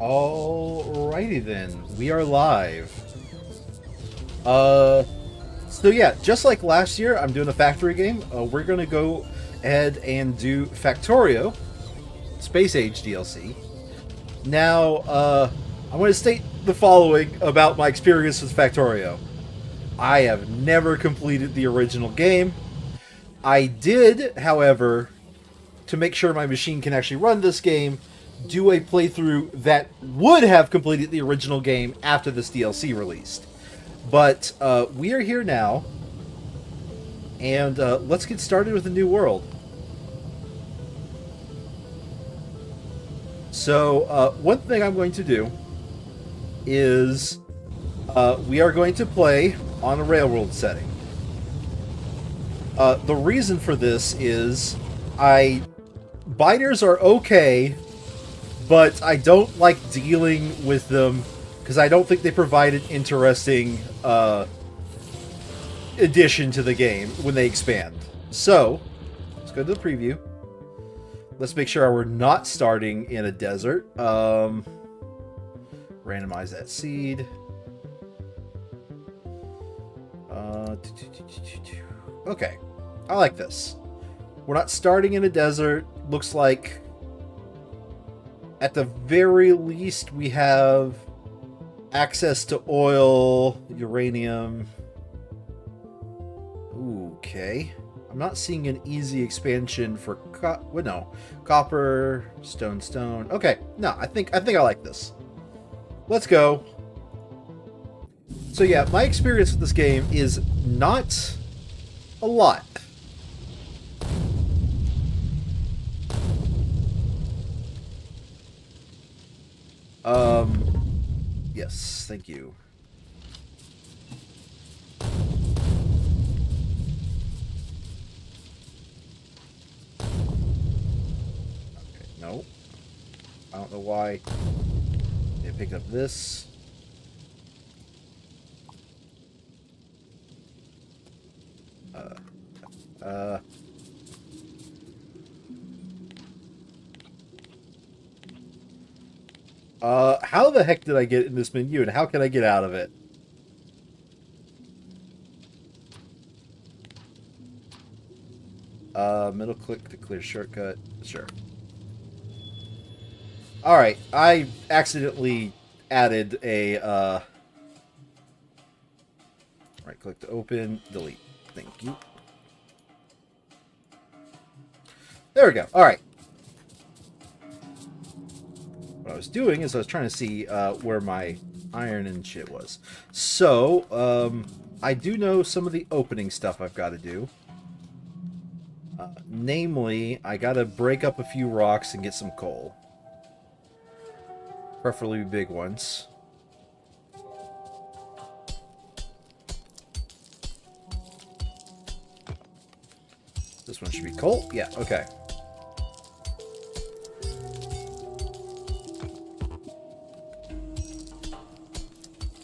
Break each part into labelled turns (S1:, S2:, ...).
S1: Alrighty then, we are live. So yeah, just like last year, I'm doing a factory game. We're gonna go ahead and do Factorio, Space Age DLC. Now, I want to state the following about my experience with Factorio. I have never completed the original game. I did, however, to make sure my machine can actually run this game, do a playthrough that would have completed the original game after this DLC released. But we are here now, and let's get started with a new world. So one thing I'm going to do is we are going to play on a railroad setting. The reason for this is biners are okay, but I don't like dealing with them because I don't think they provide an interesting addition to the game when they expand. So, let's go to the preview. Let's make sure we're not starting in a desert. Randomize that seed. Okay, I like this. We're not starting in a desert. Looks like at the very least we have access to oil, uranium. Okay. I'm not seeing an easy expansion for copper, stone. Okay, no, I think I like this. Let's go. So yeah, my experience with this game is not a lot. Yes, thank you. Okay, no. I don't know why they picked up this. How the heck did I get in this menu, and how can I get out of it? Middle click to clear shortcut. Sure. Alright, I accidentally added a, right click to open, delete. Thank you. There we go. Alright. What I was doing is I was trying to see where my iron and shit was. So, I do know some of the opening stuff I've got to do. Namely, I got to break up a few rocks and get some coal. Preferably big ones. This one should be coal? Yeah, okay.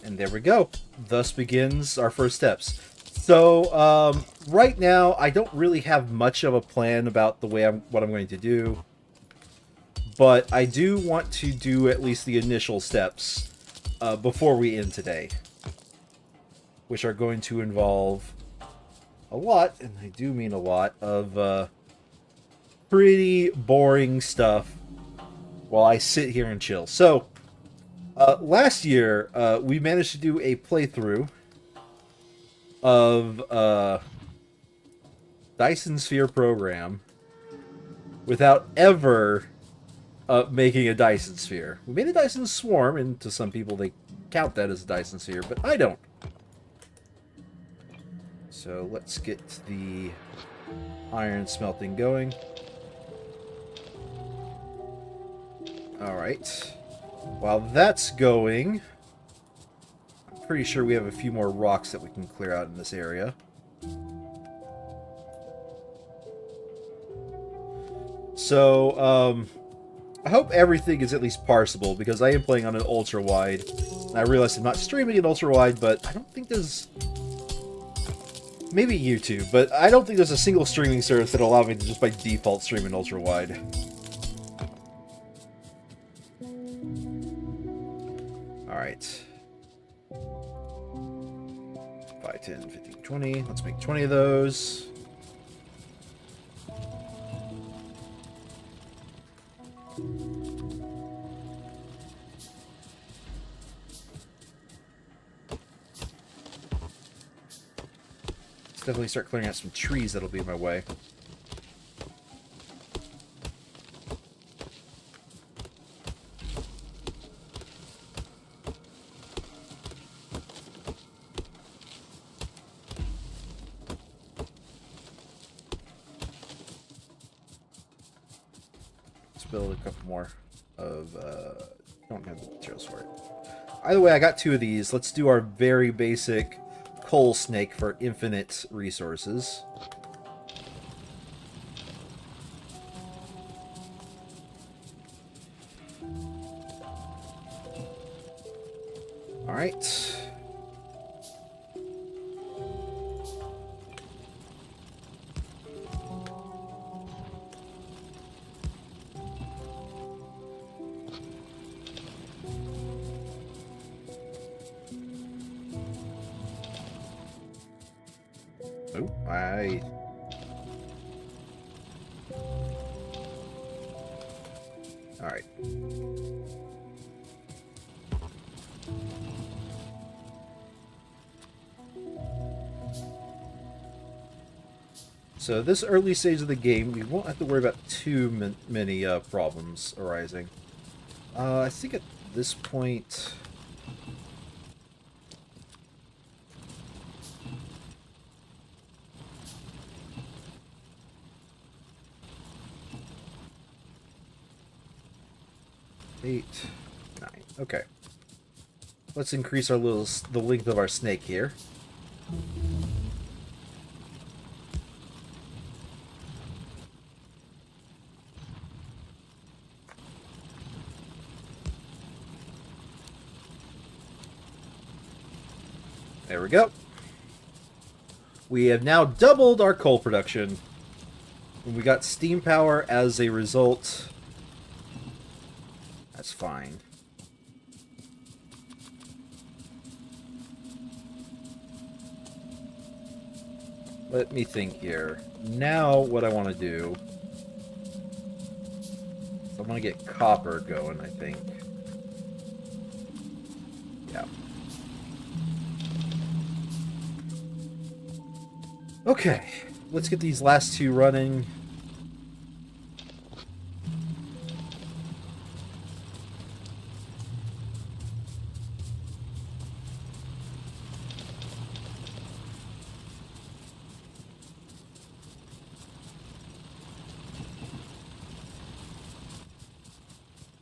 S1: And there we go. Thus begins our first steps. So, right now, I don't really have much of a plan about the way what I'm going to do. But I do want to do at least the initial steps before we end today. Which are going to involve a lot, and I do mean a lot, of pretty boring stuff while I sit here and chill. So, last year, we managed to do a playthrough of Dyson Sphere program without ever making a Dyson Sphere. We made a Dyson Swarm, and to some people they count that as a Dyson Sphere, but I don't. So let's get the iron smelting going. Alright. While that's going, I'm pretty sure we have a few more rocks that we can clear out in this area. So, I hope everything is at least parsable, because I am playing on an ultra-wide. And I realize I'm not streaming in ultra-wide, but I don't think there's... Maybe YouTube, but I don't think there's a single streaming service that allows me to just by default stream in ultra-wide. right. 5, 10, 15, 20. Let's make 20 of those. Let's definitely start clearing out some trees that'll be in my way. Build a couple more of don't have the materials for it. Either way, I got 2 of these. Let's do our very basic coal snake for infinite resources. All right. Oh, all right. So this early stage of the game, we won't have to worry about too many problems arising. I think at this point... Eight, 9. Okay. Let's increase the length of our snake here. There we go. We have now doubled our coal production. And we got steam power as a result. That's fine. Let me think here. Now what I want to do... I want to get copper going, I think. Yeah. Okay. Let's get these last 2 running.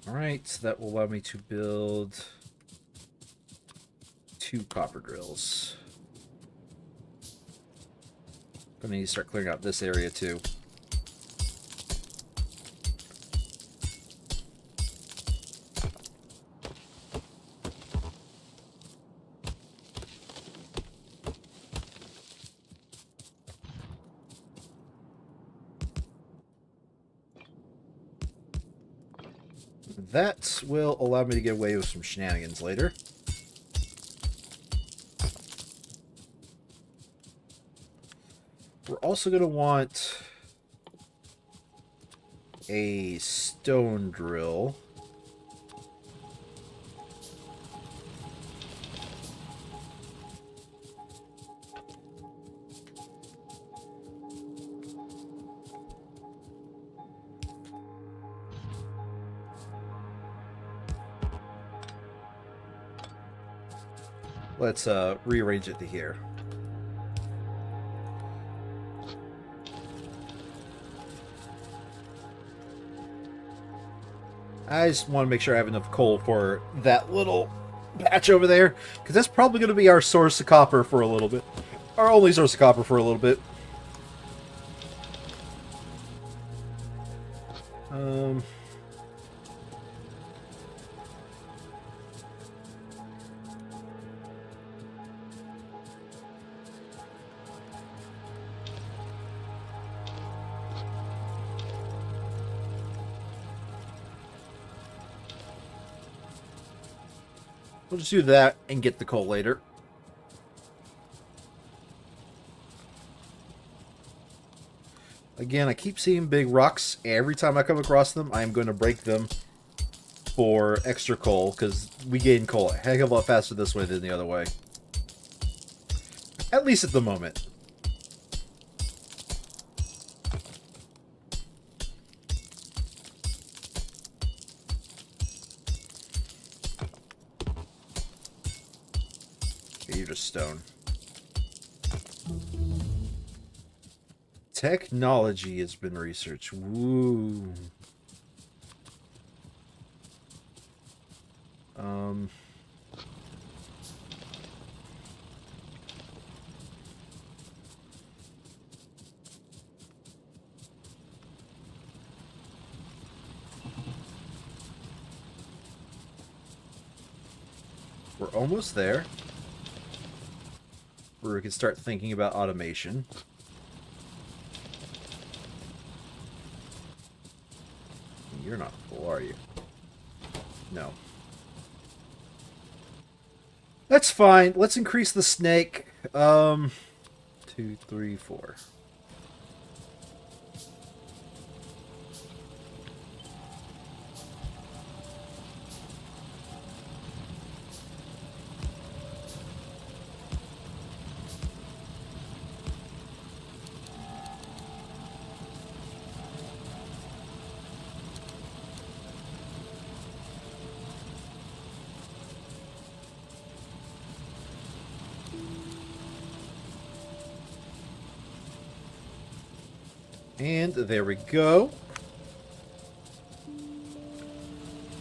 S1: Alright, that will allow me to build 2 copper drills. Gonna need to start clearing out this area too. That will allow me to get away with some shenanigans later. We're also going to want a stone drill. Let's rearrange it to here. I just want to make sure I have enough coal for that little patch over there, because that's probably going to be our source of copper for a little bit. Our only source of copper for a little bit. We'll just do that and get the coal later. Again, I keep seeing big rocks. Every time I come across them, I am going to break them for extra coal, because we gain coal a heck of a lot faster this way than the other way. At least at the moment. Okay, you're just stone. Technology has been researched. Woo. We're almost there, where we can start thinking about automation. You're not full, are you? No. That's fine. Let's increase the snake. 2, 3, 4. And there we go.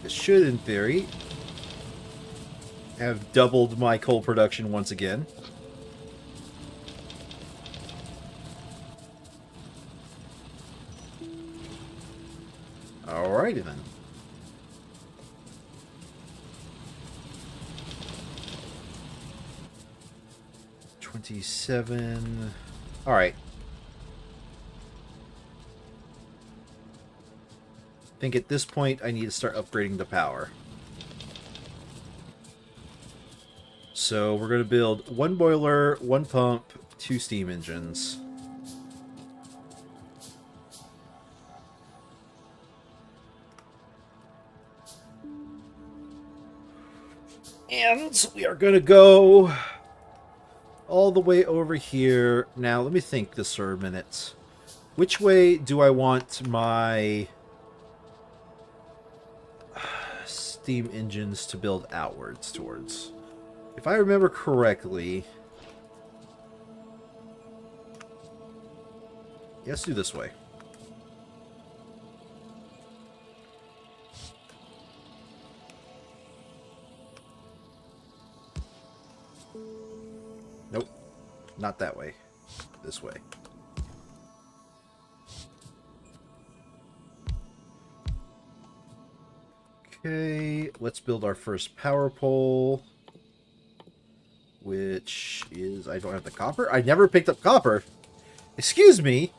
S1: This should, in theory, have doubled my coal production once again. Alrighty then. $27. Alright. I think at this point I need to start upgrading the power. So we're going to build 1 boiler, 1 pump, 2 steam engines. And we are going to go all the way over here. Now, let me think this for a minute. Which way do I want my steam engines to build outwards towards? If I remember correctly, let's do this way. Nope, not that way. This way. Okay, let's build our first power pole, which is... I don't have the copper? I never picked up copper. Excuse me.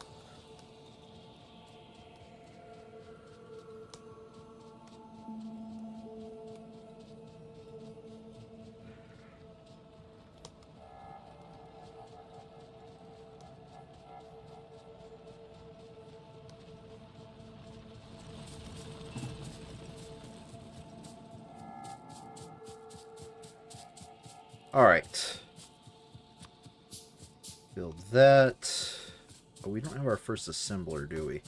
S1: Alright. Build that. Oh, we don't have our first assembler, do we?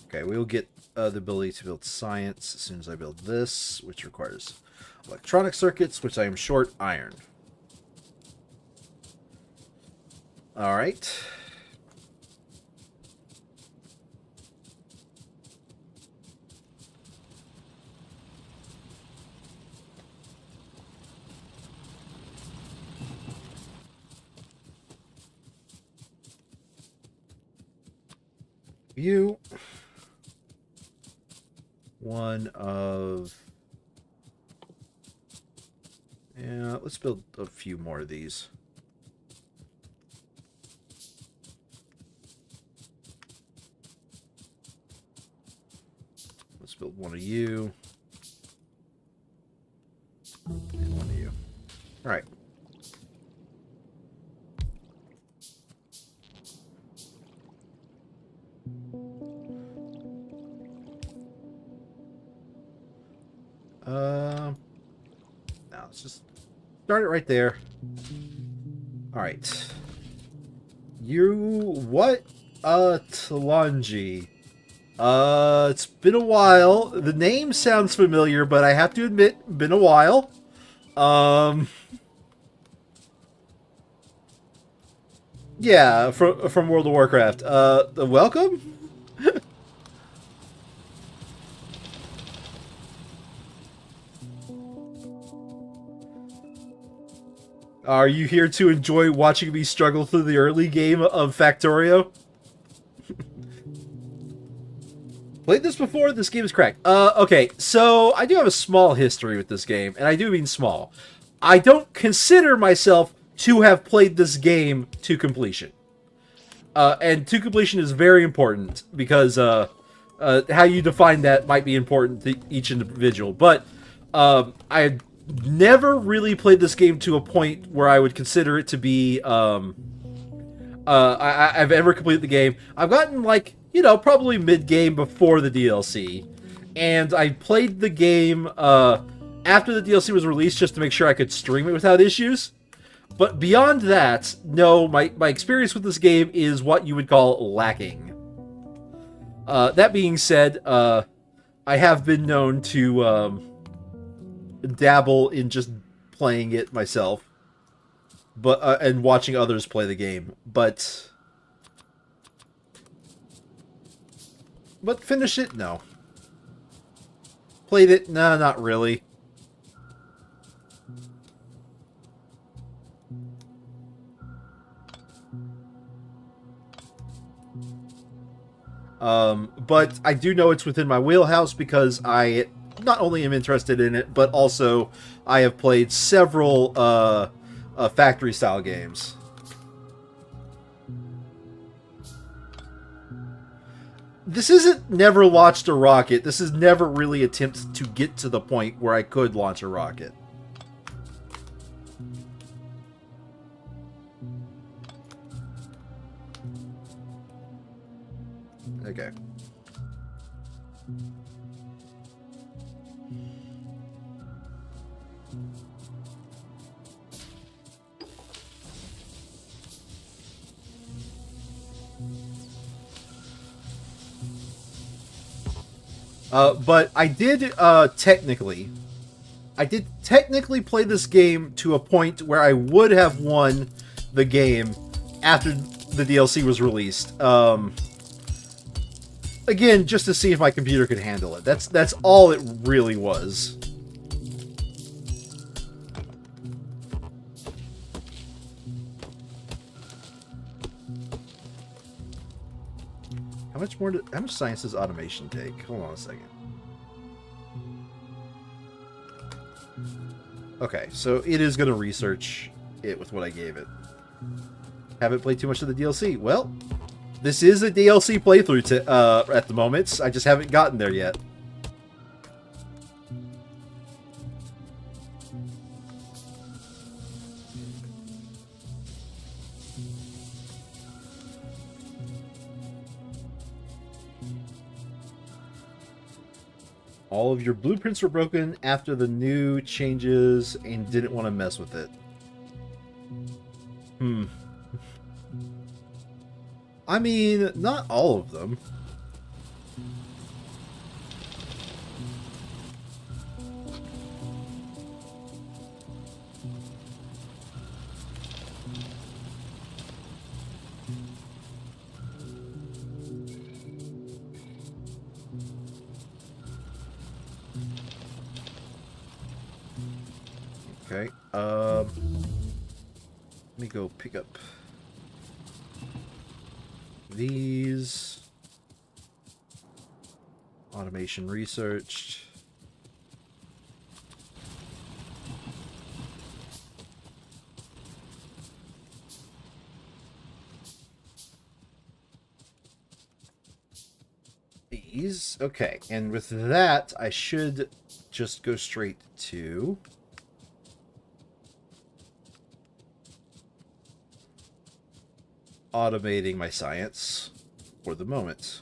S1: Okay, we'll get the ability to build science as soon as I build this, which requires electronic circuits, which I am short iron. Alright. You. One of... Yeah, let's build a few more of these. Let's Let's build one of you. And one of you. Alright. Now let's just start it right there. Alright. You... What? Talanji. It's been a while. The name sounds familiar, but I have to admit, been a while. Yeah, from World of Warcraft. Welcome? Are you here to enjoy watching me struggle through the early game of Factorio? Played this before? This game is cracked. Okay, so I do have a small history with this game, and I do mean small. I don't consider myself to have played this game to completion. And to completion is very important, because how you define that might be important to each individual. But I never really played this game to a point where I would consider it to be I've ever completed the game. I've gotten, like, you know, probably mid-game before the DLC, and I played the game after the DLC was released just to make sure I could stream it without issues. But beyond that, no, my experience with this game is what you would call lacking. That being said, I have been known to dabble in just playing it myself, but and watching others play the game, but finish it? No. Played it? Nah, not really. But I do know it's within my wheelhouse because I not only am interested in it, but also I have played several factory-style games. This isn't never launched a rocket. This is never really attempted to get to the point where I could launch a rocket. Okay. But I did technically play this game to a point where I would have won the game after the DLC was released. Again, just to see if my computer could handle it. That's all it really was. How much science does automation take? Hold on a second. Okay, so it is going to research it with what I gave it. Haven't played too much of the DLC. Well, this is a DLC playthrough at the moment. I just haven't gotten there yet. All of your blueprints were broken after the new changes and didn't want to mess with it. I mean, not all of them. Okay, let me go pick up these. Automation researched. Jeez. Okay, and with that, I should just go straight to... automating my science for the moment.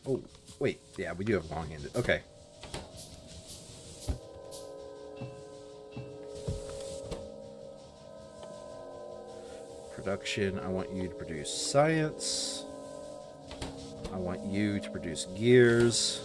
S1: Oh, wait. Yeah, we do have long-handed. Okay. Production, I want you to produce science. I want you to produce gears.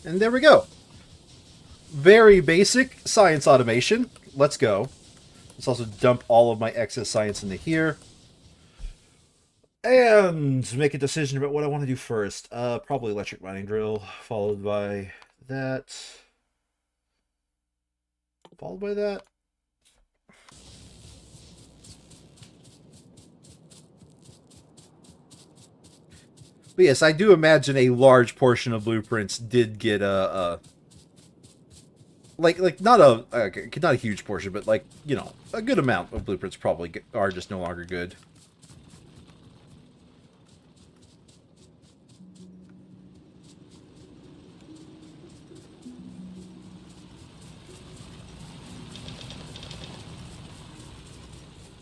S1: And there we go. Very basic science automation. Let's go. Let's also dump all of my excess science into here. And make a decision about what I want to do first. Probably electric mining drill, followed by that. Followed by that. But yes, I do imagine a large portion of blueprints did get like not a huge portion, but like, you know, a good amount of blueprints probably are just no longer good.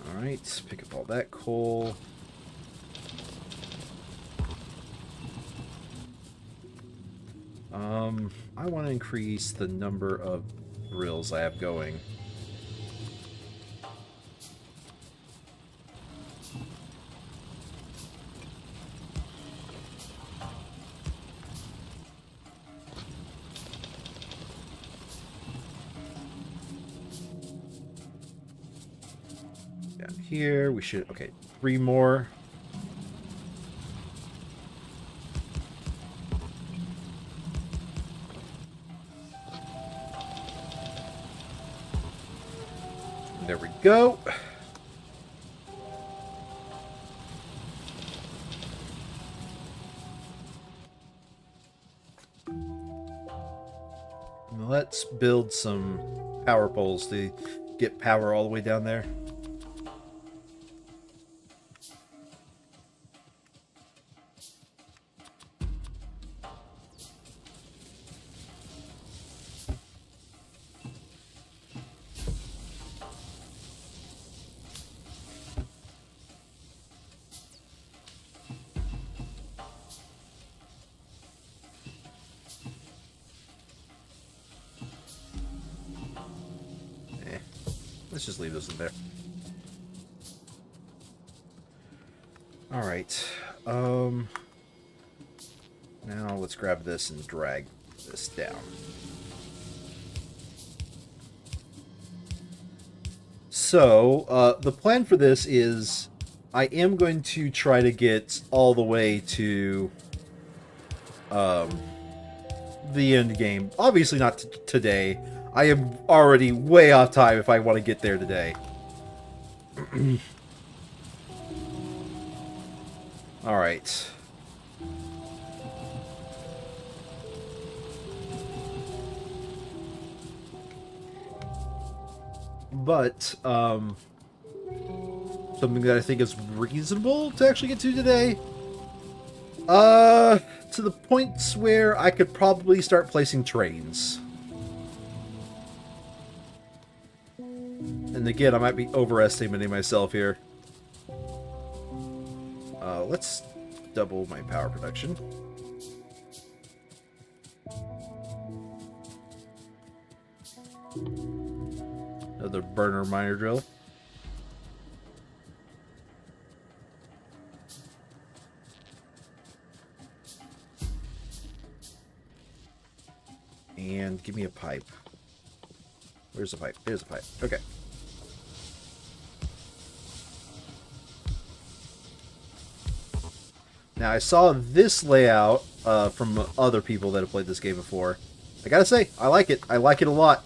S1: All right, pick up all that coal. I want to increase the number of drills I have going. Down here, we should, okay, 3 more. There we go. Let's build some power poles to get power all the way down there. Let's just leave those in there. Alright. Now let's grab this and drag this down. So, the plan for this is I am going to try to get all the way to the end game. Obviously not today. I am already way off time if I want to get there today. Alright. But, something that I think is reasonable to actually get to today. To the points where I could probably start placing trains. And again, I might be overestimating myself here. Let's double my power production. Another burner miner drill. And give me a pipe. Where's the pipe? There's the pipe. Okay. Now, I saw this layout from other people that have played this game before. I gotta say, I like it. I like it a lot.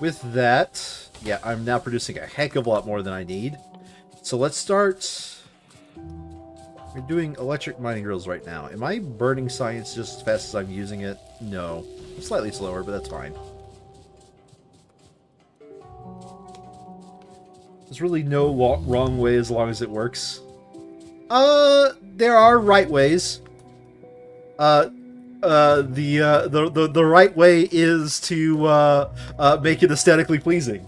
S1: With that, yeah, I'm now producing a heck of a lot more than I need. So let's start... We're doing electric mining drills right now. Am I burning science just as fast as I'm using it? No. Slightly slower, but that's fine. There's really no wrong way as long as it works. There are right ways. The right way is to make it aesthetically pleasing.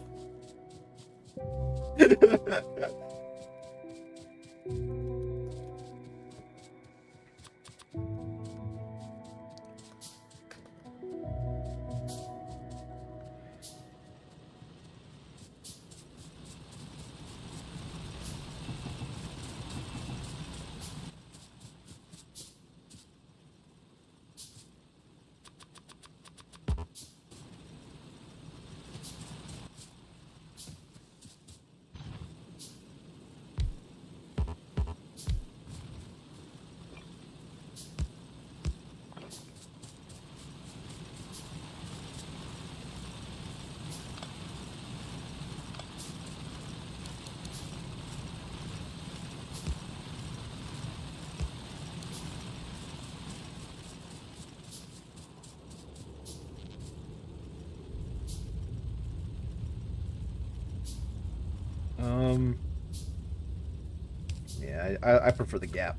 S1: Yeah, I prefer the gap.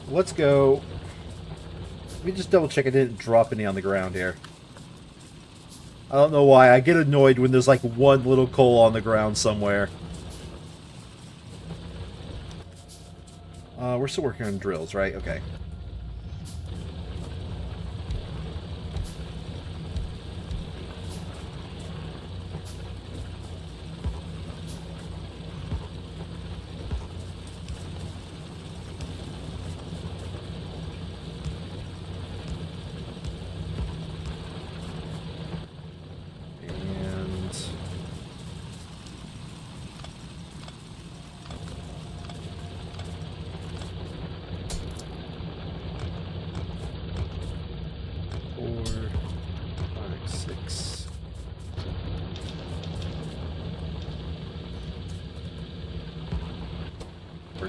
S1: Let's go. Let me just double check I didn't drop any on the ground here. I don't know why. I get annoyed when there's like one little coal on the ground somewhere. We're still working on drills, right? Okay.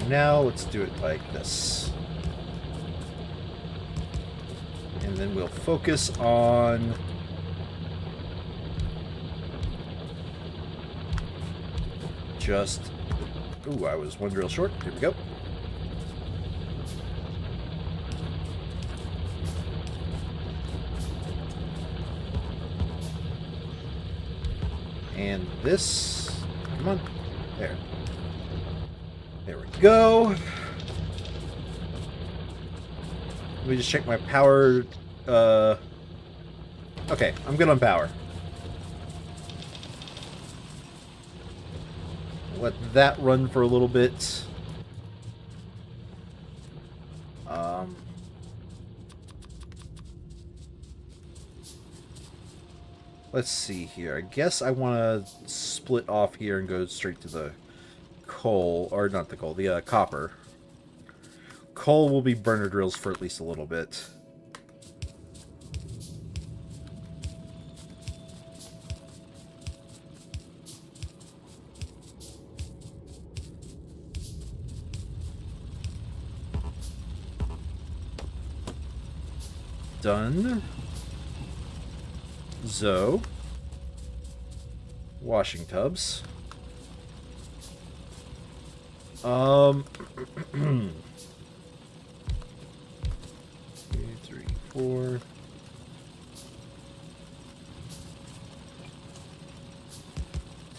S1: Now let's do it like this. And then we'll focus on just... Ooh, I was one drill short. Here we go. And this... Come on. There. There we go. Let me just check my power. Okay, I'm good on power. Let that run for a little bit. Let's see here. I guess I want to split off here and go straight to the coal, or not the coal, the copper. Coal will be burner drills for at least a little bit. Done. Zo. Washing tubs. 2, 3, 4.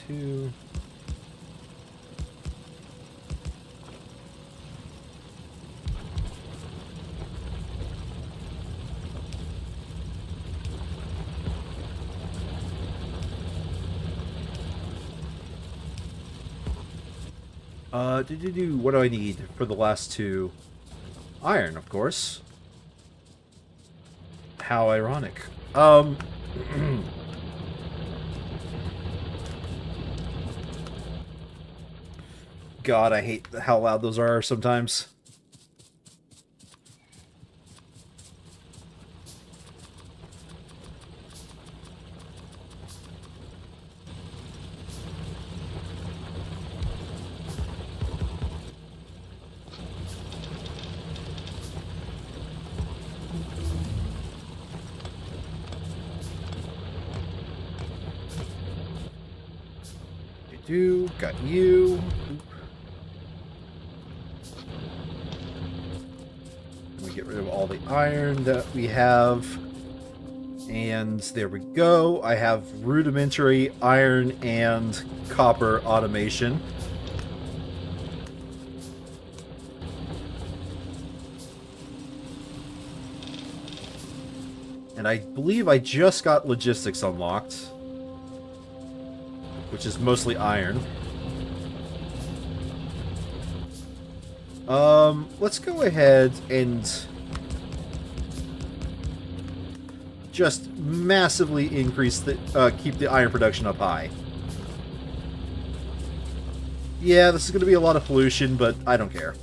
S1: 2. What do I need for the last 2? Iron, of course. How ironic. God, I hate how loud those are sometimes. Got you. We get rid of all the iron that we have. And there we go. I have rudimentary iron and copper automation. And I believe I just got logistics unlocked, which is mostly iron. Let's go ahead and just massively increase the, keep the iron production up high. Yeah, this is going to be a lot of pollution, but I don't care.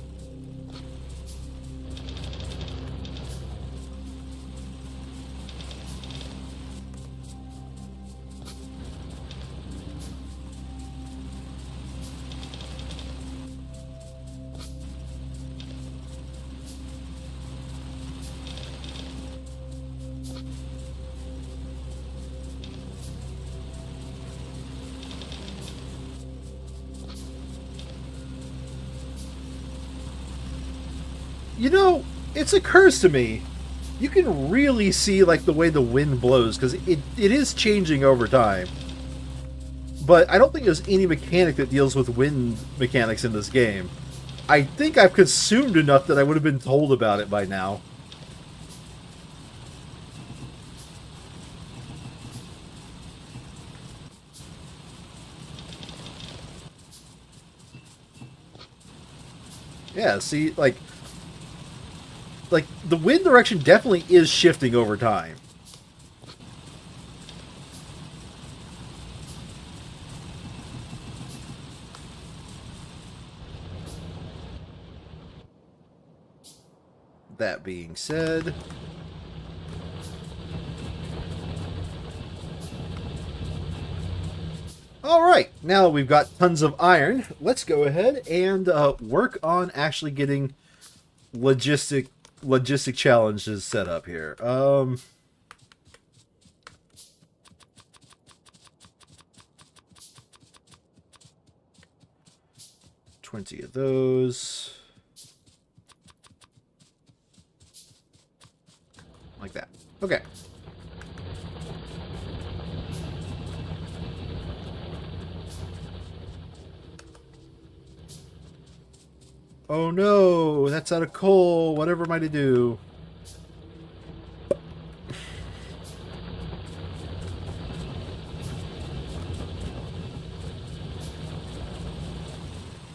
S1: You know, it's occurs to me, you can really see like the way the wind blows, because it is changing over time. But I don't think there's any mechanic that deals with wind mechanics in this game. I think I've consumed enough that I would have been told about it by now. Yeah, see, like the wind direction definitely is shifting over time. That being said, alright, now that we've got tons of iron, let's go ahead and work on actually getting logistic challenges set up here. 20 of those. Like that. Okay. Oh no, that's out of coal. Whatever am I to do?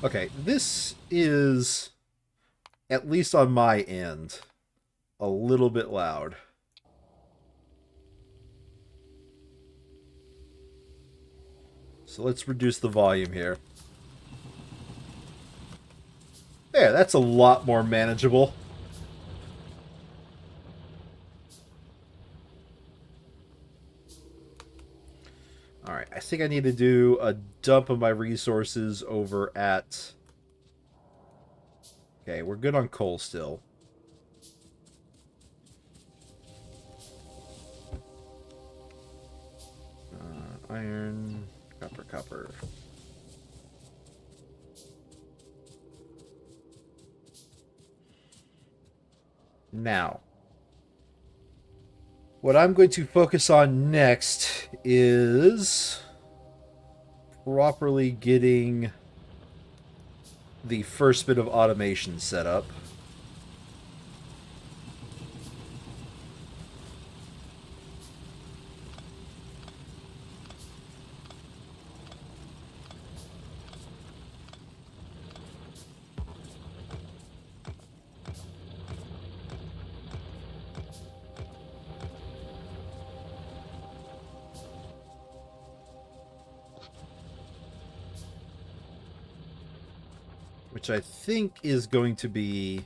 S1: Okay, this is, at least on my end, a little bit loud. So let's reduce the volume here. There, that's a lot more manageable. Alright, I think I need to do a dump of my resources over at... Okay, we're good on coal still. Iron, copper. Now, what I'm going to focus on next is properly getting the first bit of automation set up. Which I think is going to be...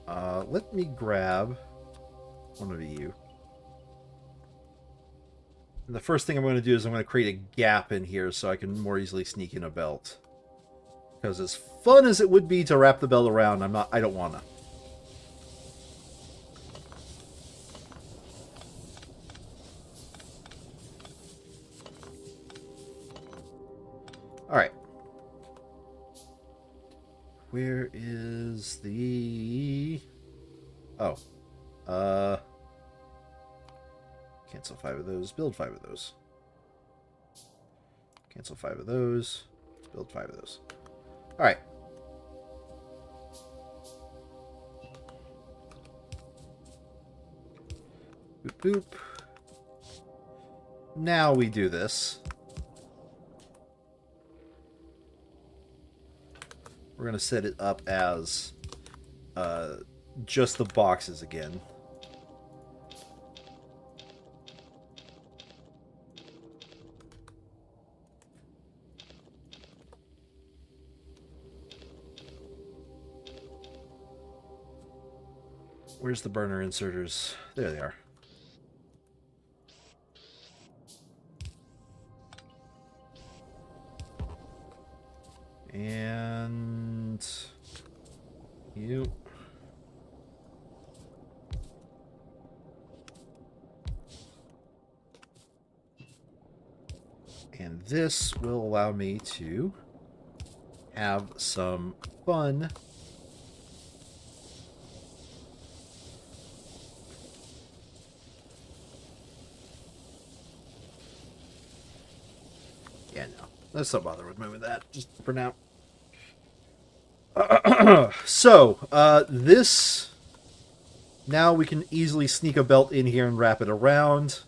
S1: let me grab one of you. And the first thing I'm going to do is I'm going to create a gap in here so I can more easily sneak in a belt. Because as fun as it would be to wrap the belt around, I don't want to. Alright. Where is the... Oh. Cancel 5 of those, build 5 of those. Cancel 5 of those, build 5 of those. Alright. Boop, boop. Now we do this. We're going to set it up as just the boxes again. Where's the burner inserters? There they are. And you. And this will allow me to have some fun. Yeah, no. Let's not bother with moving that, just for now. So, this... Now we can easily sneak a belt in here and wrap it around.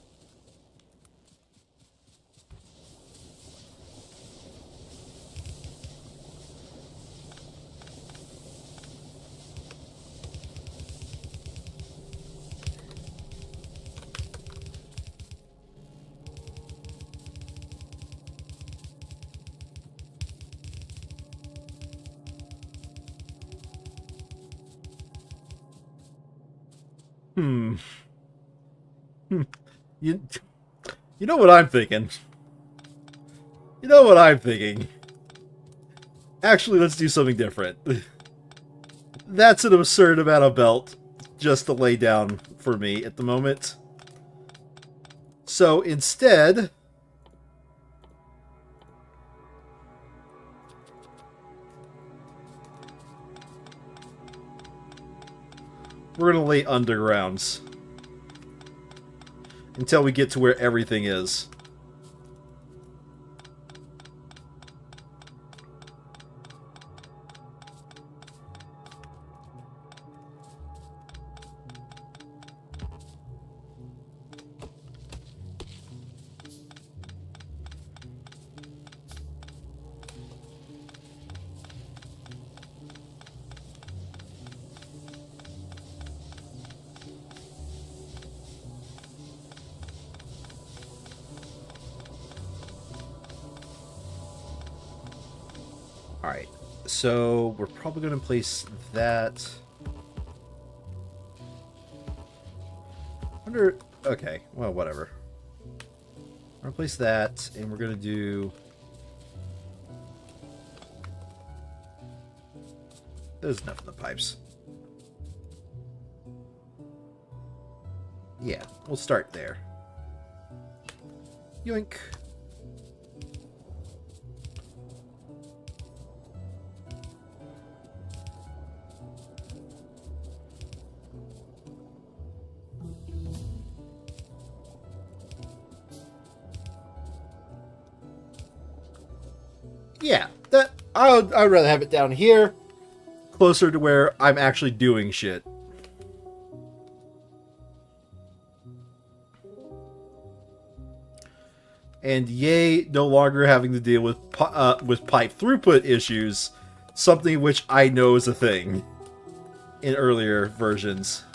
S1: You know what I'm thinking? You know what I'm thinking? Actually, let's do something different. That's an absurd amount of belt just to lay down for me at the moment. So instead... we're going to lay undergrounds until we get to where everything is. Alright, so we're probably going to place that... under... okay, well, whatever. We're going to place that, and we're going to do... there's enough in the pipes. Yeah, we'll start there. Yoink. Yeah, that I'd rather have it down here, closer to where I'm actually doing shit. And yay, no longer having to deal with pipe throughput issues, something which I know is a thing in earlier versions.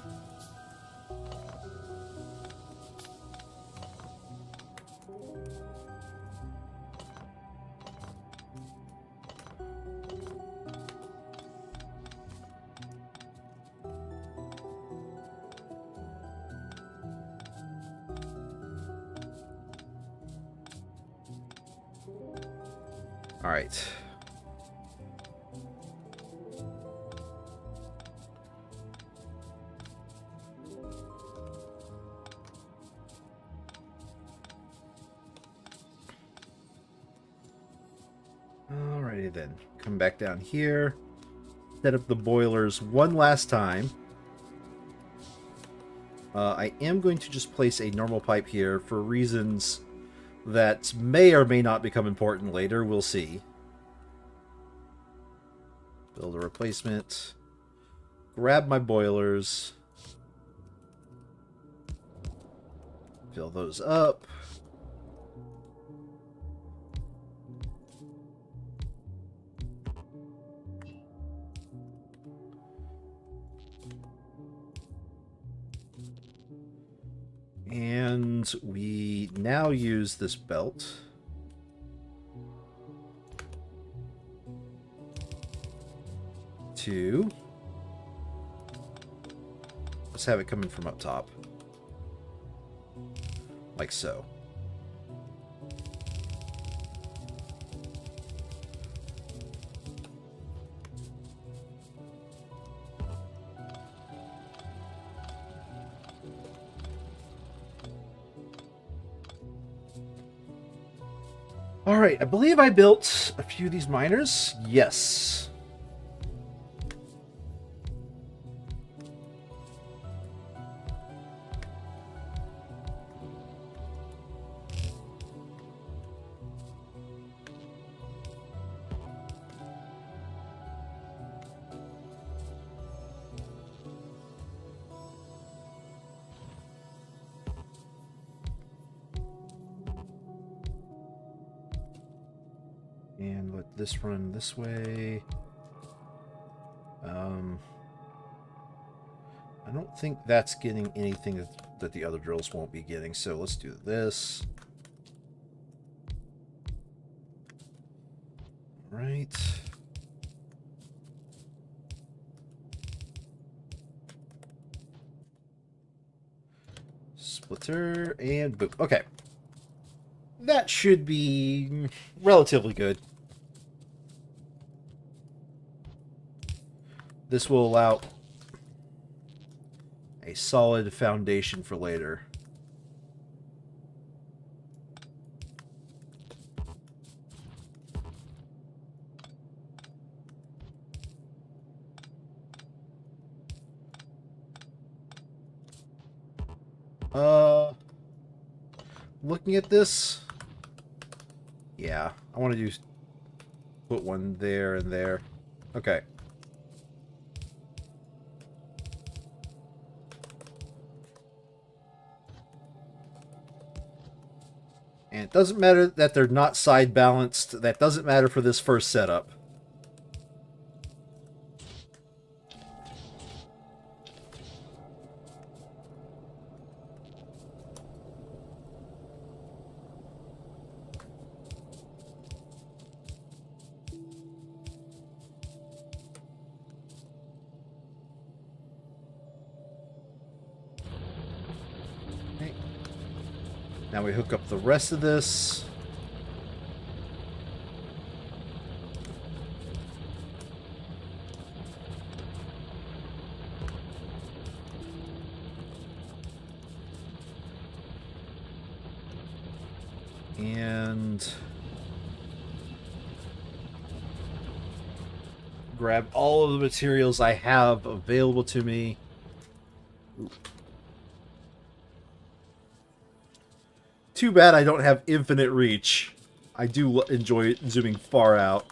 S1: All right. Alrighty then. Come back down here. Set up the boilers one last time. I am going to just place a normal pipe here for reasons that may or may not become important later. We'll see. Build a replacement. Grab my boilers. Fill those up. And we now use this belt to... Let's have it coming from up top. Like so. Alright, I believe I built a few of these miners. Yes. And let this run this way. I don't think that's getting anything that the other drills won't be getting, so let's do this. Right. Splitter and boop. Okay. That should be relatively good. This will allow a solid foundation for later. Looking at this, yeah, I want to put one there and there. Okay. And it doesn't matter that they're not side balanced. That doesn't matter for this first setup. Now we hook up the rest of this. And grab all of the materials I have available to me. Ooh. Too bad I don't have infinite reach. I do enjoy zooming far out.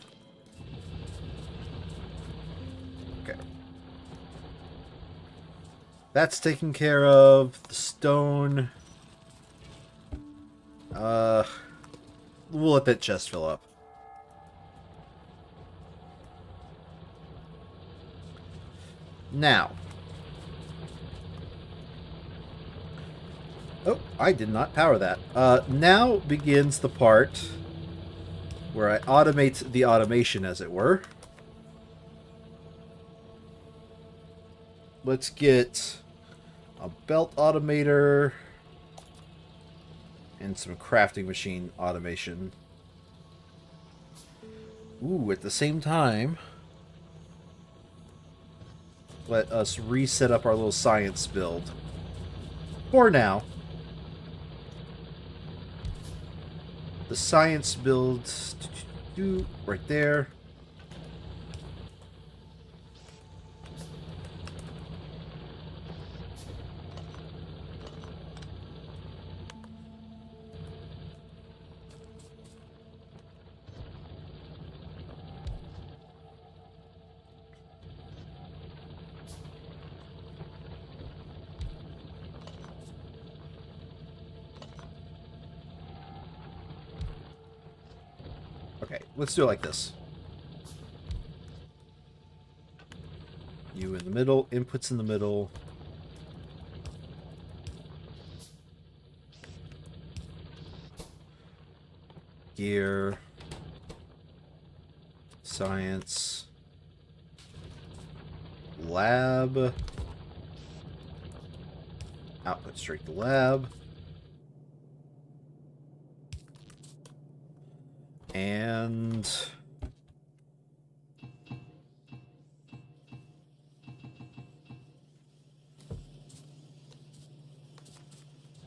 S1: Okay. That's taken care of. The stone. We'll let that chest fill up. Now. Oh, I did not power that. Now begins the part where I automate the automation, as it were. Let's get a belt automator and some crafting machine automation. Ooh, at the same time, let us reset up our little science build. For now. The science build right there. Okay, let's do it like this. You in the middle, inputs in the middle. Gear. Science. Lab. Output straight to lab. And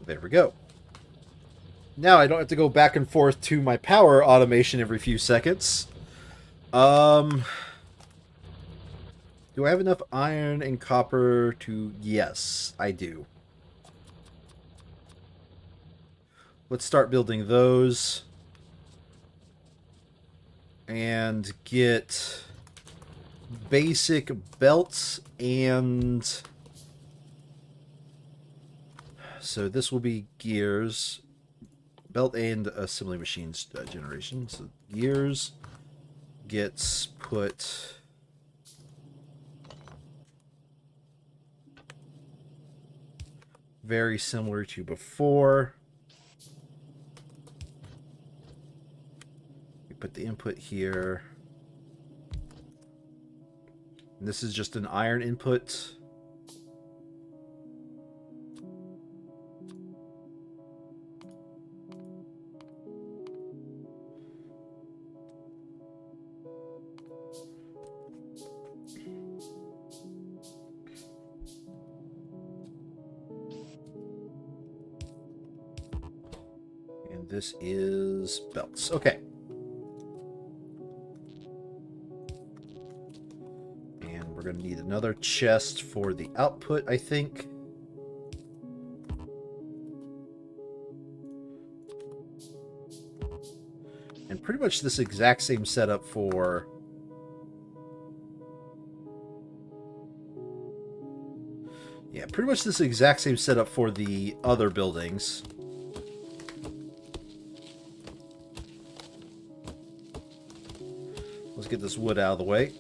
S1: there we go. Now I don't have to go back and forth to my power automation every few seconds. Do I have enough iron and copper to... Yes, I do. Let's start building those. And get basic belts and... So this will be gears. Belt and assembly machines generation. So gears gets put... Very similar to before. Put the input here. And this is just an iron input. And this is belts. Okay. We're going to need another chest for the output, I think. And pretty much this exact same setup for... Yeah, pretty much this exact same setup for the other buildings. Let's get this wood out of the way.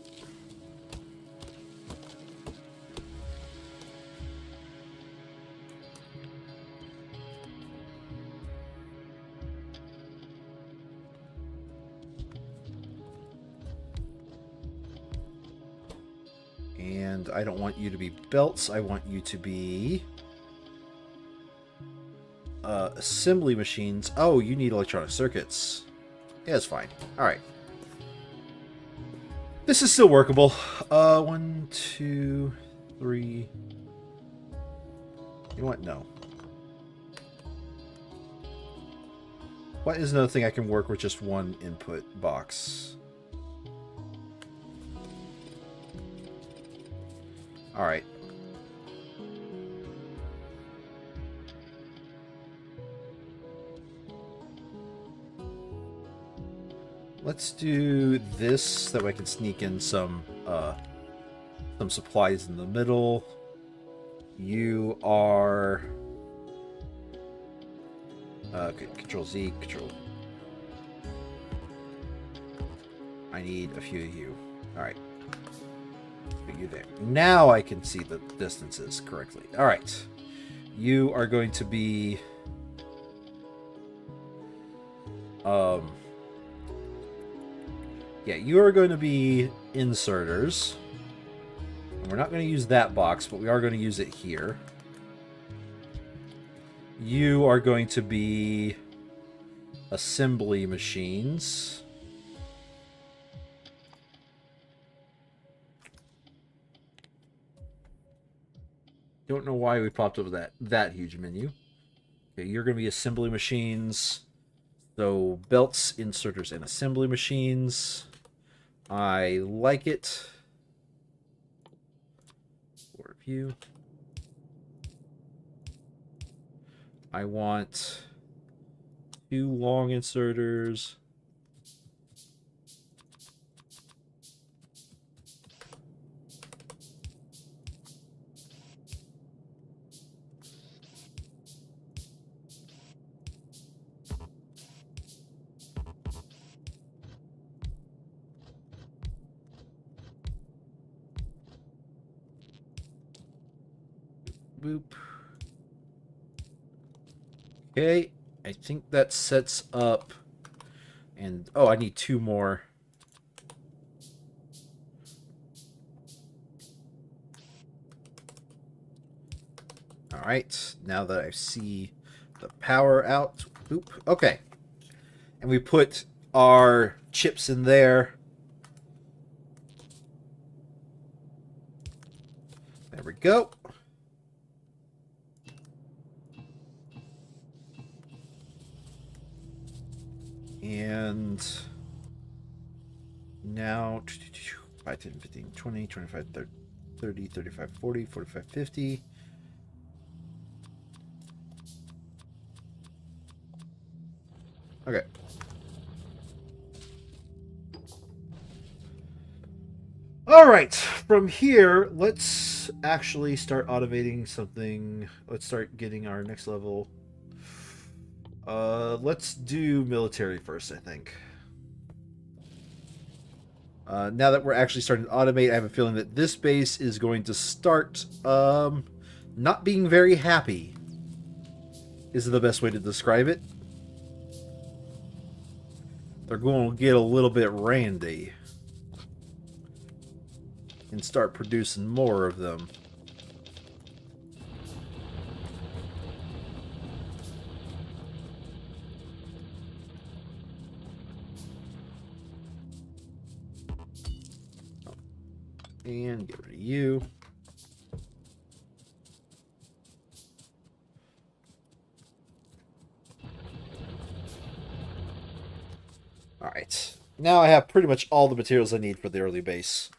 S1: And I don't want you to be belts. I want you to be assembly machines. Oh, you need electronic circuits. Yeah, it's fine. All right. This is still workable. 1, 2, 3. You know what? No. What is another thing I can work with just one input box? All right. Let's do this so that I can sneak in some supplies in the middle. You are okay, Control Z, Control. I need a few of you. All right, put you there. Now I can see the distances correctly. All right, you are going to be yeah, you are going to be inserters. And we're not going to use that box, but we are going to use it here. You are going to be assembly machines. Don't know why we popped up with that huge menu. Okay, you're going to be assembly machines. So belts, inserters, and assembly machines. I like it. For view. I want 2 long inserters. Boop. Okay, I think that sets up. And oh, I need 2 more. All right, now that I see the power out, boop. Okay, and we put our chips in there. There we go. And now 5, 10, 15, 20, 25, 30, 35, 40, 45, 50. Okay. All right. From here, let's actually start automating something. Let's start getting our next level. Let's do military first, I think. Now that we're actually starting to automate, I have a feeling that this base is going to start not being very happy, is the best way to describe it. They're going to get a little bit randy and start producing more of them. And get rid of you. Alright. Now I have pretty much all the materials I need for the early base.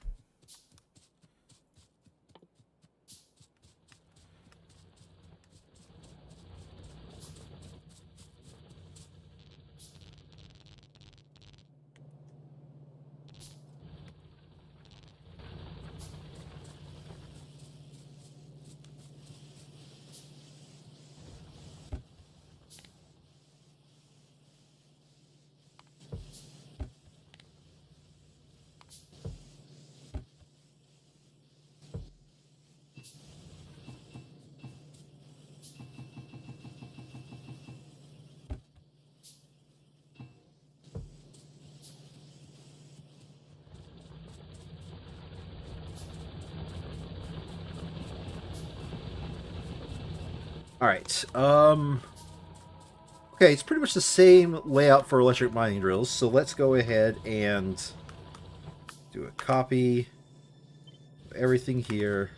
S1: Alright, okay, it's pretty much the same layout for electric mining drills, so let's go ahead and do a copy of everything here.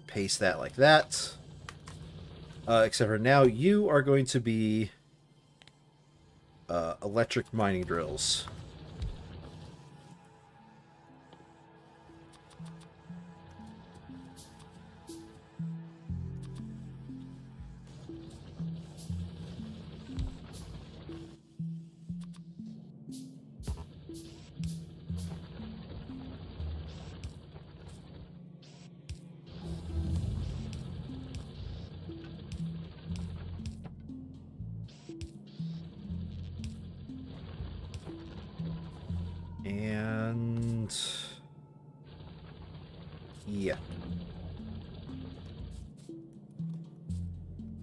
S1: Paste that like that. Except for now, you are going to be electric mining drills. And yeah.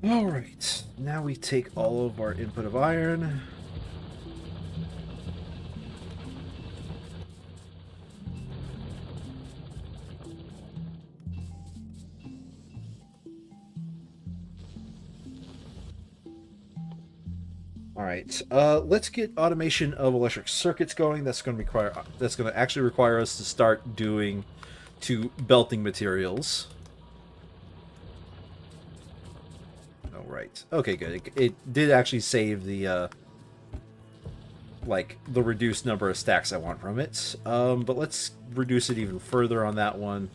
S1: Alright, now we take all of our input of iron. Alright, let's get automation of electric circuits going. That's going to actually require us to start doing belting materials. Right. Okay, good. It did actually save the like the reduced number of stacks I want from it. But let's reduce it even further on that one.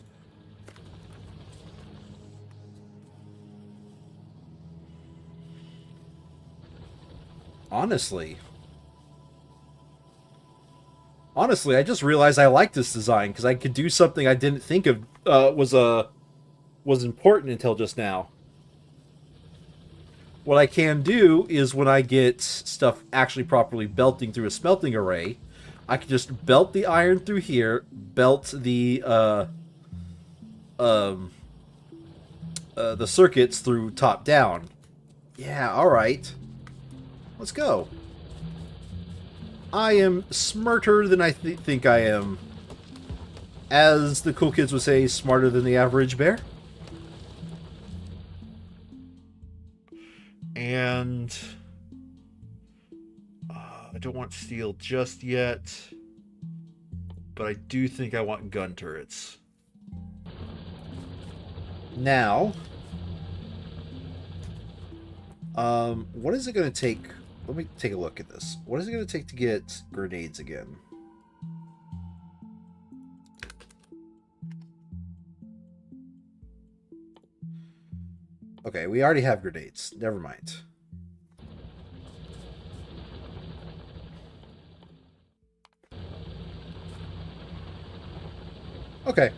S1: Honestly, I just realized I like this design because I could do something I didn't think of was important until just now. What I can do is when I get stuff actually properly belting through a smelting array, I can just belt the iron through here, belt the circuits through top down. Yeah, all right. Let's go. I am smarter than I think I am. As the cool kids would say, smarter than the average bear. And I don't want steel just yet, but I do think I want gun turrets. Now, what is it going to take? Let me take a look at this. What is it going to take to get grenades again? Okay, we already have grenades. Never mind. Okay.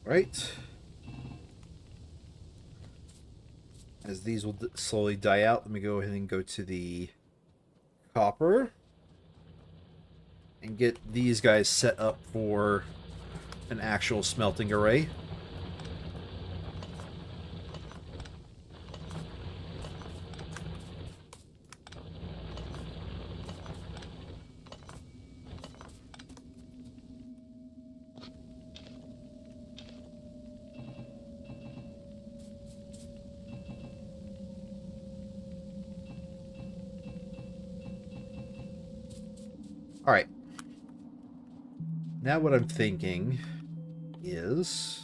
S1: Right. As these will slowly die out, let me go ahead and go to the copper and get these guys set up for an actual smelting array. All right. Now what I'm thinking is...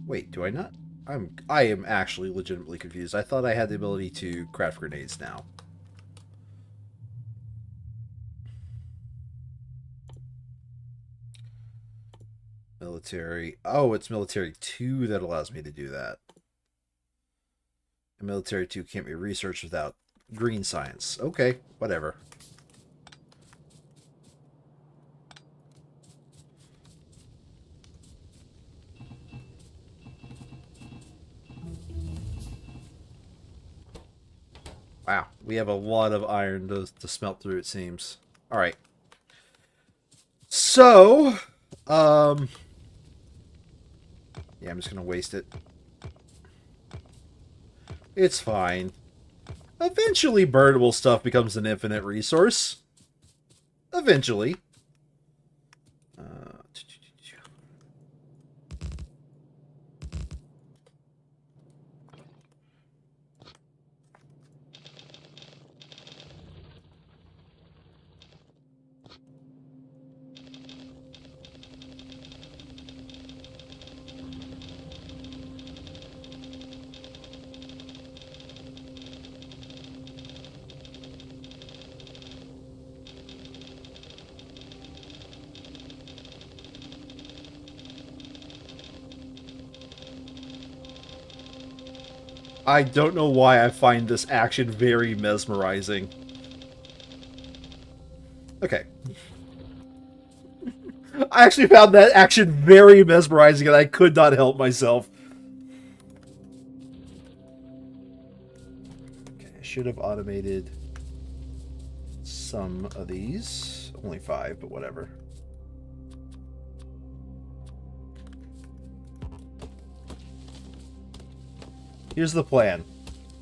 S1: Wait, do I not? I am actually legitimately confused. I thought I had the ability to craft grenades now. Military. Oh, it's military 2 that allows me to do that. And military 2 can't be researched without green science. Okay, whatever. Wow, we have a lot of iron to smelt through, it seems. All right. So, yeah, I'm just going to waste it. It's fine. Eventually, burnable stuff becomes an infinite resource. Eventually. I don't know why I find this action very mesmerizing. Okay. I actually found that action very mesmerizing and I could not help myself. Okay, I should have automated some of these. Only 5, but whatever. Here's the plan.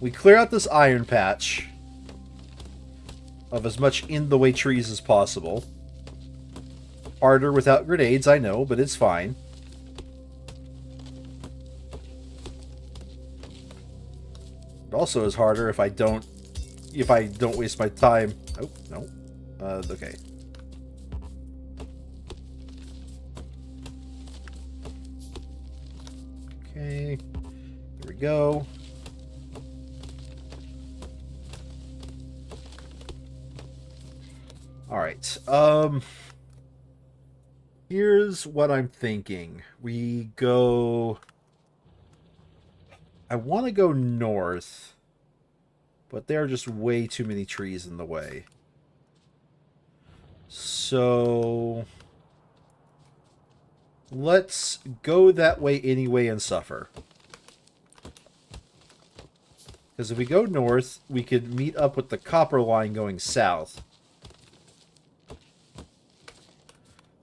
S1: We clear out this iron patch of as much in-the-way trees as possible. Harder without grenades, I know, but it's fine. It also is harder if I don't waste my time. Oh, no. Okay. Okay. Here we go. All right. Here's what I'm thinking. We go... I want to go north, but there are just way too many trees in the way. So... let's go that way anyway and suffer. Because if we go north, we could meet up with the copper line going south.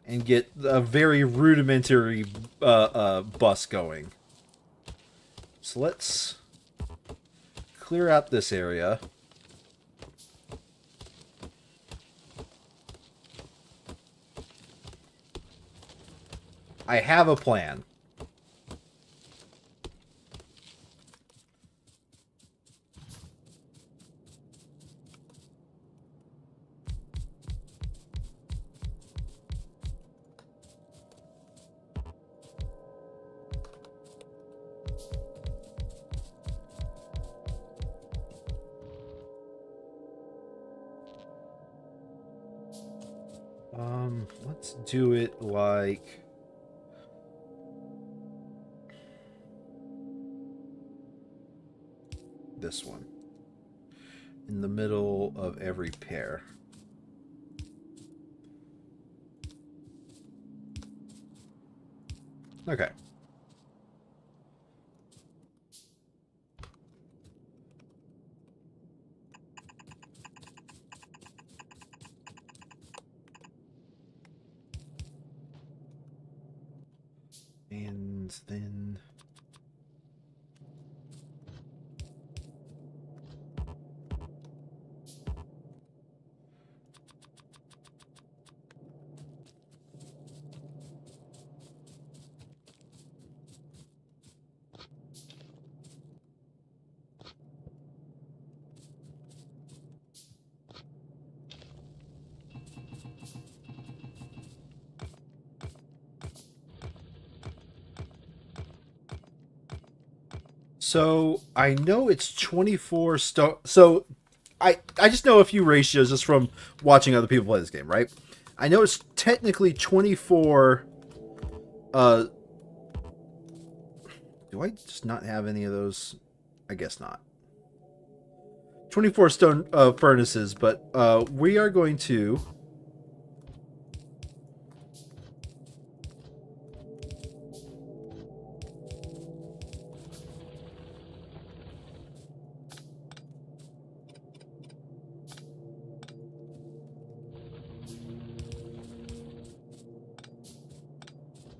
S1: And get a very rudimentary bus going. So let's clear out this area. I have a plan. Let's do it like... this one. In the middle of every pair. Okay. And then... So, I know it's 24 stone... So, I just know a few ratios just from watching other people play this game, right? I know it's technically 24... do I just not have any of those? I guess not. 24 stone furnaces, but we are going to...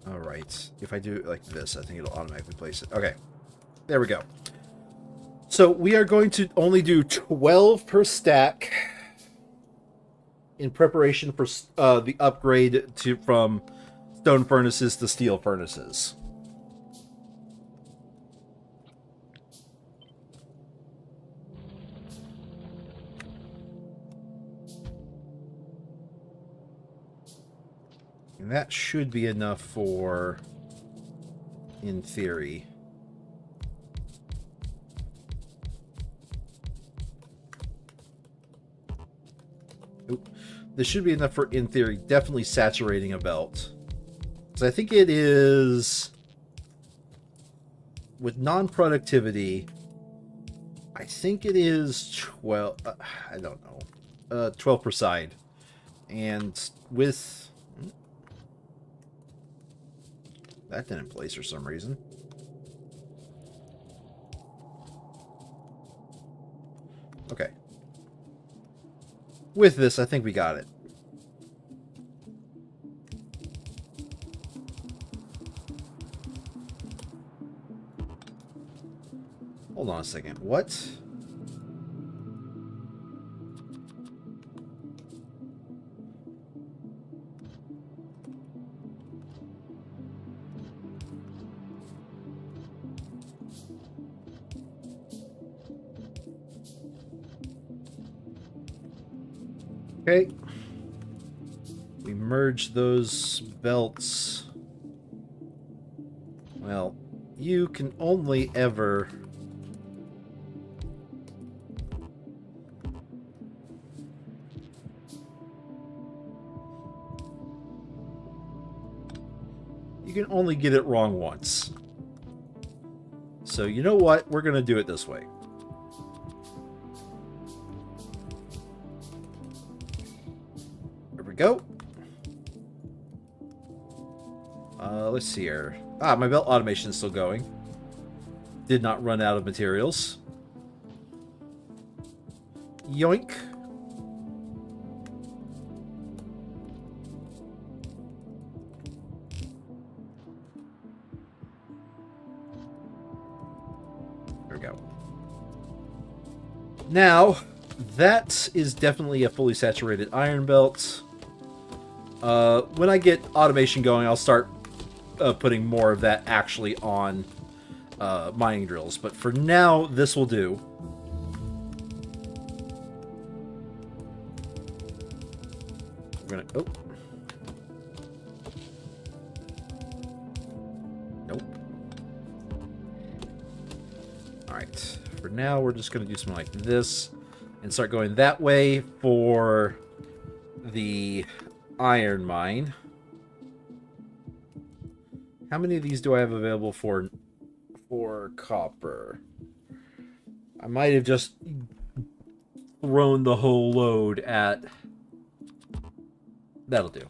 S1: Alright, if I do it like this, I think it'll automatically place it. Okay, there we go. So we are going to only do 12 per stack in preparation for the upgrade from stone furnaces to steel furnaces. And that should be enough for, in theory. Oop. This should be enough for, in theory, definitely saturating a belt. Because I think it is, with non-productivity, I think it is 12. I don't know. 12 per side. And with... That didn't place for some reason. Okay. With this, I think we got it. Hold on a second. What? Okay. We merge those belts. Well, you can only ever... You can only get it wrong once. So you know what? We're going to do it this way. There we go. Let's see here. Ah, my belt automation is still going. Did not run out of materials. Yoink. There we go. Now, that is definitely a fully saturated iron belt. When I get automation going, I'll start putting more of that actually on mining drills. But for now, this will do. We're gonna... Oh. Nope. Alright. For now, we're just going to do something like this. And start going that way for the iron mine. How many of these do I have available for copper? I might have just thrown the whole load at... That'll do.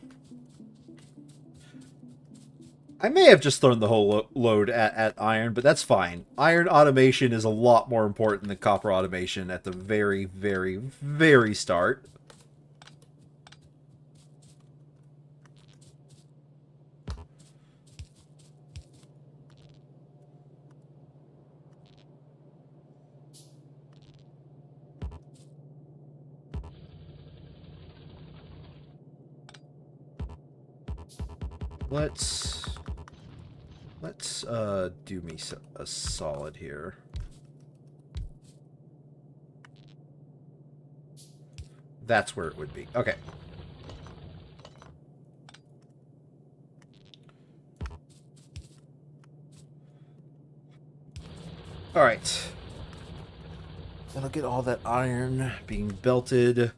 S1: I may have just thrown the whole load at iron, but that's fine. Iron automation is a lot more important than copper automation at the very, very, very start. Let's do me a solid here. That's where it would be. Okay. All right. Then I'll get all that iron being belted.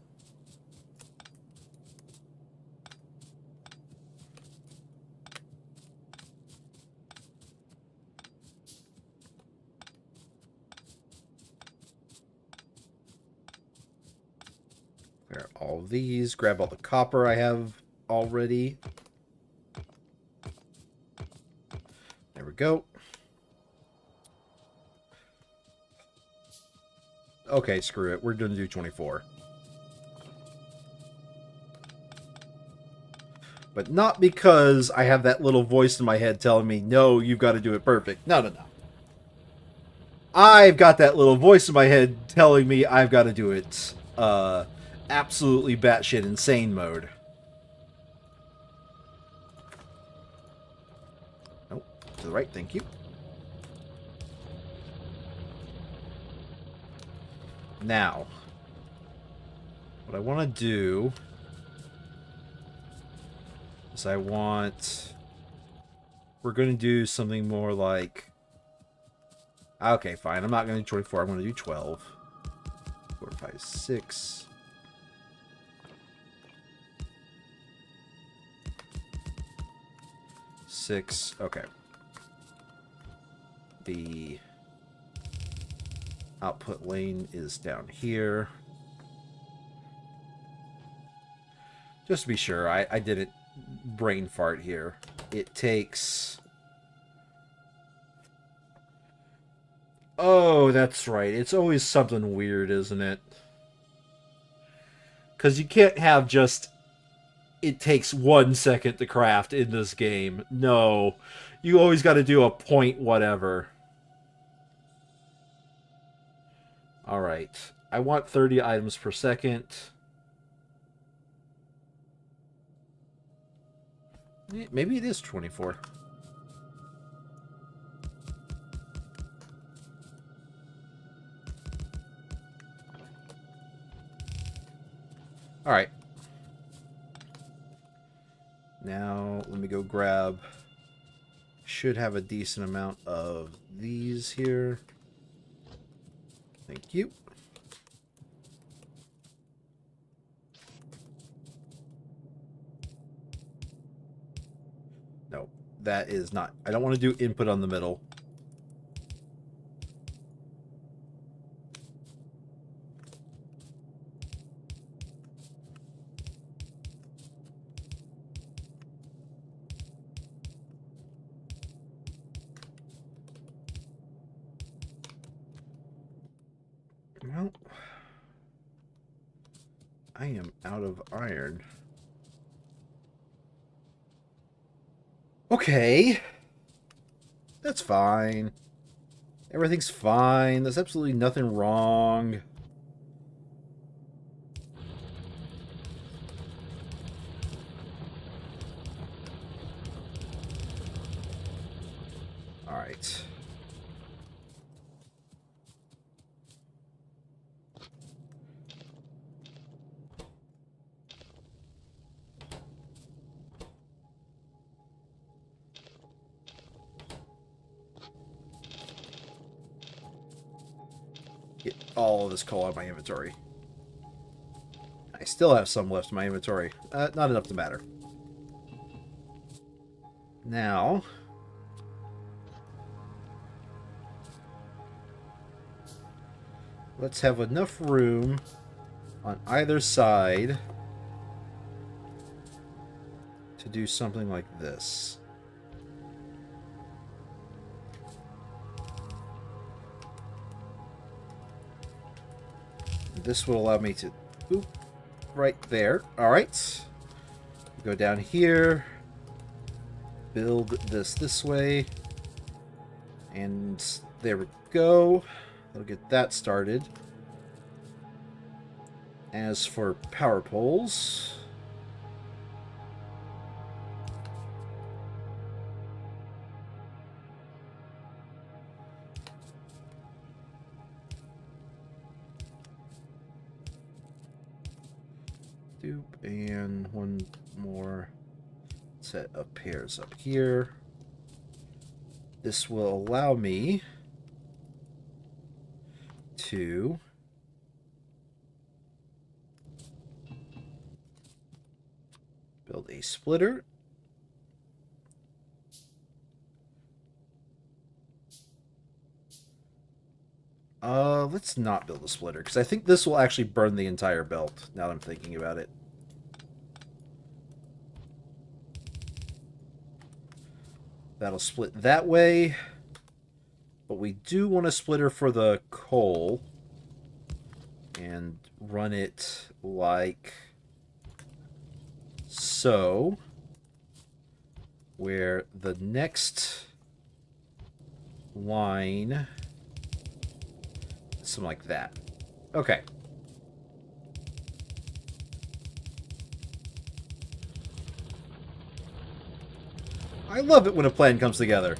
S1: Clear all of these. Grab all the copper I have already. There we go. Okay, screw it. We're going to do 24. But not because I have that little voice in my head telling me, no, you've got to do it perfect. No, no, no. I've got that little voice in my head telling me I've got to do it absolutely batshit insane mode. Nope. To the right, thank you. Now, what I want to do is we're going to do something more like, okay, fine, I'm not going to do 24, I'm going to do 12. 4, 5, 6. Okay. Output lane is down here. Just to be sure, I didn't brain fart here. It takes... Oh, that's right. It's always something weird, isn't it? Because you can't have just... It takes 1 second to craft in this game. No. You always got to do a point whatever. Alright. I want 30 items per second. Maybe it is 24. Alright. Now, let me go grab... Should have a decent amount of these here. Thank you. No, that is not... I don't want to do input on the middle. Well, I am out of iron. Okay. That's fine. Everything's fine. There's absolutely nothing wrong. All right. Get all of this coal out of my inventory. I still have some left in my inventory. Not enough to matter. Now... let's have enough room on either side to do something like this. This will allow me to... Oop, right there. Alright. Go down here. Build this way. And there we go. That'll get that started. As for power poles... and one more set of pairs up here. This will allow me to build a splitter. Let's not build a splitter, because I think this will actually burn the entire belt, now that I'm thinking about it. That'll split that way. But we do want a splitter for the coal. And run it like so. Where the next line... something like that. Okay. I love it when a plan comes together.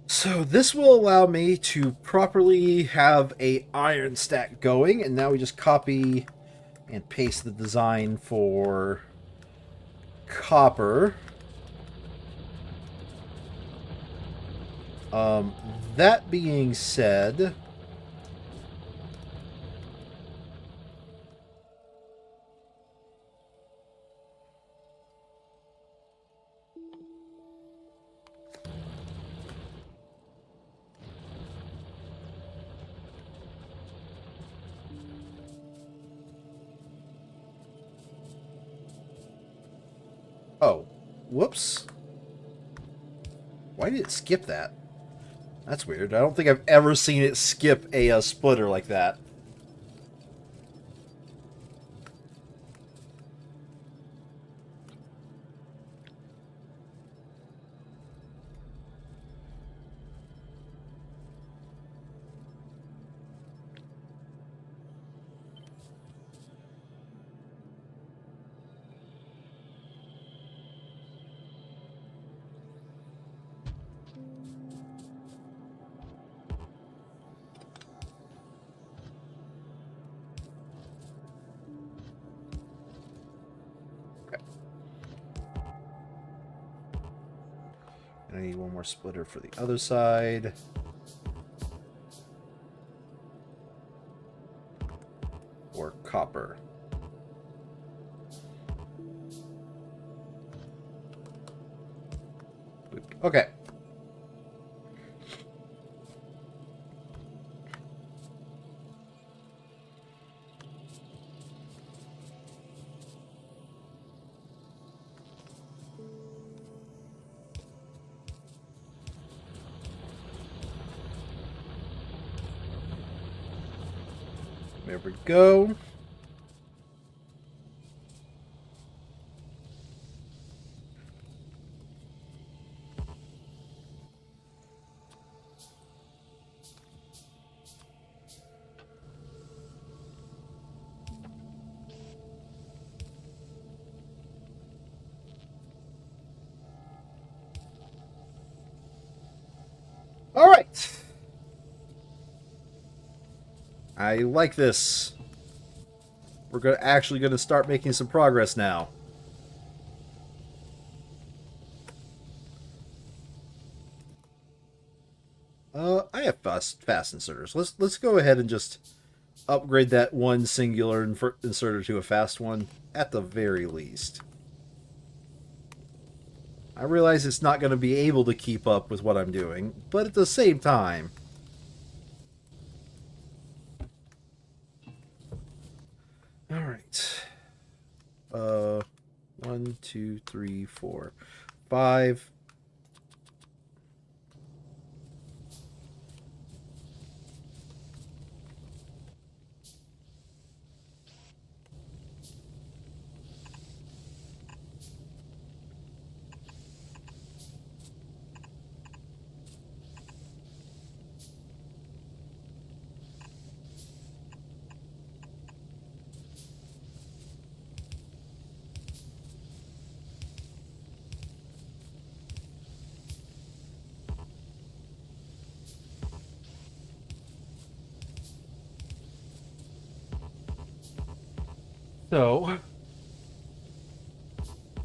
S1: So this will allow me to properly have a iron stack going, and now we just copy and paste the design for copper. That being said, Oh, whoops. Why did it skip that? That's weird. I don't think I've ever seen it skip a splitter like that. I need one more splitter for the other side. Or copper. Okay. There we go. All right. I like this. We're actually going to start making some progress now. I have fast inserters. Let's go ahead and just upgrade that one singular inserter to a fast one at the very least. I realize it's not going to be able to keep up with what I'm doing, but at the same time... Alright. 1, 2, 3, 4, 5. So,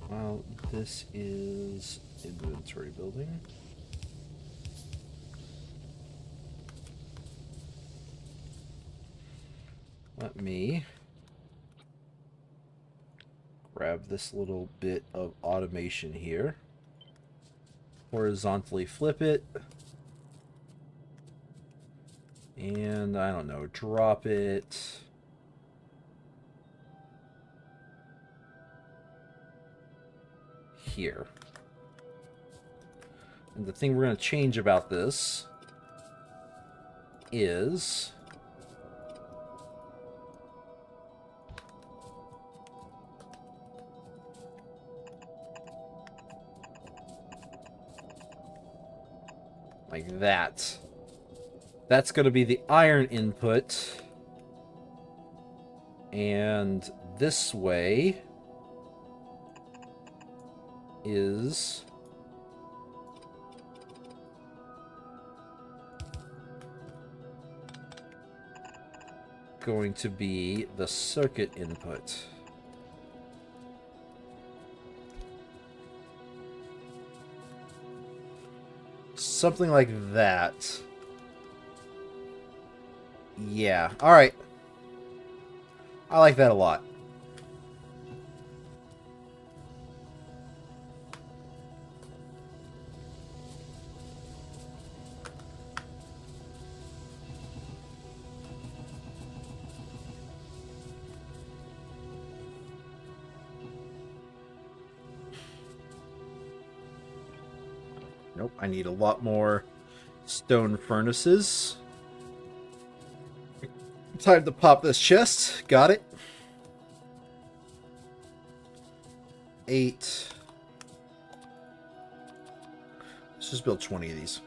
S1: well, this is inventory building. Let me grab this little bit of automation here. Horizontally flip it. And, I don't know, drop it here. And the thing we're going to change about this is like that. That's going to be the iron input. And this way is going to be the circuit input. Something like that. Yeah, alright. I like that a lot. Nope, I need a lot more stone furnaces. Time to pop this chest. Got it. 8. Let's just build 20 of these.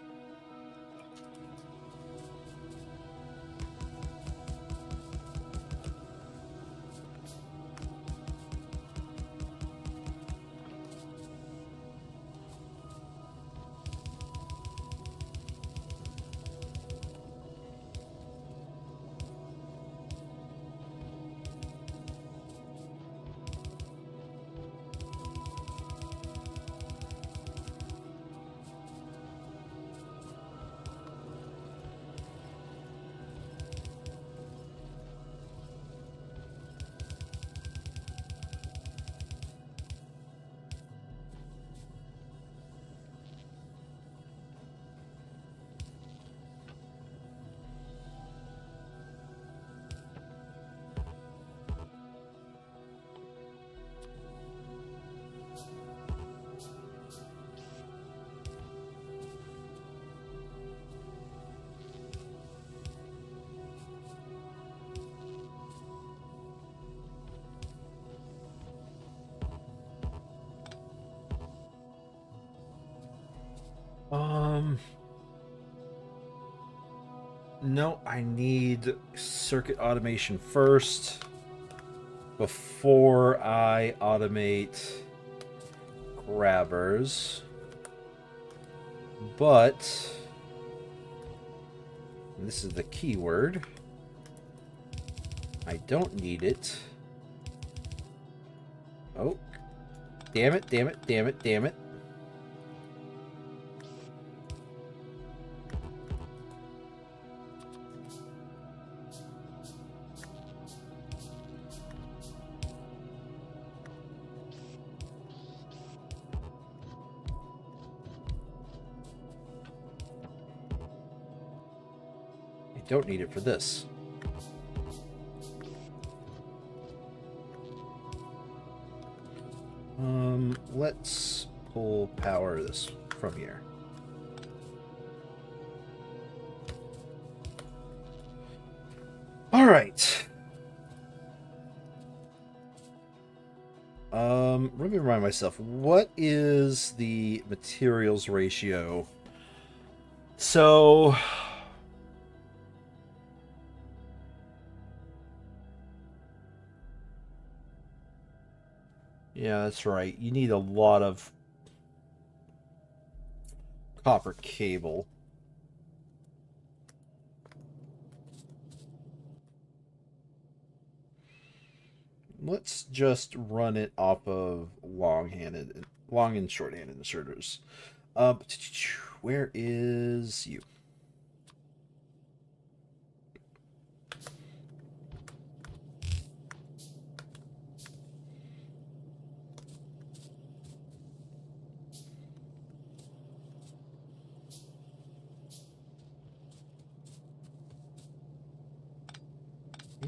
S1: No, I need circuit automation first before I automate grabbers. But and this is the keyword. I don't need it. Oh, damn it, damn it, damn it, damn it. Don't need it for this. Let's pull power this from here. All right. Let me remind myself, what is the materials ratio? So yeah, that's right. You need a lot of copper cable. Let's just run it off of long and short-handed inserters. Where is you?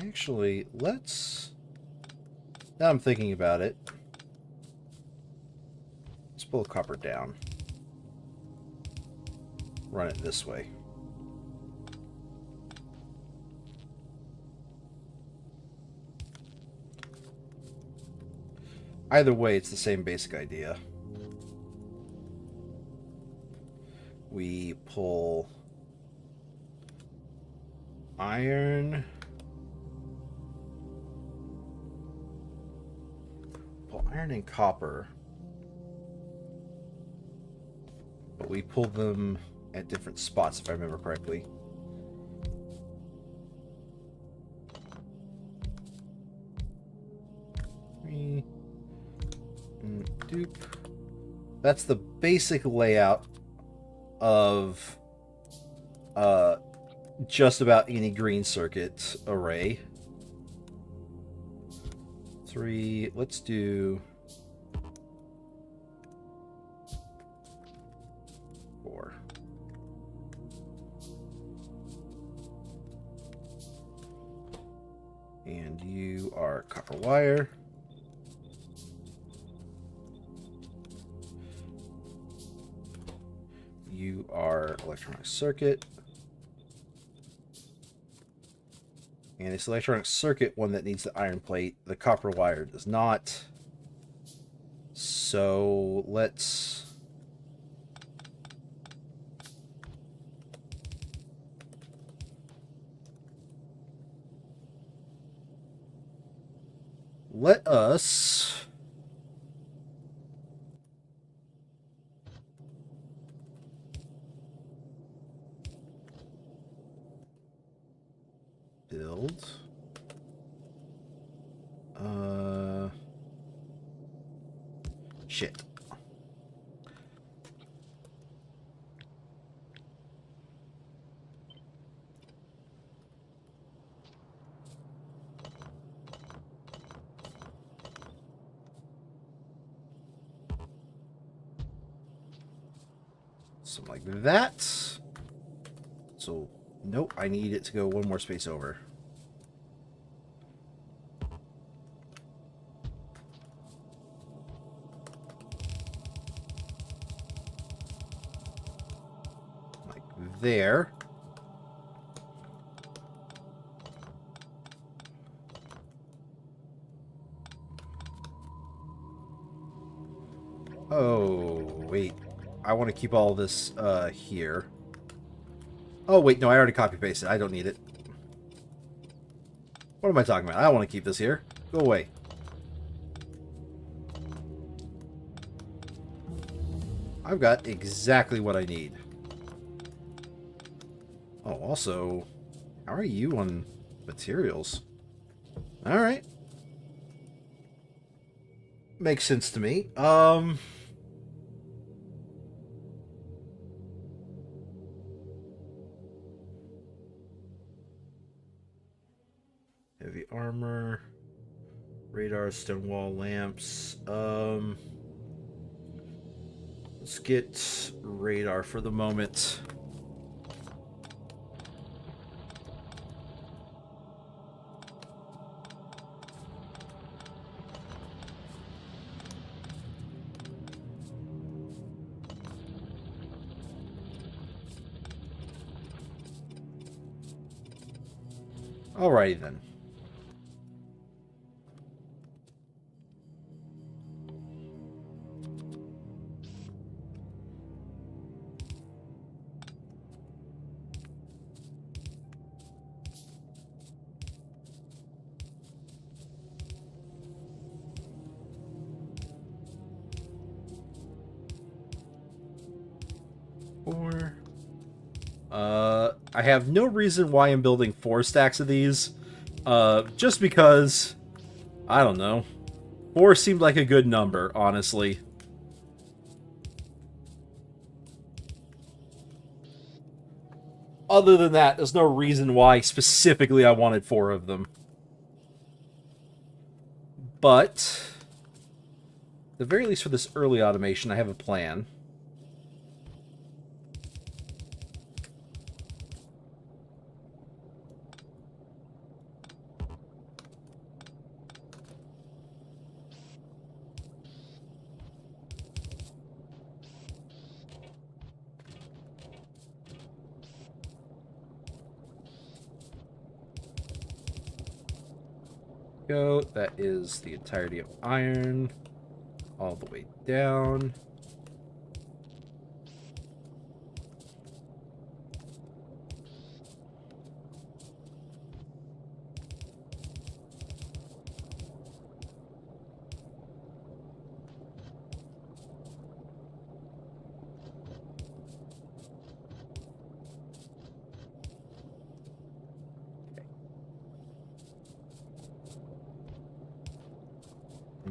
S1: Actually, let's... Now I'm thinking about it. Let's pull the copper down. Run it this way. Either way, it's the same basic idea. We pull iron... iron and copper, but we pull them at different spots if I remember correctly. Dupe. That's the basic layout of just about any green circuit array. 3, let's do 4. And you are copper wire. electronic circuit. And it's electronic circuit one that needs the iron plate. The copper wire does not. So let's... let us... build... shit. Something like that. So, nope, I need it to go one more space over. Like there. Oh, wait. I want to keep all this here. Oh, wait, no, I already copy-pasted. I don't need it. What am I talking about? I don't want to keep this here. Go away. I've got exactly what I need. Oh, also, how are you on materials? Alright. Makes sense to me. Heavy armor, radar, stone wall lamps. Let's get radar for the moment. Alrighty then. I have no reason why I'm building 4 stacks of these. Just because, I don't know. 4 seemed like a good number, honestly. Other than that, there's no reason why specifically I wanted 4 of them. But, at the very least for this early automation, I have a plan. Go. That is the entirety of iron, all the way down.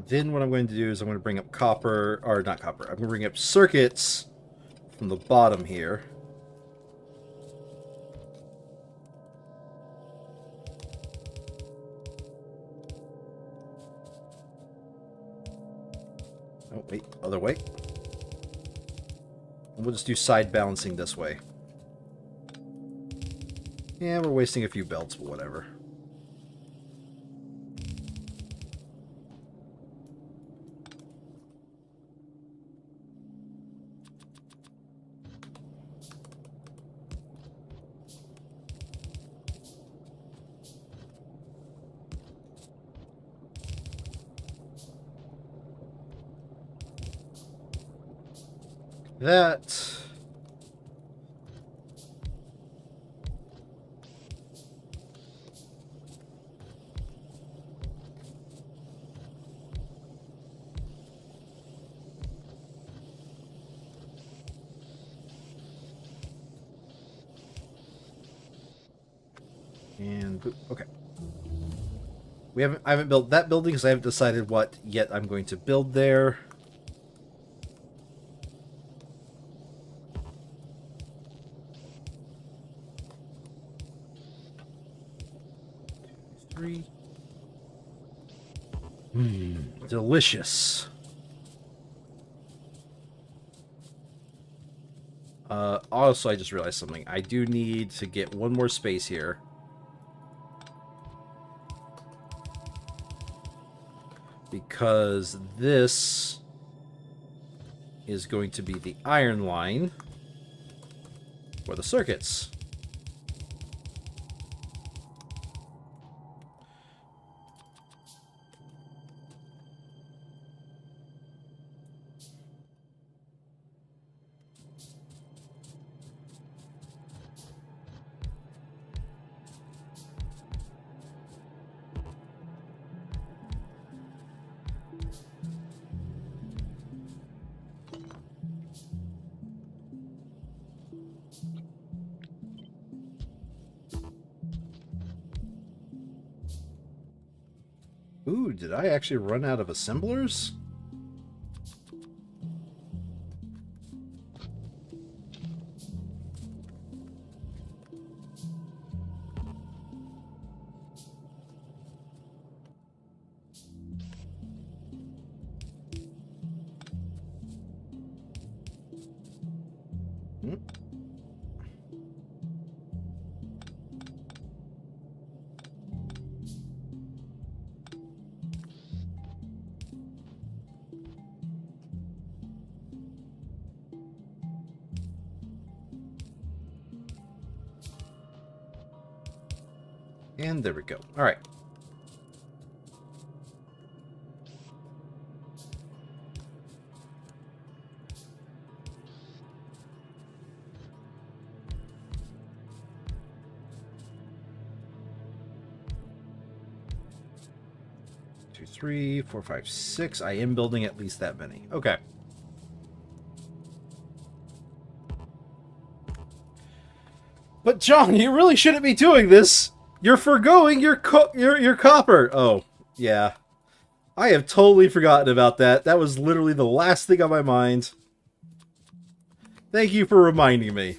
S1: Then what I'm going to do is I'm going to bring up copper, or not copper, I'm going to bring up circuits from the bottom here. Oh, wait, other way. And we'll just do side balancing this way. Yeah, we're wasting a few belts, but whatever. that. And boop. Okay. I haven't built that building because I haven't decided what yet I'm going to build there. Three. Delicious. Also, I just realized something. I do need to get one more space here. Because this is going to be the iron line for the circuits. Ooh, did I actually run out of assemblers? Hmm. And there we go. All right. Two, 3, 4, 5, 6. I am building at least that many. Okay. But John, you really shouldn't be doing this. You're forgoing your copper. Oh, yeah. I have totally forgotten about that. That was literally the last thing on my mind. Thank you for reminding me.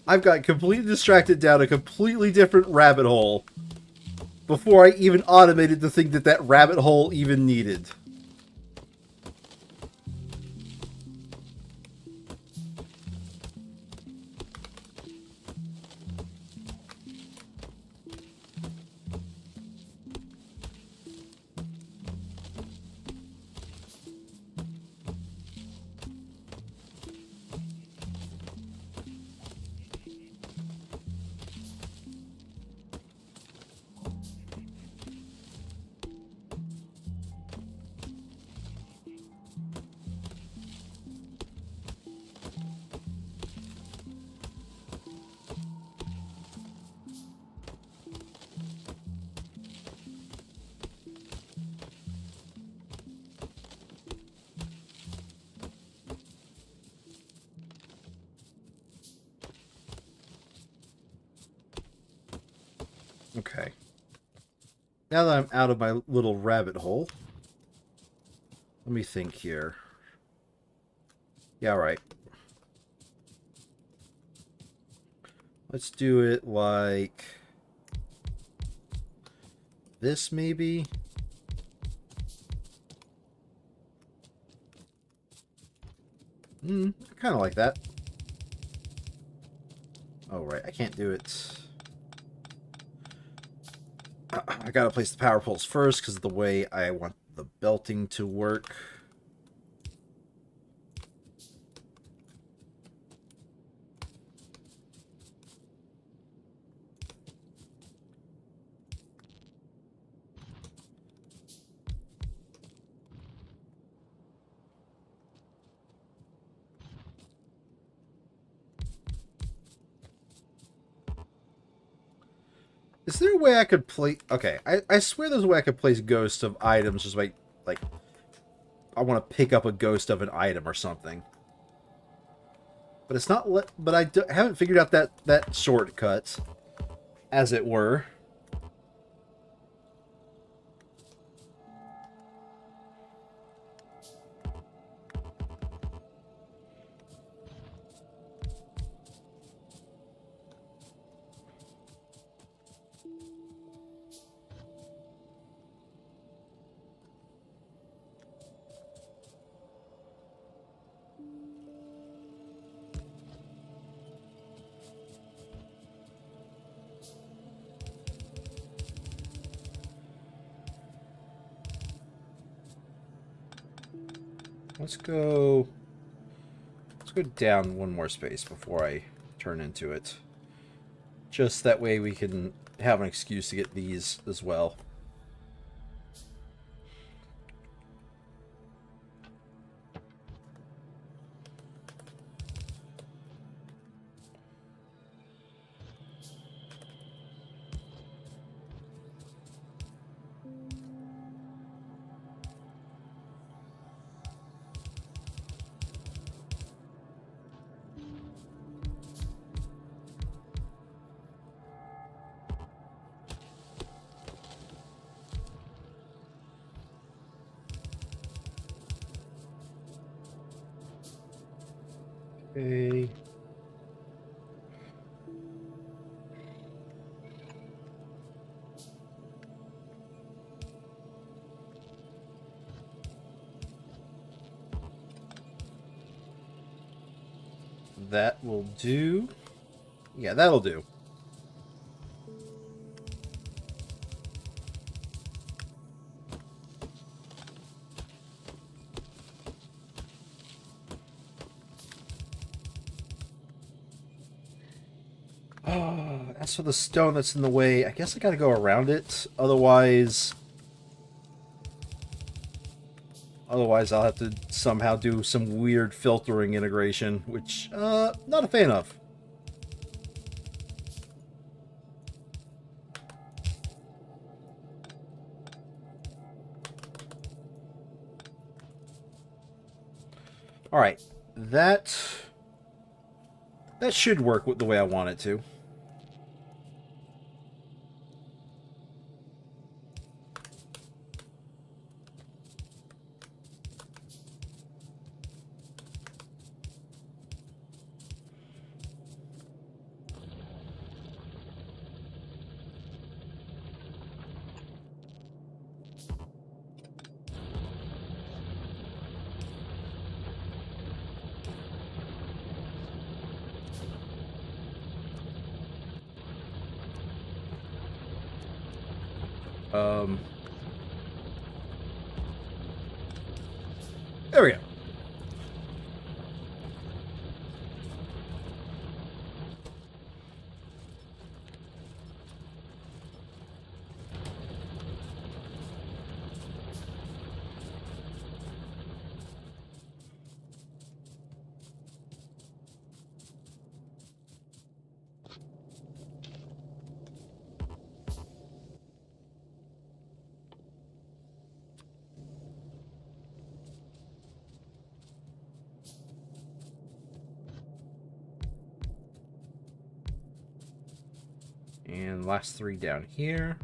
S1: I've got completely distracted down a completely different rabbit hole before I even automated the thing that rabbit hole even needed. Okay. Now that I'm out of my little rabbit hole, let me think here. Yeah, right. Let's do it like this, maybe. I kind of like that. Oh, right. I can't do it. I gotta place the power poles first because of the way I want the belting to work. Is there a way I could place... Okay, I swear there's a way I could place ghosts of items just like I want to pick up a ghost of an item or something. But it's not... But I haven't figured out that shortcut, as it were. Let's go down one more space before I turn into it. Just that way we can have an excuse to get these as well. Okay. That will do. Yeah, that'll do. Oh, as for the stone that's in the way, I guess I gotta go around it. Otherwise I'll have to somehow do some weird filtering integration, which, not a fan of. Alright, that should work the way I want it to. There we go. And last three down here.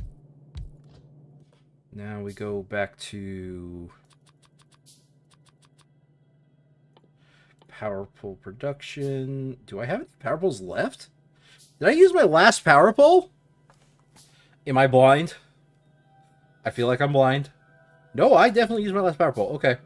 S1: Now we go back to power pole production. Do I have any power poles left? Did I use my last power pole? Am I blind? I feel like I'm blind. No, I definitely used my last power pole. Okay.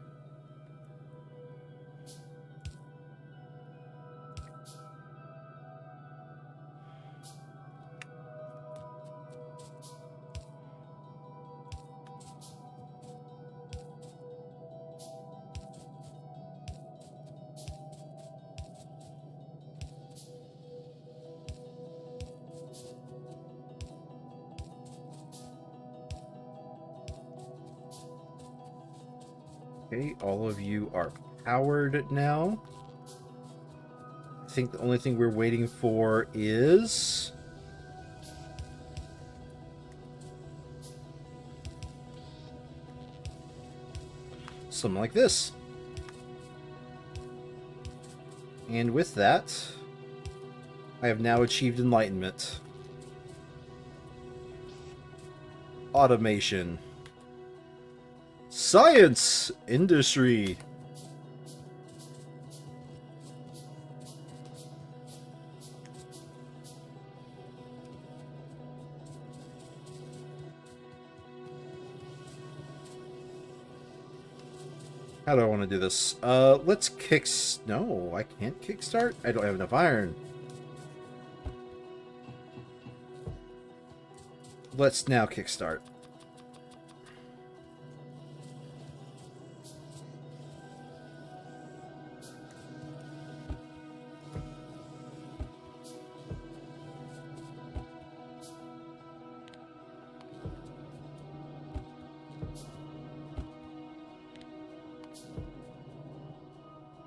S1: Okay, all of you are powered now. I think the only thing we're waiting for is something like this. And with that, I have now achieved enlightenment. Automation. Science! Industry. How do I want to do this? Let's No, I can't kickstart. I don't have enough iron. Let's now kickstart.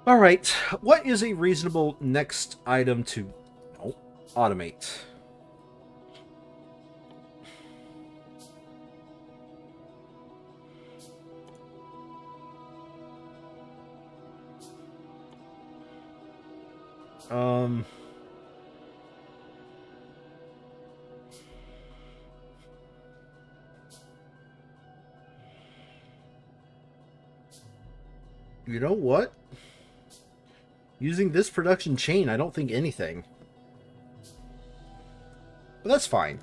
S1: All right, what is a reasonable next item to automate? You know what? Using this production chain, I don't think anything. But that's fine.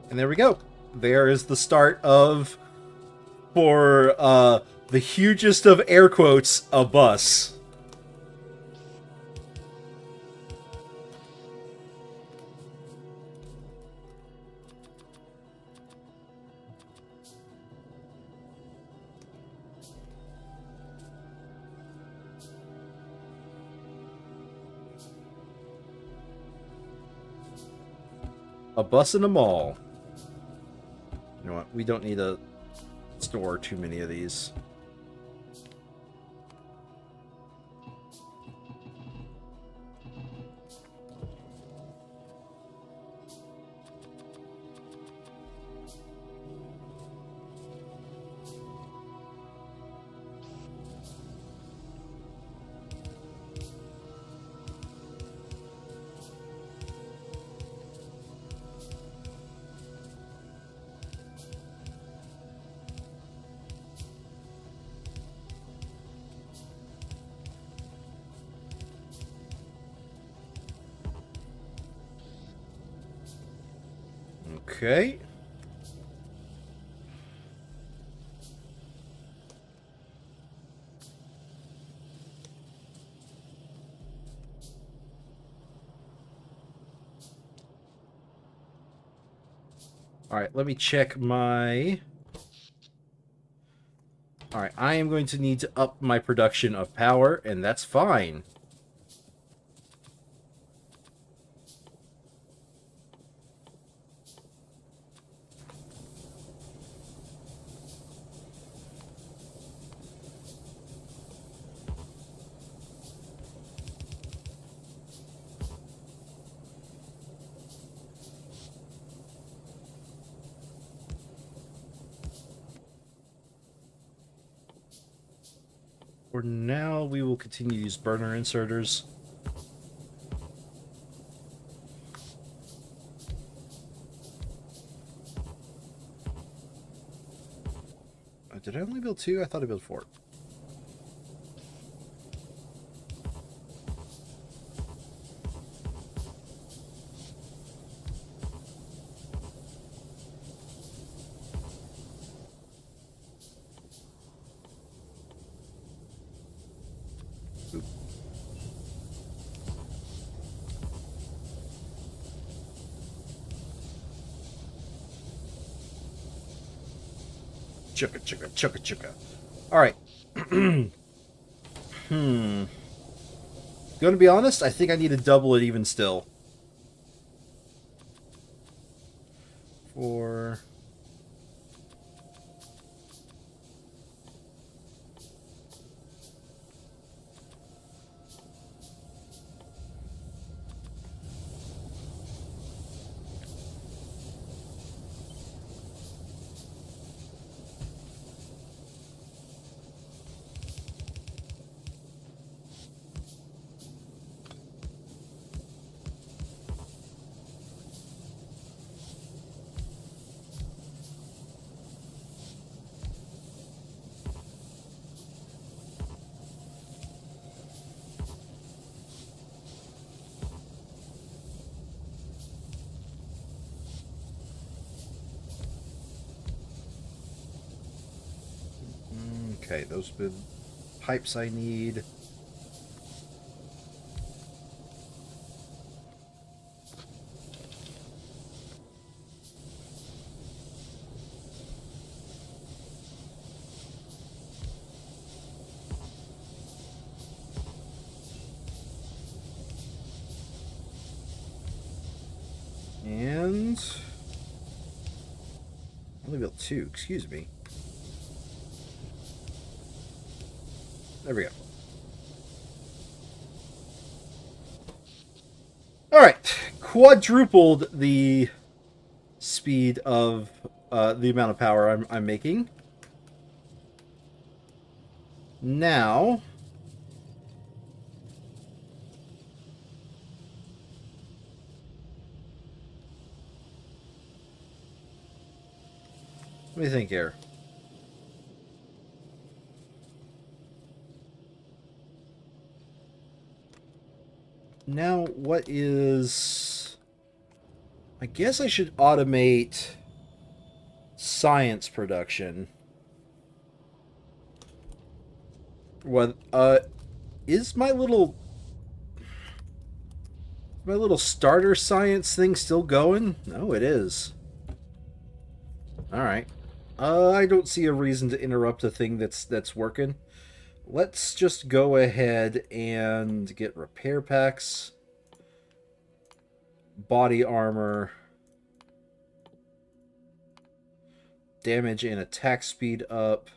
S1: And there we go. There is the start of, for the hugest of air quotes, a bus. A bus in a mall. You know what? We don't need to store too many of these. Okay. All right, let me check my... All right, I am going to need to up my production of power, and that's fine. For now, we will continue to use burner inserters. Did I only build 2? I thought I built 4. Chugga, chugga, chugga, chugga. All right. Gonna be honest, I think I need to double it even still. 4. Okay, those are the pipes I need. And only built 2, excuse me. There we go. Alright, quadrupled the speed of the amount of power I'm making. Now, let me think here. Now, what is... I guess I should automate science production. What, is my little starter science thing still going? No, it is. Alright. I don't see a reason to interrupt a thing that's working. Let's just go ahead and get repair packs, body armor, damage and attack speed up,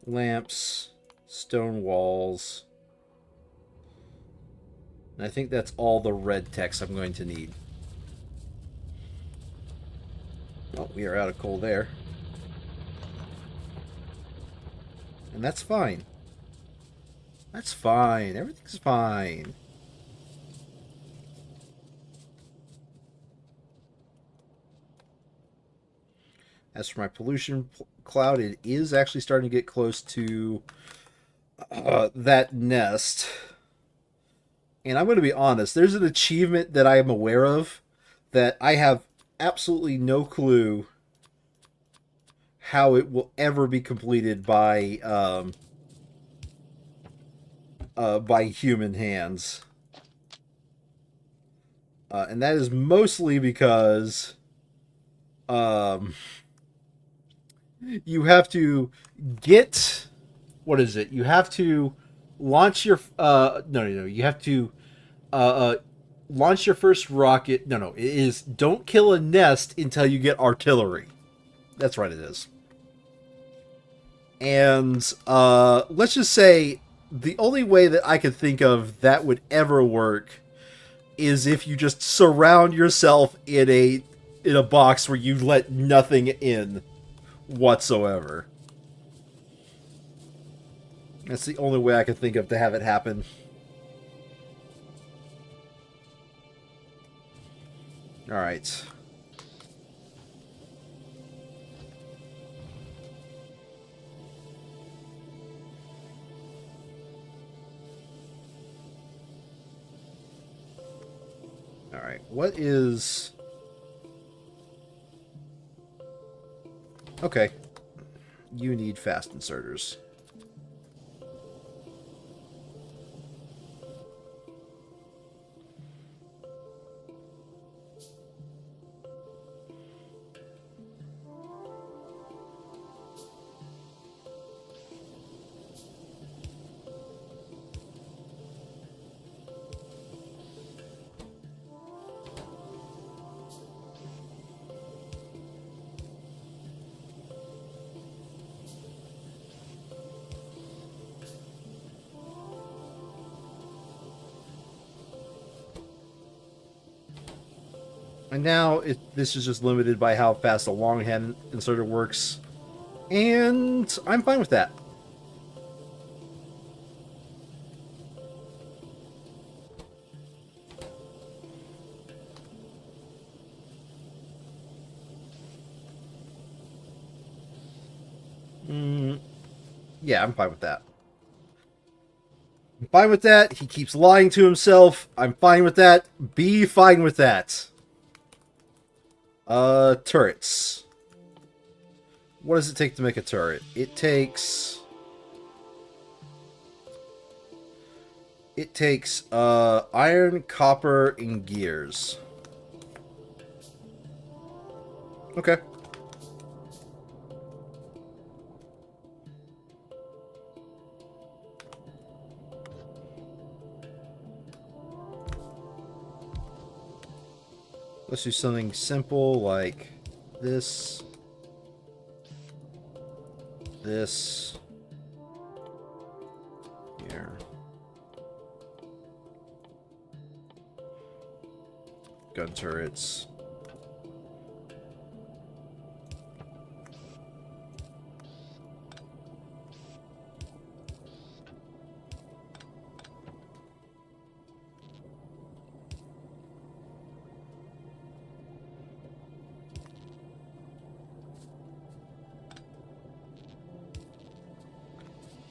S1: lamps, stone walls. And I think that's all the red text I'm going to need. Oh, we are out of coal there. And that's fine. That's fine. Everything's fine. As for my pollution cloud, it is actually starting to get close to that nest. And I'm going to be honest, there's an achievement that I am aware of that I have absolutely no clue how it will ever be completed by human hands. And that is mostly because you have to get... What is it? You have to launch your... No. You have to launch your first rocket. No. It is don't kill a nest until you get artillery. That's right, it is. And let's just say the only way that I could think of that would ever work is if you just surround yourself in a box where you let nothing in whatsoever. That's the only way I could think of to have it happen. Alright. Alright, what is... Okay. You need fast inserters. And now this is just limited by how fast the longhand inserter works. And I'm fine with that. Yeah, I'm fine with that. I'm fine with that. He keeps lying to himself. I'm fine with that. Be fine with that. Turrets. What does it take to make a turret? It takes, iron, copper, and gears. Okay. Let's do something simple like this. This. Here. Gun turrets.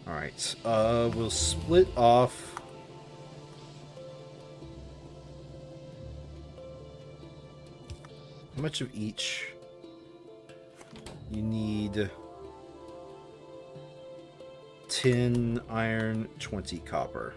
S1: Alright, we'll split off. How much of each? You need 10 iron, 20 copper.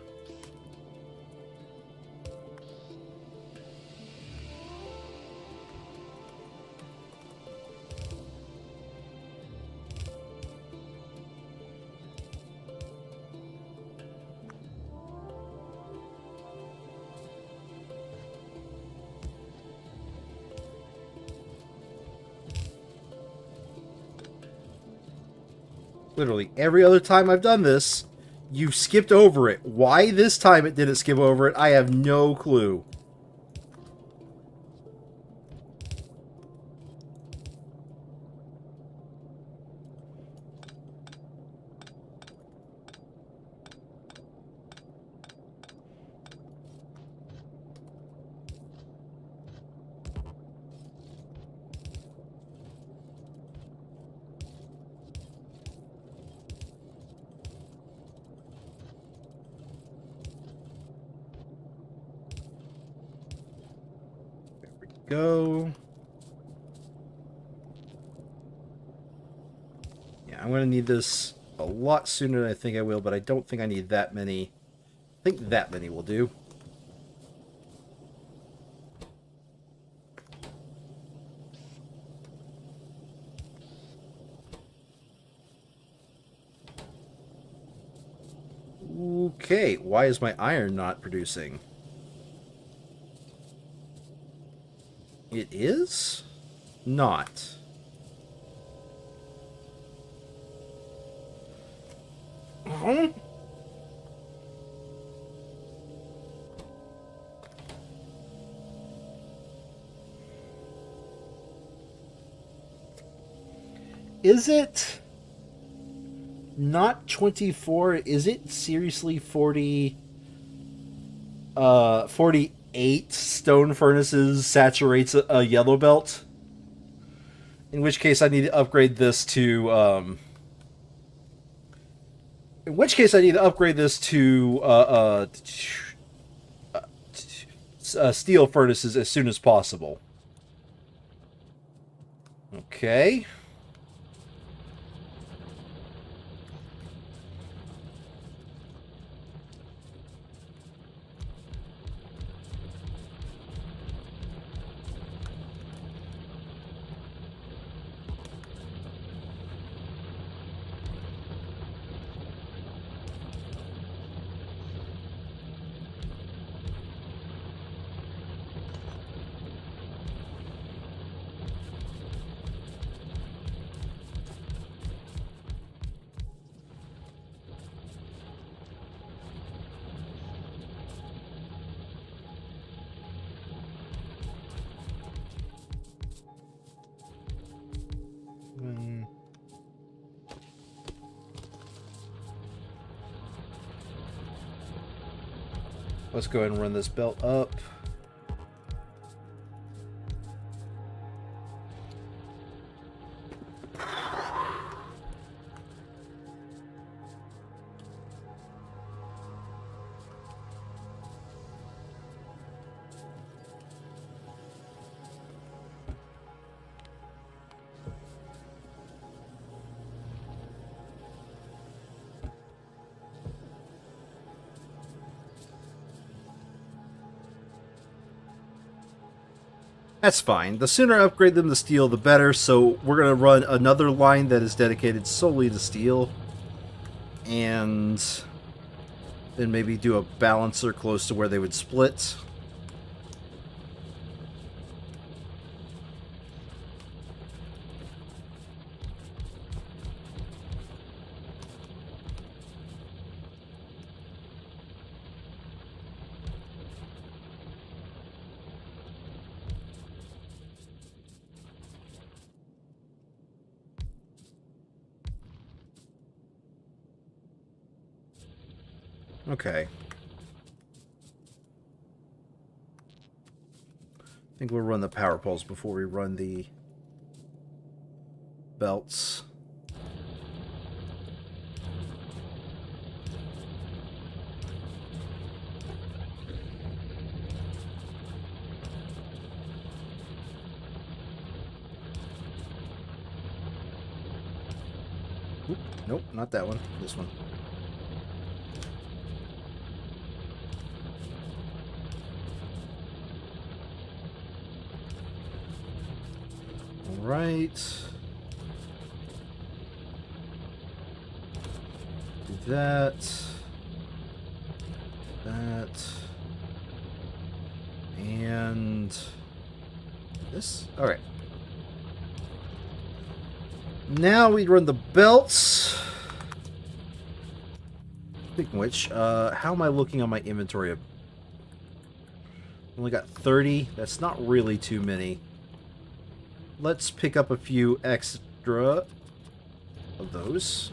S1: Literally, every other time I've done this, you've skipped over it. Why this time it didn't skip over it, I have no clue. Go. Yeah, I'm going to need this a lot sooner than I think I will, but I don't think I need that many. I think that many will do. Okay, why is my iron not producing? It is? Not. Is it not 24? Is it seriously 40? 48 stone furnaces saturates a yellow belt? In which case I need to upgrade this to steel furnaces as soon as possible. Okay. Let's go ahead and run this belt up. That's fine. The sooner I upgrade them to steel, the better. So we're going to run another line that is dedicated solely to steel. And then maybe do a balancer close to where they would split. Okay. I think we'll run the power poles before we run the belts. Oop, nope, not that one. This one. Right. Do that. That. And this. All right. Now we run the belts. Speaking of which, how am I looking on my inventory? Only got 30. That's not really too many. Let's pick up a few extra of those.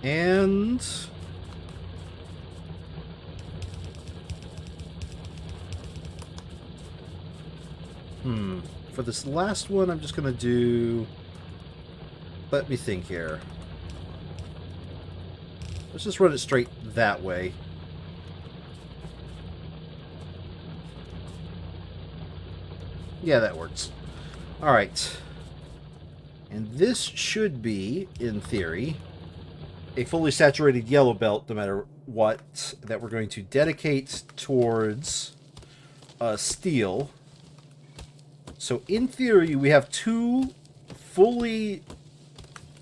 S1: And for this last one, I'm just gonna do. Let me think here. Let's just run it straight that way. Yeah, that works. All right. And this should be, in theory, a fully saturated yellow belt, no matter what, that we're going to dedicate towards steel. So in theory, we have two fully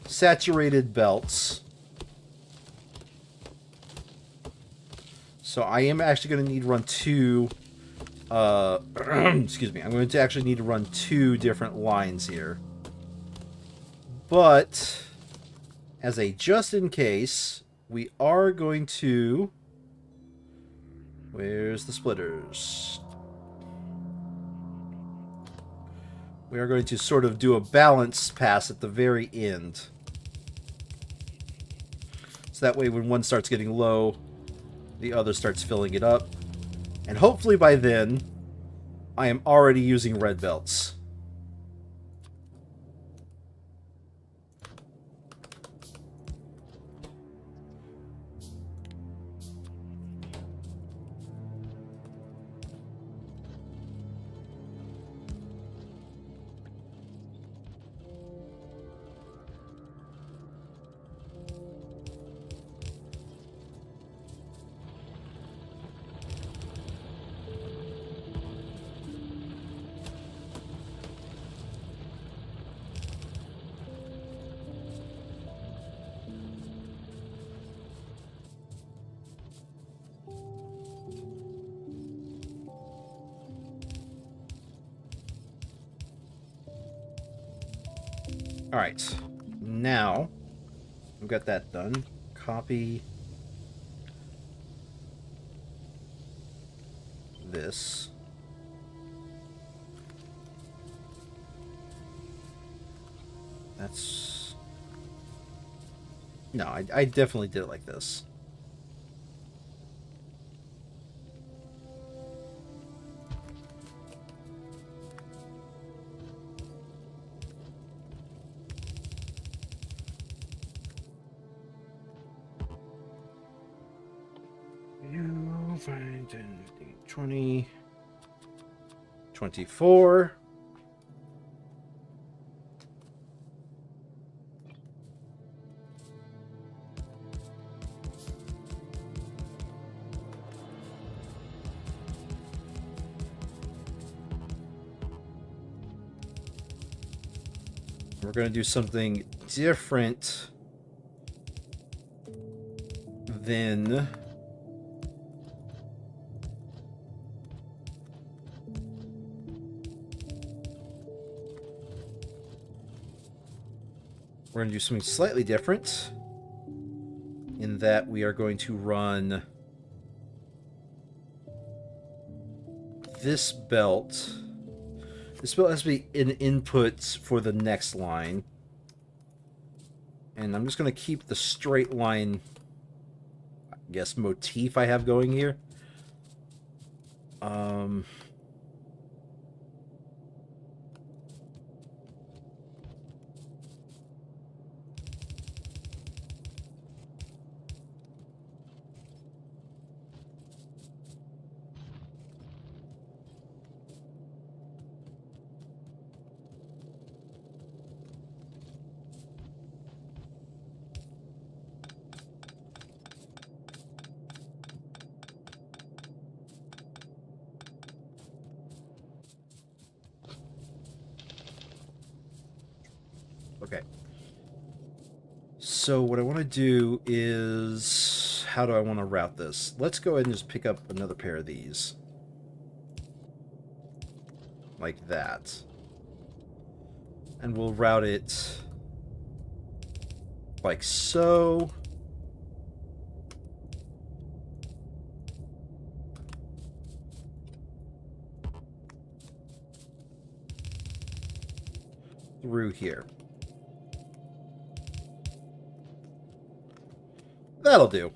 S1: saturated belts. So I am actually going to need to run two... excuse me. I'm going to actually need to run two different lines here. But as a just in case, we are going to... Where's the splitters? We are going to sort of do a balance pass at the very end. So that way when one starts getting low, the other starts filling it up. And hopefully by then, I am already using red belts. Alright. Now, we've got that done. Copy this. That's... No, I definitely did it like this. You find 20, 24. We're going to do something different than we're going to do something slightly different in that we are going to run this belt. This belt has to be in inputs for the next line. And I'm just going to keep the straight line, I guess, motif I have going here. Okay. So what I want to do is, how do I want to route this? Let's go ahead and just pick up another pair of these. Like that. And we'll route it like so. Through here. That'll do.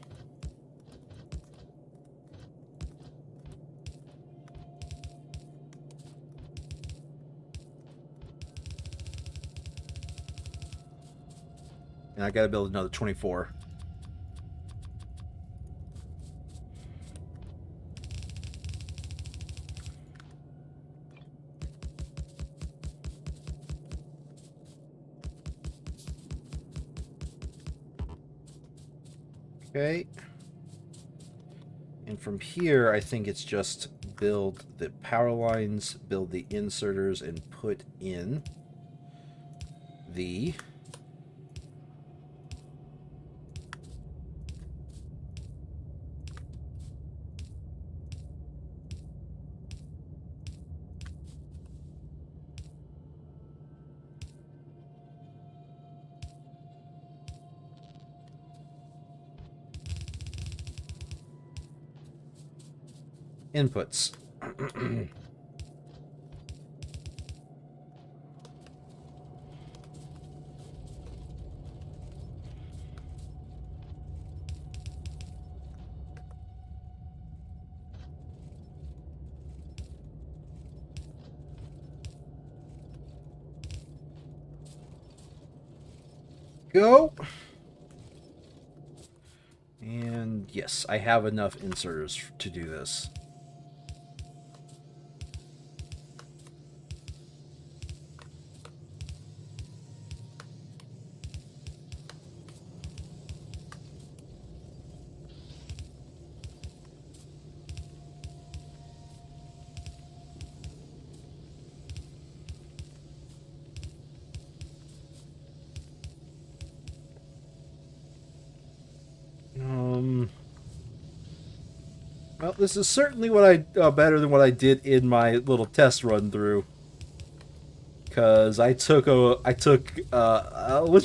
S1: And I gotta build another 24. Okay. And from here, I think it's just build the power lines, build the inserters, and put in the inputs. Go. And yes, I have enough inserters to do this. Well, this is certainly what I better than what I did in my little test run through. because let's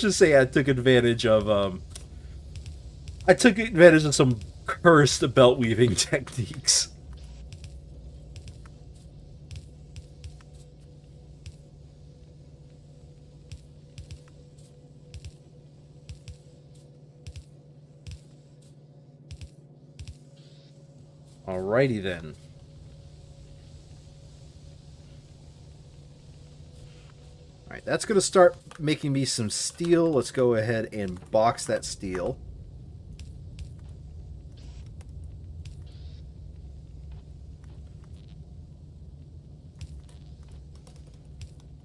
S1: just say I took advantage of some cursed belt weaving techniques. Alrighty then. Alright, that's going to start making me some steel. Let's go ahead and box that steel.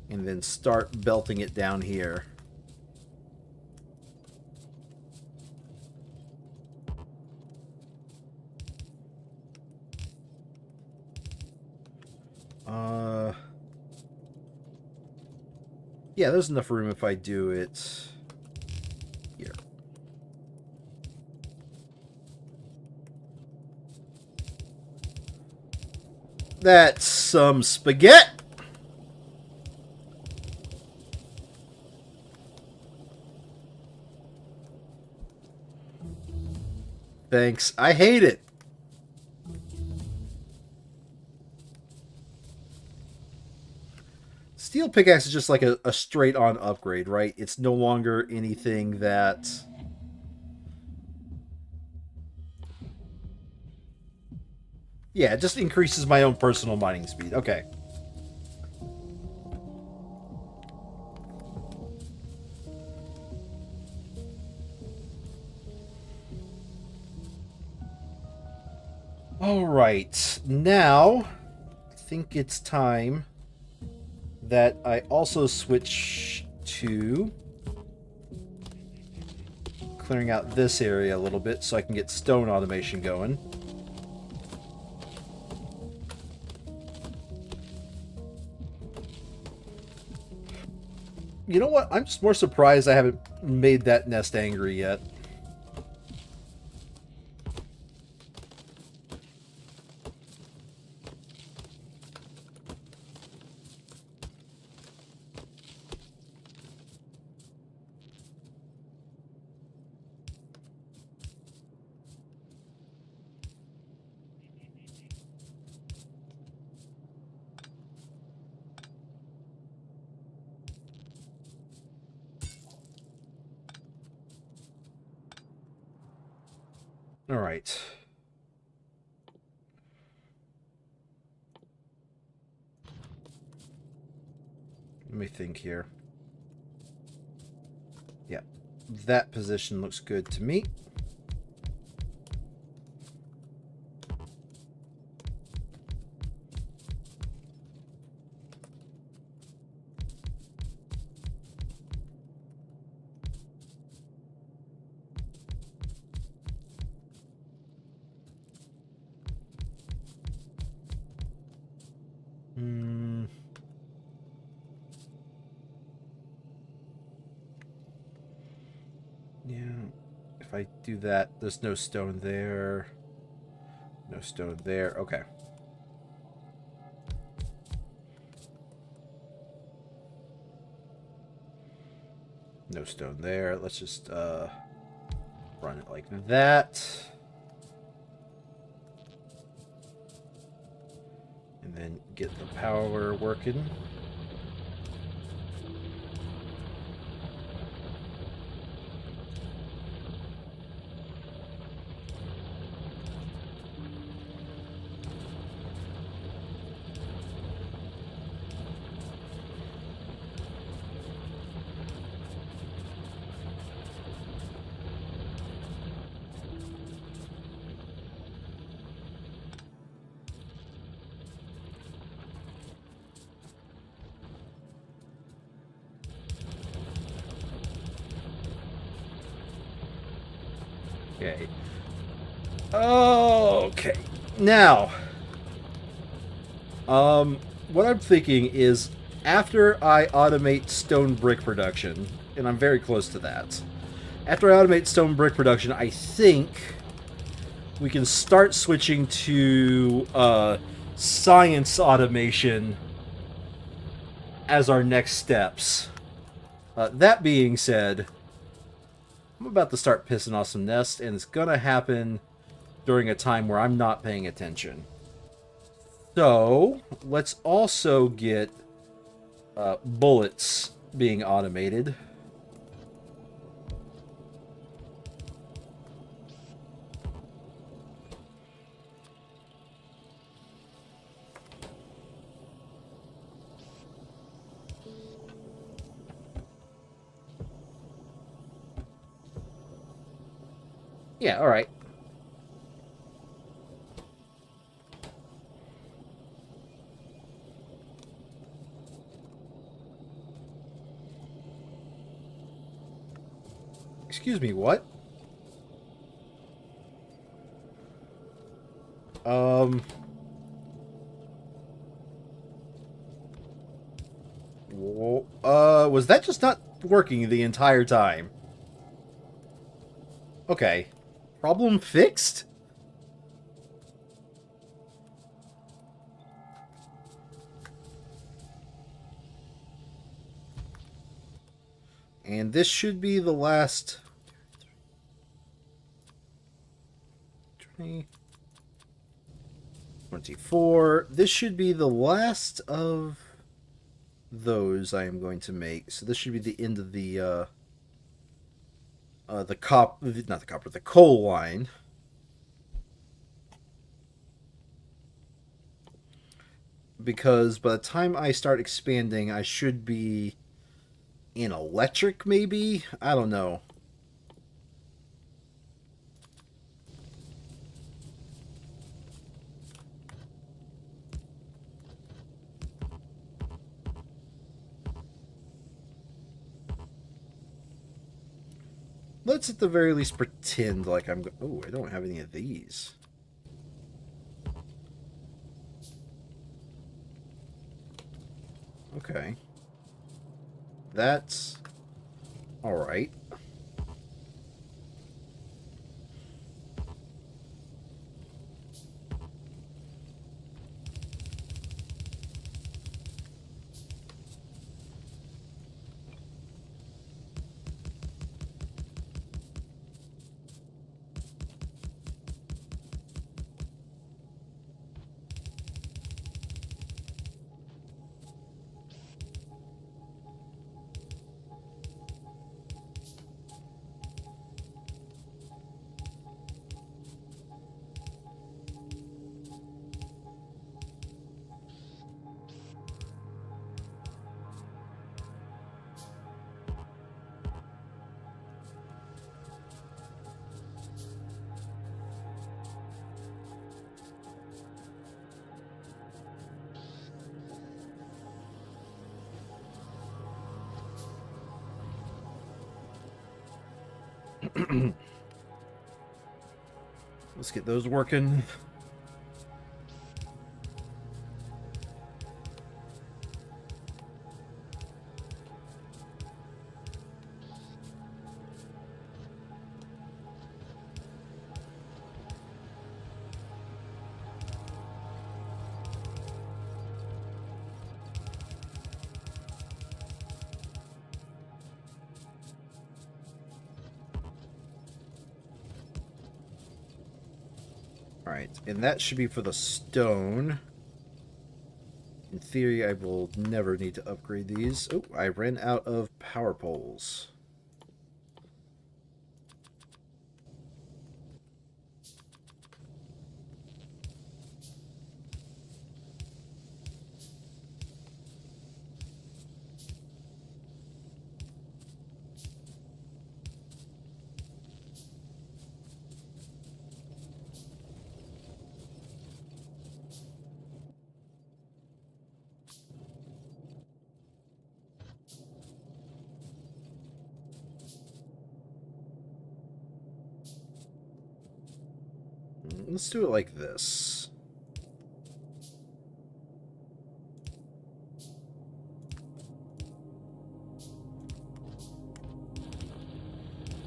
S1: And then start belting it down here. Yeah, there's enough room if I do it here. That's some spaghetti! Thanks. I hate it. Steel pickaxe is just like a straight-on upgrade, right? It's no longer anything that... Yeah, it just increases my own personal mining speed. Okay. Alright, now I think it's time that I also switch to clearing out this area a little bit so I can get stone automation going. You know what? I'm just more surprised I haven't made that nest angry yet. All right. Let me think here. Yeah, that position looks good to me. Yeah, if I do that, there's no stone there. No stone there. Okay. No stone there. Let's just run it like that. And then get the power working. Okay. Okay. Now, what I'm thinking is after I automate stone brick production, and I'm very close to that, after I automate stone brick production, I think we can start switching to science automation as our next steps. That being said, I'm about to start pissing off some nests, and it's gonna happen during a time where I'm not paying attention. So, let's also get bullets being automated. Yeah, alright. Excuse me, what? Was that just not working the entire time? Okay. Problem fixed? And this should be the last... 24. This should be the last of those I am going to make. So this should be the end of the the coal line. Because by the time I start expanding, I should be in electric, maybe? I don't know. Let's at the very least pretend like I'm... Oh, I don't have any of these. Okay. That's... alright. Let's get those working. Alright, and that should be for the stone. In theory, I will never need to upgrade these. Oh, I ran out of power poles. Let's do it like this.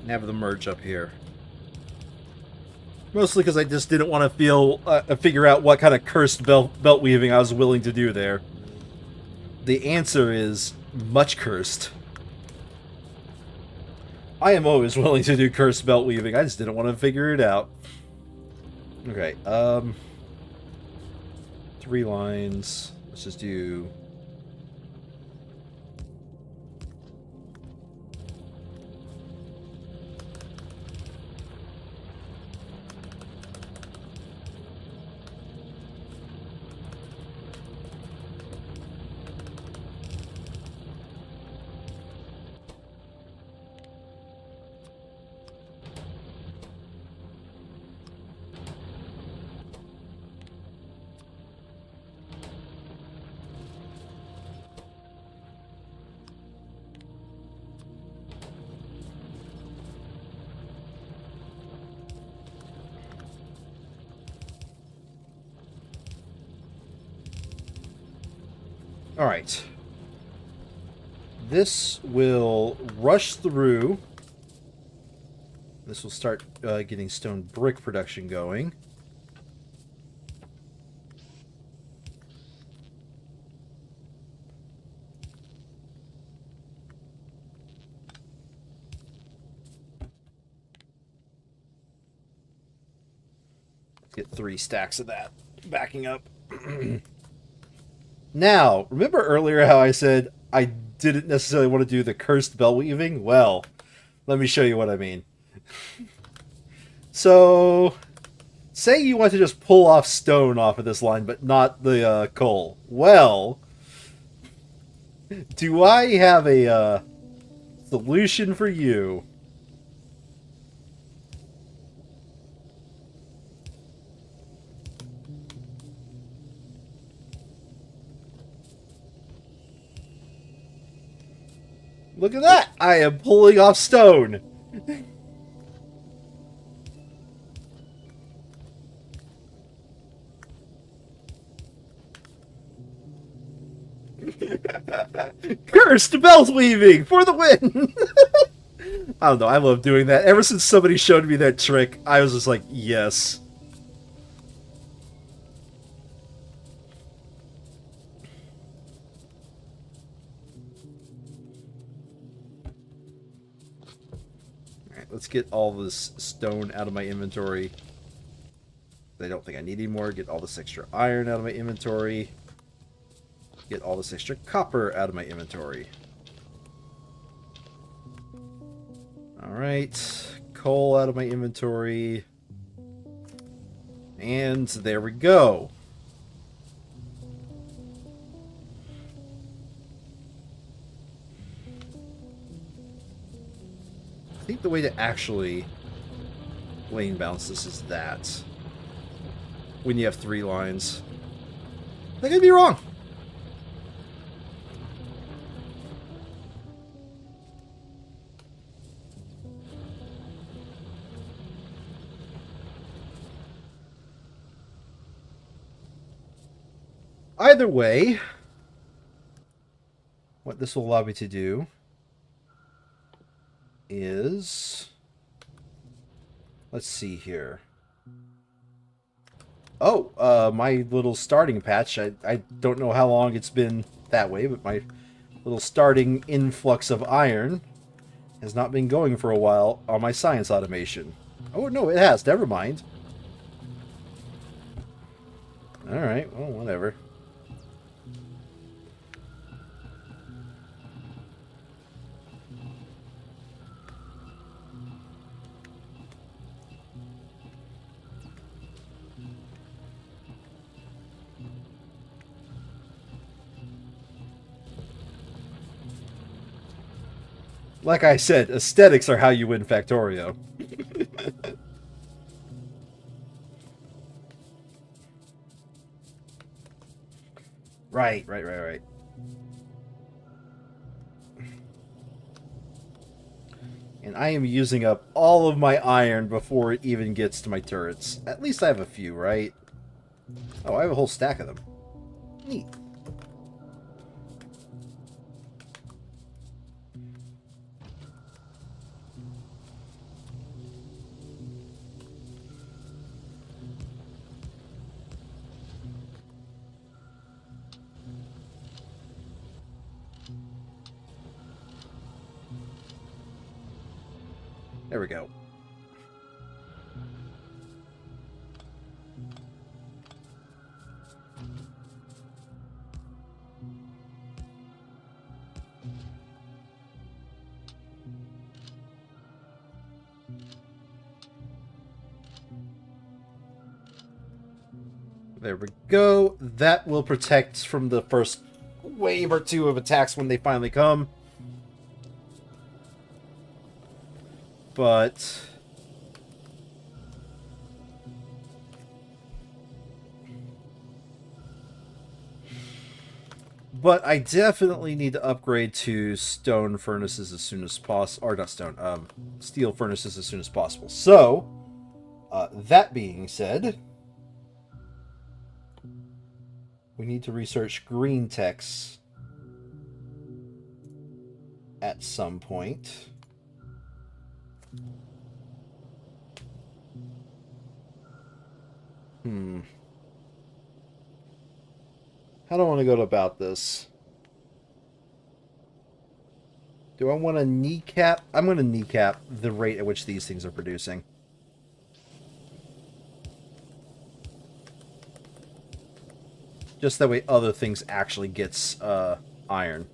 S1: And have them merge up here. Mostly because I just didn't want to figure out what kind of cursed belt weaving I was willing to do there. The answer is much cursed. I am always willing to do cursed belt weaving. I just didn't want to figure it out. Okay, 3 lines. Let's just do... Alright. This will rush through. This will start getting stone brick production going. Get 3 stacks of that backing up. Now, remember earlier how I said I didn't necessarily want to do the cursed bell weaving? Well, let me show you what I mean. So, say you want to just pull off stone off of this line, but not the coal. Well, do I have a solution for you? Look at that! I am pulling off stone! Cursed belt weaving for the win! I don't know, I love doing that. Ever since somebody showed me that trick, I was just like, yes. Let's get all this stone out of my inventory. I don't think I need any more. Get all this extra iron out of my inventory. Get all this extra copper out of my inventory. Alright. Coal out of my inventory. And there we go. I think the way to actually lane bounce this is that. When you have 3 lines. I could be wrong. Either way, what this will allow me to do is, let's see here. Oh, my little starting patch. I don't know how long it's been that way, but my little starting influx of iron has not been going for a while on my science automation. Oh, no, it has. Never mind. Alright, well, whatever. Like I said, aesthetics are how you win Factorio. Right. And I am using up all of my iron before it even gets to my turrets. At least I have a few, right? Oh, I have a whole stack of them. Neat. There we go. There we go. That will protect from the first wave or two of attacks when they finally come. But I definitely need to upgrade to stone furnaces as soon as possible. Or not stone, steel furnaces as soon as possible. So, that being said, we need to research green techs at some point. How do I want to go about this? Do I want to kneecap? I'm going to kneecap the rate at which these things are producing. Just that way other things actually gets iron.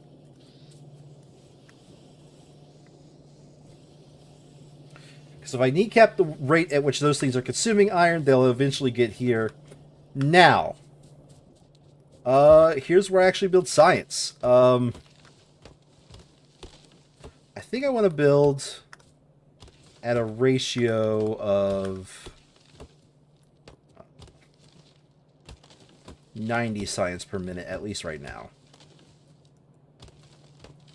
S1: Because if I kneecap the rate at which those things are consuming iron, they'll eventually get here. Now, here's where I actually build science. I think I want to build at a ratio of 90 science per minute, at least right now.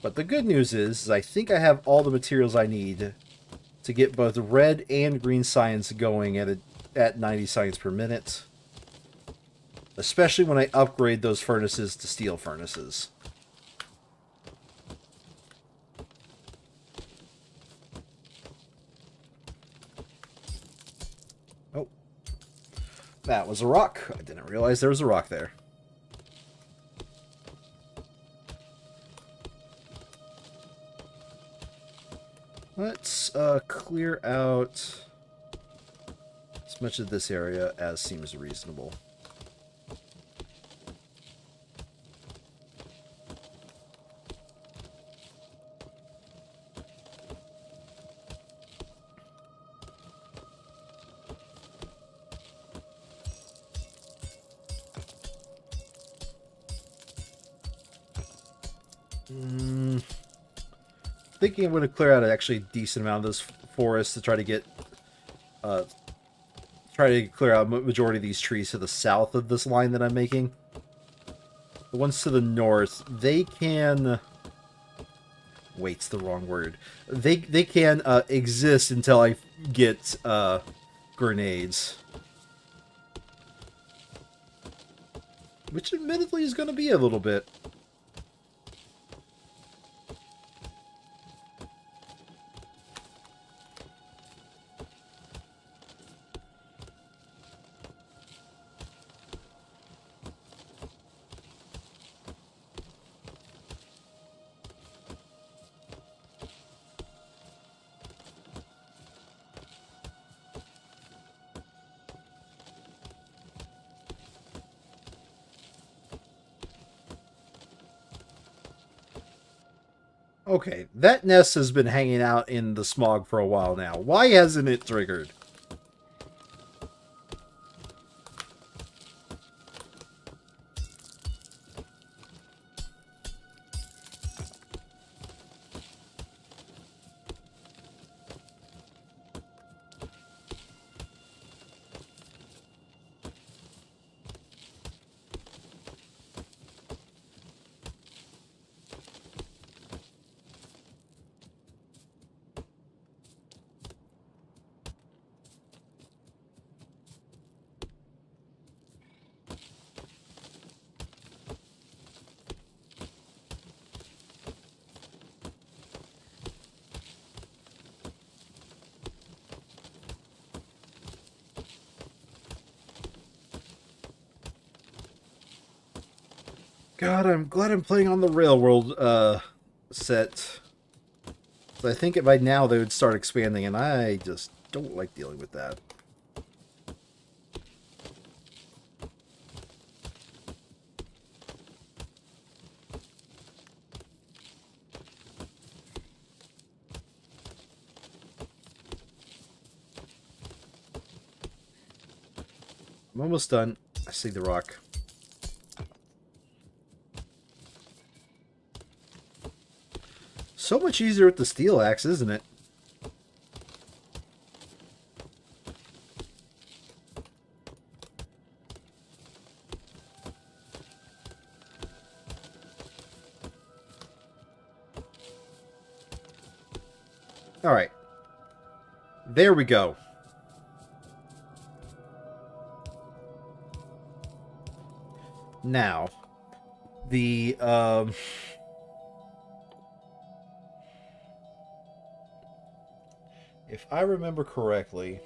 S1: But the good news is I think I have all the materials I need to get both red and green science going at 90 science per minute. Especially when I upgrade those furnaces to steel furnaces. Oh. That was a rock. I didn't realize there was a rock there. Let's clear out as much of this area as seems reasonable. Thinking I'm going to clear out an actually decent amount of those forests to try to get, clear out majority of these trees to the south of this line that I'm making. The ones to the north, they can. Wait's the wrong word. They can exist until I get grenades, which admittedly is going to be a little bit. Okay, that nest has been hanging out in the smog for a while now. Why hasn't it triggered? God, I'm glad I'm playing on the Railworld set. But I think by now they would start expanding, and I just don't like dealing with that. I'm almost done. I see the rock. So much easier with the steel axe, isn't it? All right. There we go. Now, the if I remember correctly,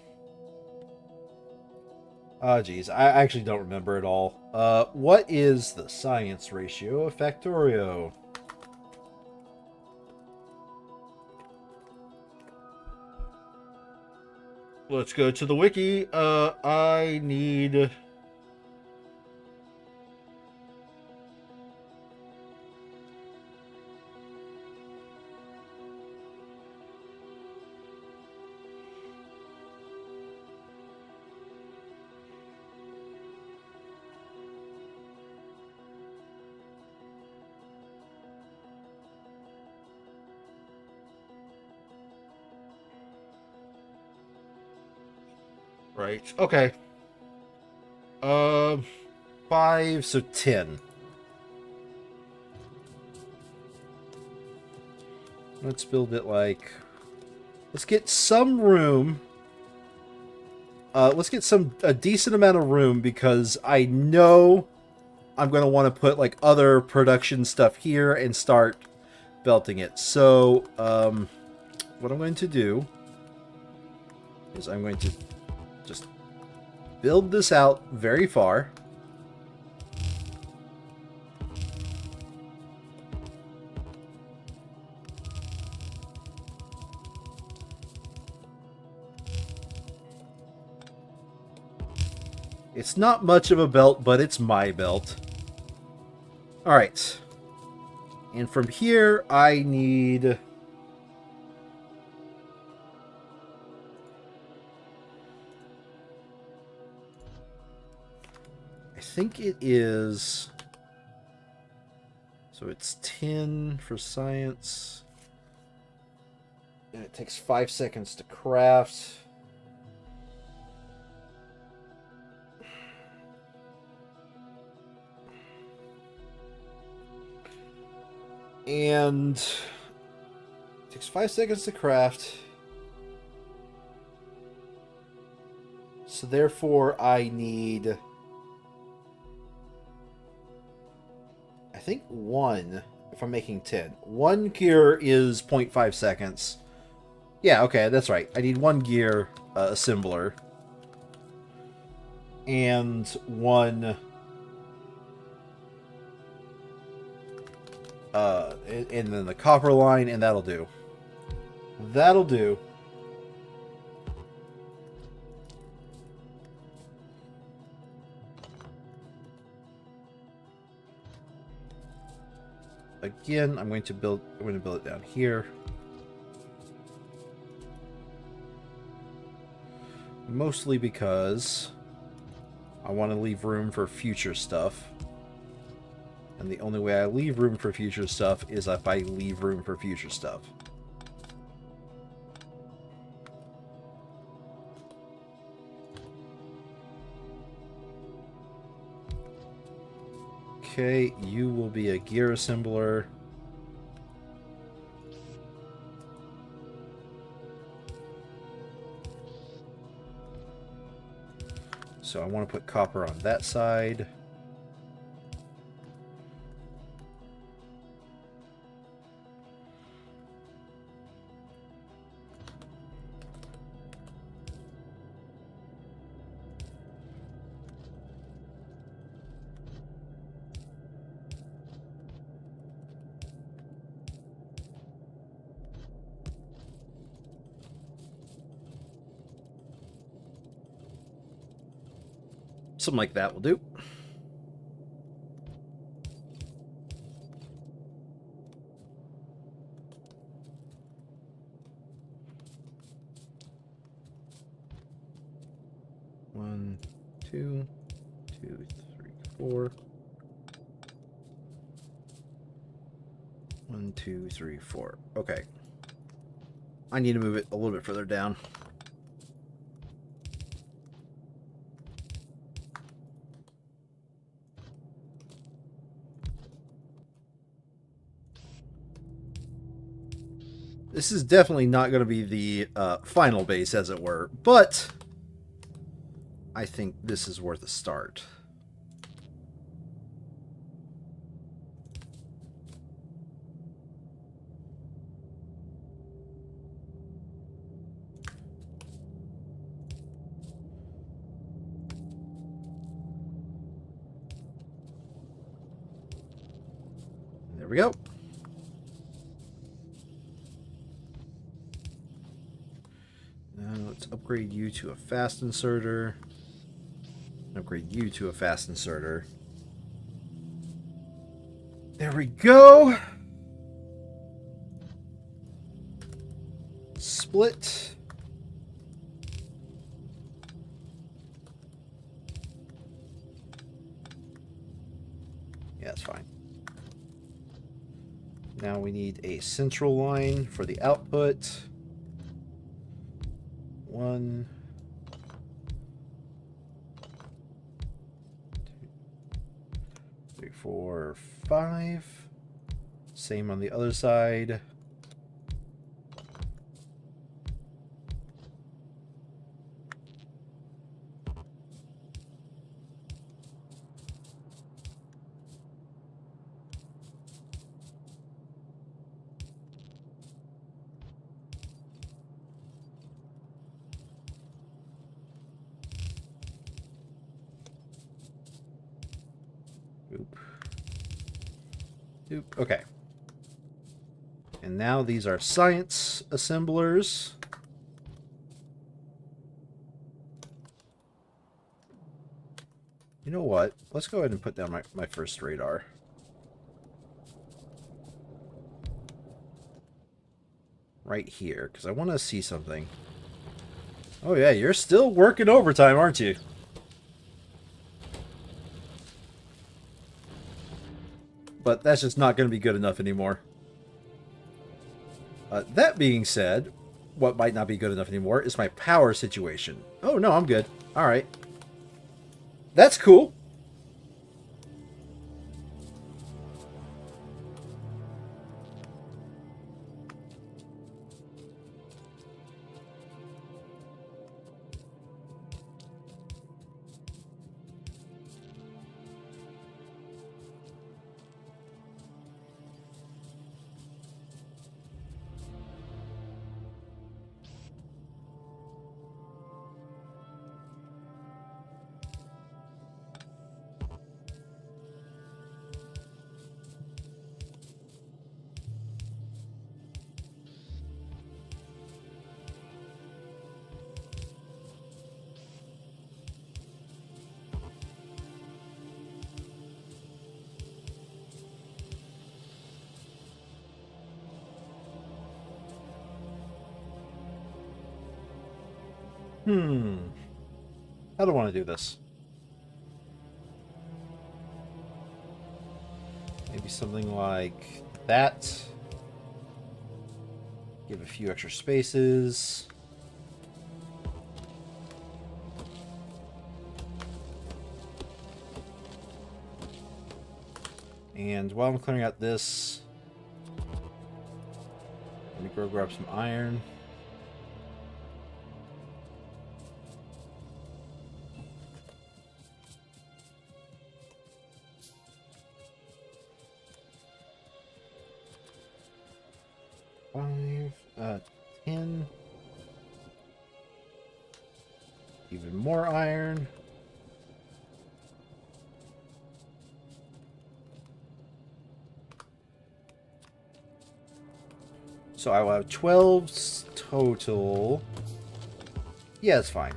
S1: geez, I actually don't remember at all. What is the science ratio of Factorio? Let's go to the wiki. I need... Right. Okay. 5, so 10. Let's build it like... Let's get some room. Let's get a decent amount of room, because I know I'm going to want to put like other production stuff here and start belting it. So, what I'm going to do is I'm going to just build this out very far. It's not much of a belt, but it's my belt. Alright. And from here, I need... I think it is... So it's 10 for science. And it takes 5 seconds to craft. And it takes 5 seconds to craft. So therefore I need, I think 1, if I'm making 10. 1 gear is 0.5 seconds. Yeah, okay, that's right. I need 1 gear assembler. And 1... and then the copper line, and that'll do. That'll do. Again, I'm going to build it down here. Mostly because I want to leave room for future stuff. And the only way I leave room for future stuff is if I leave room for future stuff. Okay, you will be a gear assembler. So I want to put copper on that side. something like that will do. One, two, 2, 3, 4. 1, 2, 3, 4. Okay. I need to move it a little bit further down. This is definitely not going to be the final base, as it were, but I think this is worth a start. There we go. Now let's upgrade you to a fast inserter. Upgrade you to a fast inserter. There we go. Split. Yeah, that's fine. Now we need a central line for the output. 1, 2, 3, 4, 5. Same on the other side. Okay. And now these are science assemblers. You know what? Let's go ahead and put down my first radar. Right here, because I want to see something. Oh yeah, you're still working overtime, aren't you? But that's just not going to be good enough anymore. That being said, what might not be good enough anymore is my power situation. Oh, no, I'm good. All right. That's cool. How do I want to do this? Maybe something like that. Give a few extra spaces. And while I'm clearing out this, let me go grab some iron. Five, 10. Even more iron. So I will have 12 total. Yeah, it's fine.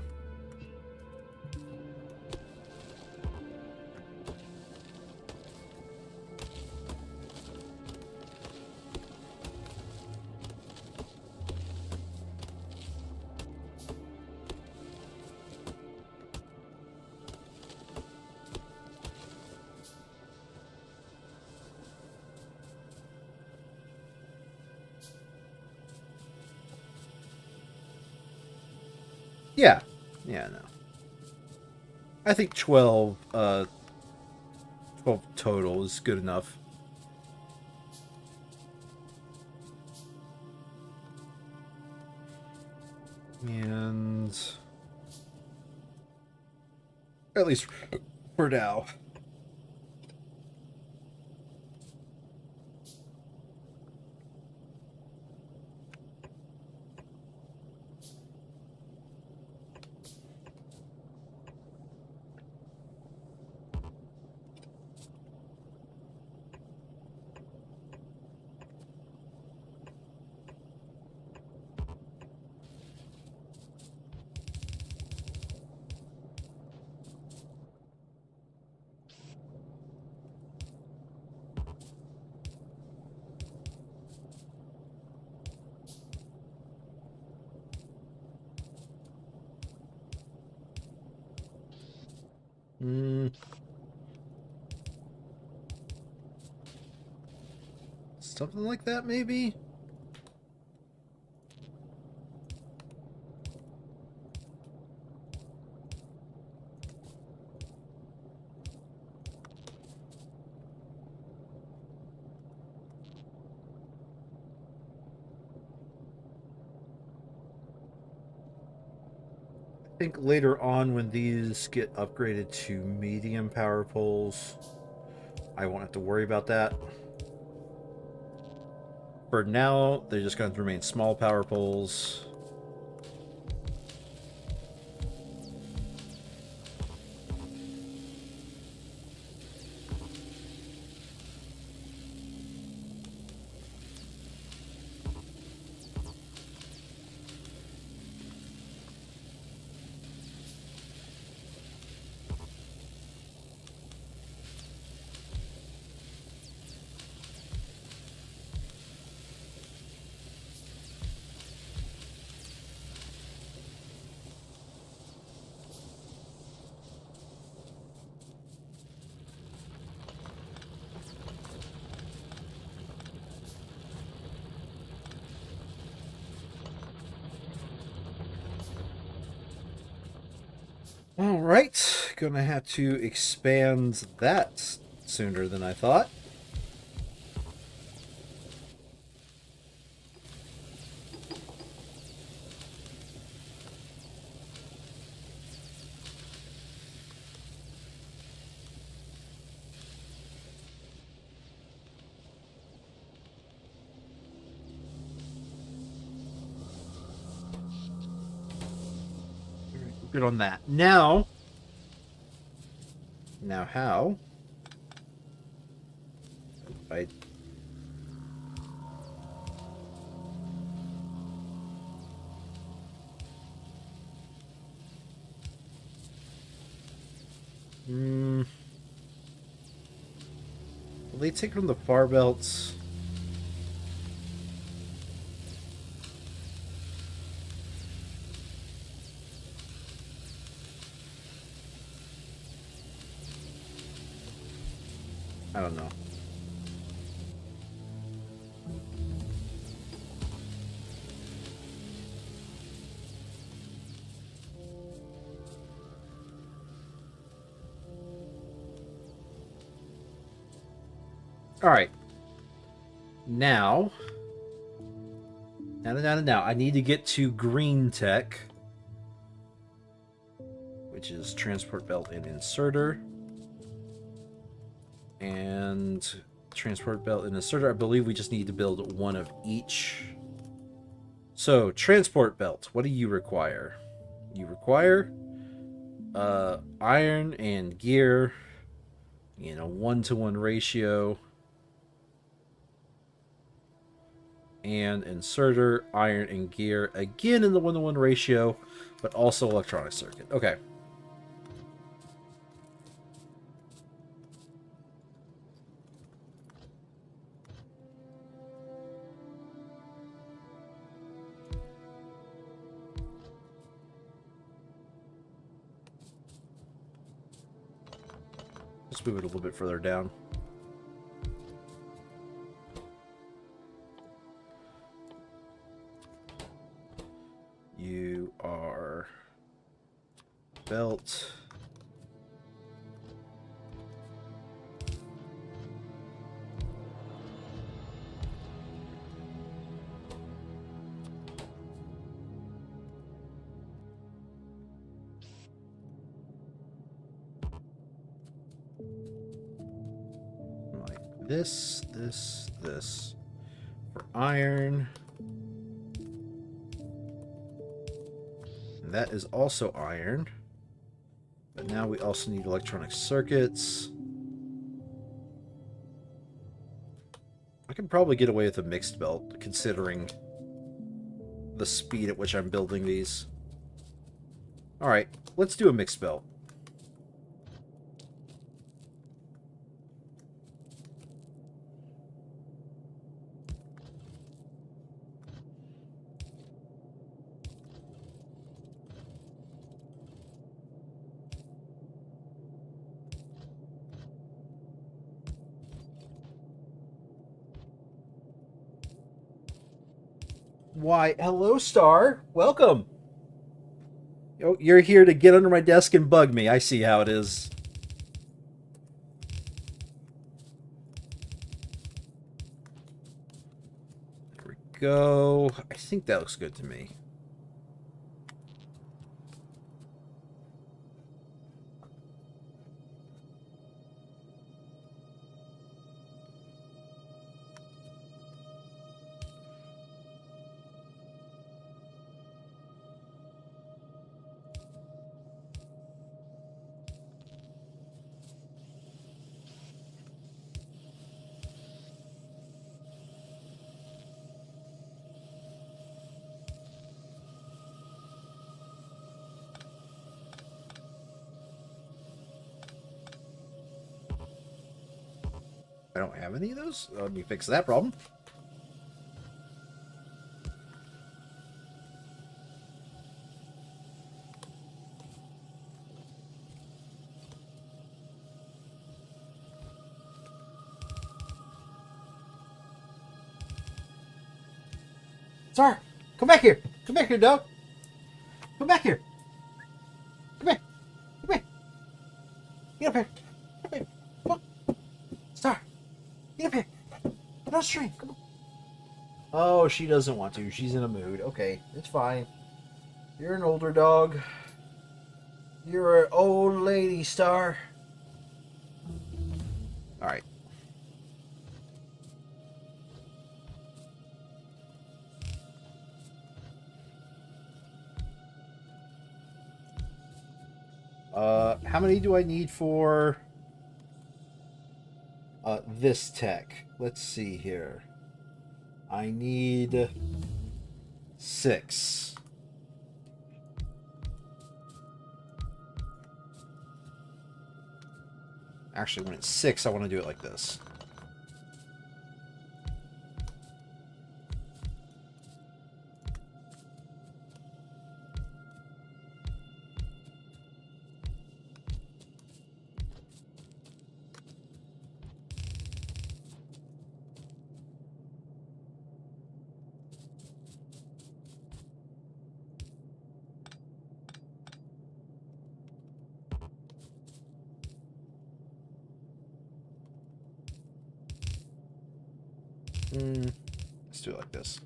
S1: Yeah. Yeah, no. I think 12 total is good enough. And at least for now. Something like that, maybe? I think later on when these get upgraded to medium power poles, I won't have to worry about that. For now, they're just going to remain small power poles. All right, gonna have to expand that sooner than I thought. Good on that. Now how? I will they take from the far belts? I don't know. All right. Now, I need to get to green tech, which is transport belt and inserter. And transport belt and inserter, I believe we just need to build one of each. So, transport belt, what do you require? You require iron and gear in a 1-to-1 ratio. And inserter, iron, and gear, again in the 1-to-1 ratio, but also electronic circuit. Okay. Let's move it a little bit further down. You are belt. Like this for iron. And that is also iron. But now we also need electronic circuits. I can probably get away with a mixed belt, considering the speed at which I'm building these. Alright, let's do a mixed belt. Why, hello, Star. Welcome. Oh, you're here to get under my desk and bug me. I see how it is. There we go. I think that looks good to me. I don't have any of those? Let me fix that problem. Sir, come back here. Come back here, dog. Come back here. Come here. Come here. Get up here. Come here. Come on. Star, get up here. Get on stream. Come on. Oh, she doesn't want to. She's in a mood. Okay, it's fine. You're an older dog. You're an old lady, Star. Alright. How many do I need for this tech? Let's see here. I need 6. Actually, when it's 6, I want to do it like this. Let's do it like this.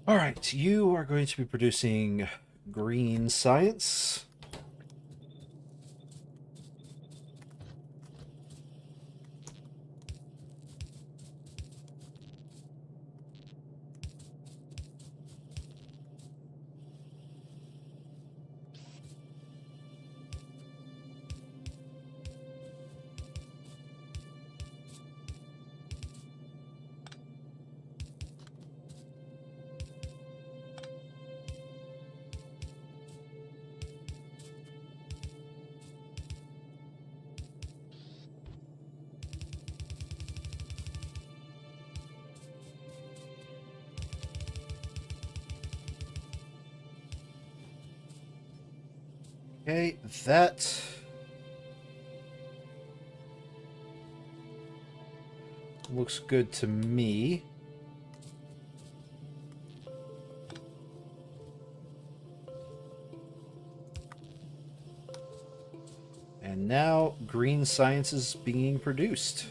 S1: All right, you are going to be producing green science. Okay, that looks good to me. And now green science is being produced.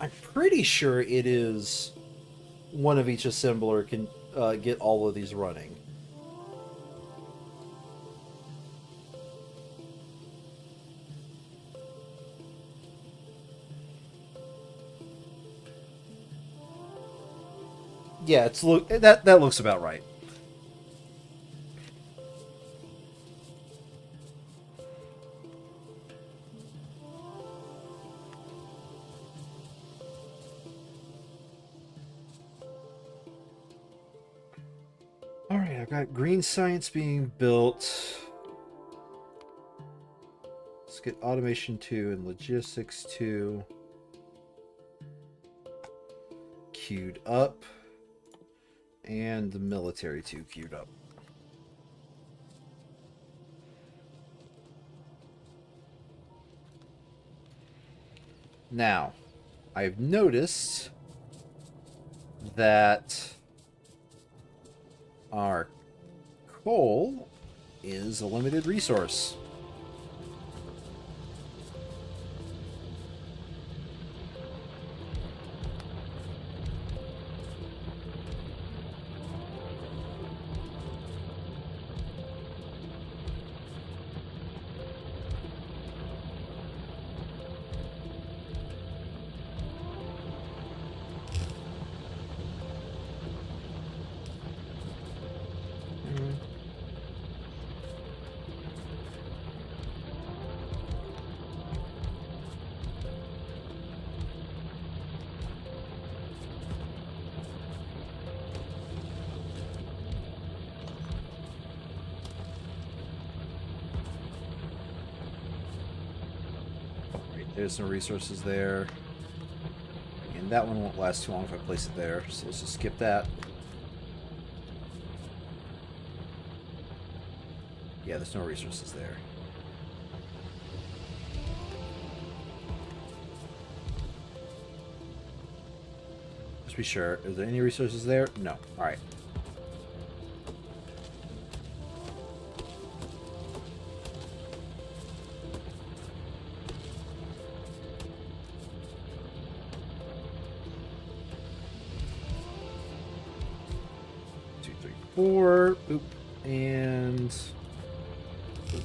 S1: I'm pretty sure it is one of each assembler can get all of these running. Yeah, that looks about right. All right, I've got green science being built. Let's get automation 2 and logistics 2 queued up, and the military 2 queued up. Now, I've noticed that our coal is a limited resource. There's no resources there. And that one won't last too long if I place it there, so let's just skip that. Yeah, there's no resources there. Let's be sure. Is there any resources there? No. Alright. Four, boop, and boop.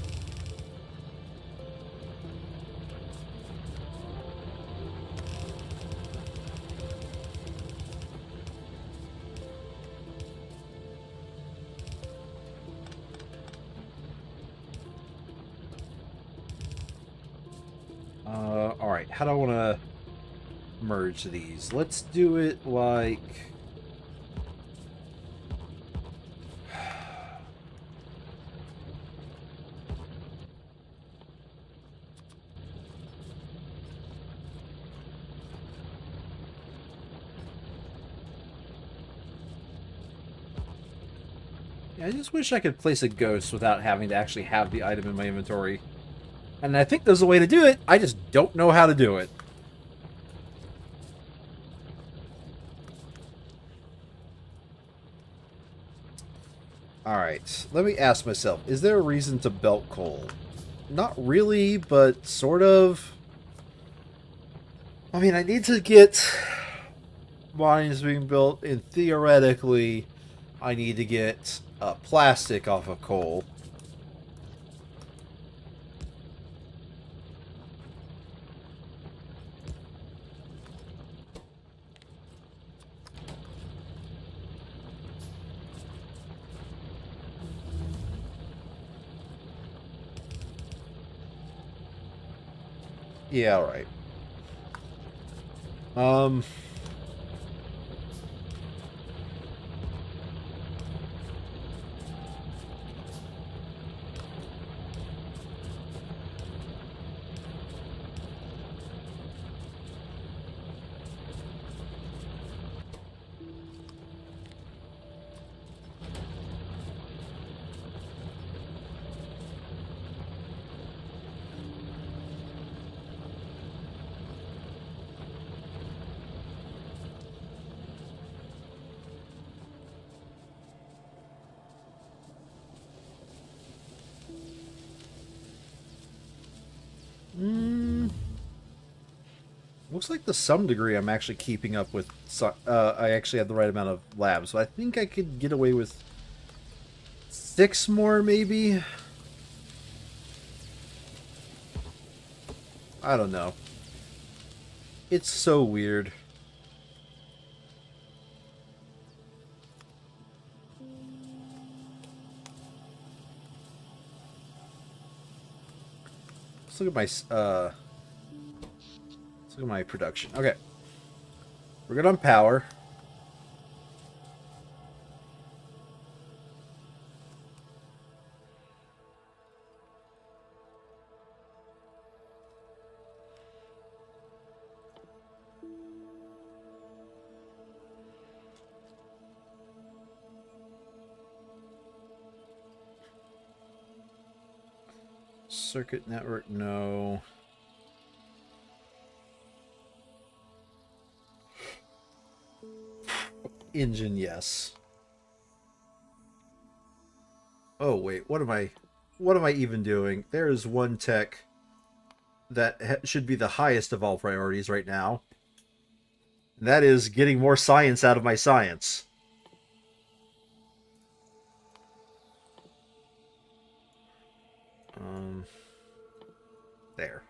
S1: All right, how do I want to merge these? Let's do it like... I just wish I could place a ghost without having to actually have the item in my inventory. And I think there's a way to do it, I just don't know how to do it. Alright, let me ask myself, is there a reason to belt coal? Not really, but sort of. I mean, I need to get mines being built, and theoretically, I need to get plastic off of coal. Yeah, alright. Looks like to some degree I'm actually keeping up with... I actually have the right amount of labs, so I think I could get away with 6 more, maybe? I don't know. It's so weird. Let's look at my let's look at my production. Okay. We're good on power. Circuit network, no. Engine, yes. Oh wait, what am I even doing? There is one tech that should be the highest of all priorities right now. And that is getting more science out of my science. There.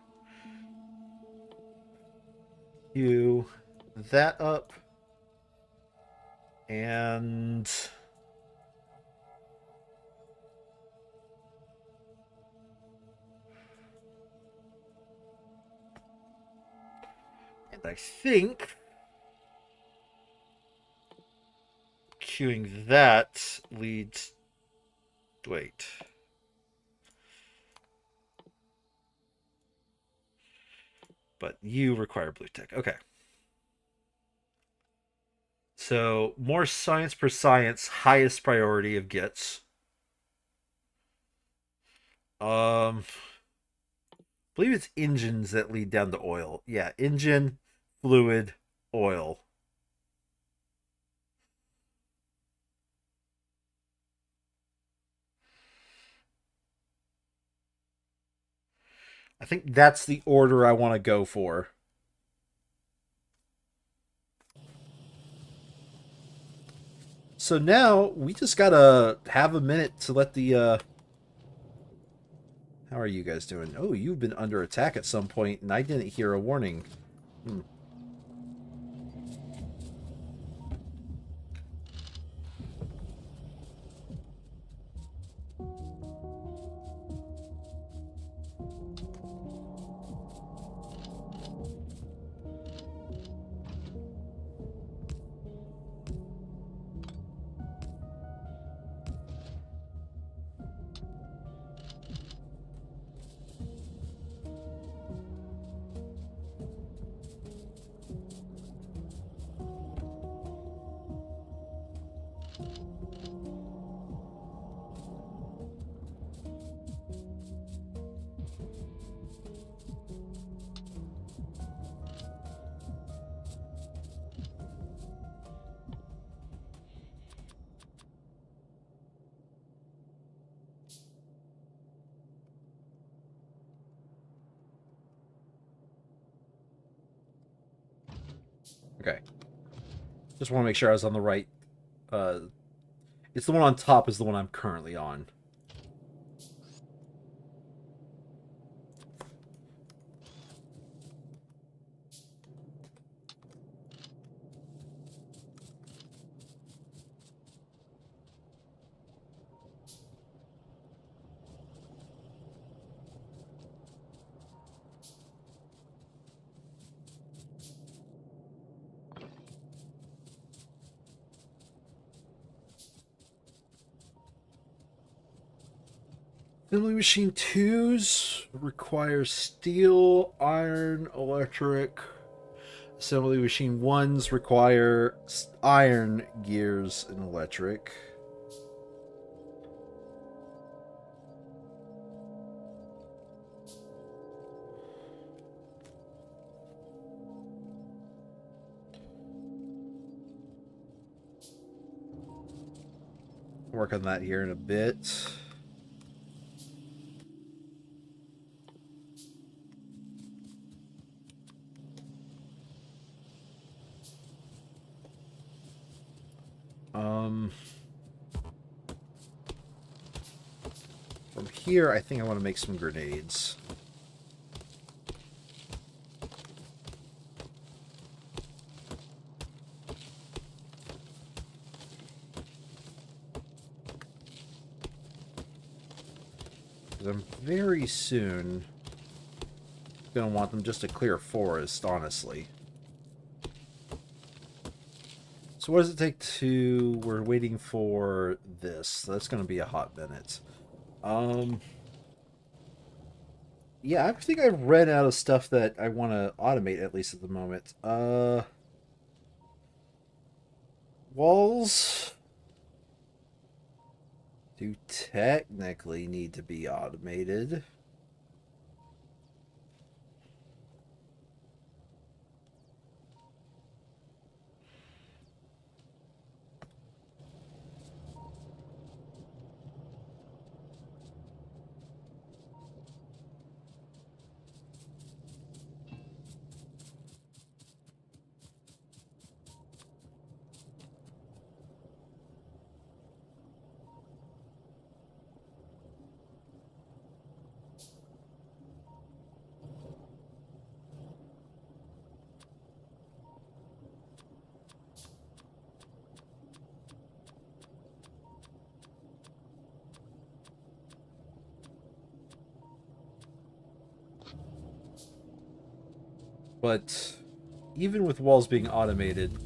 S1: You that up. And I think queuing that leads... Wait. But you require blue tech. Okay. So, more science per science, highest priority of gets. I believe it's engines that lead down to oil. Yeah, engine, fluid, oil. I think that's the order I want to go for. So now we just gotta have a minute to let the how are you guys doing? Oh, you've been under attack at some point and I didn't hear a warning. Okay. Just want to make sure I was on the right it's the one on top is the one I'm currently on. Assembly machine 2s require steel, iron, electric. Assembly machine 1s require iron, gears, and electric. Work on that here in a bit. From here, I think I want to make some grenades. Because I'm very soon going to want them just to clear forest, honestly. So what does it take to... We're waiting for this. So that's going to be a hot minute. Yeah, I think I've read out of stuff that I want to automate, at least at the moment. Walls do technically need to be automated. But even with walls being automated,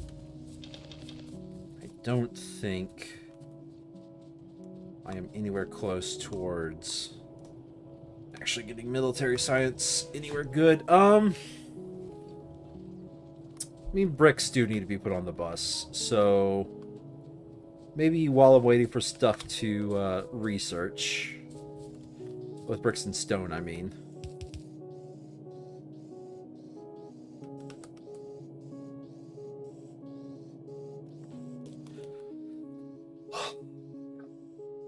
S1: I don't think I am anywhere close towards actually getting military science anywhere good. I mean, bricks do need to be put on the bus, so maybe while I'm waiting for stuff to research, with bricks and stone, I mean.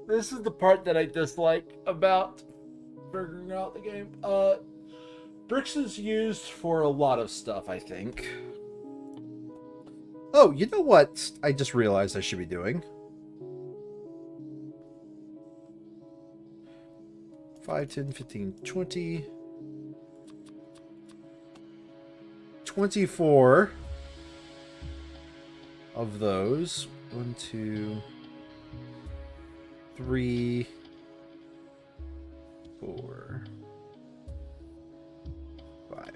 S1: This is the part that I dislike about figuring out the game. Bricks is used for a lot of stuff, I think. Oh, you know what I just realized I should be doing? 5, 10, 15, 20... 24 of those. 1, 2... 3, 4, 5.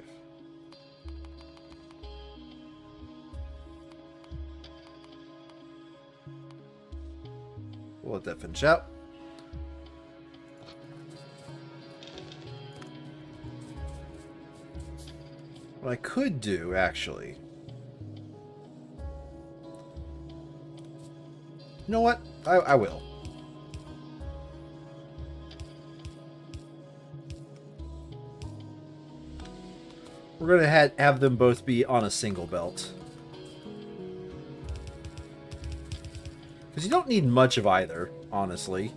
S1: We'll let that finish out. What I could do, actually... You know what? I will. We're going to have them both be on a single belt. Because you don't need much of either, honestly.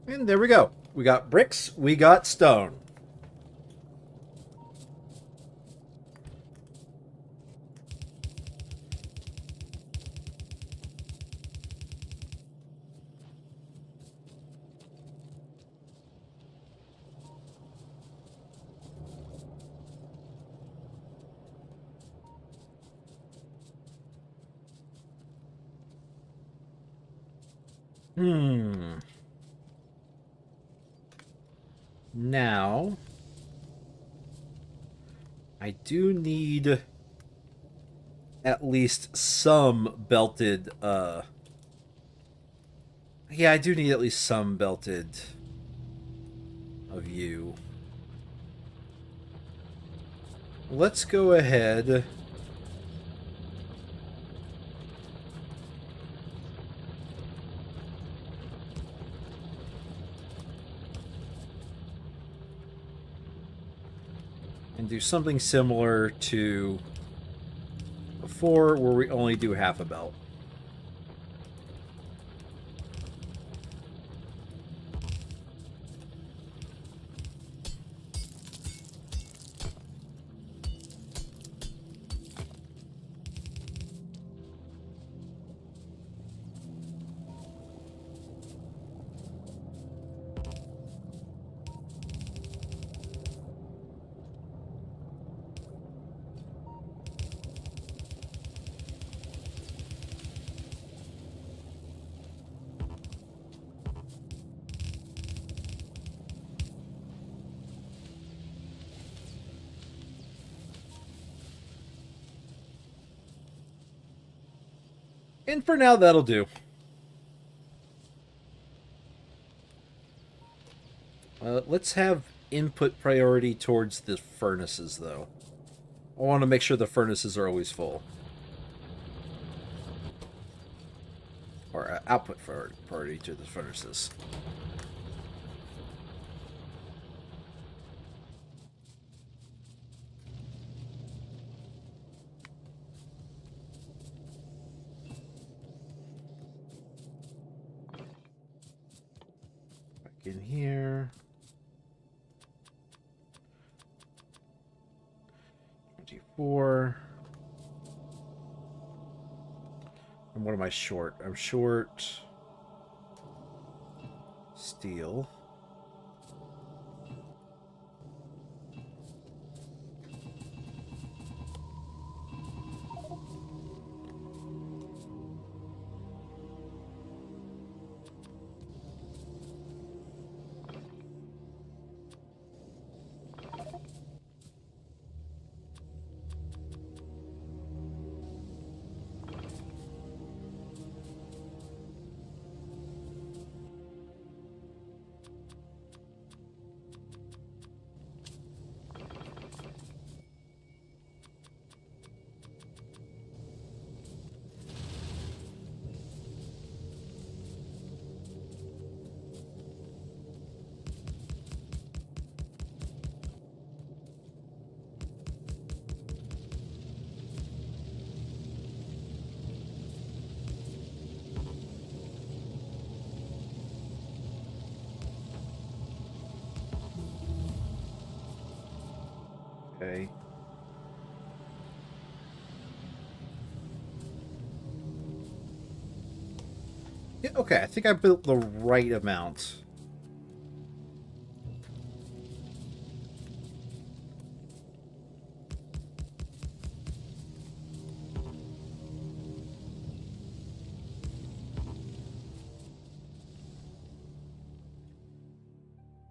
S1: And there we go. We got bricks, we got stone. Hmm. Now, I do need at least some belted, yeah, I do need at least some belted of you. Let's go ahead and do something similar to before, where we only do half a belt. And for now, that'll do. Let's have input priority towards the furnaces, though. I want to make sure the furnaces are always full. Or output priority to the furnaces. Back in here. 24. And what am I short? I'm short steel. Okay. Yeah, okay, I think I built the right amount.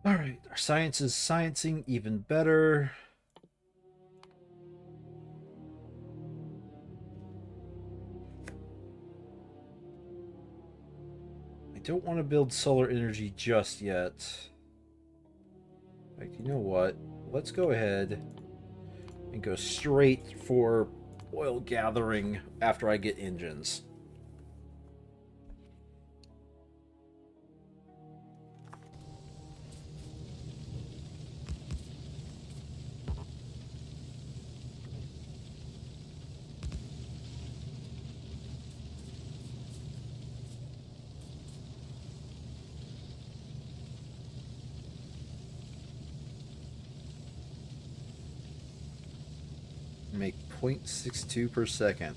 S1: Alright, our science is sciencing even better. I don't want to build solar energy just yet. Like, you know what? Let's go ahead and go straight for oil gathering after I get engines. Make 0.62 per second.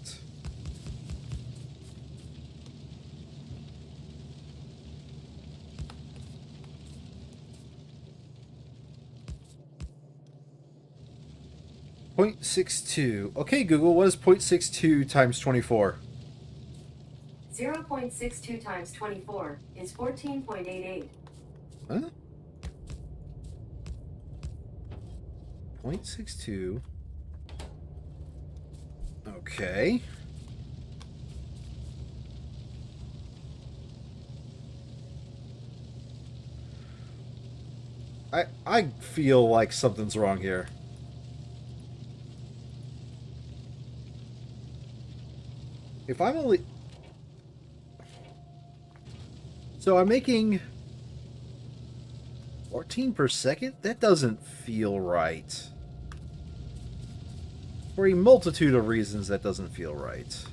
S1: .62. Okay, Google, what is 0.62 times 24?
S2: 0.62 times 24 is 14.88.
S1: Huh? 0.62. Okay. I feel like something's wrong here. If I'm only... So I'm making 14 per second? That doesn't feel right. For a multitude of reasons, that doesn't feel right.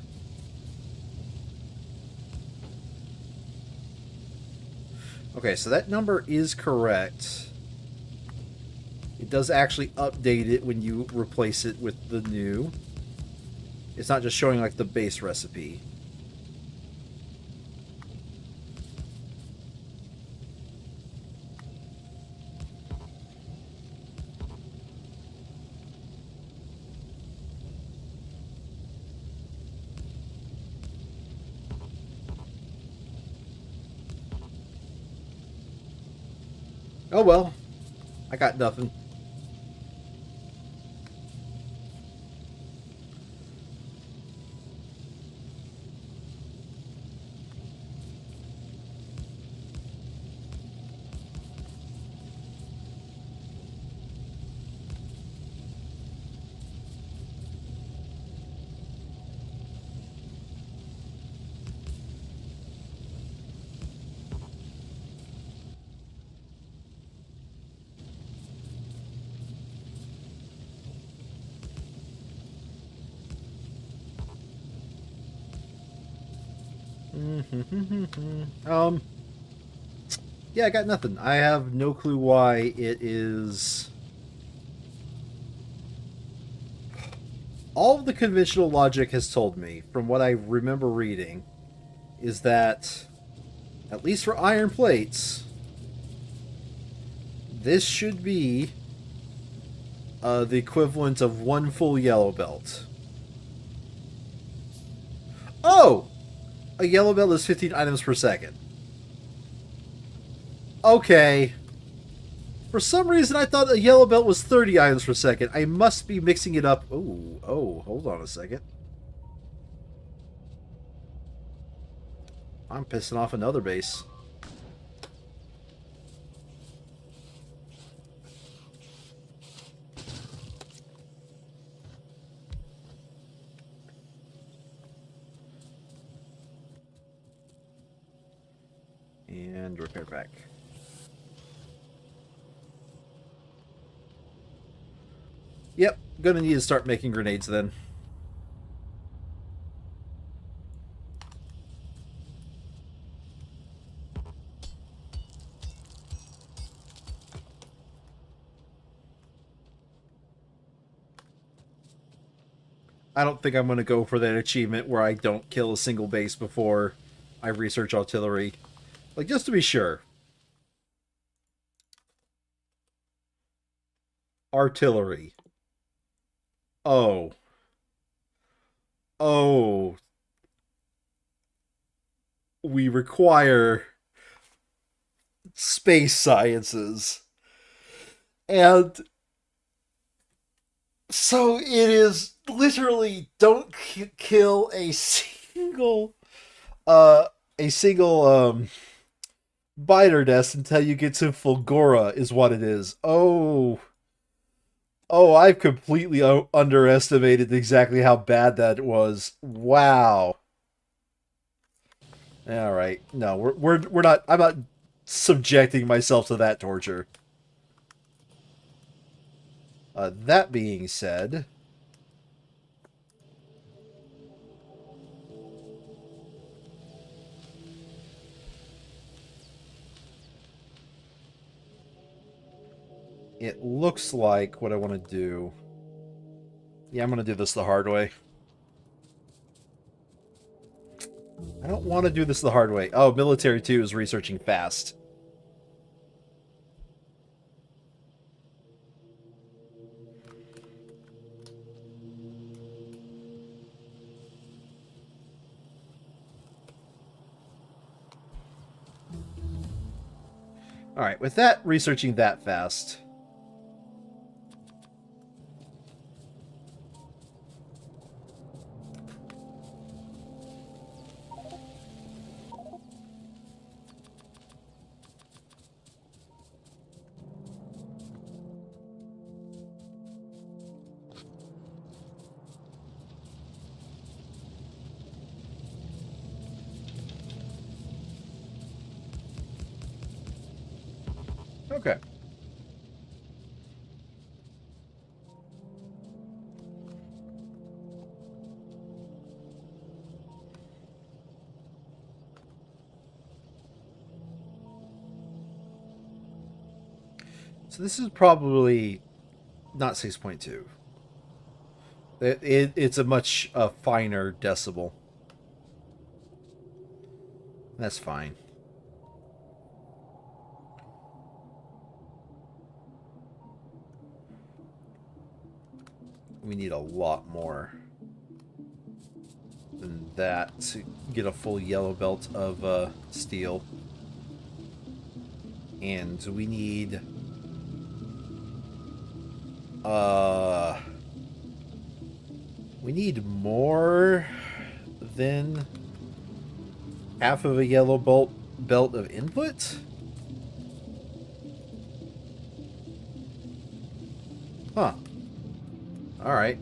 S1: Okay, so that number is correct. It does actually update it when you replace it with the new. It's not just showing like the base recipe. Oh well, I got nothing. Yeah, I got nothing. I have no clue why it is... All of the conventional logic has told me, from what I remember reading, is that, at least for iron plates, this should be the equivalent of one full yellow belt. Oh! A yellow belt is 15 items per second. Okay. For some reason, I thought a yellow belt was 30 items per second. I must be mixing it up. Oh, hold on a second. I'm pissing off another base. And repair back. Yep, gonna need to start making grenades then. I don't think I'm gonna go for that achievement where I don't kill a single base before I research artillery. Like, just to be sure. Artillery. Oh. Oh. We require space sciences. And so it is literally don't kill uh a single biter nest until you get to Fulgora is what it is. Oh, I've completely underestimated exactly how bad that was. Wow. All right. No, we're not. I'm not subjecting myself to that torture. That being said, it looks like what I want to do. Yeah, I'm going to do this the hard way. I don't want to do this the hard way. Oh, Military 2 is researching fast. Alright, with that, researching that fast. Okay. So this is probably not 6.2. It's a much finer decibel. That's fine. We need a lot more than that to get a full yellow belt of steel. And we need more than half of a yellow belt of input? Huh. Alright.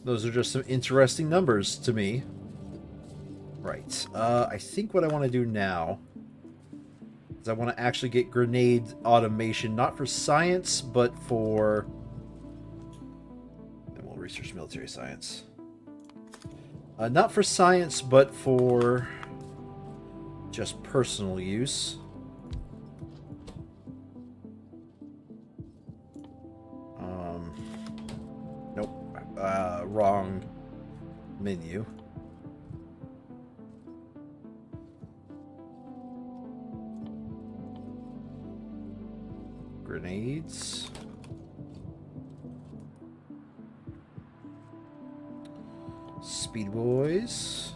S1: Those are just some interesting numbers to me. Right. I think what I want to do now is I want to actually get grenade automation, not for science, but for... And we'll research military science. Not for science, but for just personal use. Nope. Wrong menu. Grenades. Speed boys.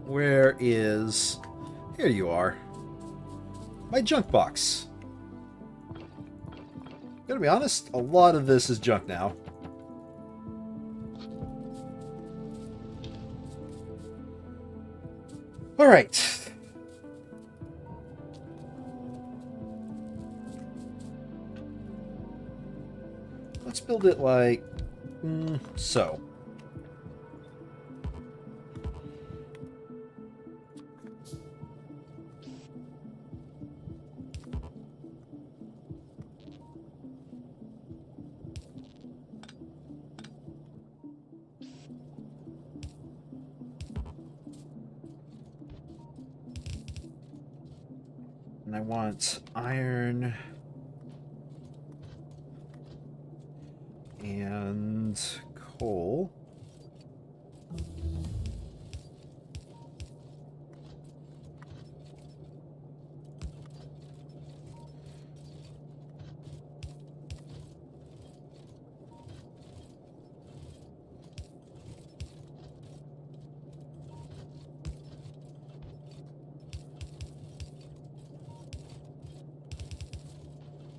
S1: Where is... Here you are. My junk box. Gotta be honest, a lot of this is junk now. Alright. Let's build it like... so. And I want iron and coal.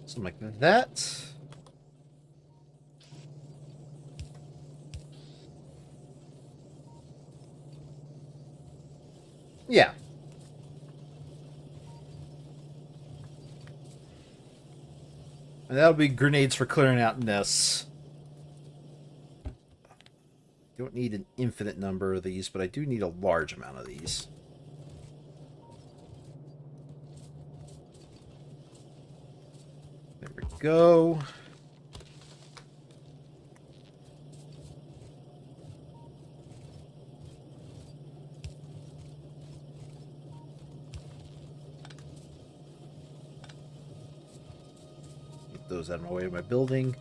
S1: Something like that. Yeah. And that'll be grenades for clearing out nests. Don't need an infinite number of these, but I do need a large amount of these. There we go. Get those out of my way of my building.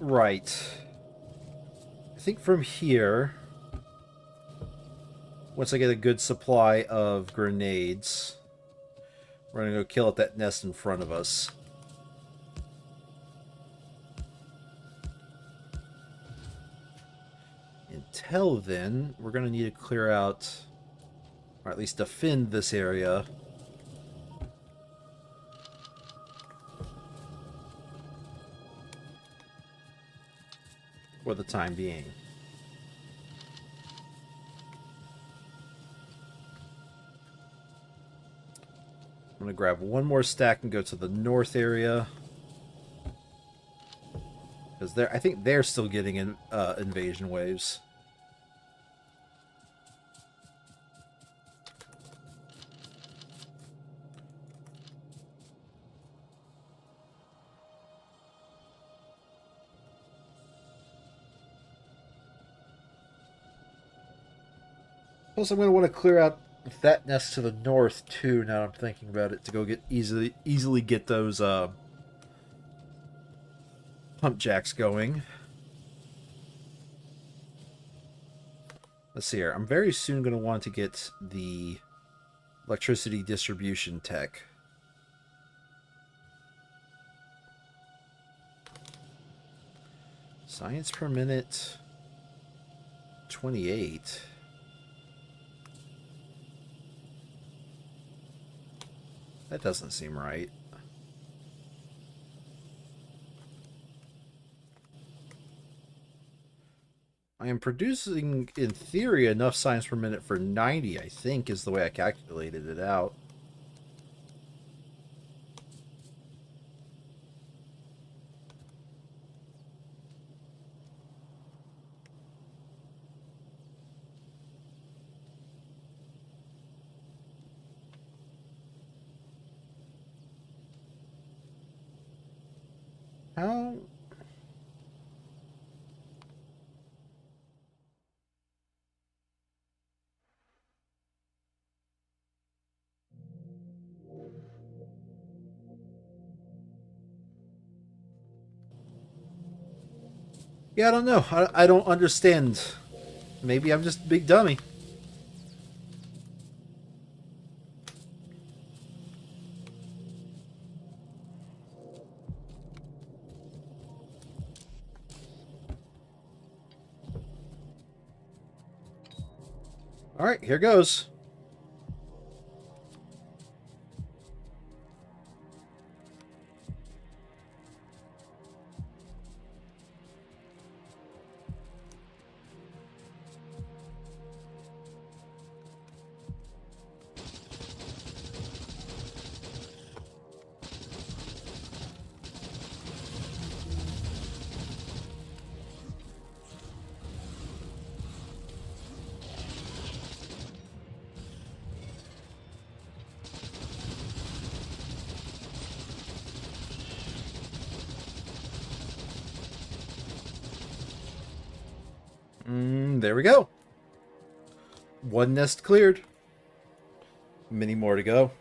S1: Right. I think from here, once I get a good supply of grenades, we're going to go kill at that nest in front of us. Until then, we're going to need to clear out, or at least defend this area. For the time being. I'm going to grab one more stack and go to the north area. Because I think they're still getting invasion waves. Plus, I'm going to want to clear out that nest to the north too. Now I'm thinking about it, to go get easily get those pump jacks going. Let's see here. I'm very soon going to want to get the electricity distribution tech. Science per minute 28. That doesn't seem right. I am producing, in theory, enough science per minute for 90, I think, is the way I calculated it out. How? Yeah, I don't know. I don't understand. Maybe I'm just a big dummy. Alright, here goes. There we go. One nest cleared. Many more to go.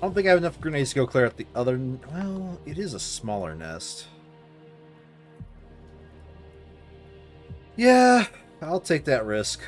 S1: I don't think I have enough grenades to go clear out the other... Well, it is a smaller nest. Yeah, I'll take that risk.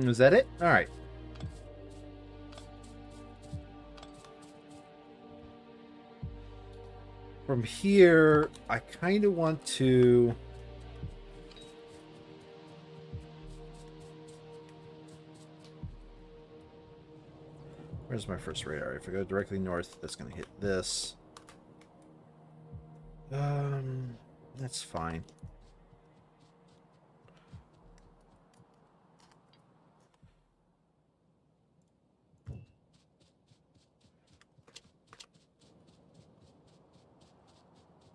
S1: Is that it? All right. From here, I kind of want to... Where's my first radar? If I go directly north, that's going to hit this. That's fine.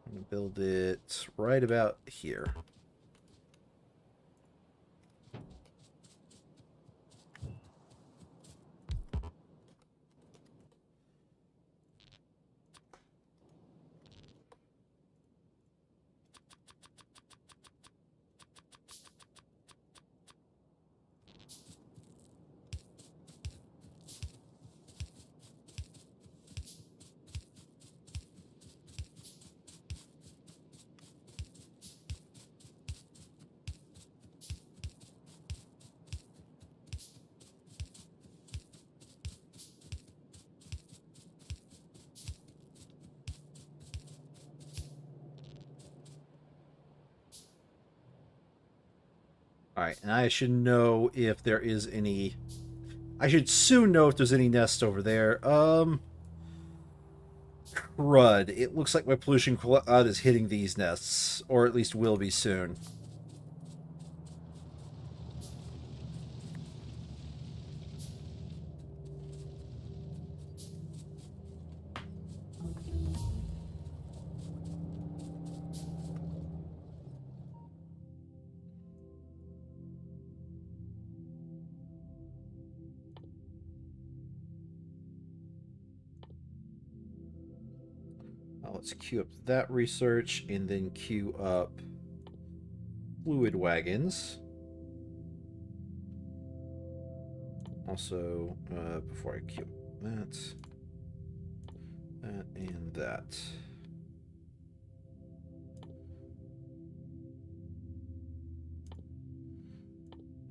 S1: I'm going to build it right about here. Alright, and I should know if there is any... I should soon know if there's any nests over there. Crud. It looks like my pollution cloud is hitting these nests. Or at least will be soon. Let's queue up that research and then queue up fluid wagons. Also, before I queue that, and that.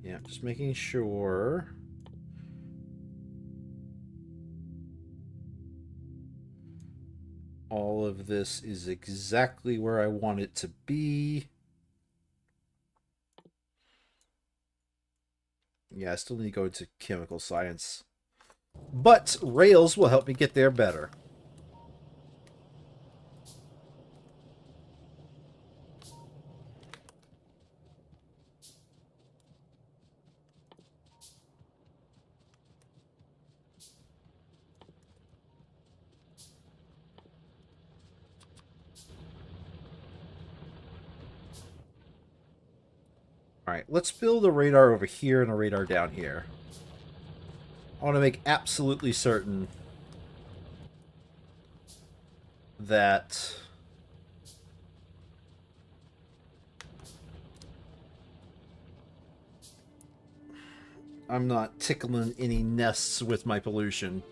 S1: Yeah, just making sure. All of this is exactly where I want it to be. Yeah, I still need to go into chemical science. But Rails will help me get there better. Alright, let's build a radar over here and a radar down here. I want to make absolutely certain that I'm not tickling any nests with my pollution.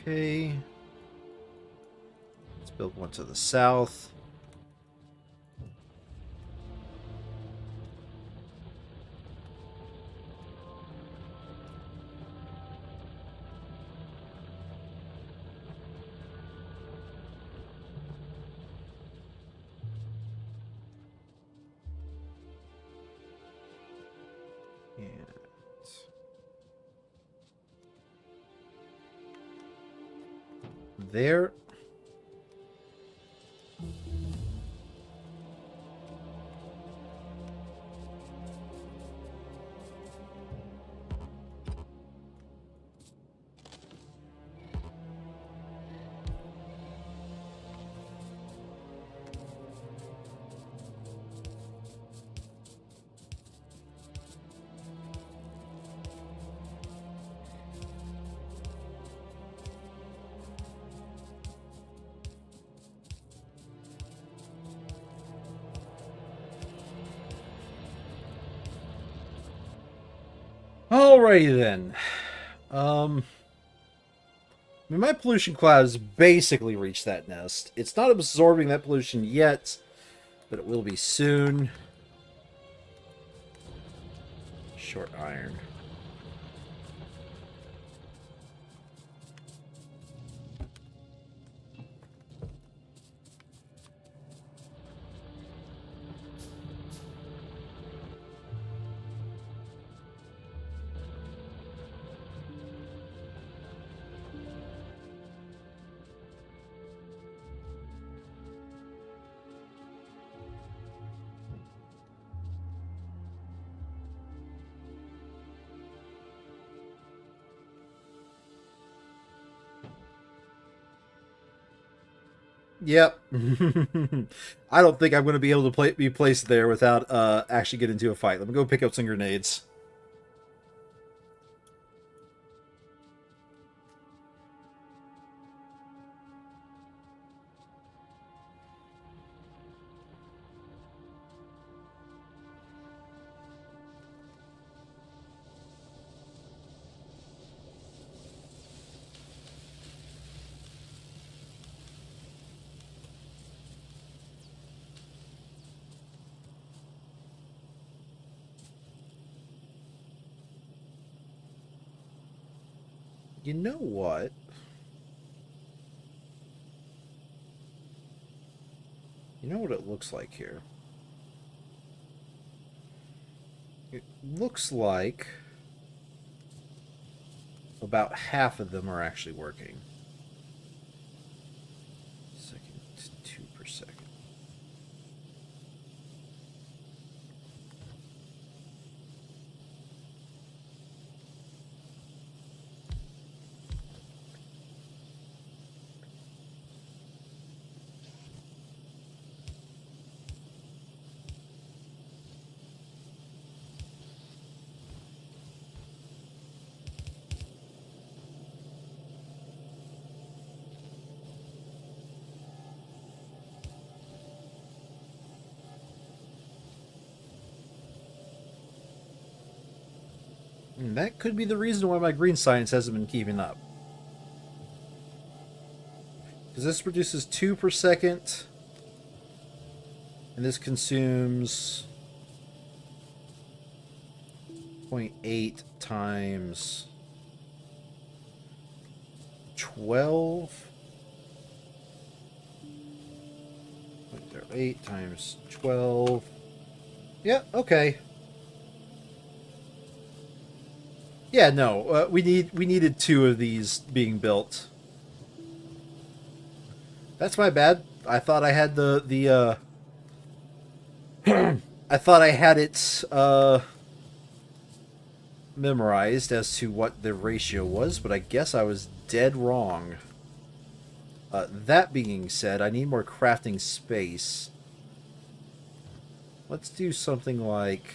S1: Okay. Let's build one to the south. There. Alrighty then. I mean, my pollution cloud has basically reached that nest. It's not absorbing that pollution yet, but it will be soon. Short iron. Yep. I don't think I'm going to be able to be placed there without actually getting into a fight. Let me go pick up some grenades. You know what? You know what it looks like here? It looks like about half of them are actually working. Second, 2 per second. And that could be the reason why my green science hasn't been keeping up. Because this produces 2 per second, and this consumes 0.8 times 12. 0.08 times 12. Yeah, okay. Yeah, no, we needed 2 of these being built. That's my bad. I thought I had the I thought I had it memorized as to what the ratio was, but I guess I was dead wrong. That being said, I need more crafting space. Let's do something like...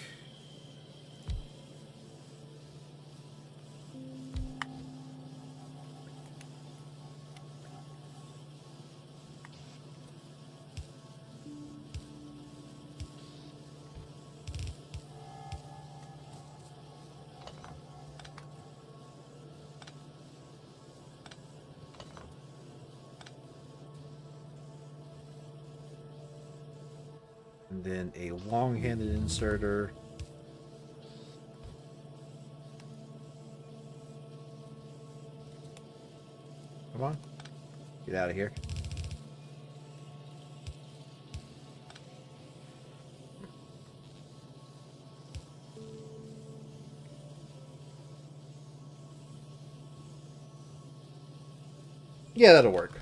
S1: and then a long-handed inserter. Come on. Get out of here. Yeah, that'll work.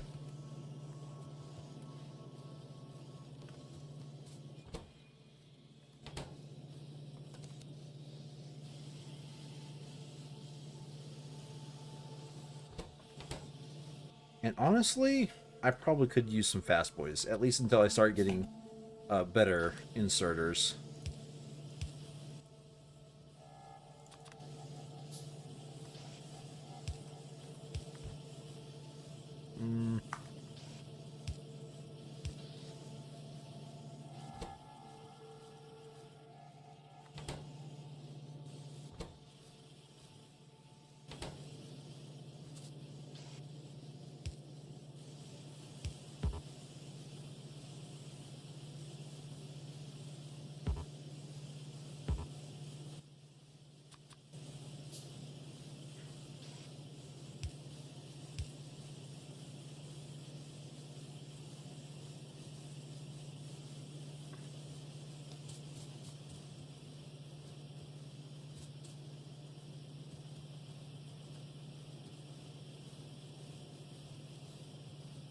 S1: And honestly, I probably could use some fast boys, at least until I start getting better inserters.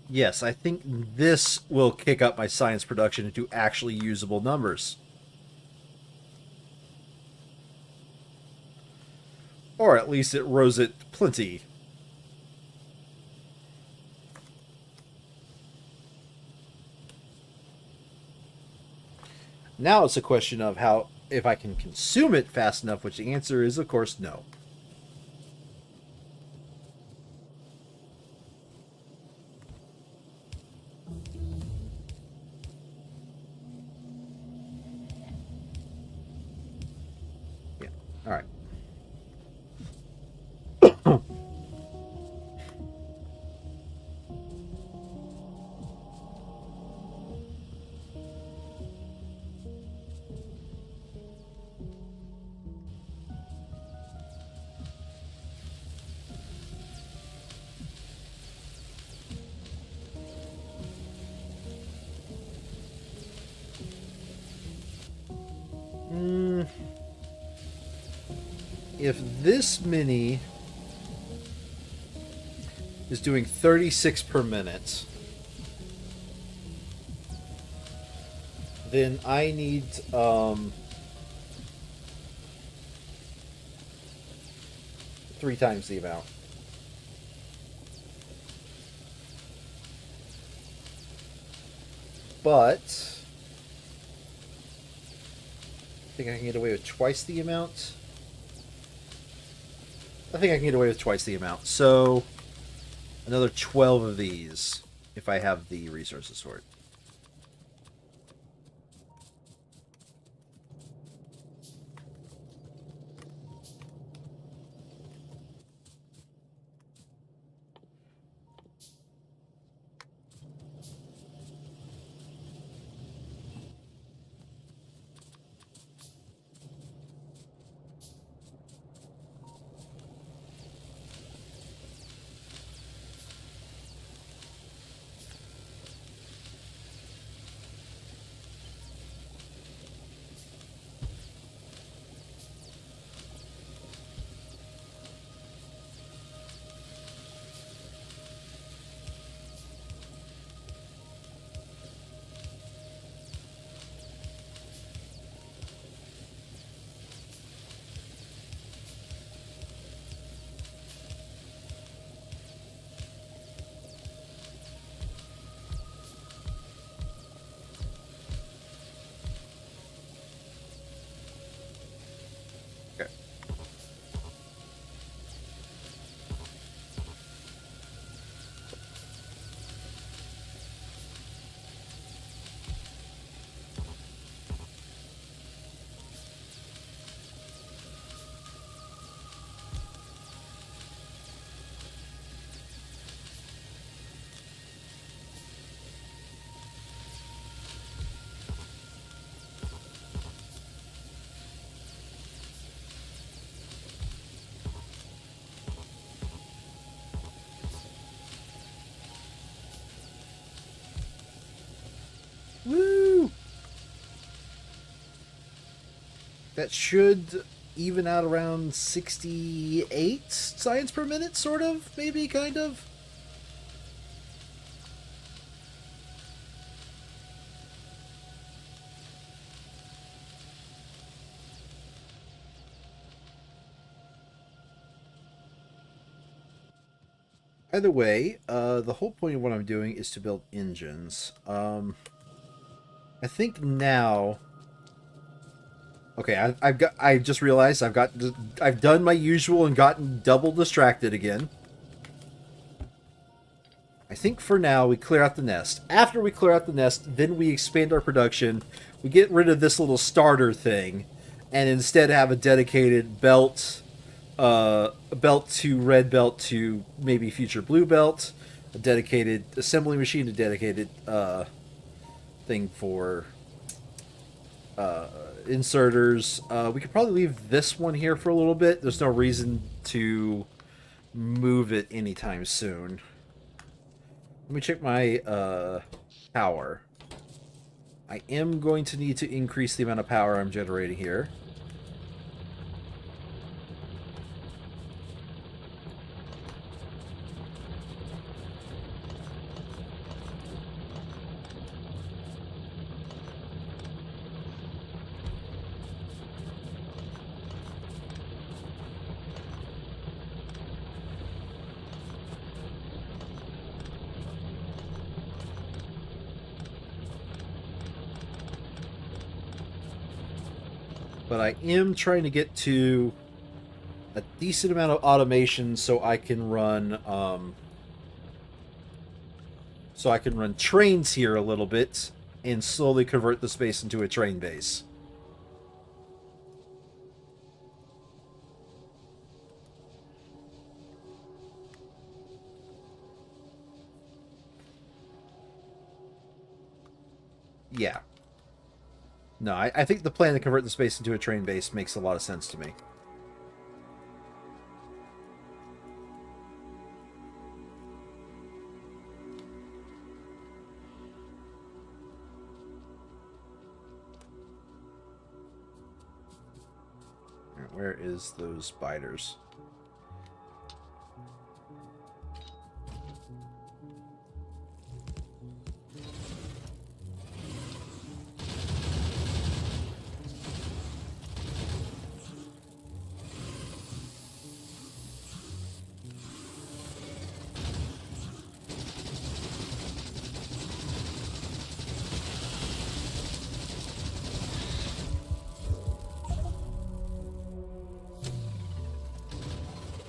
S1: Yes, I think this will kick up my science production into actually usable numbers. Or at least it rose it plenty. Now it's a question of how if I can consume it fast enough, which the answer is, of course, no. Yeah. All right. If this mini is doing 36 per minute, then I need 3 times the amount. But I think I can get away with twice the amount. I think I can get away with twice the amount. So another 12 of these if I have the resources for it. Okay. Woo! That should even out around 68 science per minute, sort of, maybe, kind of. Either way, the whole point of what I'm doing is to build engines. I think now. Okay, I just realized I've done my usual and gotten double distracted again. I think for now we clear out the nest. After we clear out the nest, then we expand our production. We get rid of this little starter thing, and instead have a dedicated belt, a belt to red belt to maybe future blue belt, a dedicated assembly machine, a dedicated thing for inserters. We could probably leave this one here for a little bit. There's no reason to move it anytime soon. Let me check my power. I am going to need to increase the amount of power I'm generating here. but I am trying to get to a decent amount of automation so I can run trains here a little bit and slowly convert the space into a train base. Yeah. No, I think the plan to convert the space into a train base makes a lot of sense to me. Where is those spiders?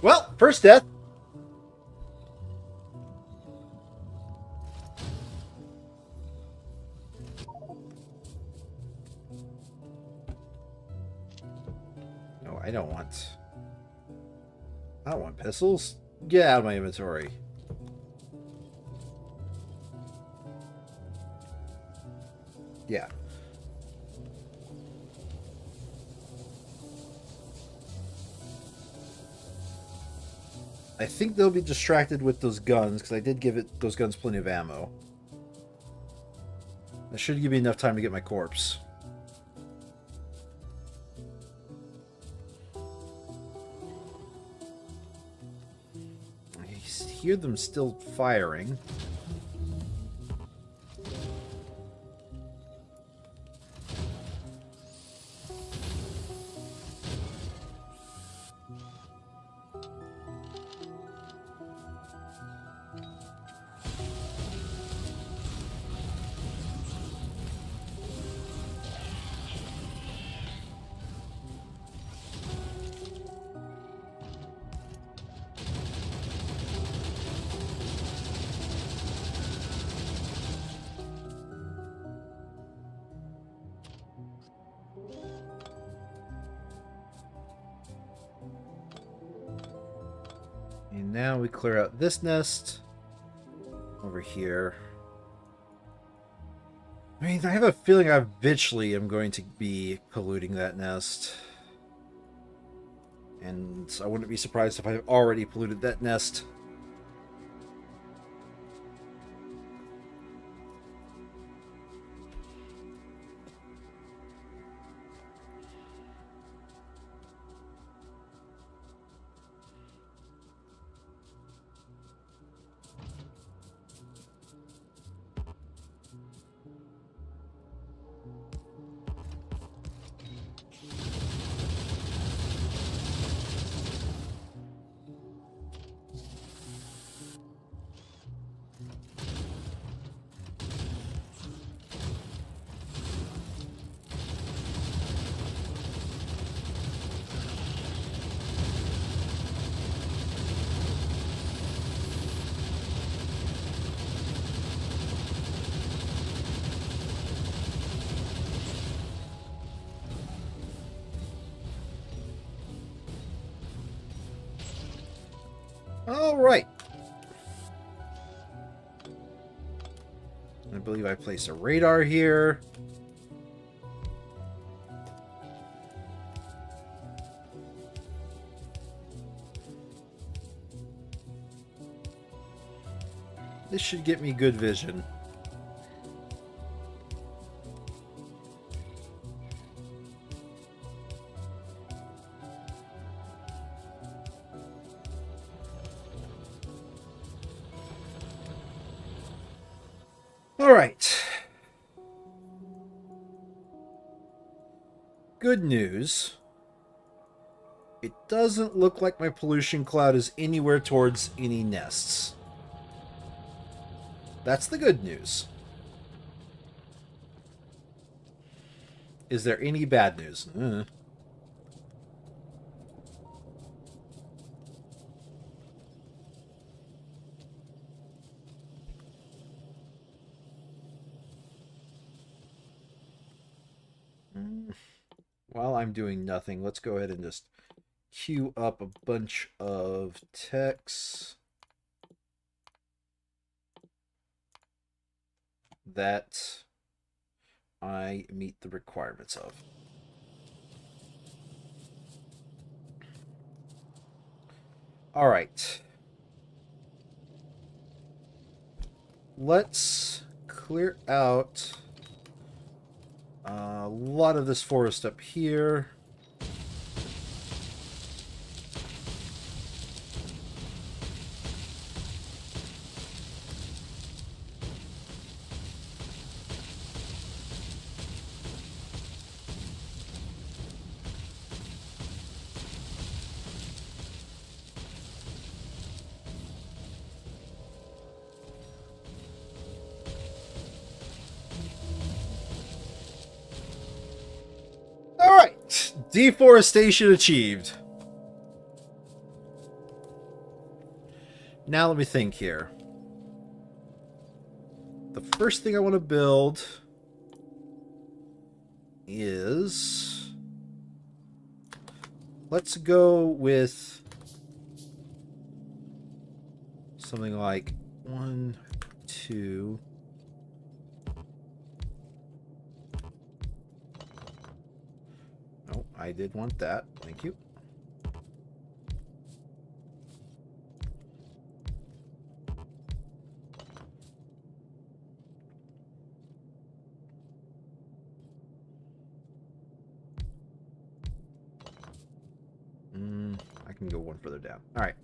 S1: Well, first death. No, I don't want pistols. Get out of my inventory. Yeah. I think they'll be distracted with those guns, because I did give those guns plenty of ammo. That should give me enough time to get my corpse. I hear them still firing. And now we clear out this nest over here. I mean, I have a feeling I eventually am going to be polluting that nest. And I wouldn't be surprised if I've already polluted that nest. All right. I believe I placed a radar here. This should get me good vision. All right. Good news. It doesn't look like my pollution cloud is anywhere towards any nests. That's the good news. Is there any bad news? while I'm doing nothing, let's go ahead and just queue up a bunch of texts that I meet the requirements of. All right. Let's clear out a lot of this forest up here. Deforestation achieved. Now let me think here. The first thing I want to build is... let's go with something like 1, 2... I did want that. Thank you. I can go one further down. All right.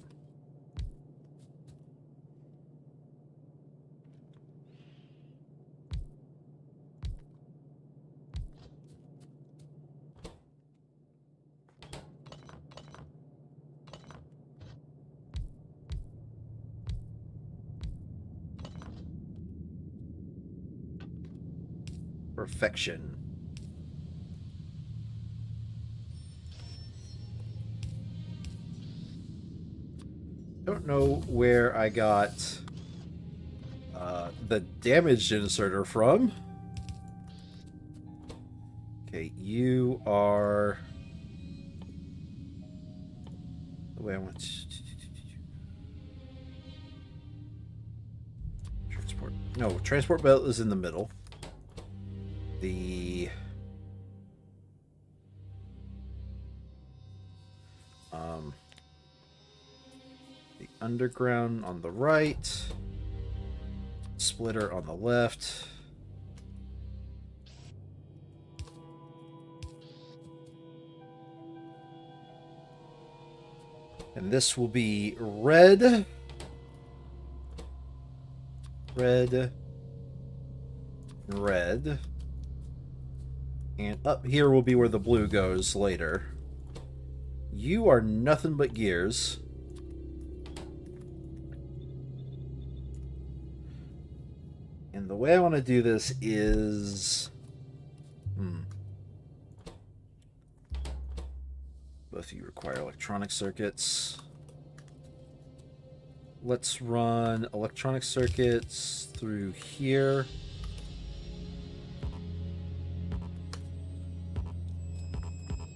S1: Perfection. Don't know where I got the damaged inserter from. Okay, you are the way I want. Transport. No, transport belt is in the middle. The underground on the right, splitter on the left. And this will be red, red, red. And up here will be where the blue goes later. You are nothing but gears. And the way I want to do this is... both of you require electronic circuits. Let's run electronic circuits through here.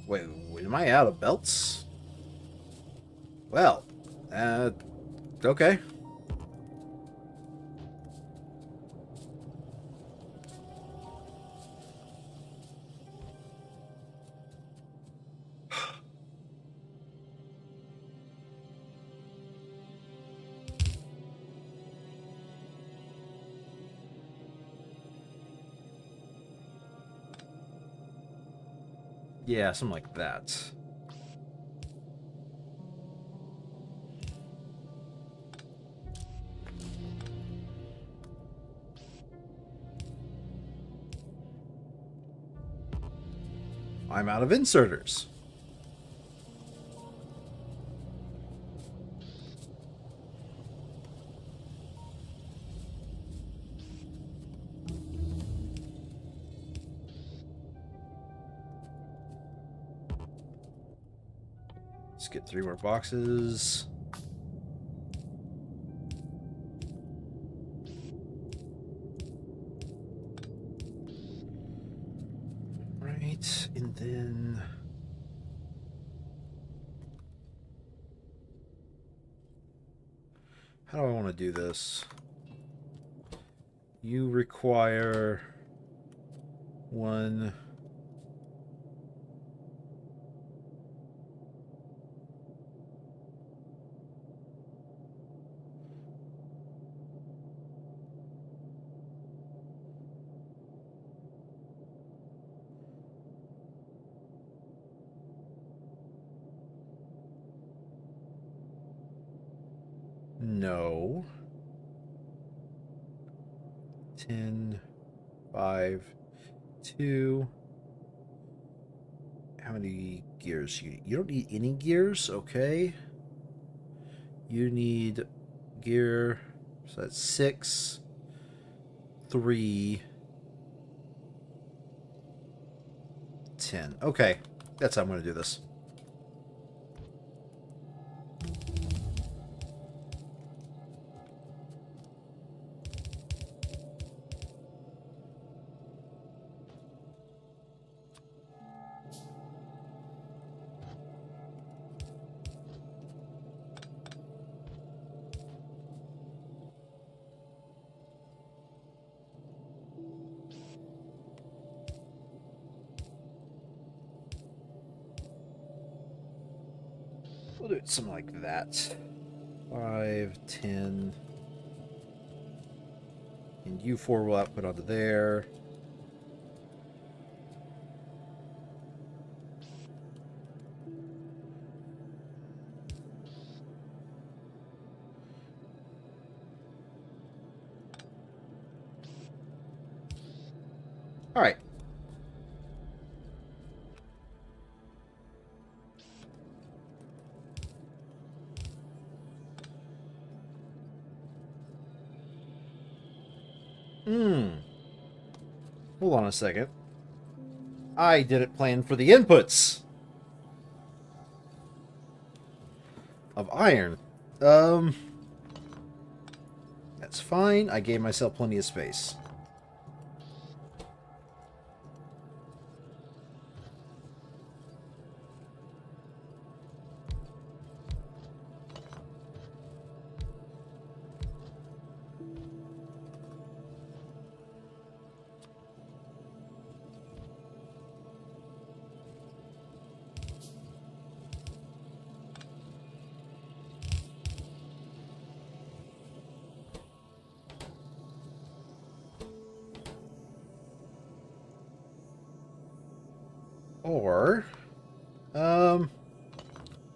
S1: Wait, am I out of belts? Well, okay. Yeah, something like that. I'm out of inserters. Let's get 3 more boxes. Right, and then... How do I want to do this? You require one. No. 10, 5, 2. How many gears? You don't need any gears, okay. You need gear, so that's 6, 3, 10. Okay, that's how I'm going to do this. We'll do it something like that. 5, 10. And U4 will output onto there. All right. Hold on a second. I didn't plan for the inputs of iron. That's fine. I gave myself plenty of space.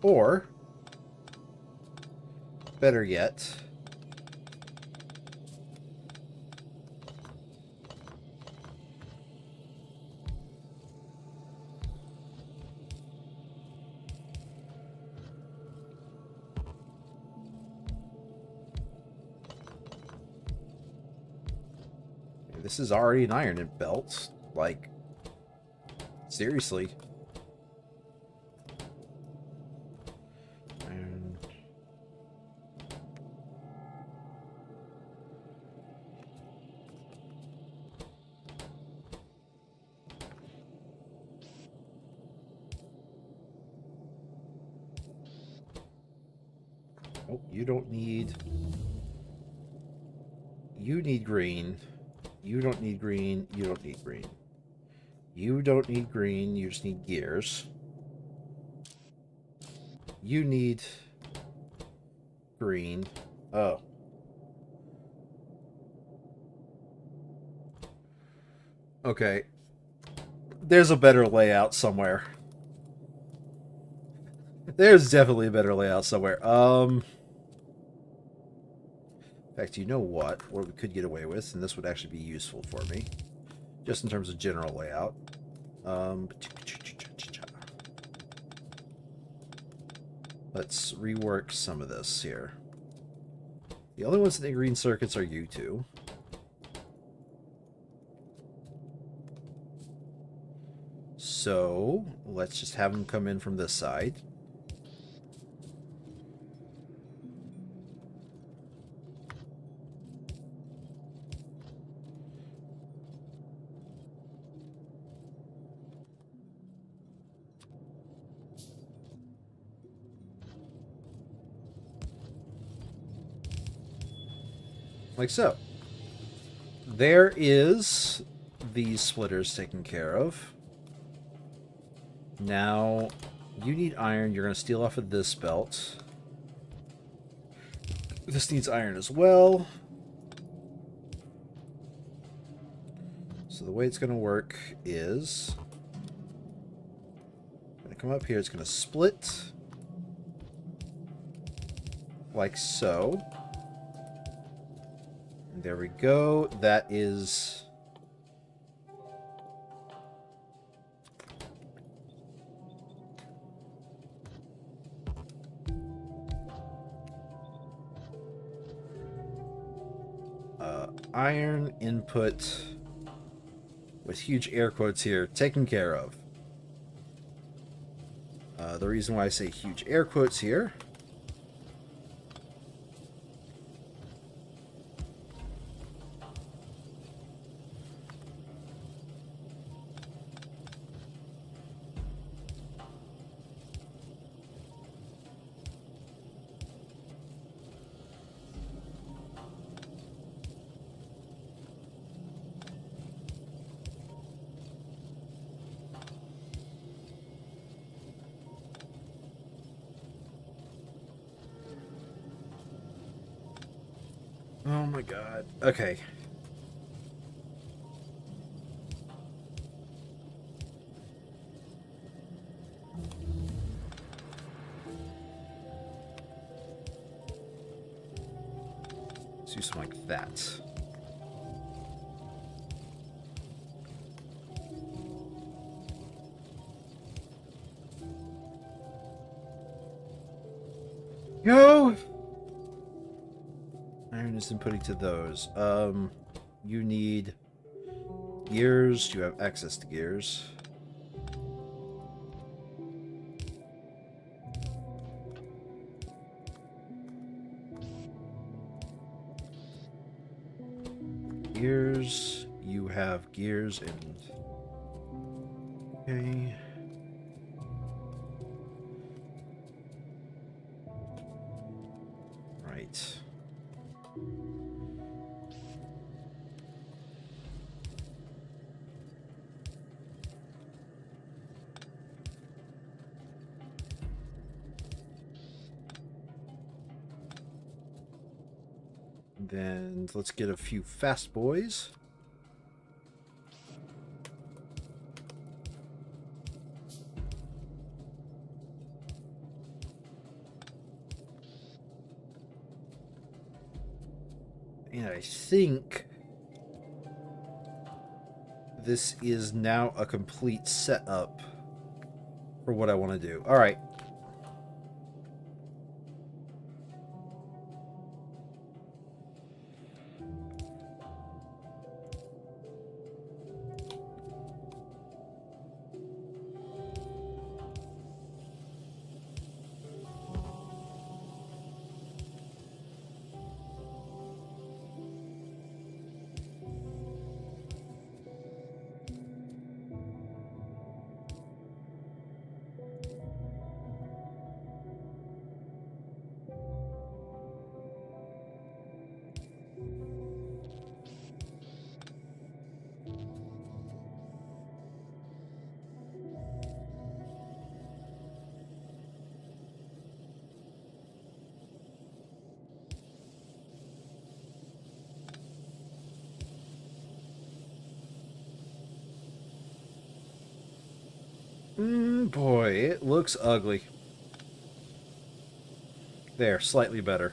S1: Or, better yet, this is already an iron belt. Like, seriously. Oh, you don't need... You need green. You don't need green. You don't need green. You don't need green. You just need gears. You need green. Oh. Okay. There's a better layout somewhere. There's definitely a better layout somewhere. In fact, you know what we could get away with, and this would actually be useful for me, just in terms of general layout. Let's rework some of this here. The only ones in the green circuits are you two. So let's just have them come in from this side. like so. There is these splitters taken care of. Now, you need iron. You're going to steal off of this belt. This needs iron as well. So the way it's going to work is... I'm going to come up here. It's going to split. Like so. And there we go. That is... iron input with huge air quotes here, taken care of. The reason why I say huge air quotes here oh my god. Okay. Let's do something like that. Go! Iron is inputting to those. You need gears. You have access to gears. Gears. You have gears and... Okay. Right. Then let's get a few fast boys. And I think this is now a complete setup for what I want to do. All right. Boy, it looks ugly. There, slightly better.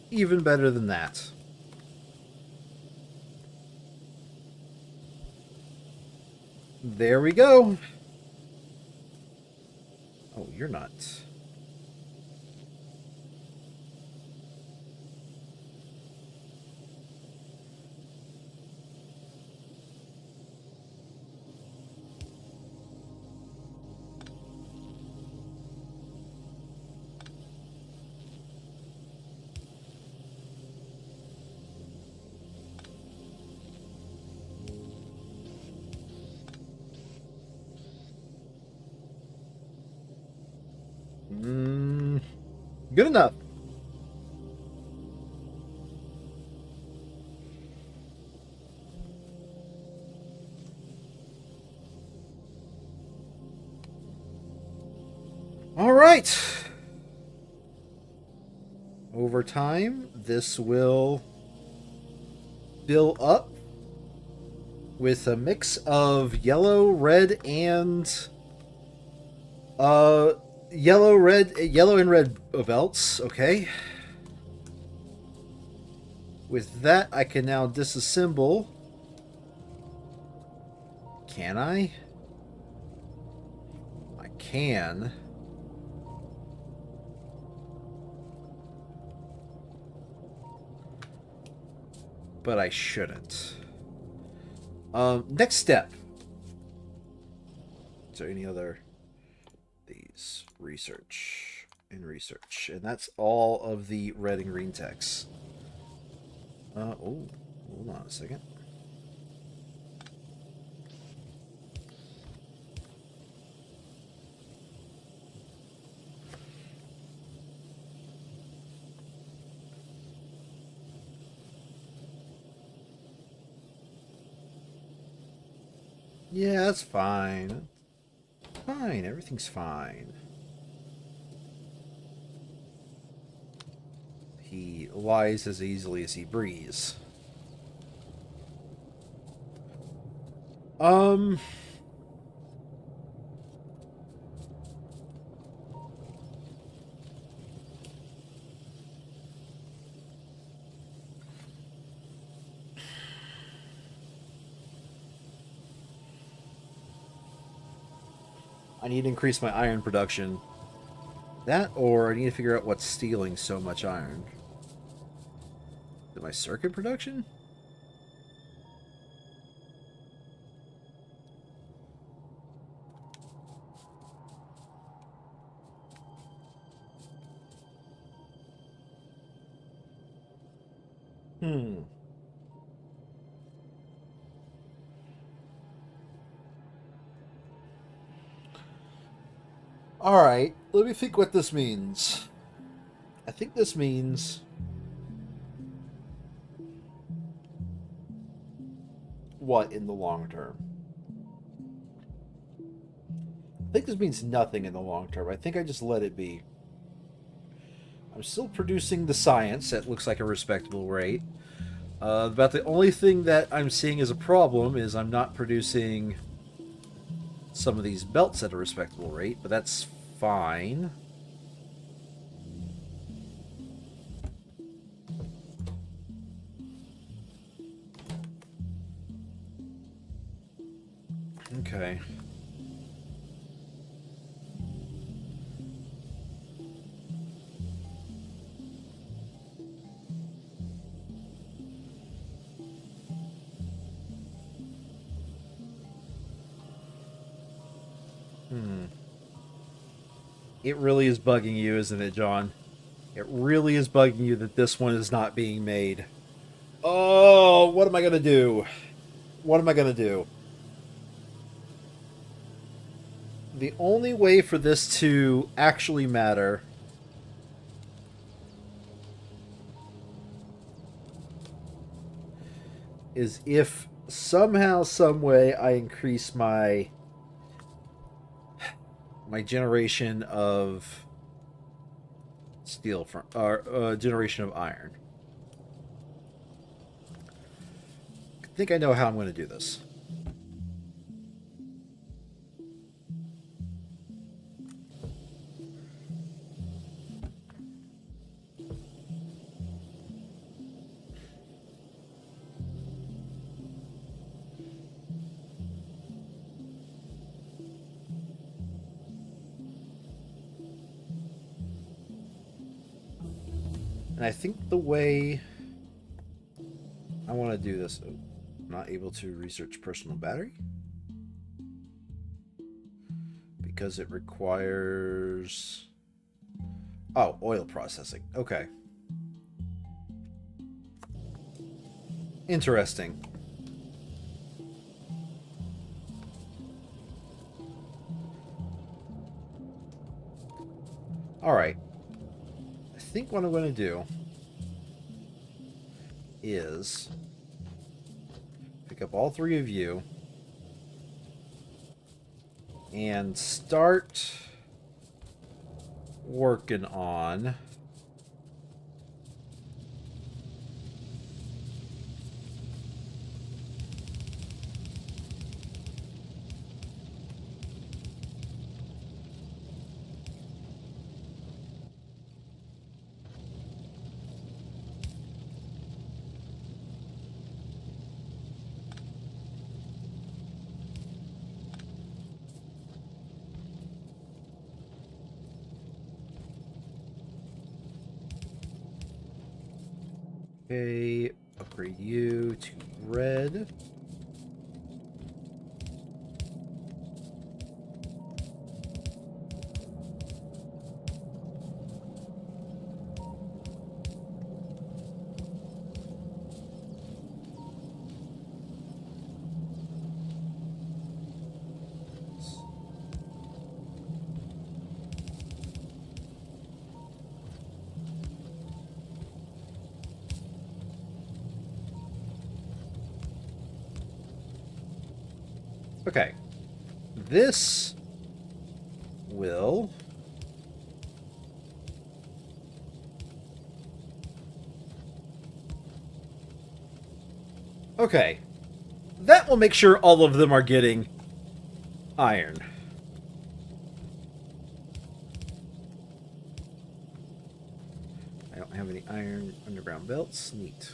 S1: Even better than that. There we go. Oh, you're not. Good enough. All right. Over time, this will fill up with a mix of yellow, red, and yellow and red belts. Okay. With that, I can now disassemble. Can I? I can. But I shouldn't. Next step. Is there any other? These. Research. And research. And that's all of the red and green text. Oh. Hold on a second. Yeah, that's fine. Fine, everything's fine. He lies as easily as he breathes. I need to increase my iron production. That, or I need to figure out what's stealing so much iron. Is it my circuit production? Alright, let me think what this means. I think this means... what in the long term? I think this means nothing in the long term. I think I just let it be. I'm still producing the science that looks like a respectable rate. About the only thing that I'm seeing as a problem is I'm not producing some of these belts at a respectable rate, but that's fine. Okay. It really is bugging you, isn't it, John? It really is bugging you that this one is not being made. Oh, what am I going to do? What am I going to do? The only way for this to actually matter is if somehow, some way, I increase my generation of steel from, or generation of iron. I think I know how I'm going to do this. And I think the way I want to do this, I'm not able to research personal battery because it requires, oh, oil processing. Okay. Interesting. All right. think what I'm going to do is pick up all three of you and start working on okay, upgrade you to red. Okay. This will okay. That will make sure all of them are getting iron. I don't have any iron underground belts. Neat.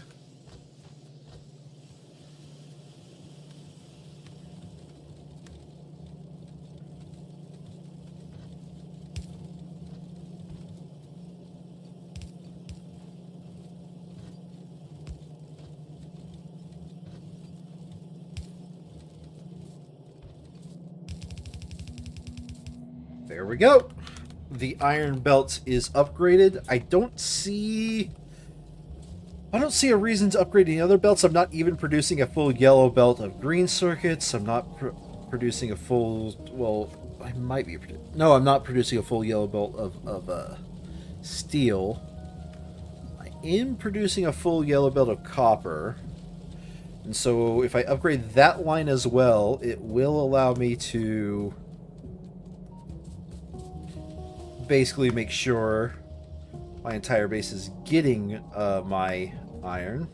S1: There we go. The iron belt is upgraded. I don't see a reason to upgrade any other belts. I'm not even producing a full yellow belt of green circuits. I'm not producing a full... Well, I might be... No, I'm not producing a full yellow belt of steel. I am producing a full yellow belt of copper. And so if I upgrade that line as well, it will allow me to basically make sure my entire base is getting my iron.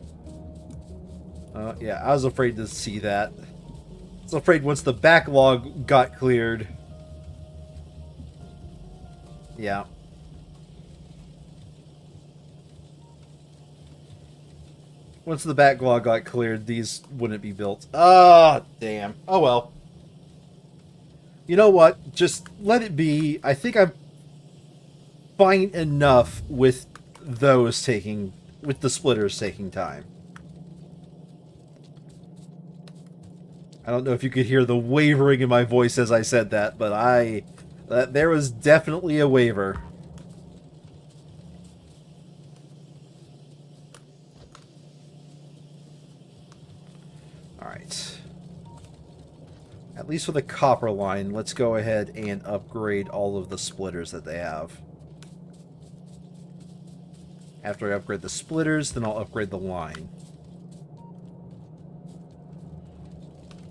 S1: Yeah, I was afraid to see that. I was afraid once the backlog got cleared. Yeah. Once the backlog got cleared, these wouldn't be built. Ah, damn. Oh well. You know what? Just let it be. I think I'm fine enough with those taking, with the splitters taking time. I don't know if you could hear the wavering in my voice as I said that, but there was definitely a waver. Alright. At least for the copper line, let's go ahead and upgrade all of the splitters that they have. After I upgrade the splitters, then I'll upgrade the line.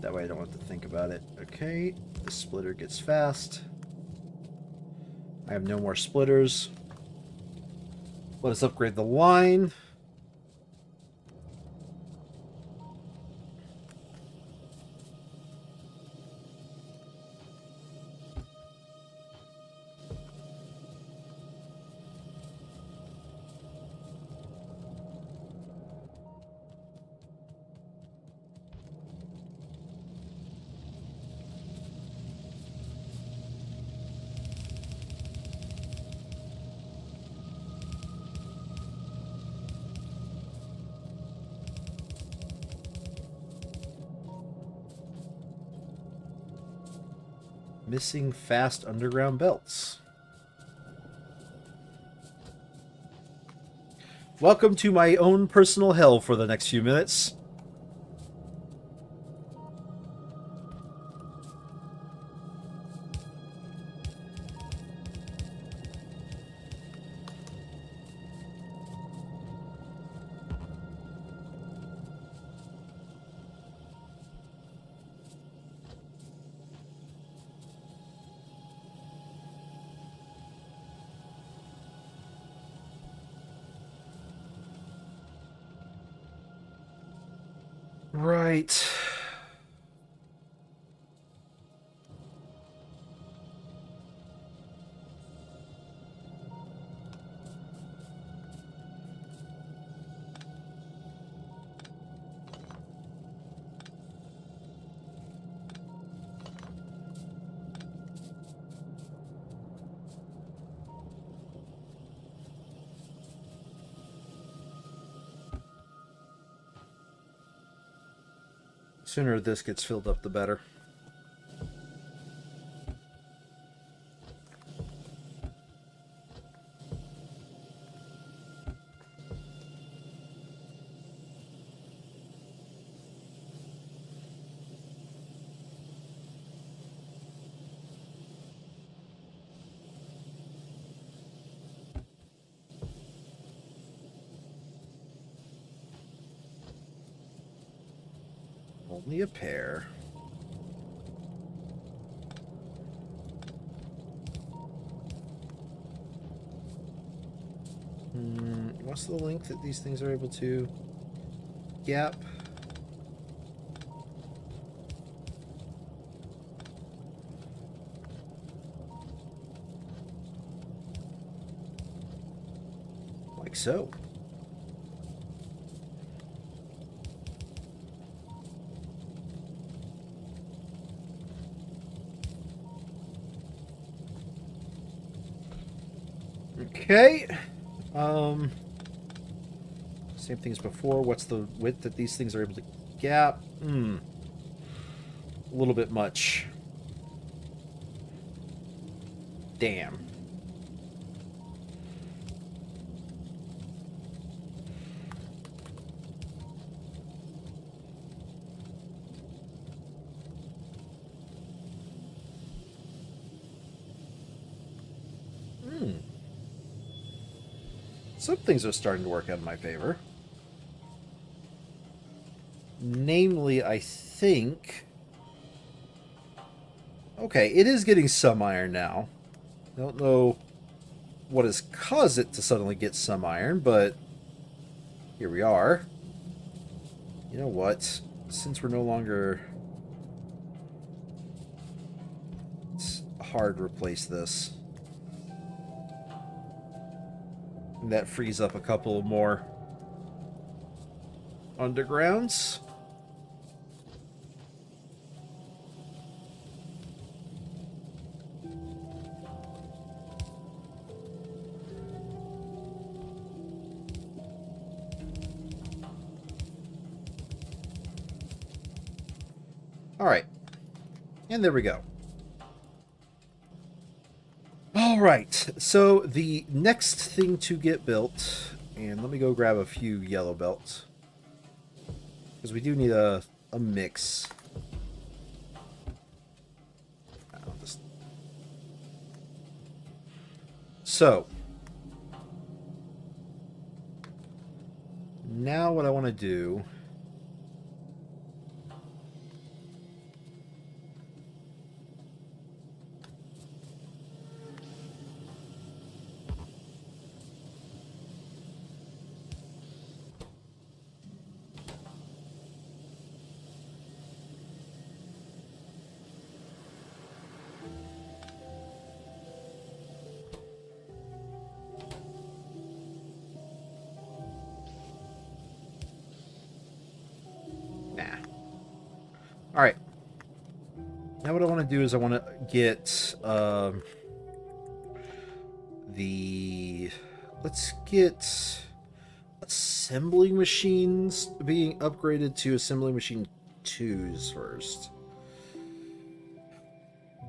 S1: That way I don't have to think about it. Okay, the splitter gets fast. I have no more splitters. Let us upgrade the line. Missing fast underground belts. Welcome to my own personal hell for the next few minutes. Right. Sooner this gets filled up, the better. Only a pair. What's the length that these things are able to gap? Like so. Okay. Same thing as before. What's the width that these things are able to gap? A little bit much. Damn. Some things are starting to work out in my favor. Namely, I think... Okay, it is getting some iron now. I don't know what has caused it to suddenly get some iron, but here we are. You know what? Since we're no longer... It's hard to replace this. And that frees up a couple more undergrounds. All right. And there we go. All right. So the next thing to get built, and let me go grab a few yellow belts, because we do need a mix. So now what I want to do... All right. Now what I want to do is I want to get let's get assembly machines being upgraded to assembly machine 2s first.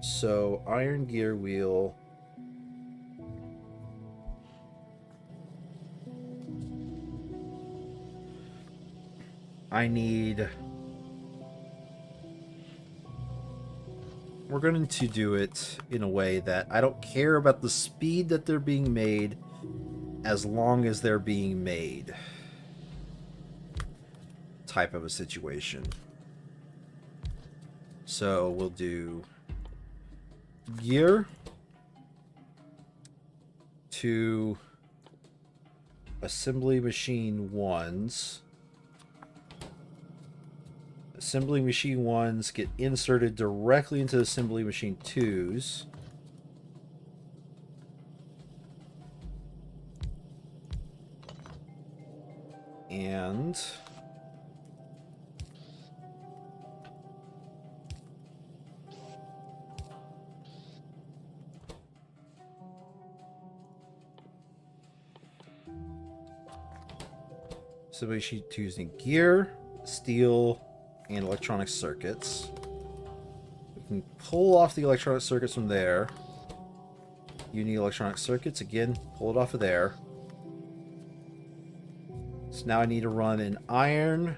S1: So iron gear wheel. I need... We're going to do it in a way that I don't care about the speed that they're being made as long as they're being made. Type of a situation. So we'll do gear to assembly machine 1s. assembly machine 1s get inserted directly into assembly machine 2s. And assembly machine 2s need gear, steel, and electronic circuits. We can pull off the electronic circuits from there. You need electronic circuits. Again, pull it off of there. So now I need to run an iron.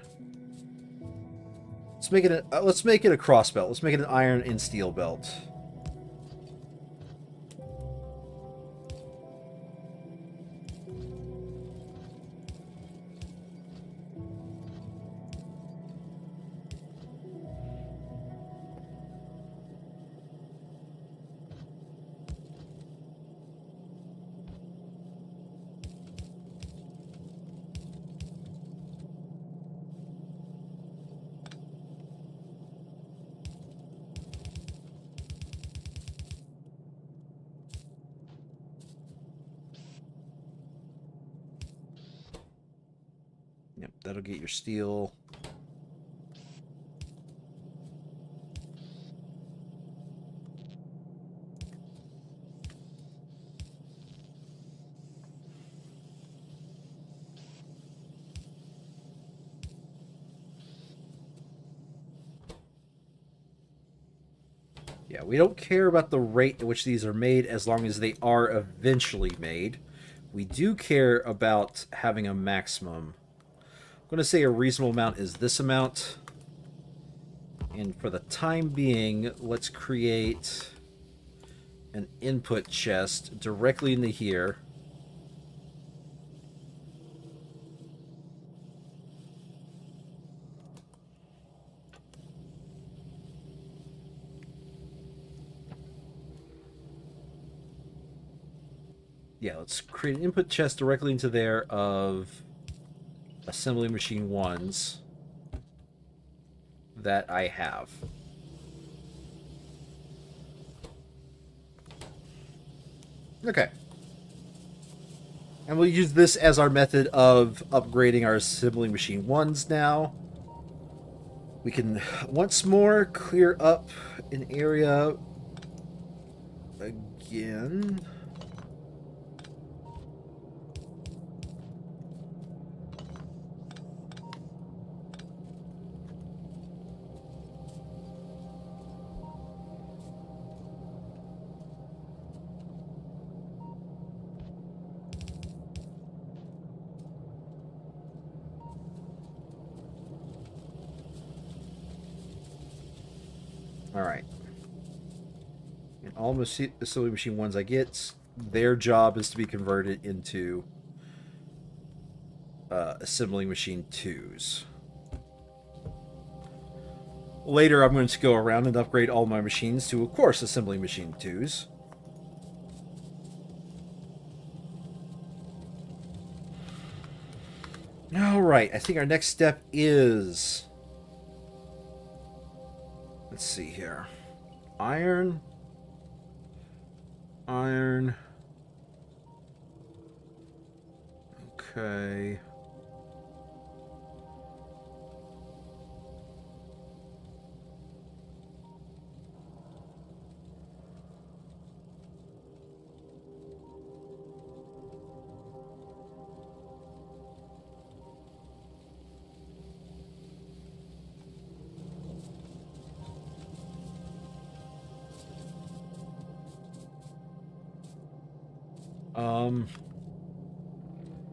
S1: Let's make it a cross belt. Let's make it an iron and steel belt. Yep, that'll get your steel. Yeah, we don't care about the rate at which these are made as long as they are eventually made. We do care about having a maximum. I'm going to say a reasonable amount is this amount. And for the time being, let's create an input chest directly into here. Yeah, let's create an input chest directly into there of assembly machine 1s that I have. Okay. And we'll use this as our method of upgrading our assembly machine 1s now. We can once more clear up an area again. Alright. And all assembly machine 1s I get, their job is to be converted into assembly machine 2s. Later, I'm going to go around and upgrade all my machines to, of course, assembly machine 2s. Alright, I think our next step is... Let's see here. Iron. Iron. Okay.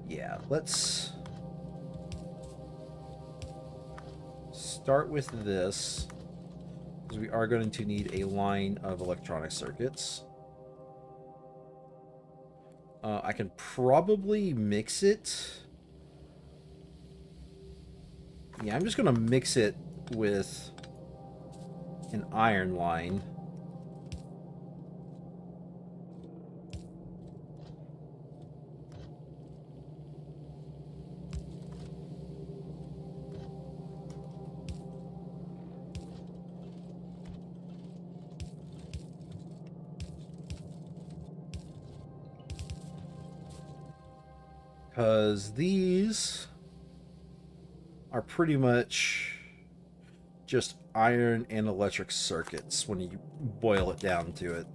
S1: Yeah, let's start with this, because we are going to need a line of electronic circuits. I can probably mix it. Yeah, I'm just going to mix it with an iron line. because these are pretty much just iron and electric circuits when you boil it down to it.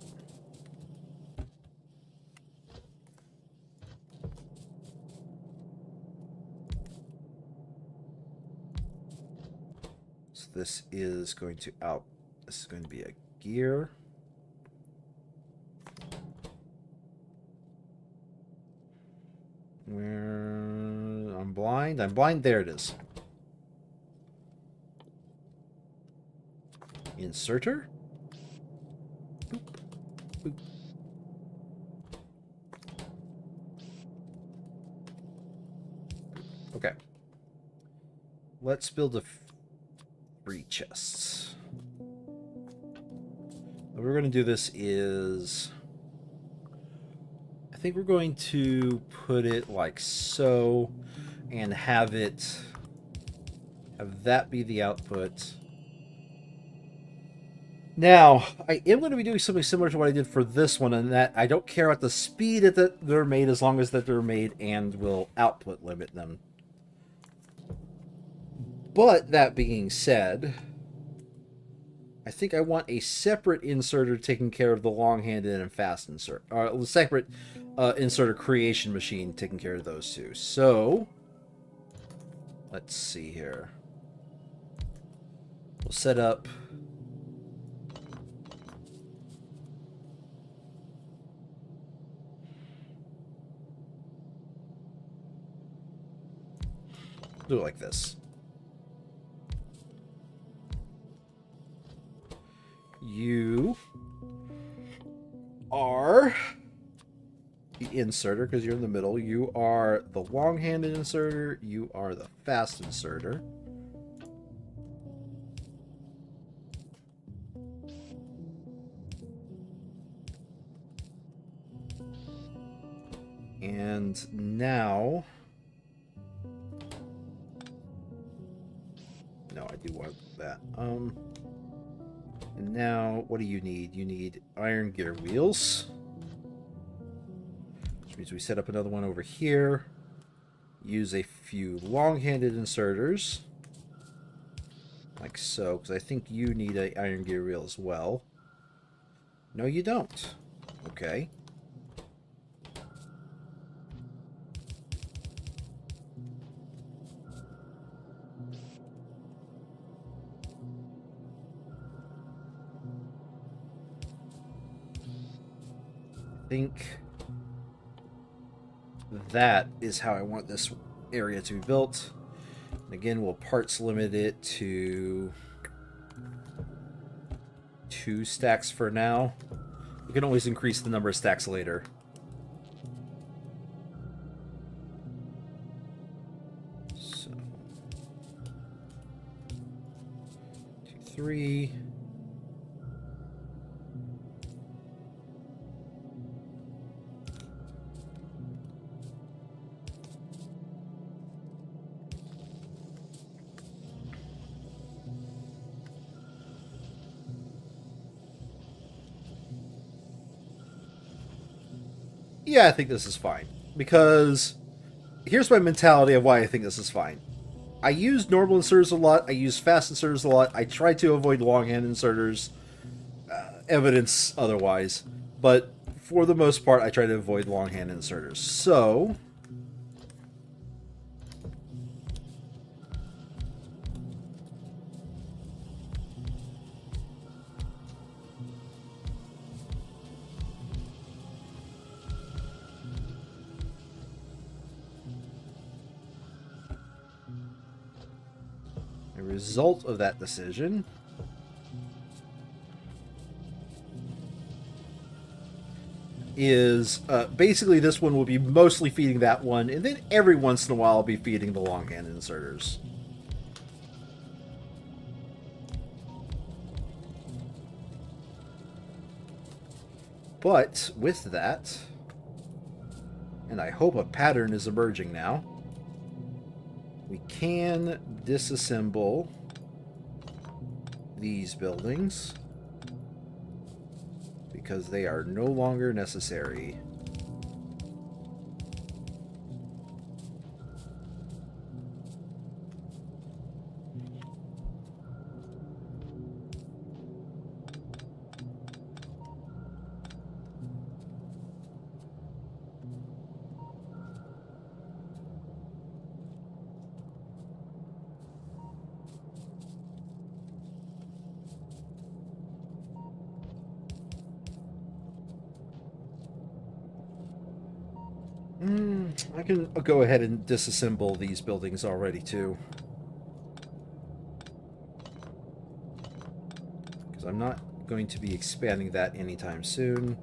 S1: So this is going to be a gear. Where I'm blind. There it is. Inserter. Boop. Boop. Okay. Let's build 3 chests. The way we're going to do this is, I think we're going to put it like so and have that be the output. Now, I am going to be doing something similar to what I did for this one, in that I don't care about the speed that they're made as long as that they're made, and will output limit them. But that being said, I think I want a separate inserter taking care of the long-handed and fast insert, or a separate inserter creation machine taking care of those two. So, let's see here. We'll set up do it like this. You are the inserter because you're in the middle. You are the long-handed inserter. You are the fast inserter. And now, no, I do want that. And now, what do you need? You need iron gear wheels. Which means we set up another one over here. Use a few long-handed inserters. Like so, because I think you need an iron gear wheel as well. No, you don't. Okay. I think that is how I want this area to be built. And again, we'll parts limit it to 2 stacks for now. We can always increase the number of stacks later. So 2, 3. Yeah, I think this is fine. Because here's my mentality of why I think this is fine. I use normal inserters a lot. I use fast inserters a lot. I try to avoid longhand inserters. Evidence otherwise. But for the most part, I try to avoid longhand inserters. So result of that decision is basically this one will be mostly feeding that one, and then every once in a while I'll be feeding the longhand inserters. But with that, and I hope a pattern is emerging now, we can disassemble these buildings because they are no longer necessary. I can go ahead and disassemble these buildings already, too. Because I'm not going to be expanding that anytime soon.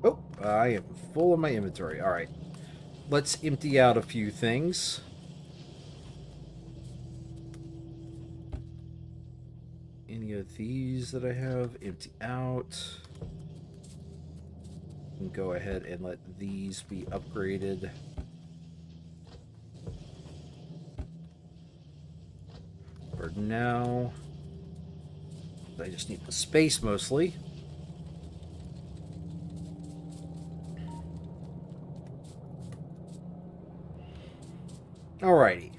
S1: Oh, I am full of my inventory. All right. Let's empty out a few things. Any of these that I have, empty out. And go ahead and let these be upgraded. For now, I just need the space mostly. Alrighty.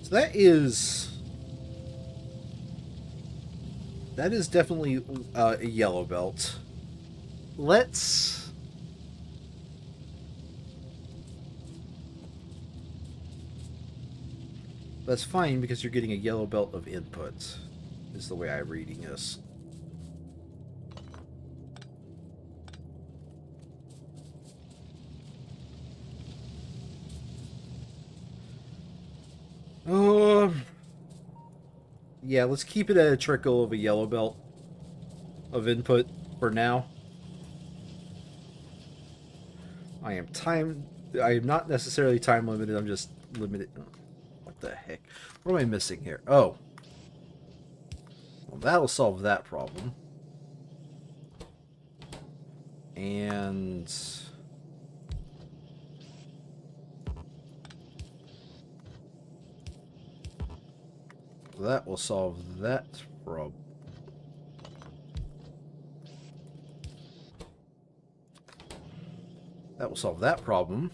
S1: So that is definitely a yellow belt. Let's That's fine because you're getting a yellow belt of input, is the way I'm reading this. Yeah, let's keep it at a trickle of a yellow belt of input for now. I am not necessarily time limited, I'm just limited. What the heck? What am I missing here? Oh. Well, that'll solve that problem. And that will solve that problem. That will solve that problem.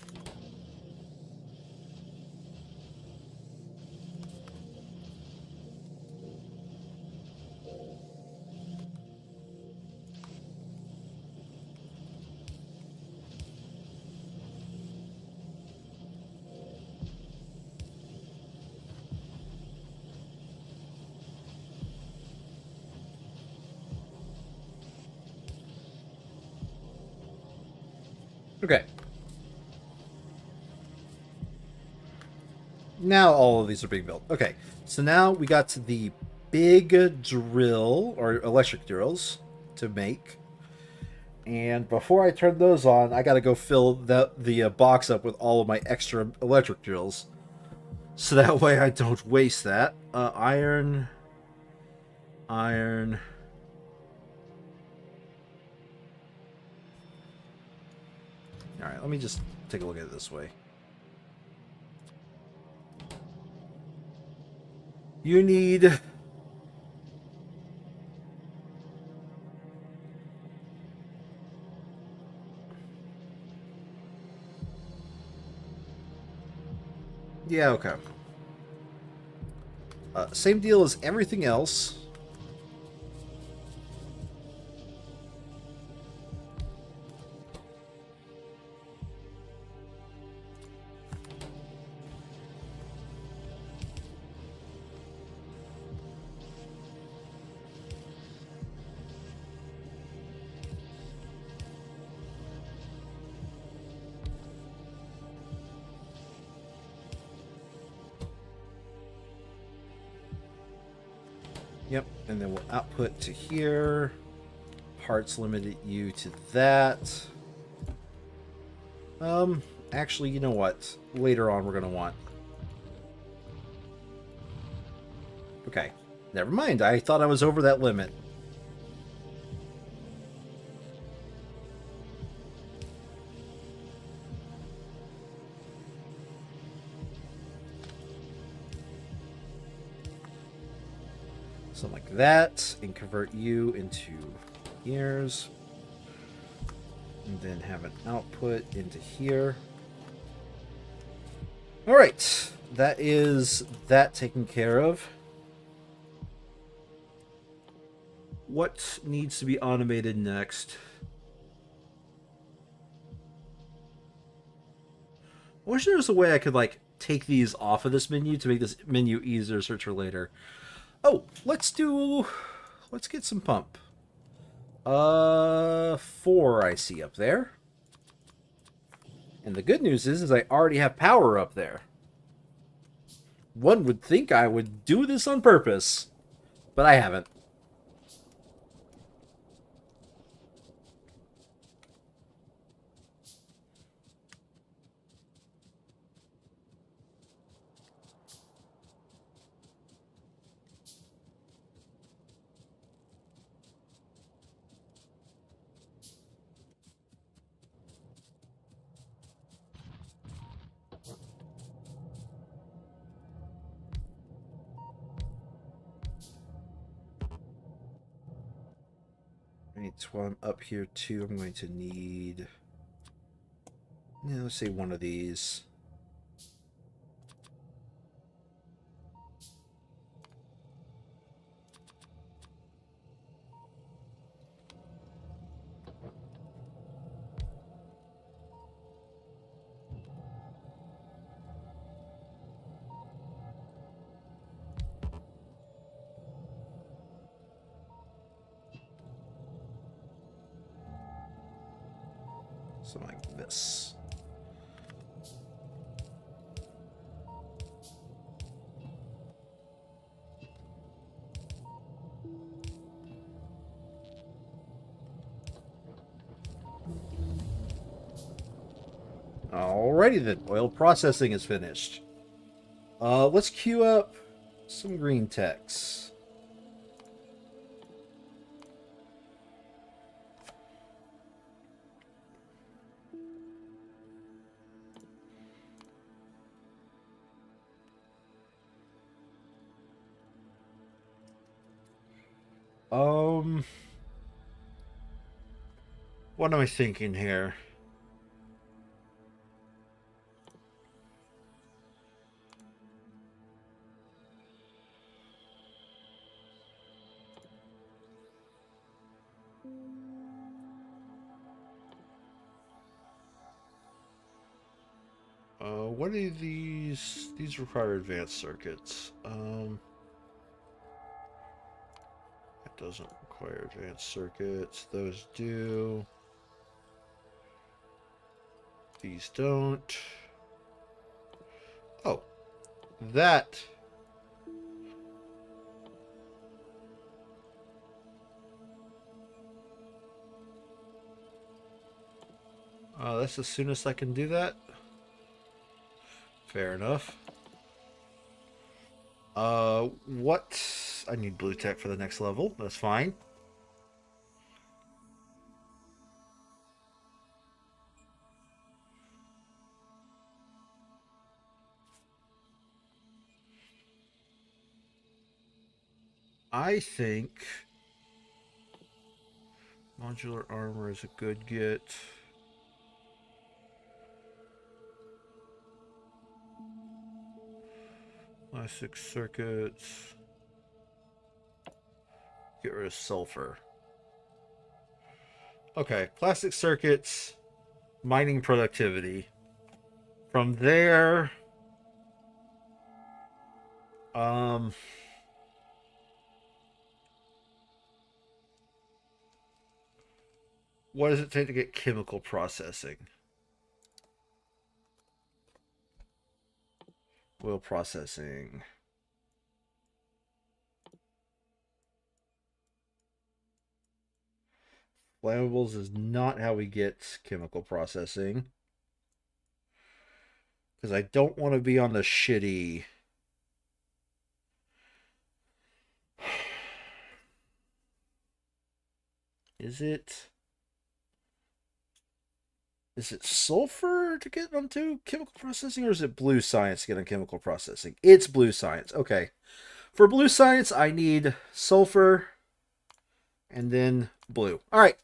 S1: Okay. Now all of these are being built. Okay, so now we got to the big drill, or electric drills, to make. And before I turn those on, I gotta go fill the box up with all of my extra electric drills. So that way I don't waste that. Iron. Iron. Alright, let me just take a look at it this way. You need... Yeah, okay. Same deal as everything else. Yep, and then we'll output to here. Parts limited you to that. Actually, you know what? Later on, we're gonna want. Okay, never mind. I thought I was over that limit. Something like that, and convert you into years. And then have an output into here. Alright, that is that taken care of. What needs to be automated next? I wish there was a way I could, like, take these off of this menu to make this menu easier to search for later. Oh, let's get some pump. 4 I see up there. And the good news is I already have power up there. One would think I would do this on purpose, but I haven't. While I'm up here too, I'm going to need, let's say one of these. Something like this. Alrighty then, oil processing is finished. Let's queue up some green techs. What am I thinking here? What are these? These require advanced circuits. It doesn't require advanced circuits. Those do. These don't. Oh, that. That's as soon as I can do that. Fair enough. What? I need blue tech for the next level. That's fine. I think modular armor is a good get. Plastic circuits. Get rid of sulfur. Okay, plastic circuits, mining productivity. From there, what does it take to get chemical processing? Oil processing. Flammables is not how we get chemical processing. Because I don't want to be on the shitty... Is it sulfur to get onto chemical processing, or is it blue science to get on chemical processing? It's blue science. Okay. For blue science, I need sulfur and then blue. All right.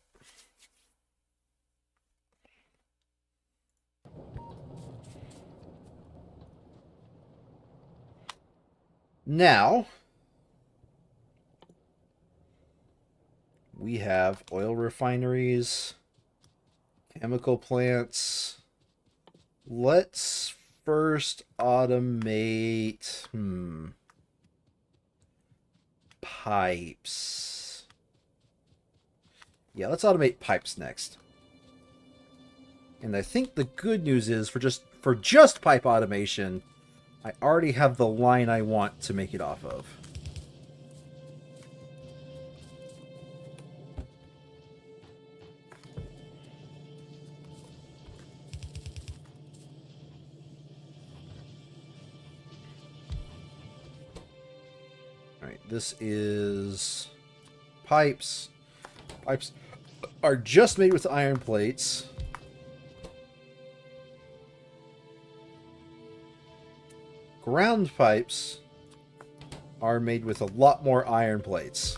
S1: Now, we have oil refineries, chemical plants. Let's first automate pipes. Yeah, let's automate pipes next. And I think the good news is for just pipe automation, I already have the line I want to make it off of. Alright, this is pipes. Pipes are just made with iron plates. Ground pipes are made with a lot more iron plates.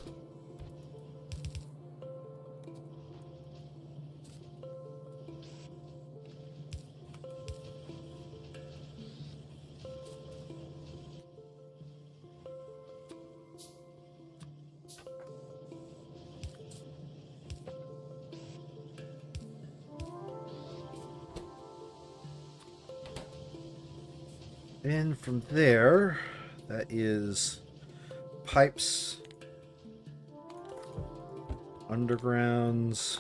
S1: And from there, that is pipes, undergrounds,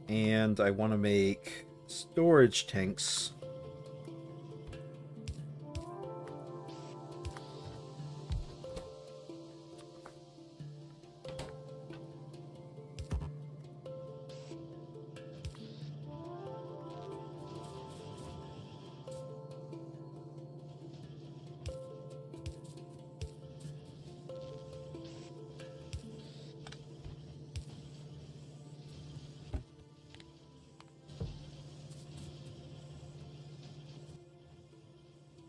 S1: and I want to make storage tanks.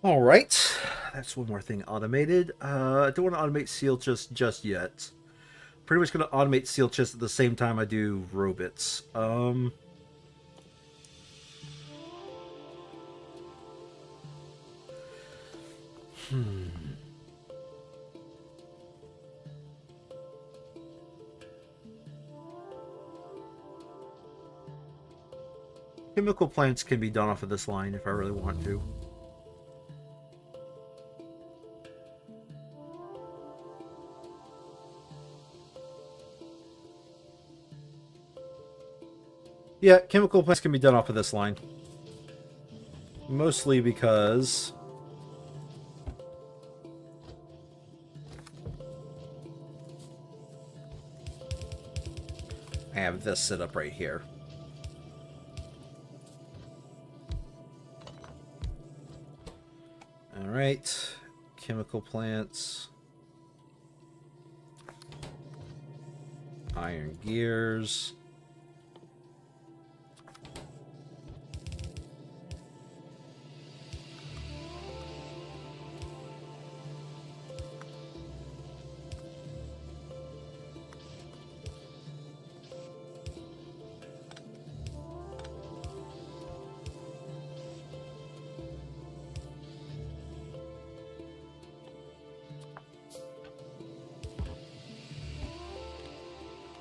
S1: All right, that's one more thing automated. I don't want to automate seal just yet. Pretty much going to automate seal chest at the same time I do robots. Chemical plants can be done off of this line if I really want to. Yeah, chemical plants can be done off of this line. Mostly because I have this set up right here. Alright, chemical plants. Iron gears.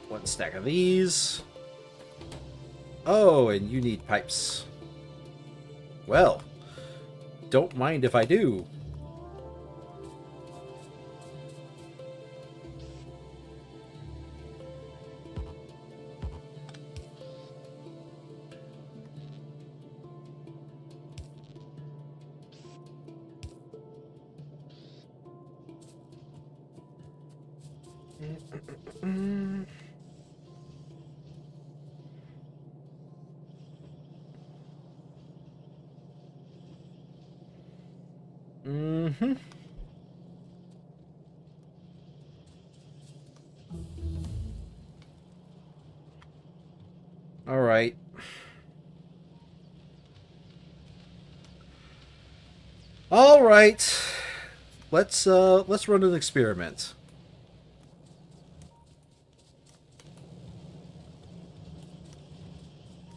S1: One stack of these. Oh, and you need pipes. Well, don't mind if I do. Mm-hmm. All right. All right. let's run an experiment.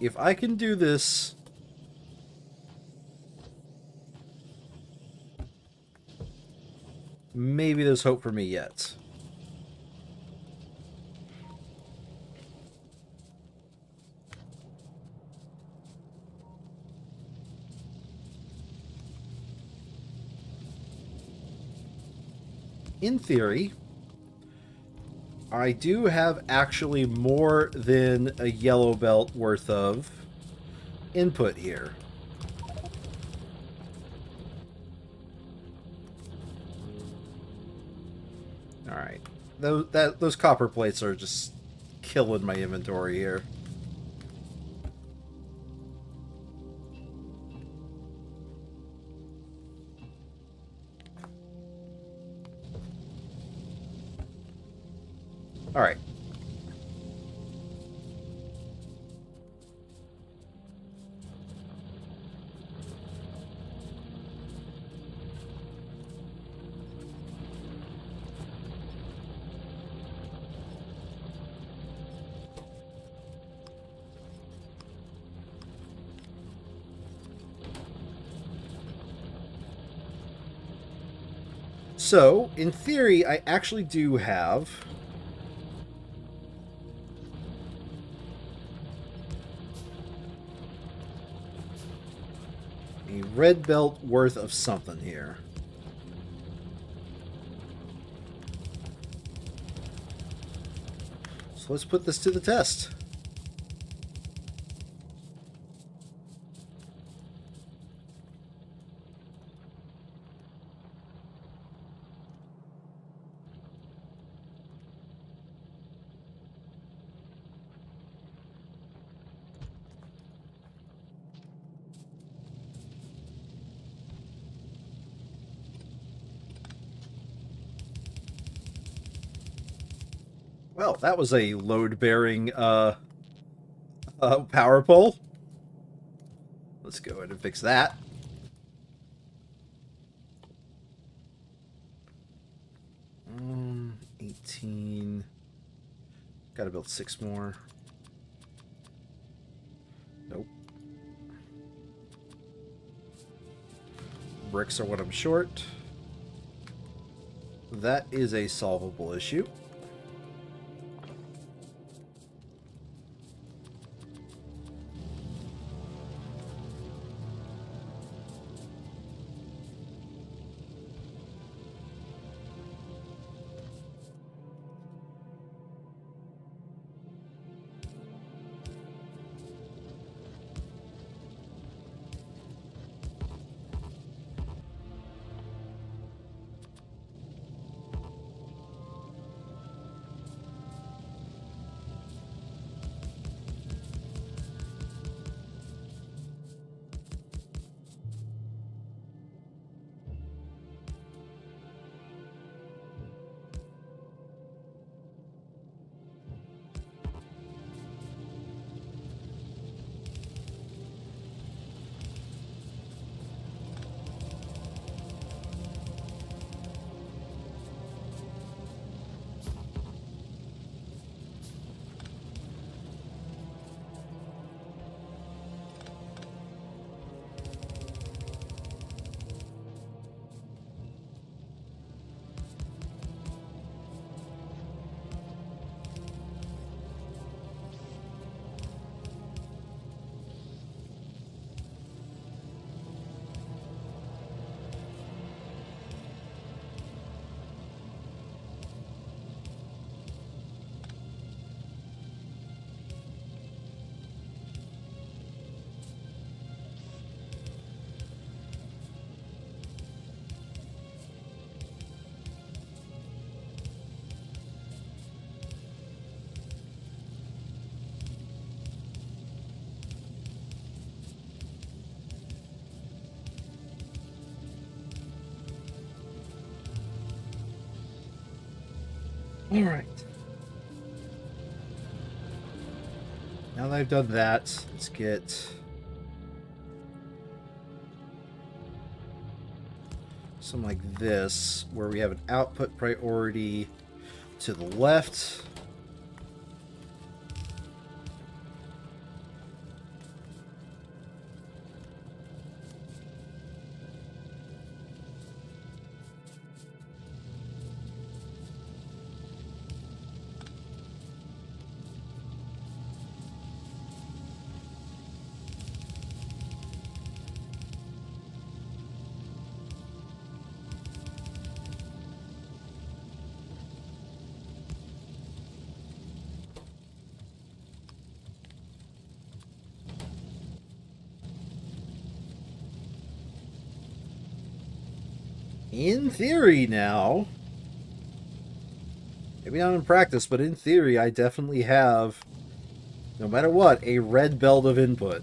S1: If I can do this, maybe there's hope for me yet. In theory, I do have actually more than a yellow belt worth of input here. Alright. Those copper plates are just killing my inventory here. Alright. So, in theory, I actually do have a red belt worth of something here. So let's put this to the test. Well, that was a load-bearing power pole. Let's go ahead and fix that. Um, 18. Gotta build 6 more. Nope. Bricks are what I'm short. That is a solvable issue. All right. Now that I've done that, let's get something like this, where we have an output priority to the left. In theory now, maybe not in practice, but in theory, I definitely have, no matter what, a red belt of input.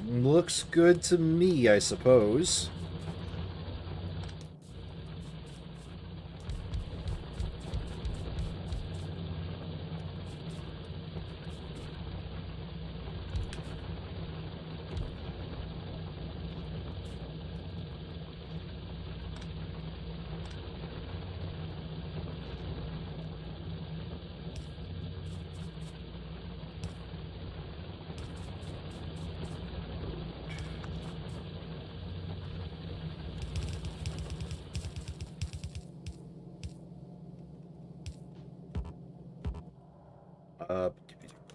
S1: Looks good to me, I suppose.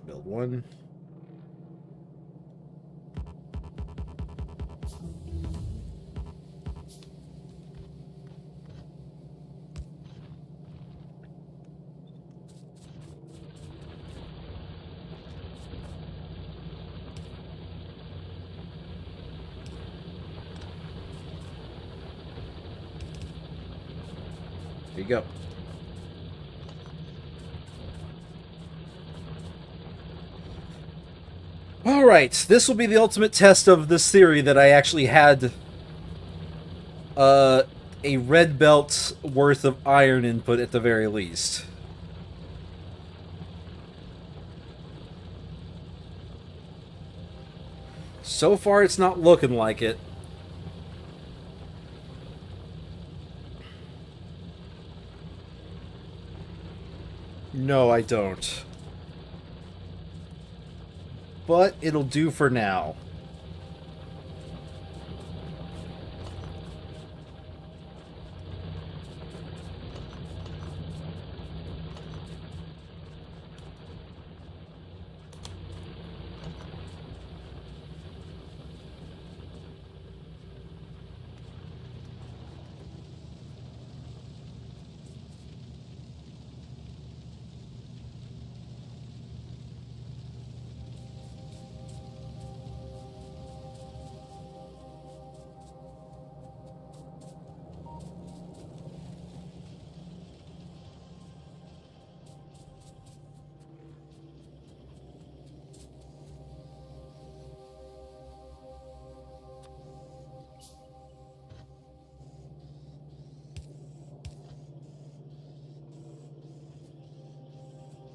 S1: Build one. There you go. Alright, this will be the ultimate test of this theory that I actually had a red belt worth of iron input at the very least. So far, it's not looking like it. No, I don't. But it'll do for now.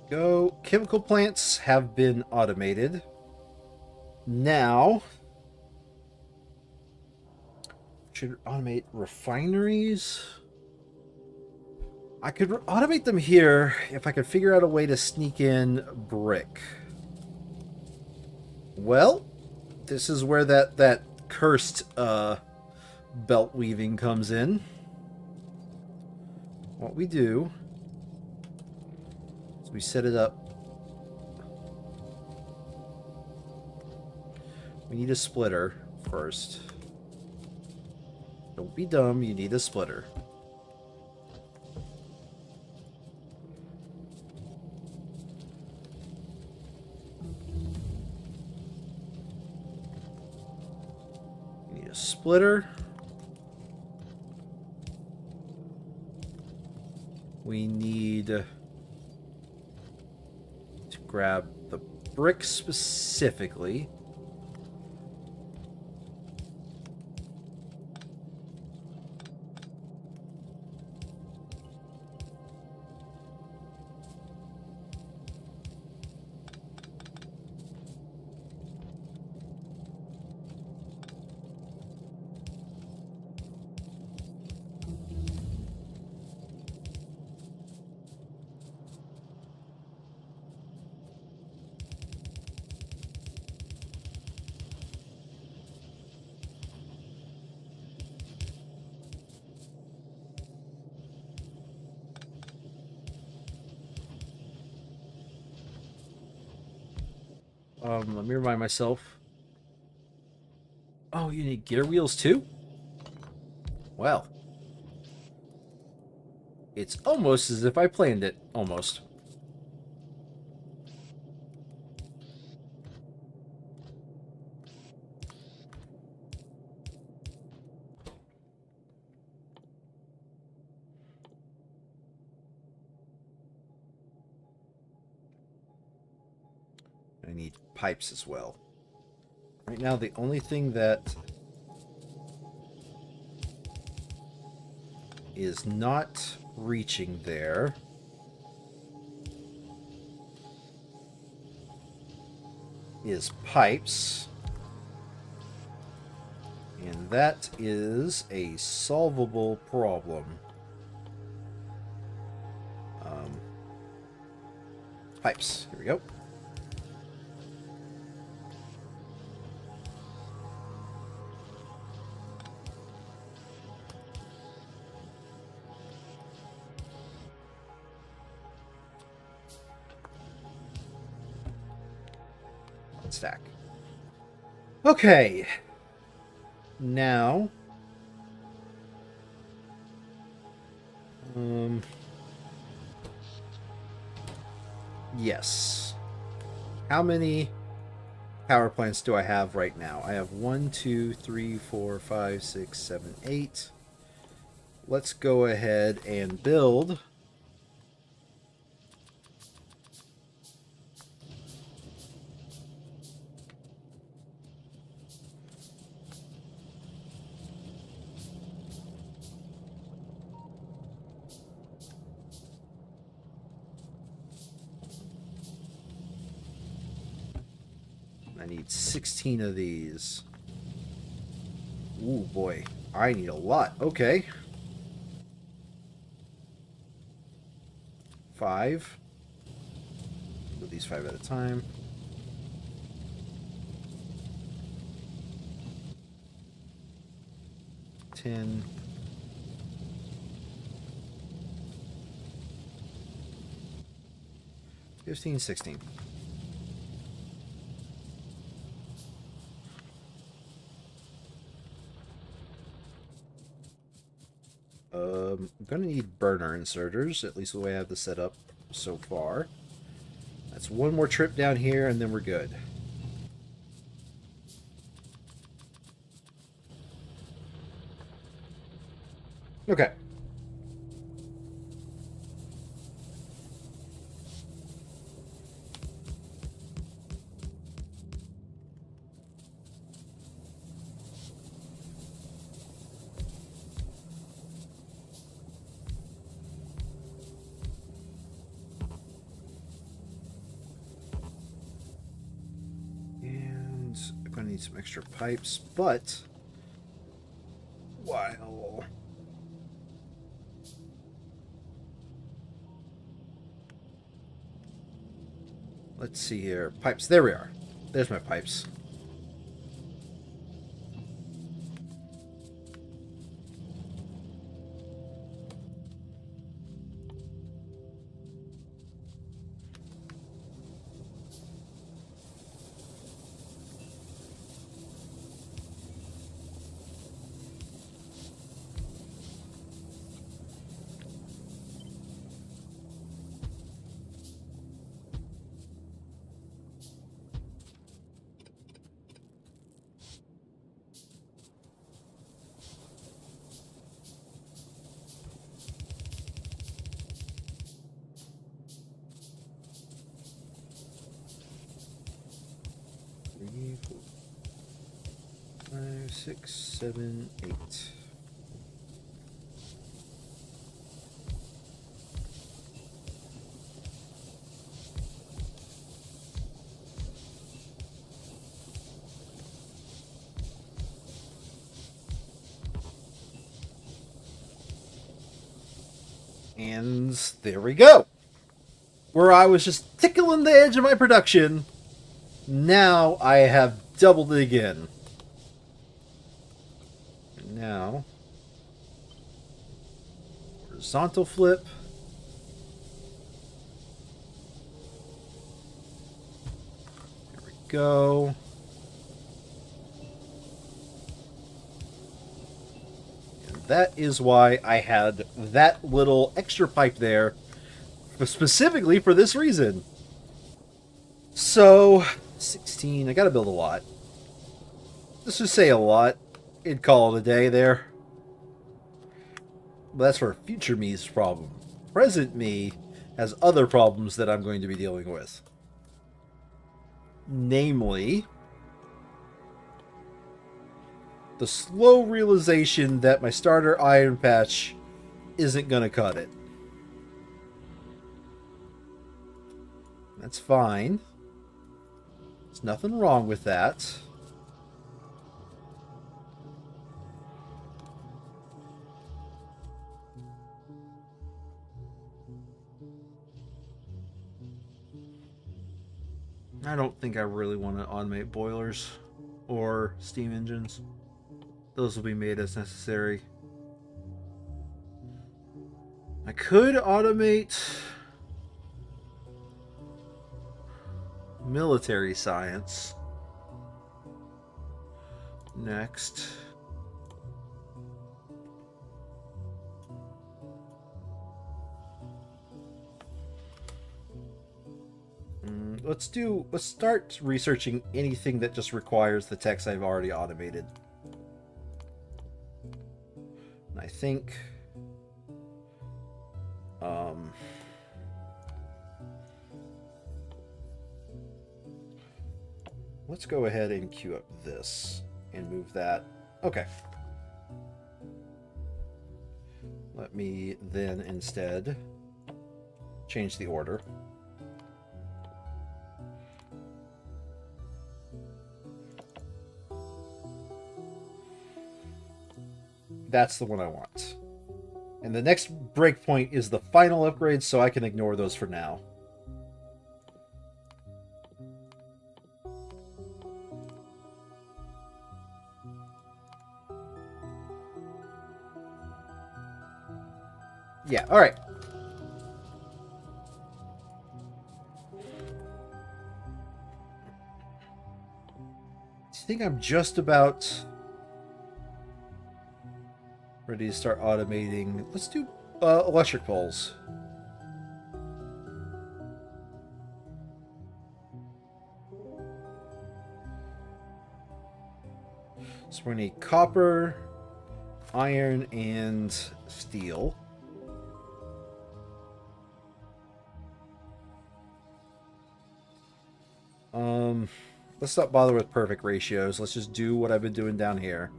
S1: Go. Chemical plants have been automated. Now, should automate refineries. I could automate them here if I could figure out a way to sneak in brick. Well, this is where that cursed belt weaving comes in. What we do is we set it up. We need a splitter first. Don't be dumb, you need a splitter. You need a splitter. We need to grab the brick specifically. Let me remind myself. Oh, you need gear wheels too? Well, it's almost as if I planned it. Almost. I need pipes as well. Right now, the only thing that is not reaching there is pipes. And that is a solvable problem. Pipes. Here we go. Stack. Okay. Now, yes. How many power plants do I have right now? I have 1, 2, 3, 4, 5, 6, 7, 8. Let's go ahead and build I need 16 of these. Ooh, boy. I need a lot. Okay. 5. Do these 5 at a time. $10. 15, 16. I'm going to need burner inserters, at least the way I have this set up so far. That's one more trip down here, and then we're good. Okay. I'm going to need some extra pipes, but while let's see here. Pipes. There we are. There's my pipes. Three, 4, 5, 6, 7, 8. And there we go. Where I was just tickling the edge of my production, now I have doubled it again. And now, horizontal flip. There we go. And that is why I had that little extra pipe there, specifically for this reason. So, 16. I gotta build a lot. Let's just say a lot. It'd call it a day there. But that's for future me's problem. Present me has other problems that I'm going to be dealing with. Namely, the slow realization that my starter iron patch isn't going to cut it. That's fine. There's nothing wrong with that. I don't think I really want to automate boilers or steam engines. Those will be made as necessary. I could automate military science next. Let's start researching anything that just requires the text I've already automated. And I think let's go ahead and queue up this and move that. Okay. Let me then instead change the order. That's the one I want. And the next breakpoint is the final upgrade, so I can ignore those for now. Yeah, alright. I think I'm just about ready to start automating. Let's do electric poles. So we're going to need copper, iron, and steel. Let's not bother with perfect ratios. Let's just do what I've been doing down here.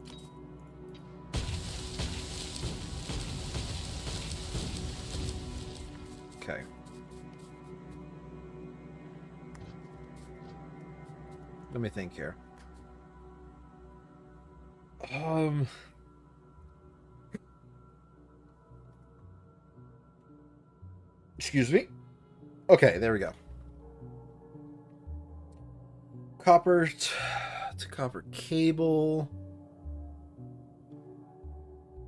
S1: Okay. Let me think here. Excuse me. Okay, there we go. Copper to copper cable.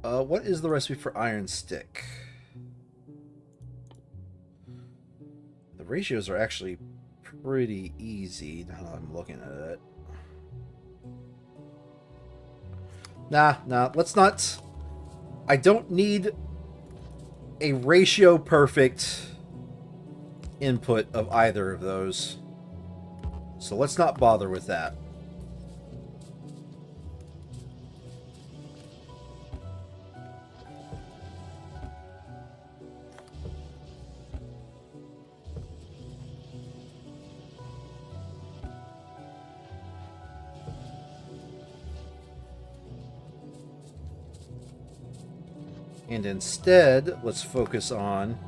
S1: What is the recipe for iron stick? The ratios are actually pretty easy now that I'm looking at it. Nah, let's not. I don't need a ratio perfect input of either of those. So let's not bother with that. And instead, let's focus on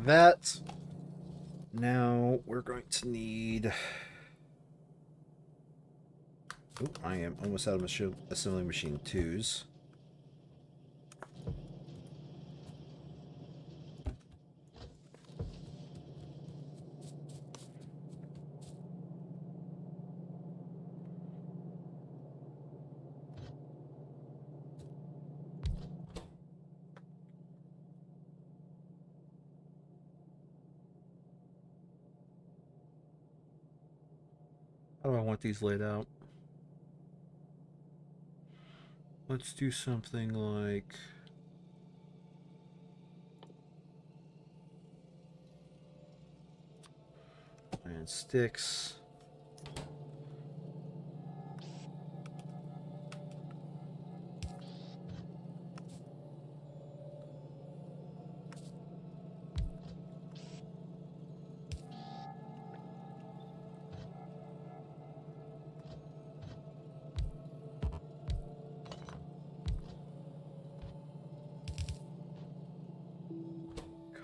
S1: that. Now we're going to need... Oh, I am almost out of assembly machine 2s. How do I want these laid out? Let's do something like... and sticks.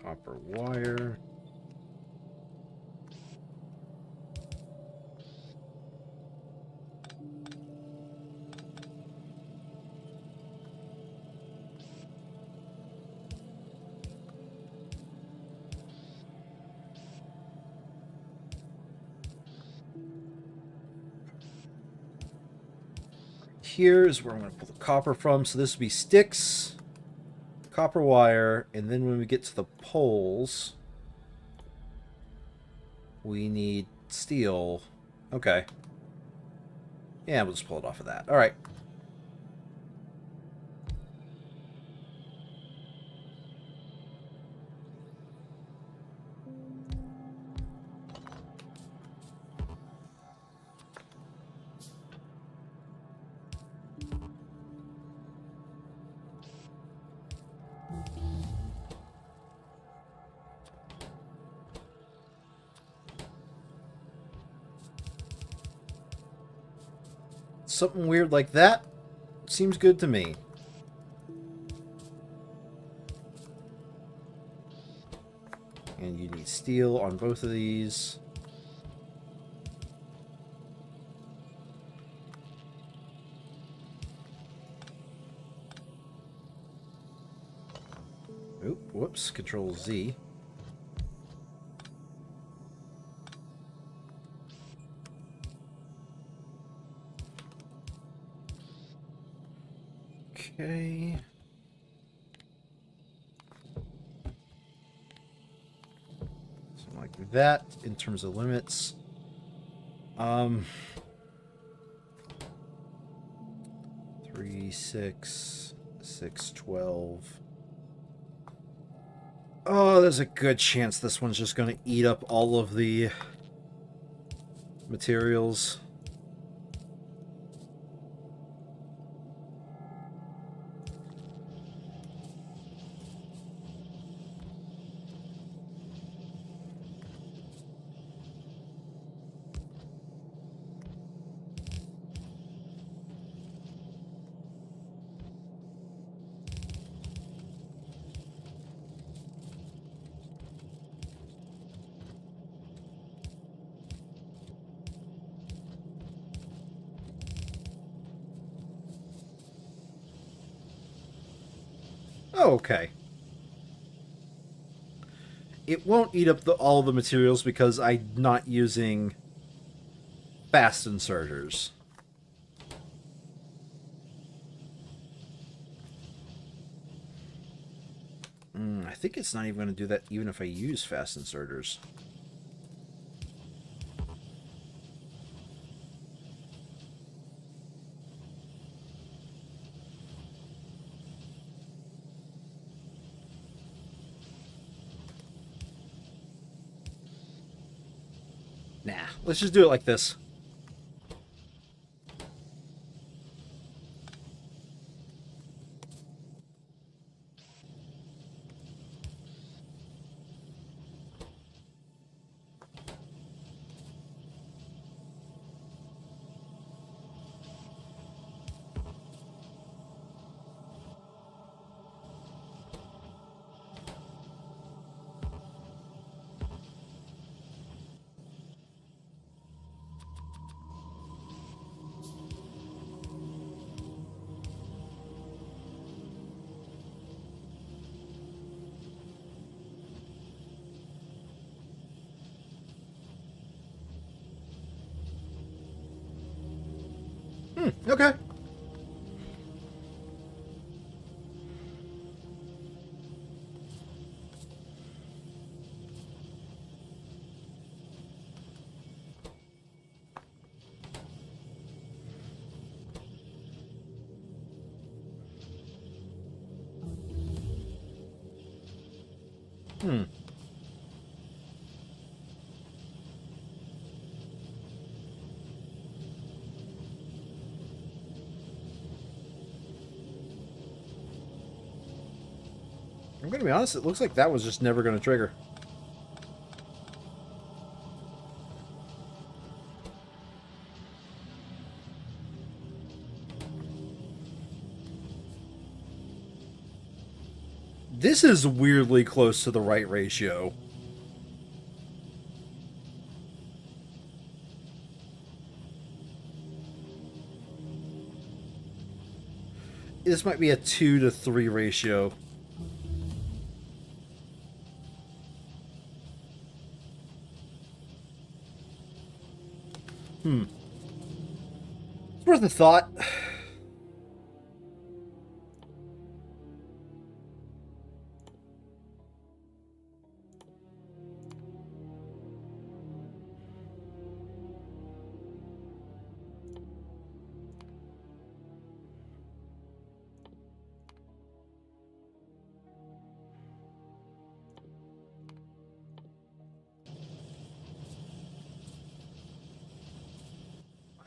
S1: Copper wire. Here's where I'm going to pull the copper from. So this would be sticks, copper wire, and then when we get to the poles, we need steel. Okay. Yeah, we'll just pull it off of that. All right. Something weird like that seems good to me. And you need steel on both of these. Oop, whoops, Control Z. Okay. Something like that in terms of limits. 3, 6, 6, 12. Oh, there's a good chance this one's just going to eat up all of the materials. Oh, okay. It won't eat up all the materials because I'm not using fast inserters. I think it's not even going to do that even if I use fast inserters. Nah, let's just do it like this. Okay. I'm going to be honest, it looks like that was just never going to trigger. This is weirdly close to the right ratio. This might be a 2 to 3 ratio. It's worth a thought.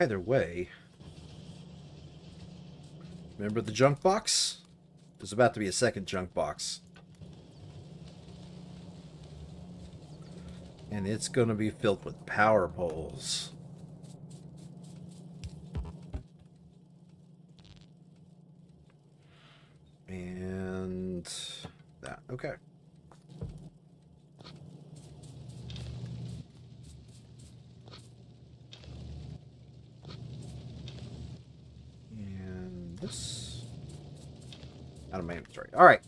S1: Either way, remember the junk box? There's about to be a second junk box. And it's going to be filled with power poles. And that, okay. This out of my inventory. All right.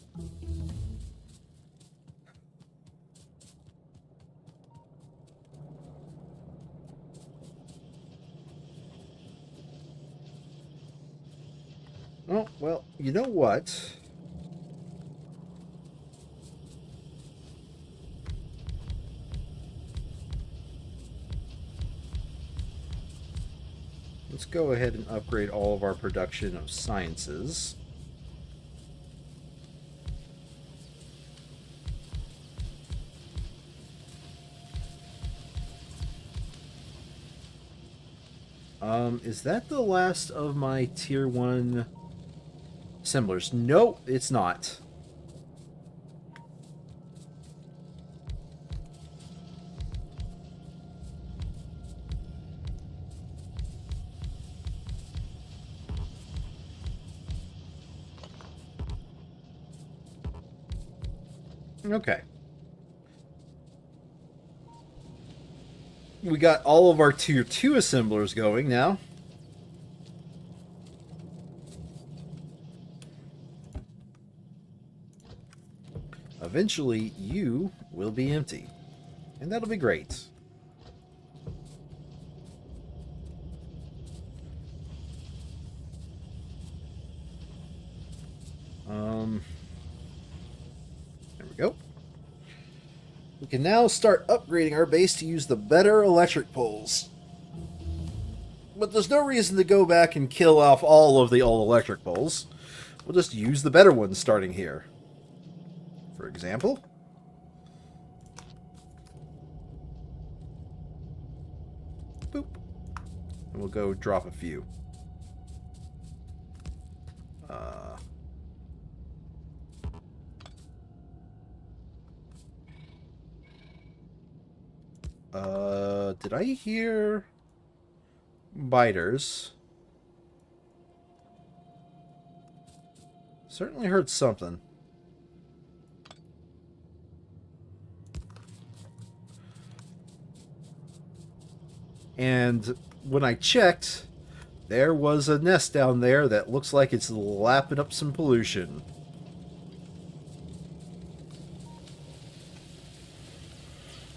S1: Oh, well, you know what? Let's go ahead and upgrade all of our production of sciences. Is that the last of my tier 1 assemblers? No, it's not. Okay. We got all of our tier 2 assemblers going now. Eventually, you will be empty. And that'll be great. There we go. We can now start upgrading our base to use the better electric poles. But there's no reason to go back and kill off all of the all-electric poles. We'll just use the better ones starting here. For example, boop. And we'll go drop a few. Did I hear biters? Certainly heard something. And when I checked, there was a nest down there that looks like it's lapping up some pollution.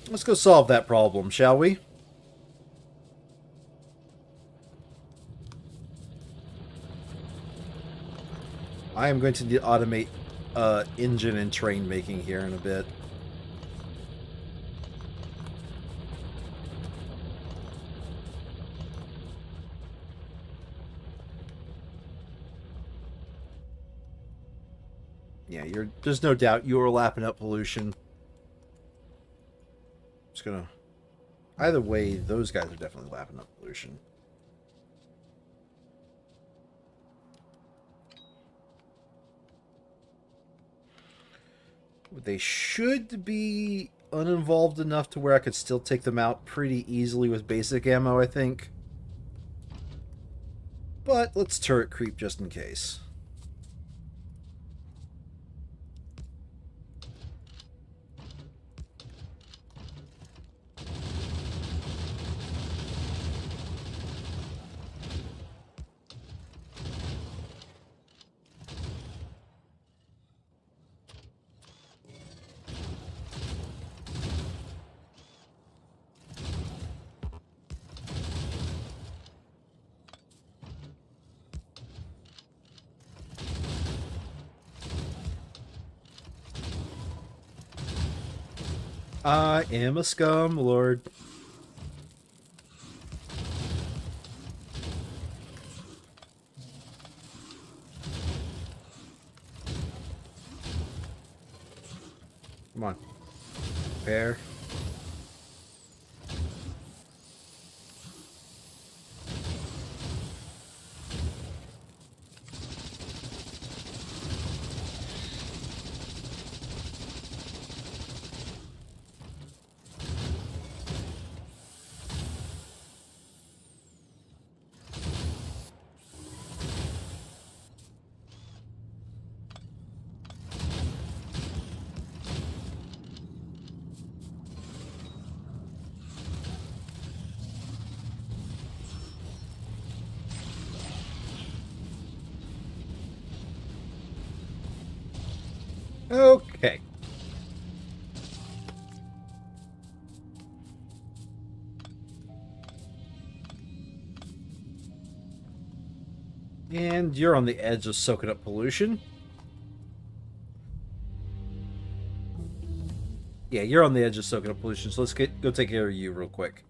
S1: Let's go solve that problem, shall we? I am going to need to automate engine and train making here in a bit. Yeah, there's no doubt you are lapping up pollution. Just gonna... Either way, those guys are definitely lapping up pollution. They should be uninvolved enough to where I could still take them out pretty easily with basic ammo, I think. But let's turret creep just in case. I am a scum lord. Come on. Prepare. Okay. And you're on the edge of soaking up pollution. Yeah, you're on the edge of soaking up pollution, so let's go take care of you real quick.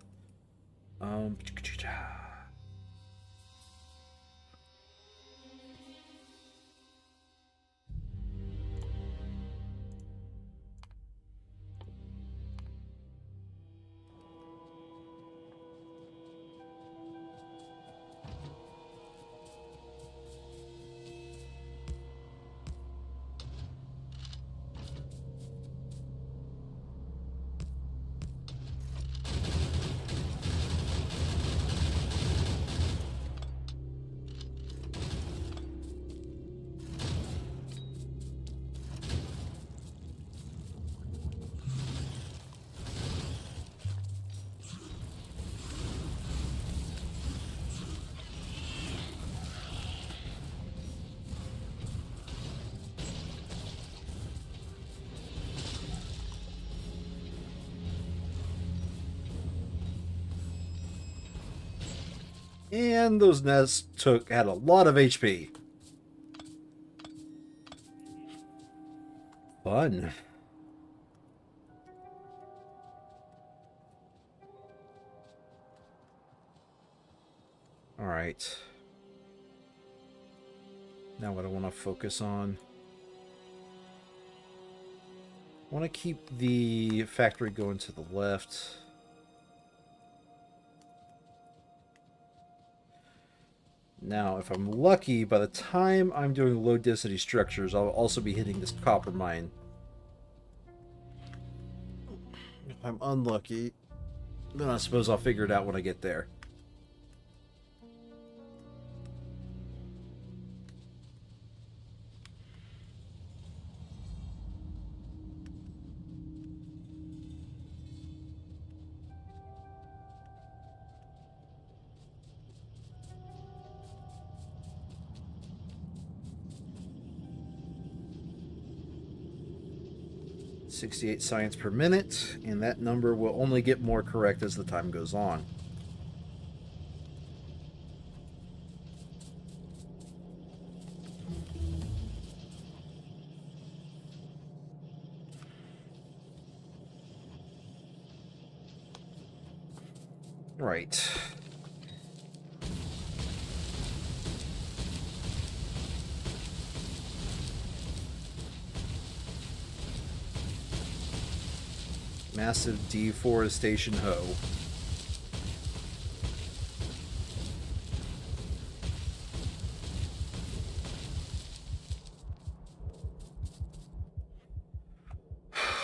S1: And those nests had a lot of HP. Fun. Alright. Now what I want to focus on. I want to keep the factory going to the left. Now, if I'm lucky, by the time I'm doing low-density structures, I'll also be hitting this copper mine. If I'm unlucky, then I suppose I'll figure it out when I get there. .68 science per minute, and that number will only get more correct as the time goes on. Right. Massive deforestation hoe.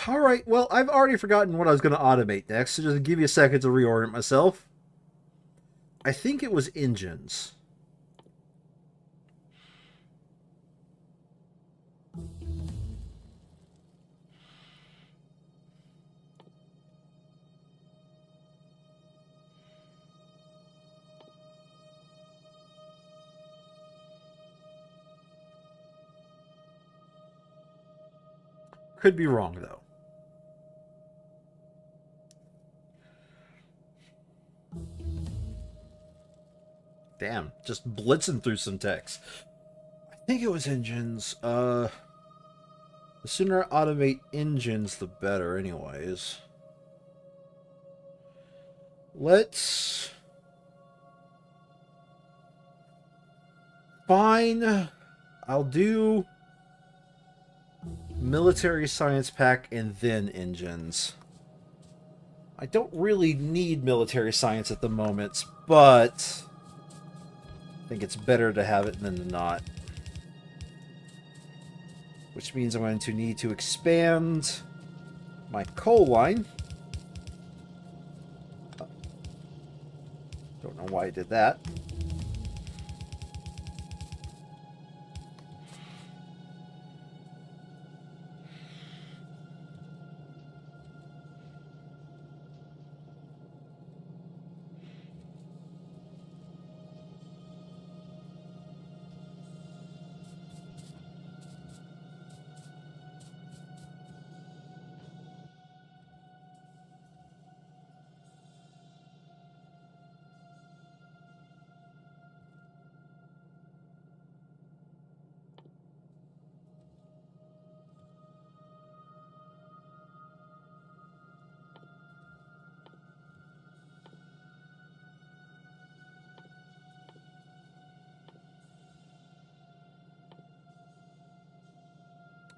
S1: Alright, well, I've already forgotten what I was going to automate next, so just give you a second to reorient myself. I think it was engines. Could be wrong, though. Damn, just blitzing through some text. I think it was engines. The sooner I automate engines, the better, anyways. Let's... Fine. I'll do military science pack and then engines. I don't really need military science at the moment, but I think it's better to have it than not. Which means I'm going to need to expand my coal line. Don't know why I did that.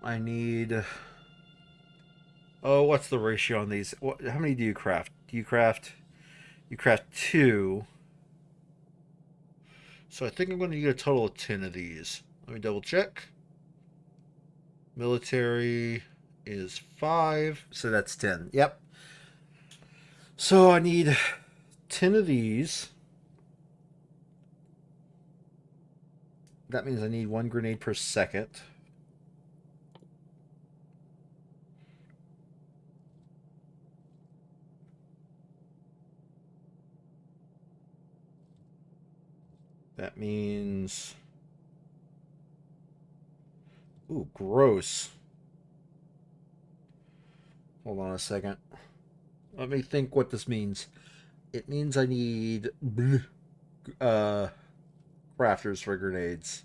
S1: I need... Oh, what's the ratio on these? How many do you craft? You craft 2. So I think I'm going to need a total of 10 of these. Let me double check. Military is 5, so that's 10. Yep. So I need 10 of these. That means I need 1 grenade per second. That means... Ooh, gross. Hold on a second. Let me think what this means. It means I need... crafters for grenades.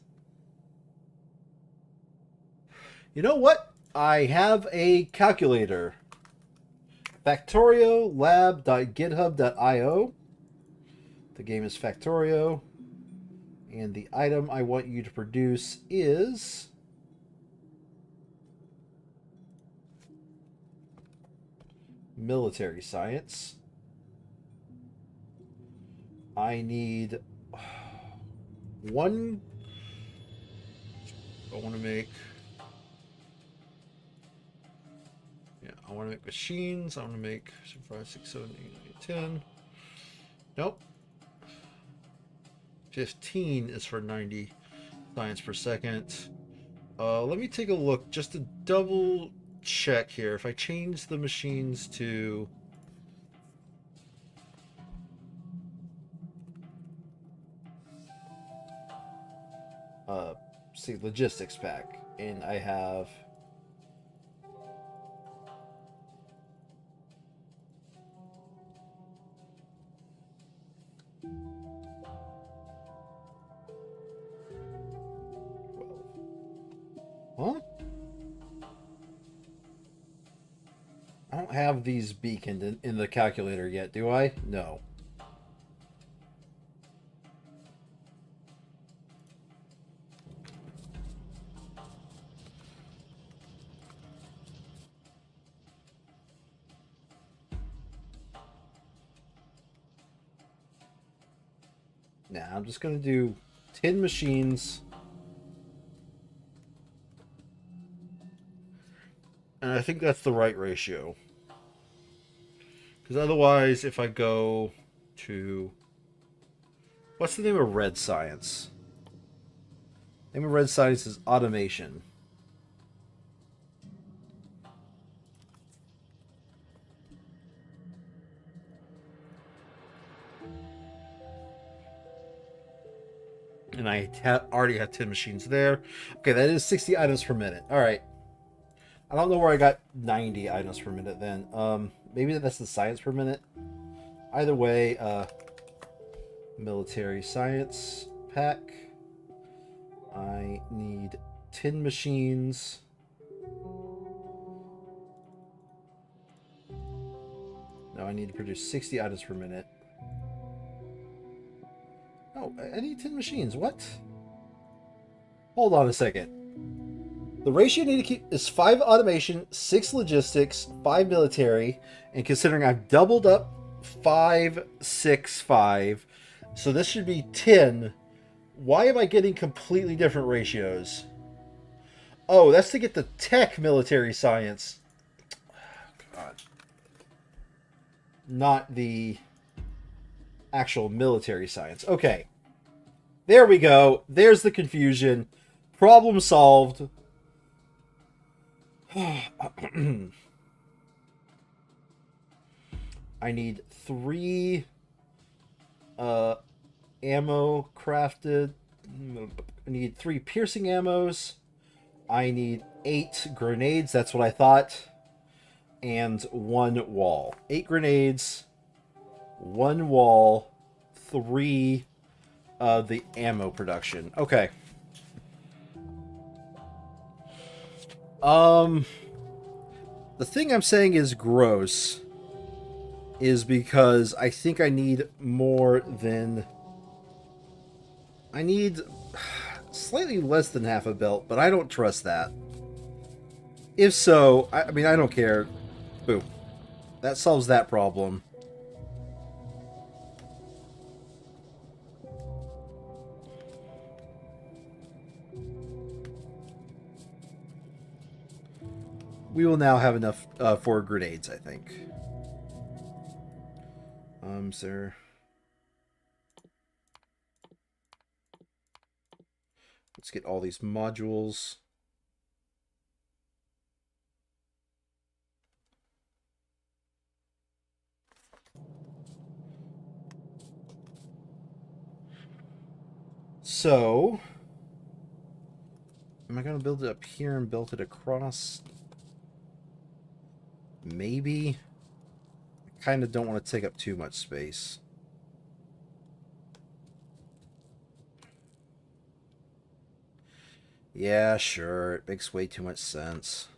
S1: You know what? I have a calculator. Factorio lab.github.io. The game is Factorio. And the item I want you to produce is... military science. I need 1... I want to make... Yeah, I want to make machines. I want to make 5, 6, 7, 8, 9, 10. Nope. 15 is for 90 science per second. Let me take a look just to double check here. If I change the machines to... see, logistics pack, and I have... Huh? I don't have these beaconed in the calculator yet, do I? No. Now I'm just going to do 10 machines. And I think that's the right ratio. Because otherwise, if I go to... What's the name of red science? The name of red science is automation. And I already have 10 machines there. Okay, that is 60 items per minute. All right. I don't know where I got 90 items per minute then. Maybe that's the science per minute. Either way, military science pack. I need 10 machines. No, I need to produce 60 items per minute. Oh, I need 10 machines. What? Hold on a second. The ratio you need to keep is 5 automation, 6 logistics, 5 military, and considering I've doubled up 5, 6, 5, so this should be 10. Why am I getting completely different ratios? Oh, that's to get the tech military science. God. Not the actual military science. Okay. There we go. There's the confusion. Problem solved. I need 3 ammo crafted. I need 3 piercing ammos. I need 8 grenades. That's what I thought. And 1 wall. 8 grenades, 1 wall, 3 the ammo production. Okay. The thing I'm saying is gross is because I think I need more than... I need slightly less than half a belt, but I don't trust that. If so, I mean, I don't care. Boom. That solves that problem. We will now have enough for grenades, I think. Sir. Let's get all these modules. So, am I going to build it up here and build it across? Maybe. I kind of don't want to take up too much space. Yeah, sure. It makes way too much sense.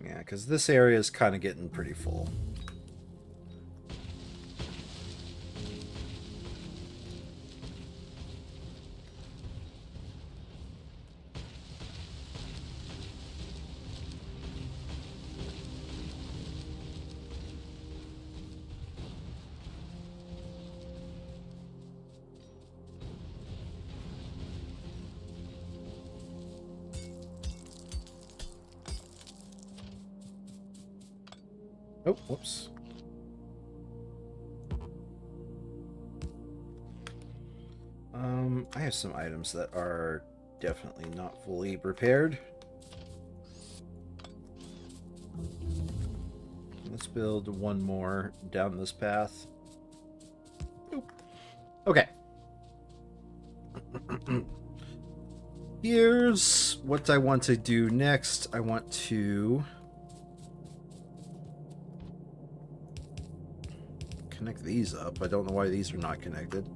S1: Yeah, because this area is kind of getting pretty full. Oh, whoops. I have some items that are definitely not fully prepared. Let's build one more down this path. Nope. Okay. Here's what I want to do next. I want to connect these up. I don't know why these are not connected.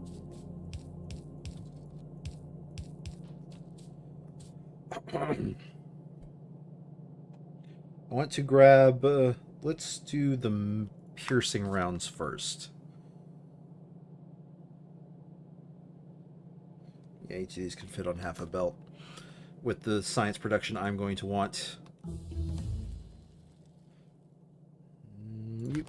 S1: I want to grab... let's do the piercing rounds first. Yeah, each of these can fit on half a belt. With the science production I'm going to want. Yep.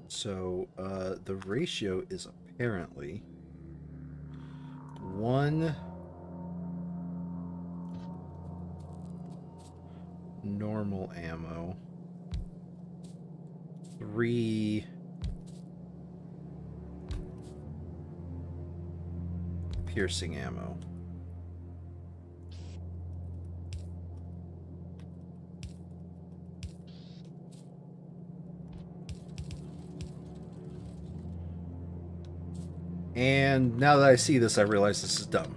S1: So, the ratio is apparently 1 normal ammo, 3 piercing ammo. And now that I see this, I realize this is dumb.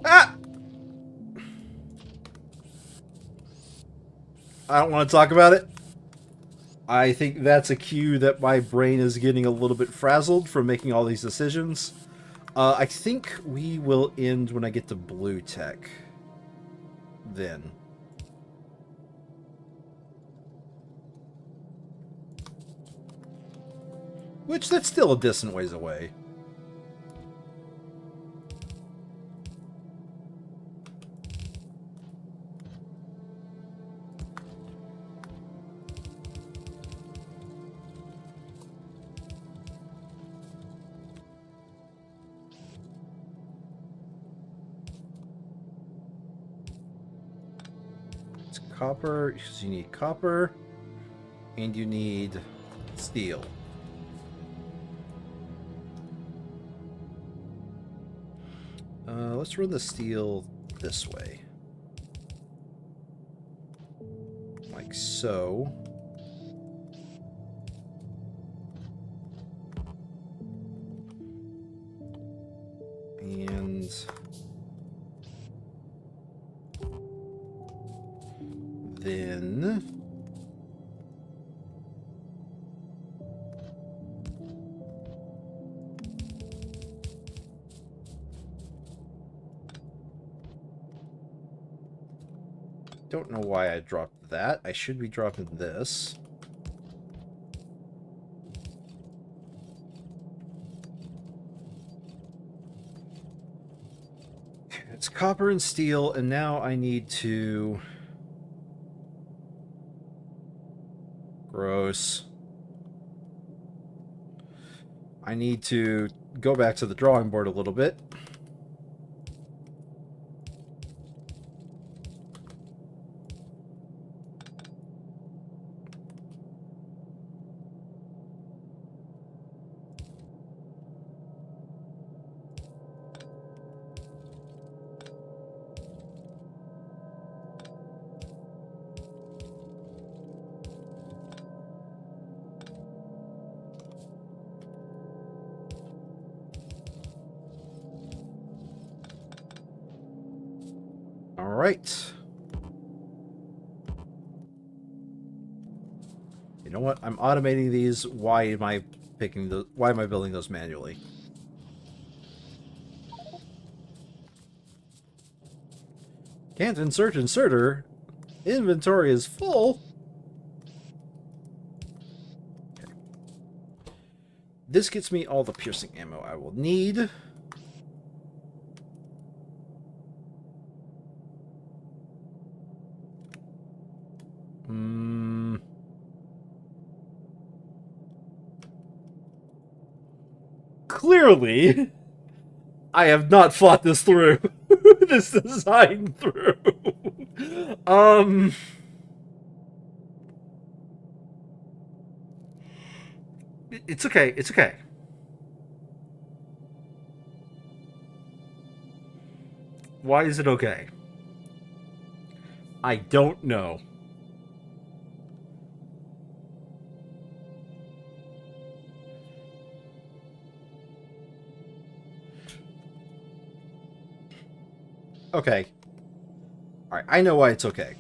S1: Ah! I don't want to talk about it. I think that's a cue that my brain is getting a little bit frazzled from making all these decisions. I think we will end when I get to blue tech. Then. Which, that's still a decent ways away. It's copper, because you need copper, and you need steel. Let's run the steel this way. Like so. And then don't know why I dropped that. I should be dropping this. It's copper and steel, and now I need to... Gross. I need to go back to the drawing board a little bit. All right. You know what? I'm automating these. Why am I picking the? Why am I building those manually? Can't insert inserter. Inventory is full. Okay. This gets me all the piercing ammo I will need. clearly, I have not thought this through. This design through. It's okay. It's okay. Why is it okay? I don't know. Okay. Alright, I know why it's okay.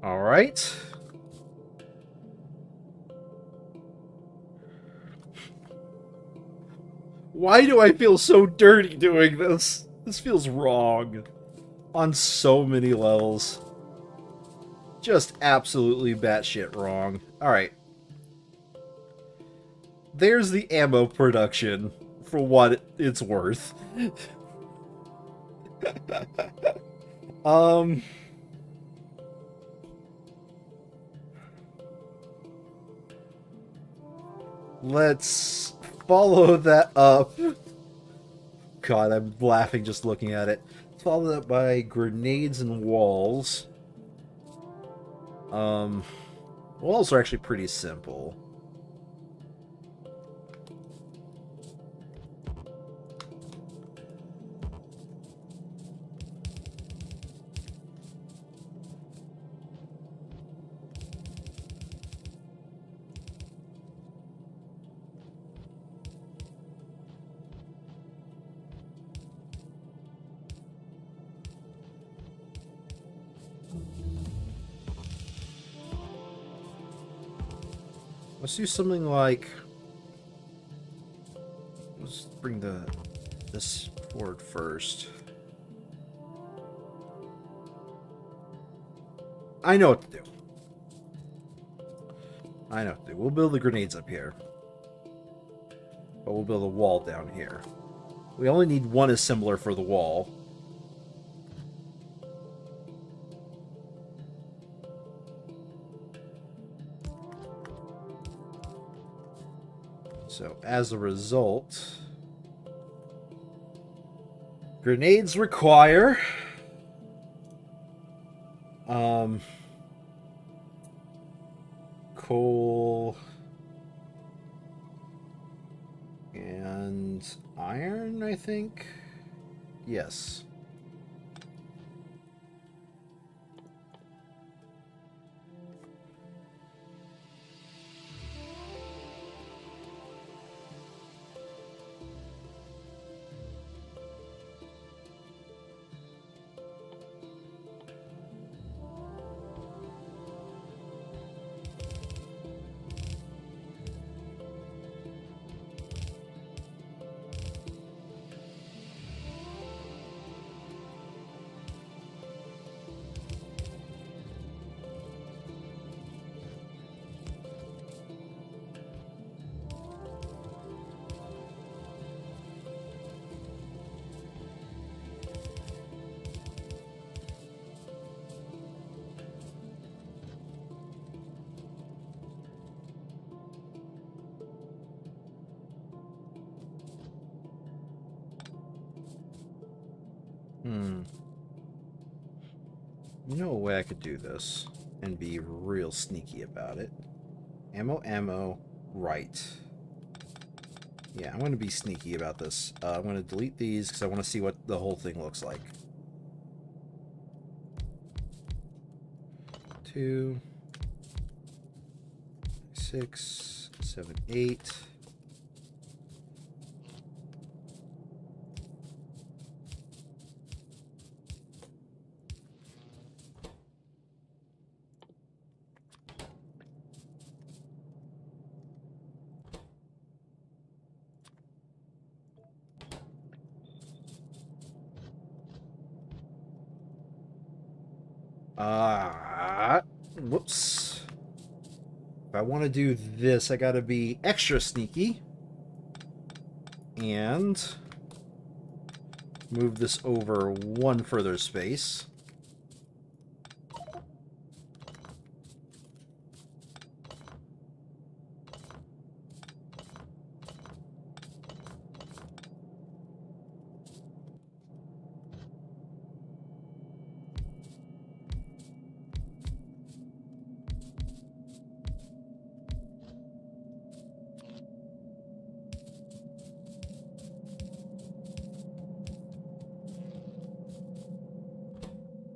S1: Alright. Why do I feel so dirty doing this? This feels wrong. On so many levels. Just absolutely batshit wrong. Alright. There's the ammo production, for what it's worth. Let's follow that up. God, I'm laughing just looking at it. Let's follow that by grenades and walls. Walls are actually pretty simple. Let's do something like... Let's bring this forward first. I know what to do. I know what to do. We'll build the grenades up here. But we'll build a wall down here. We only need one assembler for the wall. So, as a result, grenades require coal and iron, I think. Yes. You know a way I could do this and be real sneaky about it. Ammo, right. Yeah, I'm going to be sneaky about this. I'm going to delete these because I want to see what the whole thing looks like. 2, 6, 7, 8. Whoops. If I want to do this, I gotta be extra sneaky. And move this over one further space.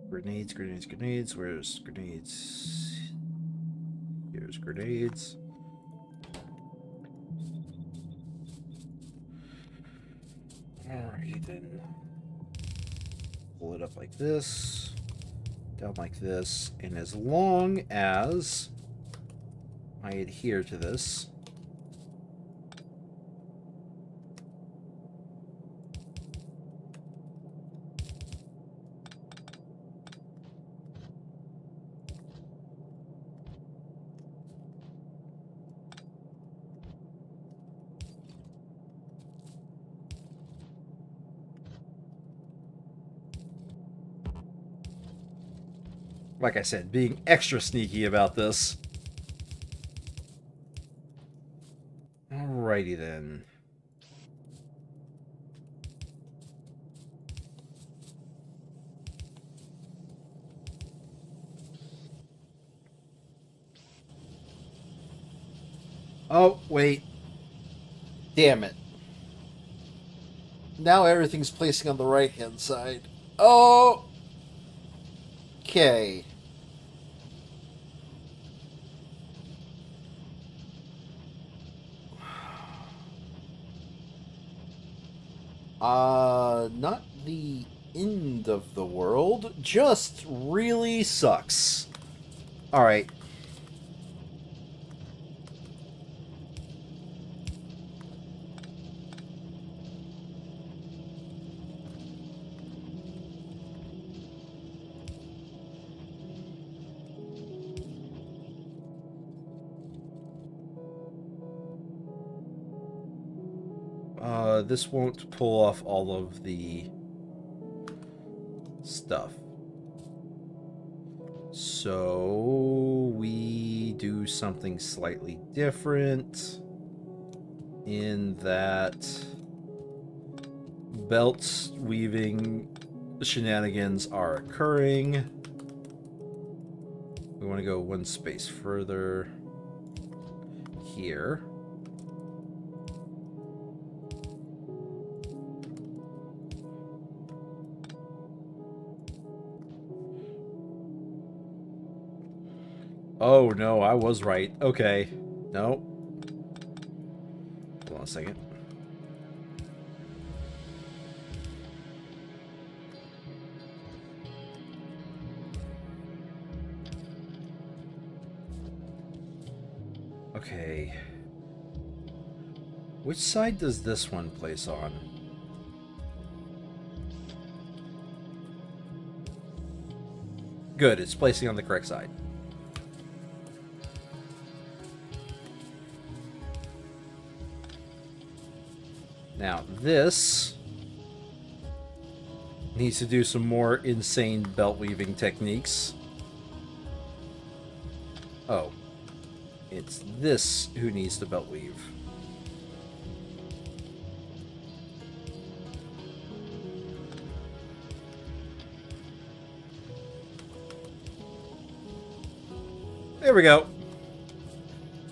S1: Grenades, grenades, grenades. Where's grenades? Here's grenades. Alrighty then. Pull it up like this. Down like this. And as long as I adhere to this, like I said, being extra sneaky about this. Alrighty then. Oh, wait. Damn it. Now everything's placing on the right-hand side. Oh! Okay. Not the end of the world, just really sucks. Alright. This won't pull off all of the stuff. So we do something slightly different in that belt weaving shenanigans are occurring. We want to go one space further here. Oh, no, I was right. Okay. No. Hold on a second. Okay. Which side does this one place on? Good, it's placing on the correct side. Now, this needs to do some more insane belt weaving techniques. Oh. It's this who needs to belt weave. There we go.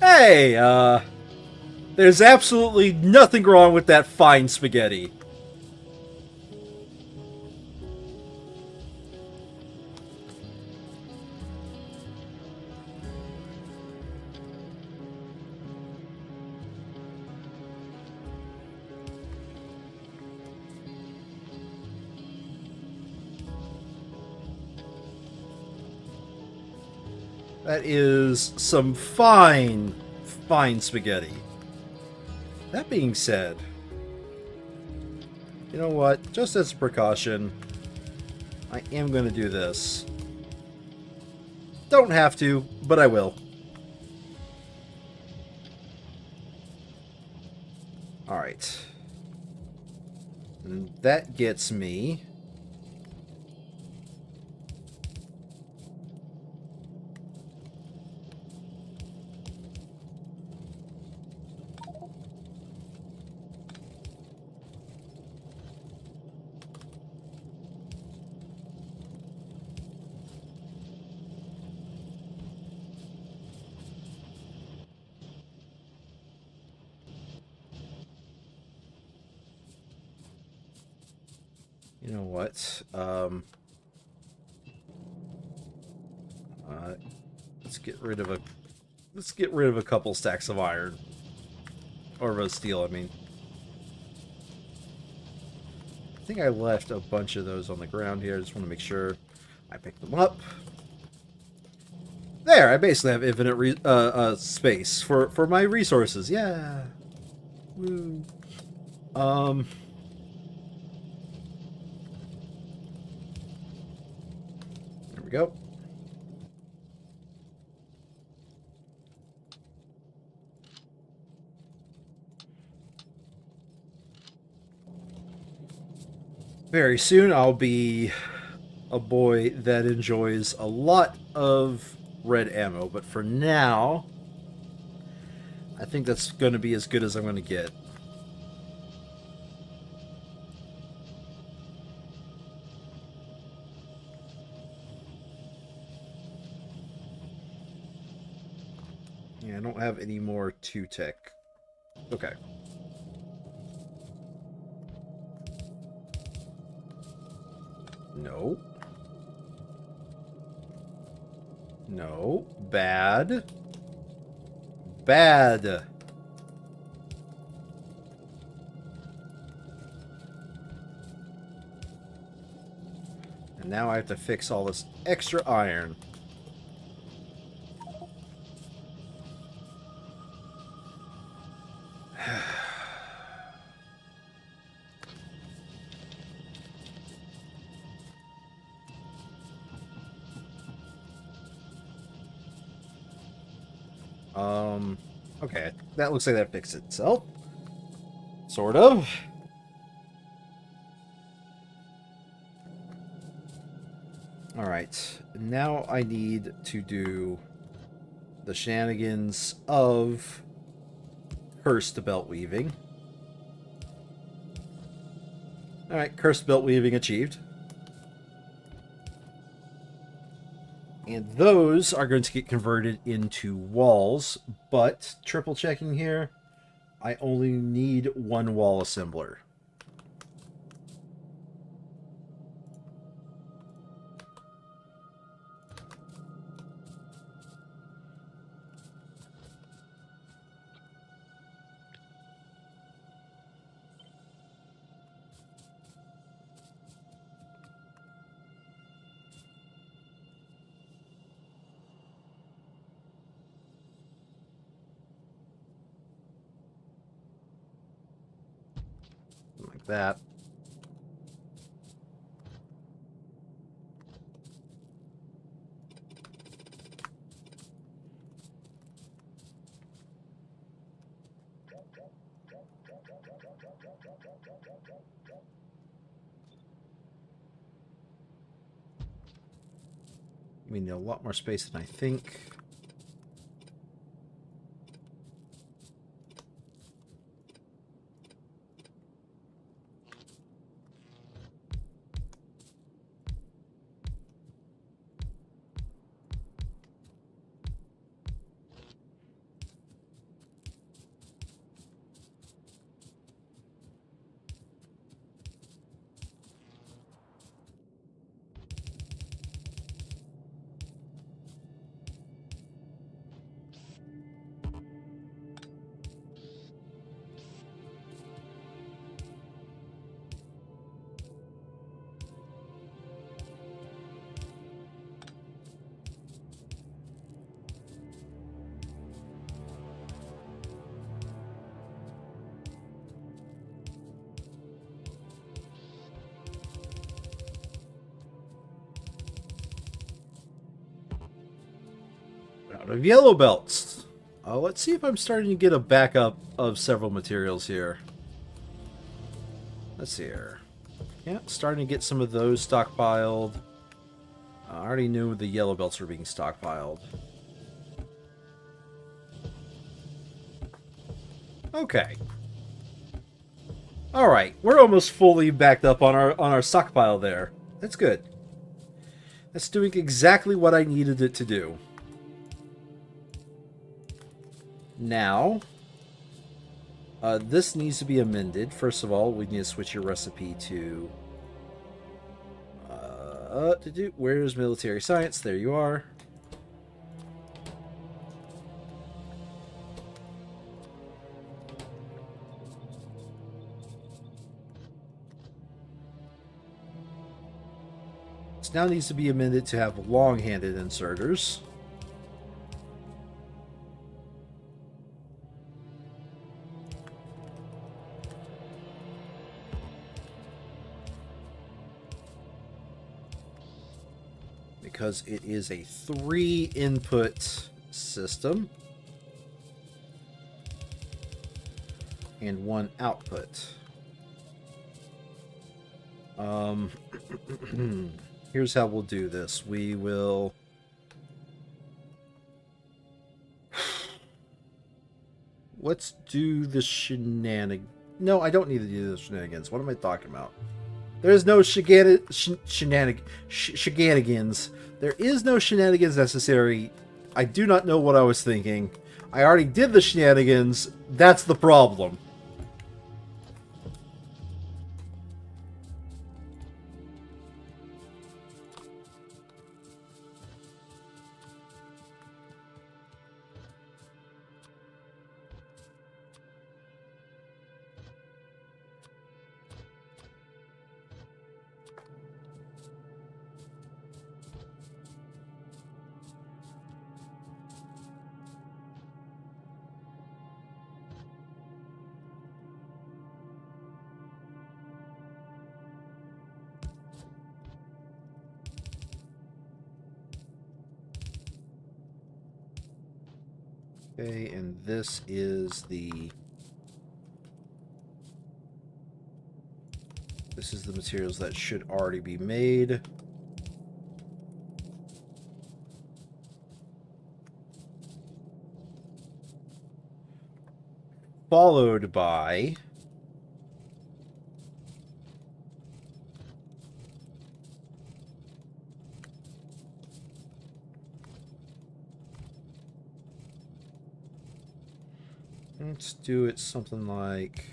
S1: Hey, there's absolutely nothing wrong with that fine spaghetti. That is some fine, fine spaghetti. That being said, you know what? Just as a precaution, I am going to do this. Don't have to, but I will. Alright. And that gets me... You know what? Let's get rid of a couple stacks of iron. Or of steel, I mean. I think I left a bunch of those on the ground here. I just want to make sure I pick them up. There, I basically have infinite space for my resources. Yeah. Woo. There we go. Very soon I'll be a boy that enjoys a lot of red ammo, but for now, I think that's going to be as good as I'm going to get. Yeah, I don't have any more 2-tech. Okay. No. No. Bad. Bad. And now I have to fix all this extra iron. Okay. That looks like that fixed itself. Sort of. Alright. Now I need to do the shenanigans of cursed belt weaving. Alright, cursed belt weaving achieved. And those are going to get converted into walls, but triple checking here, I only need one wall assembler. Like that. We need a lot more space than I think. Out of yellow belts. Let's see if I'm starting to get a backup of several materials here. Let's see here. Yeah, starting to get some of those stockpiled. I already knew the yellow belts were being stockpiled. Okay. All right, we're almost fully backed up on our stockpile there. That's good. That's doing exactly what I needed it to do. Now, this needs to be amended. First of all, we need to switch your recipe to... where's military science? There you are. This now needs to be amended to have long-handed inserters. Because it is a 3-input system and 1 output. Here's how we'll do this. We will... Let's do the shenanigans. No, I don't need to do the shenanigans. What am I talking about? There's no shenanigans. There is no shenanigans necessary. I do not know what I was thinking. I already did the shenanigans. That's the problem. Okay, and this is the... This is the materials that should already be made. Followed by... Let's do it something like...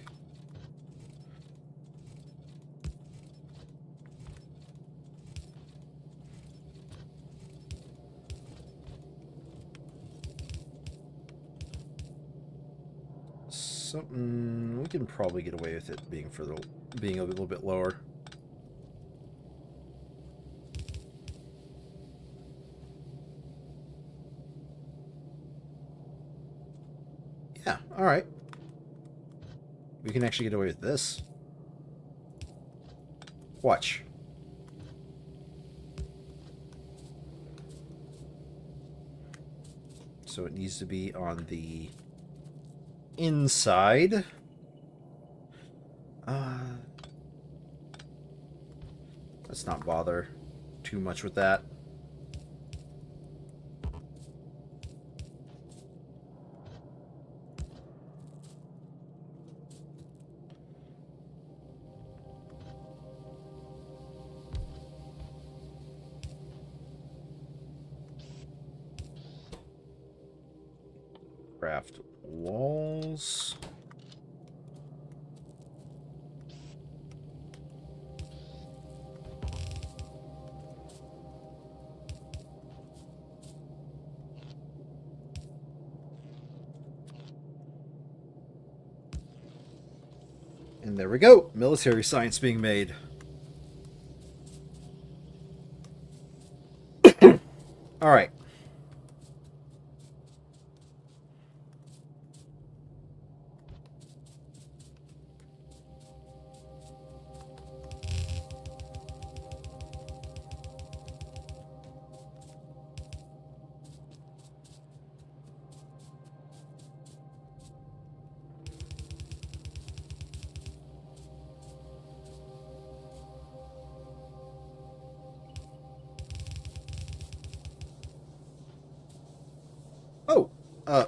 S1: Something... We can probably get away with it being a little bit lower. Yeah, alright. We can actually get away with this. Watch. So it needs to be on the inside. Let's not bother too much with that. Craft walls. And there we go. Military science being made. All right.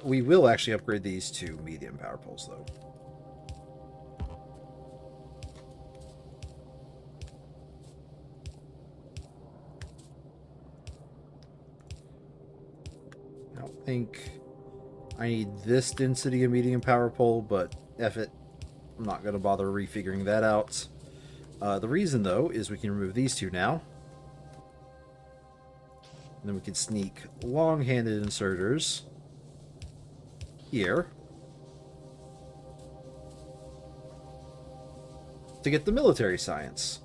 S1: We will actually upgrade these to medium power poles, though. I don't think I need this density of medium power pole, but F it. I'm not going to bother refiguring that out. The reason, though, is we can remove these two now. And then we can sneak long-handed inserters here to get the military science.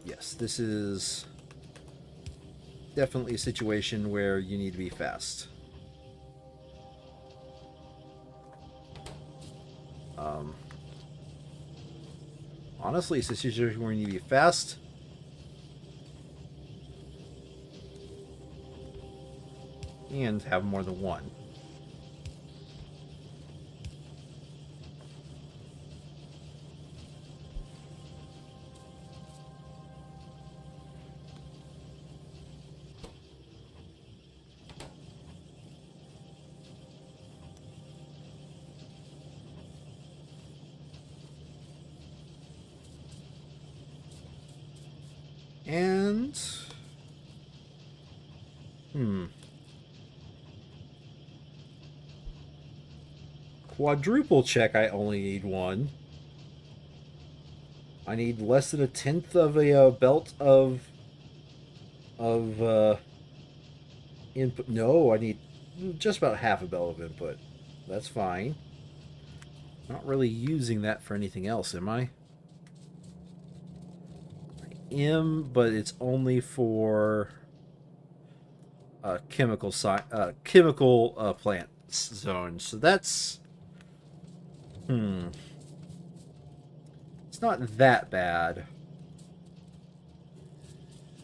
S1: Yes, this is definitely a situation where you need to be fast. Honestly, it's a situation where you need to be fast. And have more than one. And... Quadruple check, I only need one. I need less than 1/10 of a belt of input. No, I need just about half a belt of input. That's fine. Not really using that for anything else, am I? I am, but it's only for chemical plant zone. So that's it's not that bad.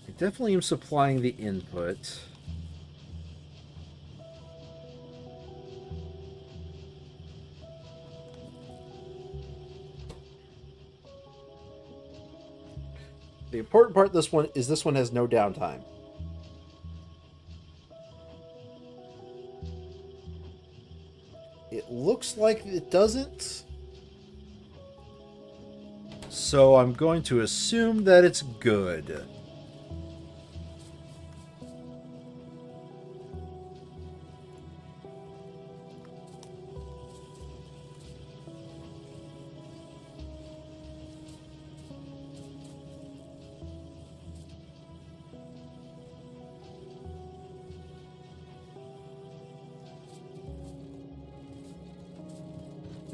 S1: I definitely am supplying the input. The important part of this one is this one has no downtime. It looks like it doesn't. So I'm going to assume that it's good.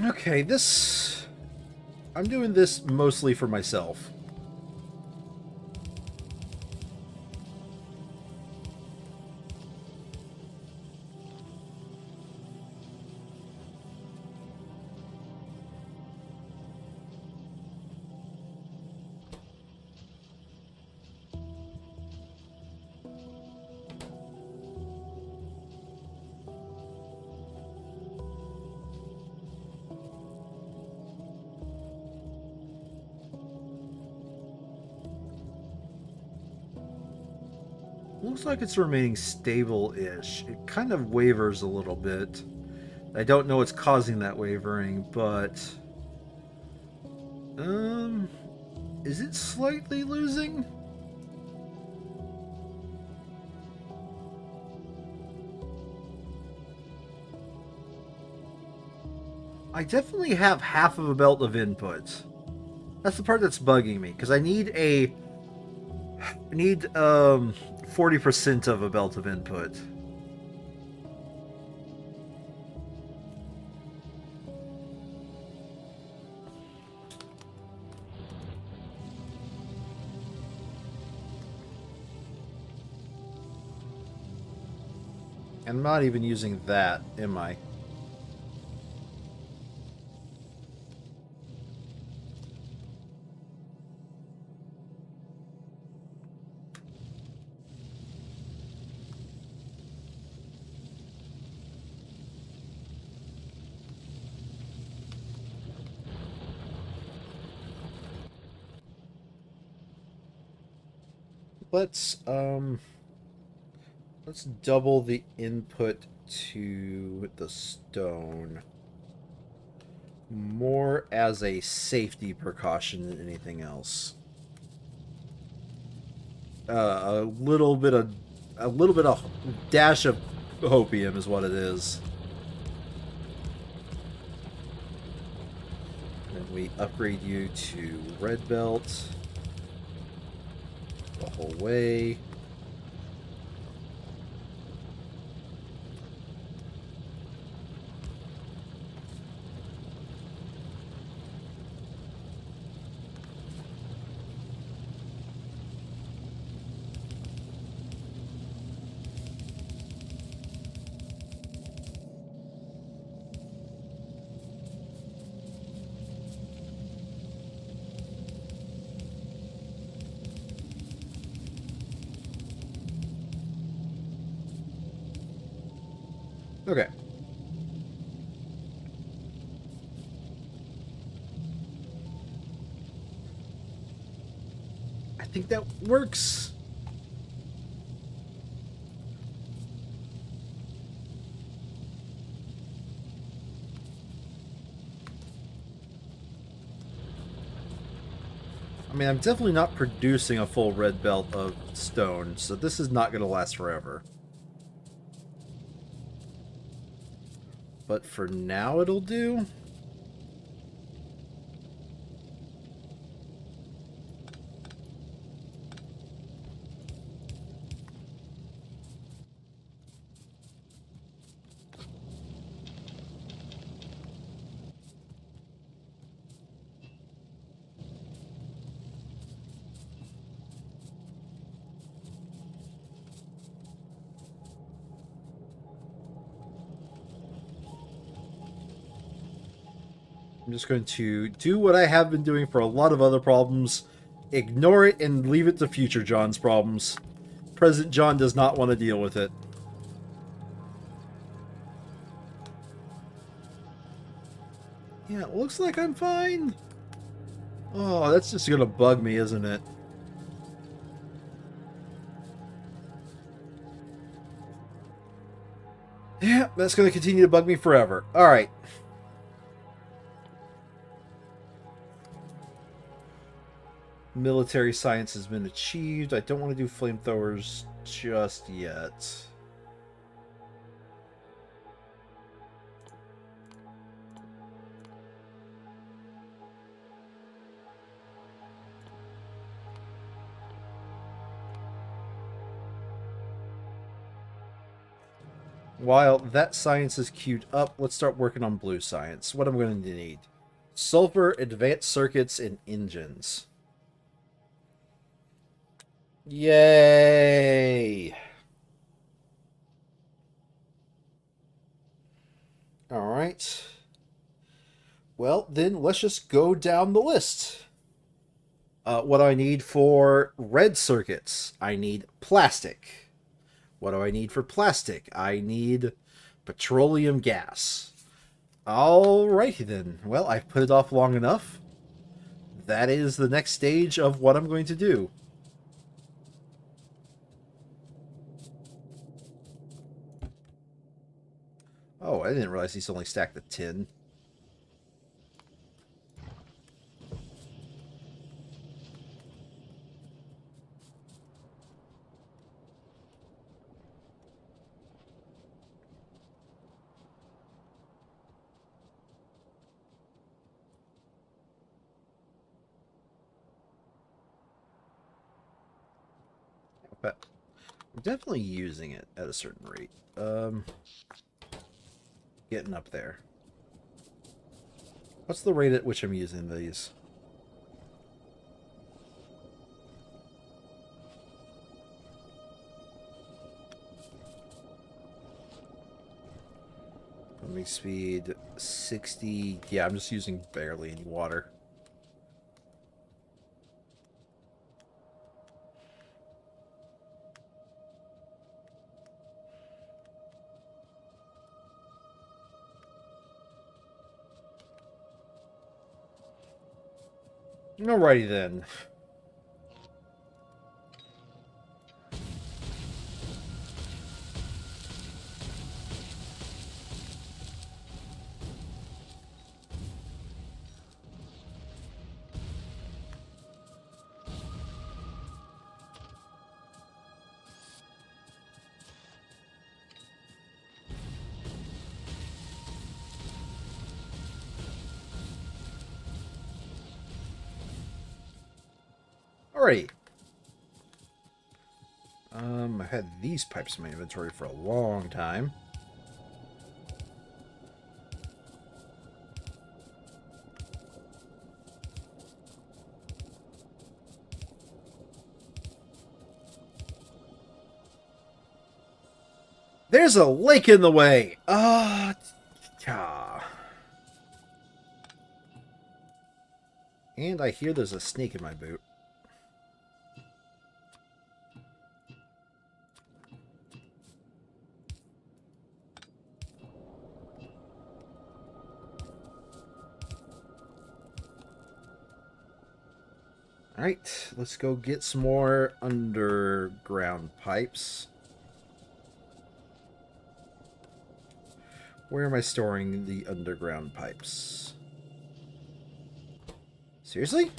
S1: Okay, I'm doing this mostly for myself. Looks like it's remaining stable-ish. It kind of wavers a little bit. I don't know what's causing that wavering, but... Is it slightly losing? I definitely have half of a belt of input. That's the part that's bugging me, because I need 40% of a belt of input. I'm not even using that, am I? let's double the input to the stone. More as a safety precaution than anything else. A little bit of dash of hopium is what it is. Then we upgrade you to red belt the whole way. Okay. I think that works. I mean, I'm definitely not producing a full red belt of stone, so this is not going to last forever. But for now, it'll do. I'm just going to do what I have been doing for a lot of other problems. Ignore it and leave it to future John's problems. Present John does not want to deal with it. Yeah, it looks like I'm fine. Oh, that's just going to bug me, isn't it? Yeah, that's going to continue to bug me forever. Alright. Military science has been achieved. I don't want to do flamethrowers just yet. While that science is queued up, let's start working on blue science. What I'm going to need. Sulfur, advanced circuits, and engines. Yay! Alright. Well, then let's just go down the list. What do I need for red circuits? I need plastic. What do I need for plastic? I need petroleum gas. Alrighty then. Well, I've put it off long enough. That is the next stage of what I'm going to do. Oh, I didn't realize he's only stacked at 10. But I'm definitely using it at a certain rate. Getting up there. What's the rate at which I'm using these? Pumping speed 60. Yeah, I'm just using barely any water. Alrighty then. Great. I've had these pipes in my inventory for a long time. There's a lake in the way! And I hear there's a snake in my boot. Alright, let's go get some more underground pipes. Where am I storing the underground pipes? Seriously?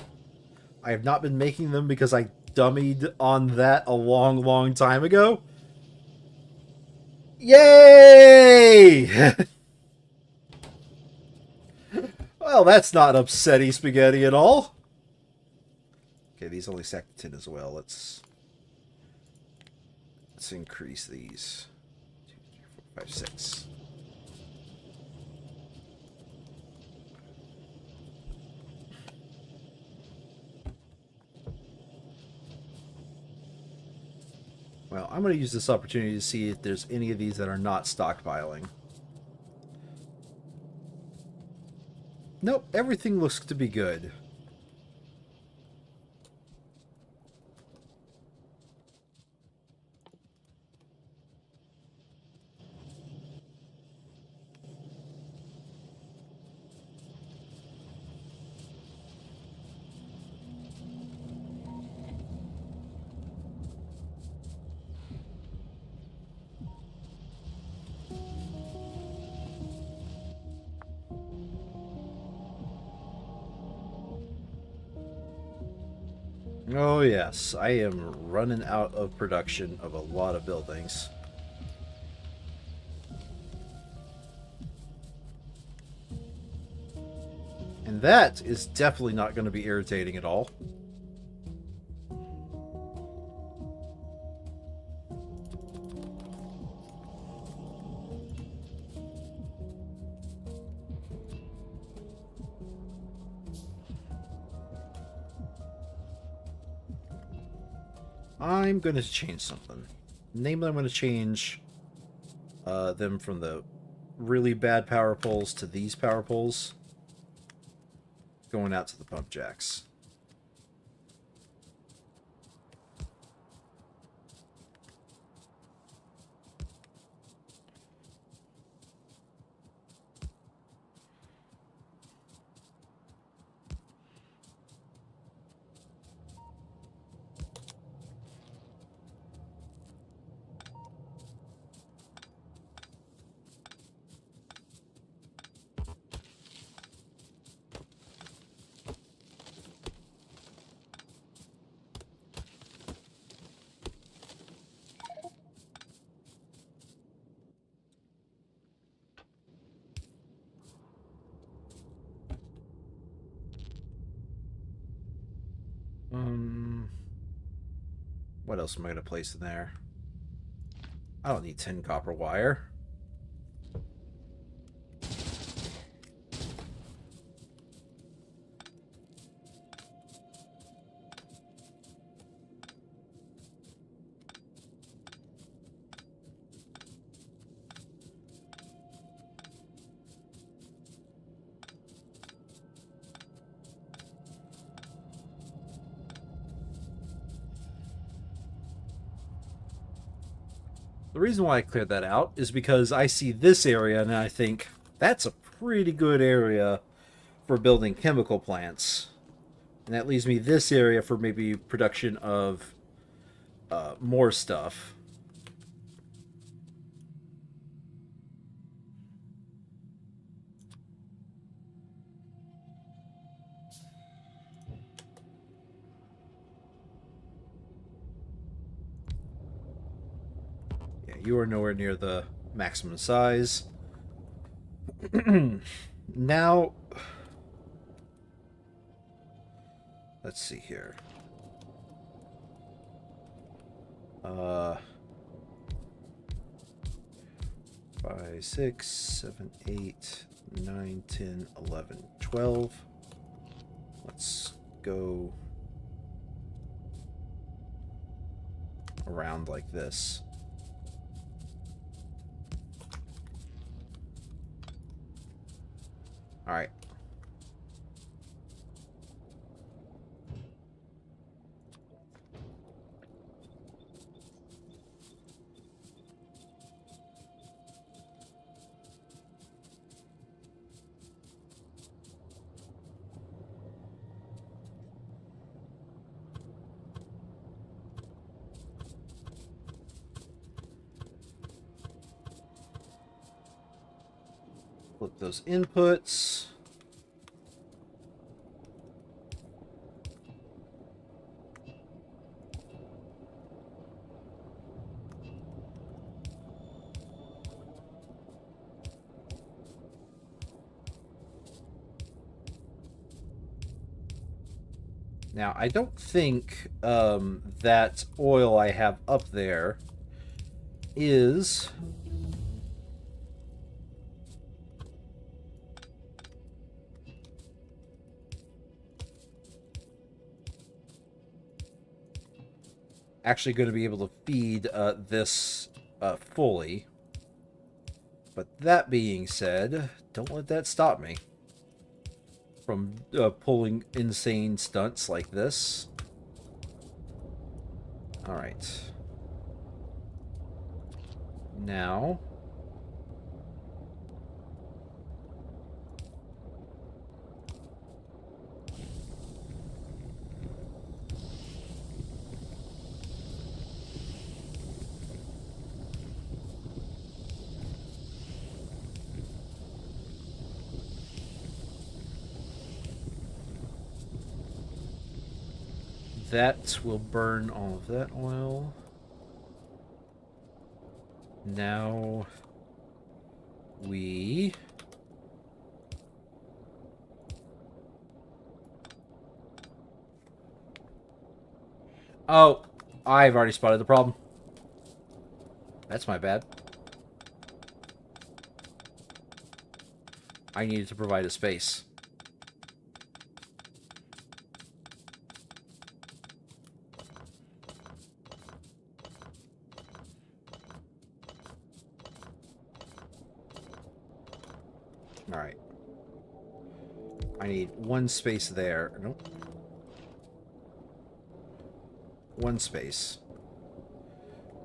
S1: I have not been making them because I dummied on that a long, long time ago? Yay! Well, that's not upsetty spaghetti at all. Okay, these only stack to 10 as well. Let's increase these. 2, 3, 4, 5, 6. Well, I'm going to use this opportunity to see if there's any of these that are not stockpiling. Nope, everything looks to be good. Oh yes, I am running out of production of a lot of buildings. And that is definitely not going to be irritating at all. I'm going to change something. Namely, I'm going to change them from the really bad power poles to these power poles. Going out to the pump jacks. What else am I going to place in there? I don't need 10 copper wire. The reason why I cleared that out is because I see this area and I think that's a pretty good area for building chemical plants. And that leaves me this area for maybe production of more stuff. You are nowhere near the maximum size. Now, let's see here. 5, 6, 7, 8, 9, 10, 11, 12. Let's go around like this. All right. Flip those inputs. Now, I don't think that oil I have up there is... actually going to be able to feed this fully. But that being said, don't let that stop me from pulling insane stunts like this. All right. Now... that will burn all of that oil. Now we... oh, I've already spotted the problem. That's my bad. I needed to provide a space. All right. I need one space there. Nope. One space.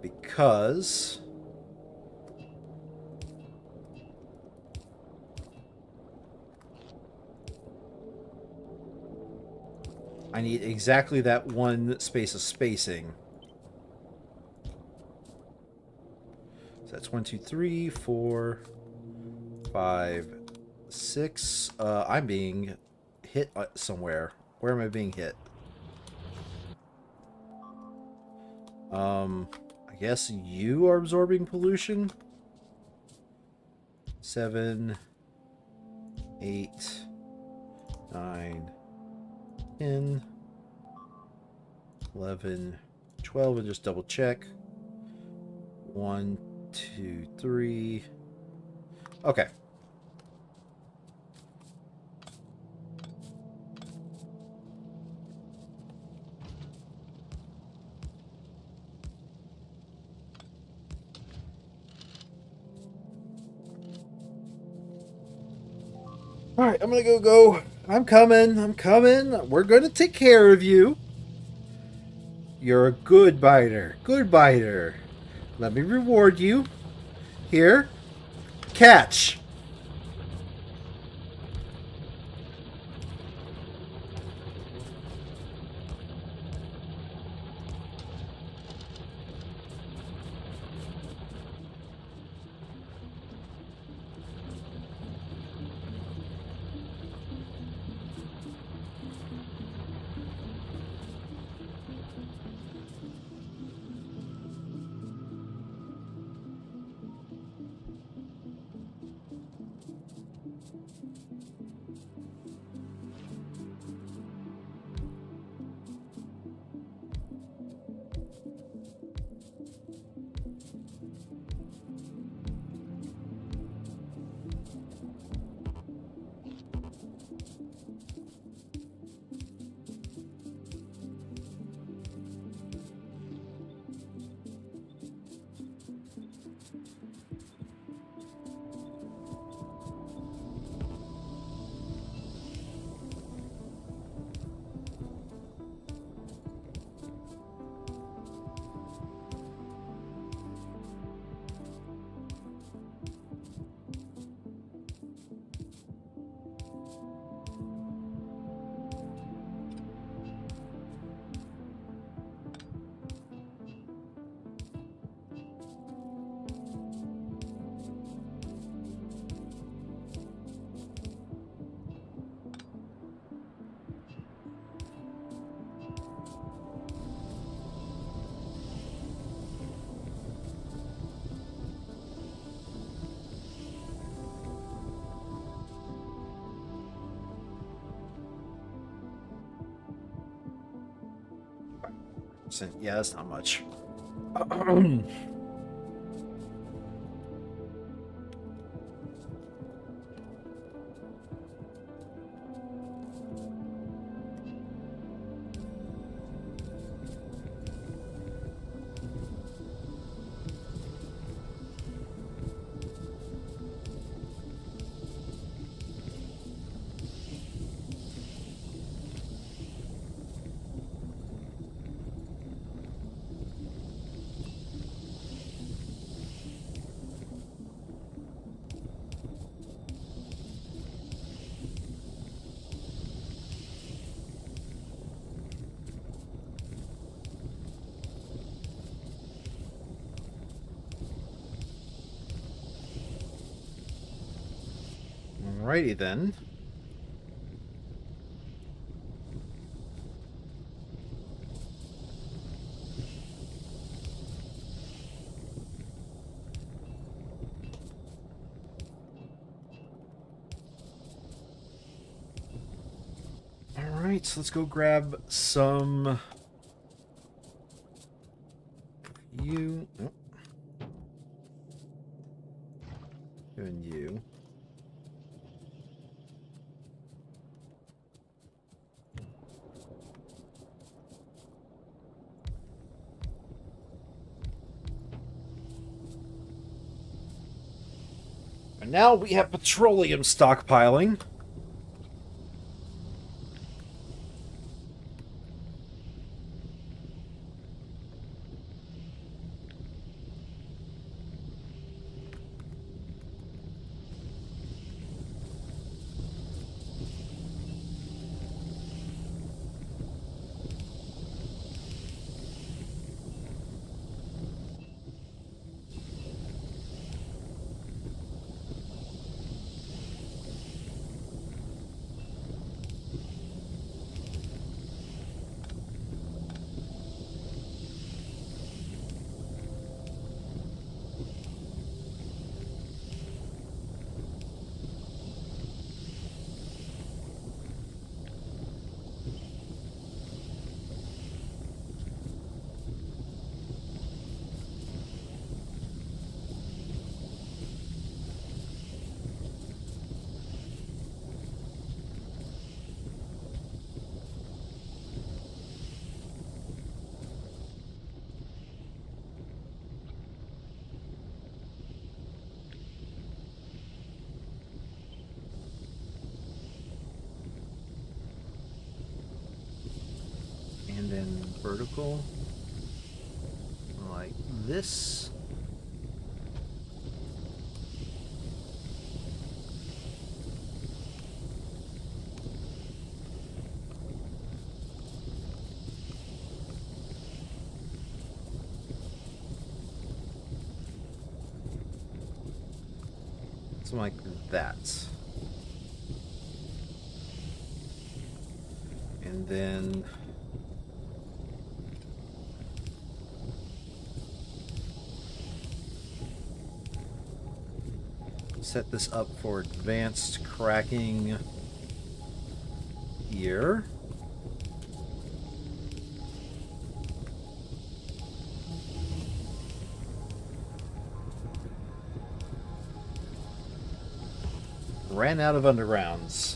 S1: Because... I need exactly that one space of spacing. So that's 1, 2, 3, 4, 5, 6. I'm being hit somewhere. Where am I being hit? I guess you are absorbing pollution. 7, 8, 9, 10, 11, 12, and just double check. 1, 2, 3. Okay. All right, I'm gonna go. I'm coming. We're gonna take care of you. You're a good biter. Good biter. Let me reward you. Here. Catch. Yeah, that's not much. Alrighty then. Alright, so let's go grab some... You... Oh. And you. And now we have petroleum stockpiling. And then vertical, like this. Something like that. And then set this up for advanced cracking here. Ran out of undergrounds.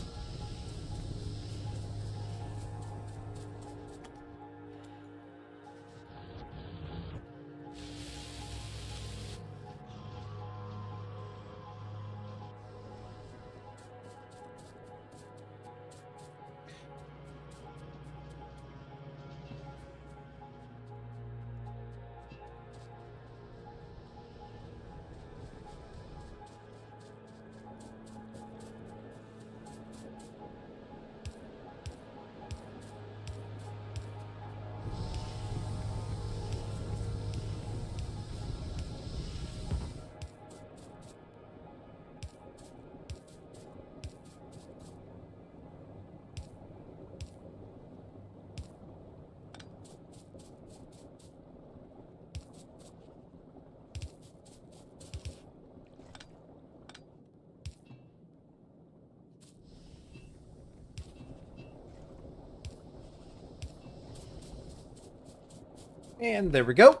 S1: And there we go.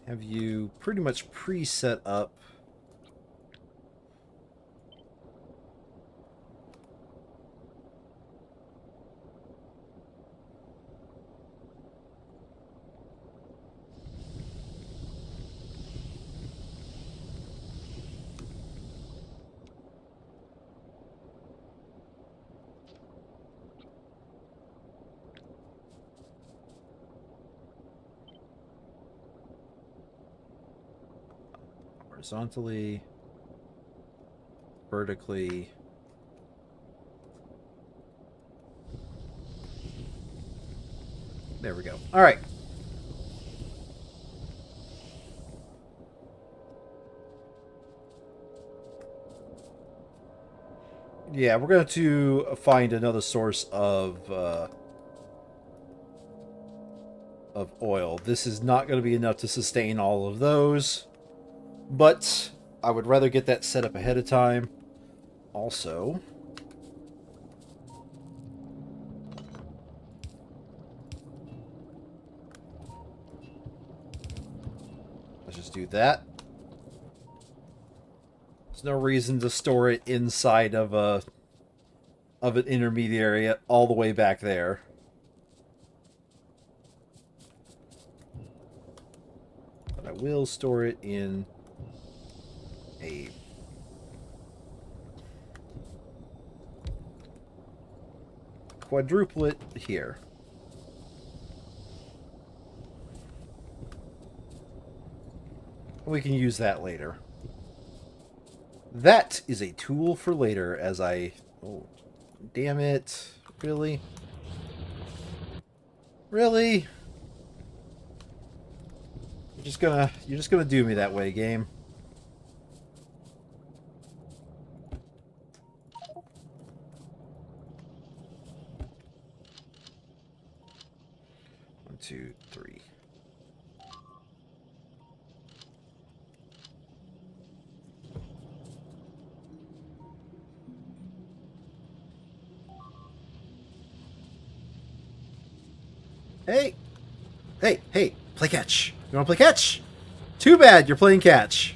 S1: Have you pretty much pre-set up horizontally, vertically. There we go. All right. Yeah, we're going to find another source of oil. This is not going to be enough to sustain all of those, but I would rather get that set up ahead of time. Also, let's just do that. There's no reason to store it inside of an intermediary all the way back there. But I will store it in a quadruplet here. We can use that later. That is a tool for later as I... Oh, damn it. Really? Really? You're just gonna do me that way, game. One, two, three. Hey! Hey, hey, play catch. You wanna play catch? Too bad you're playing catch.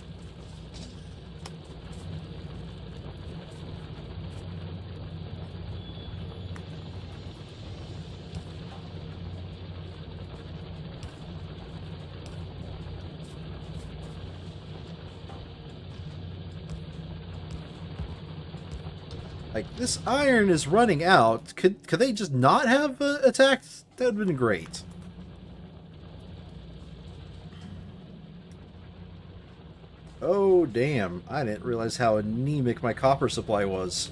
S1: Like, this iron is running out. Could they just not have attacked? That would have been great. Oh, damn. I didn't realize how anemic my copper supply was.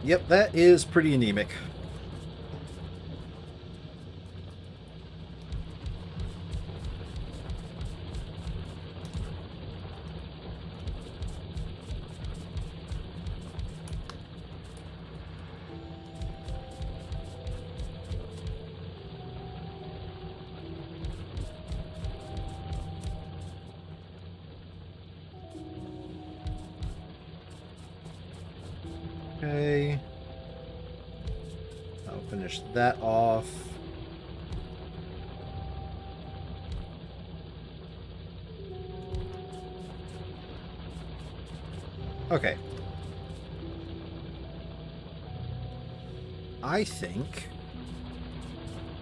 S1: Yep, that is pretty anemic. Okay. I'll finish that off. Okay. I think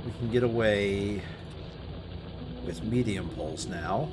S1: we can get away with medium poles now.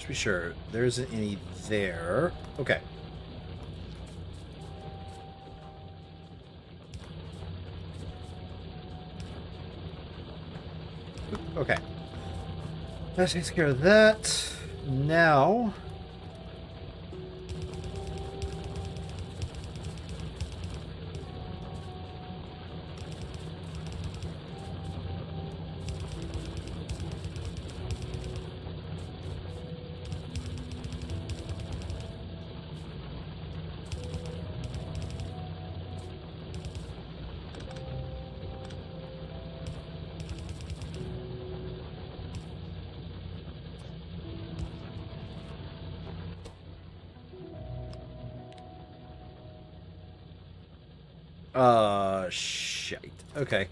S1: Just be sure there isn't any there. Okay. Okay. That takes care of that. Now... shite. Okay.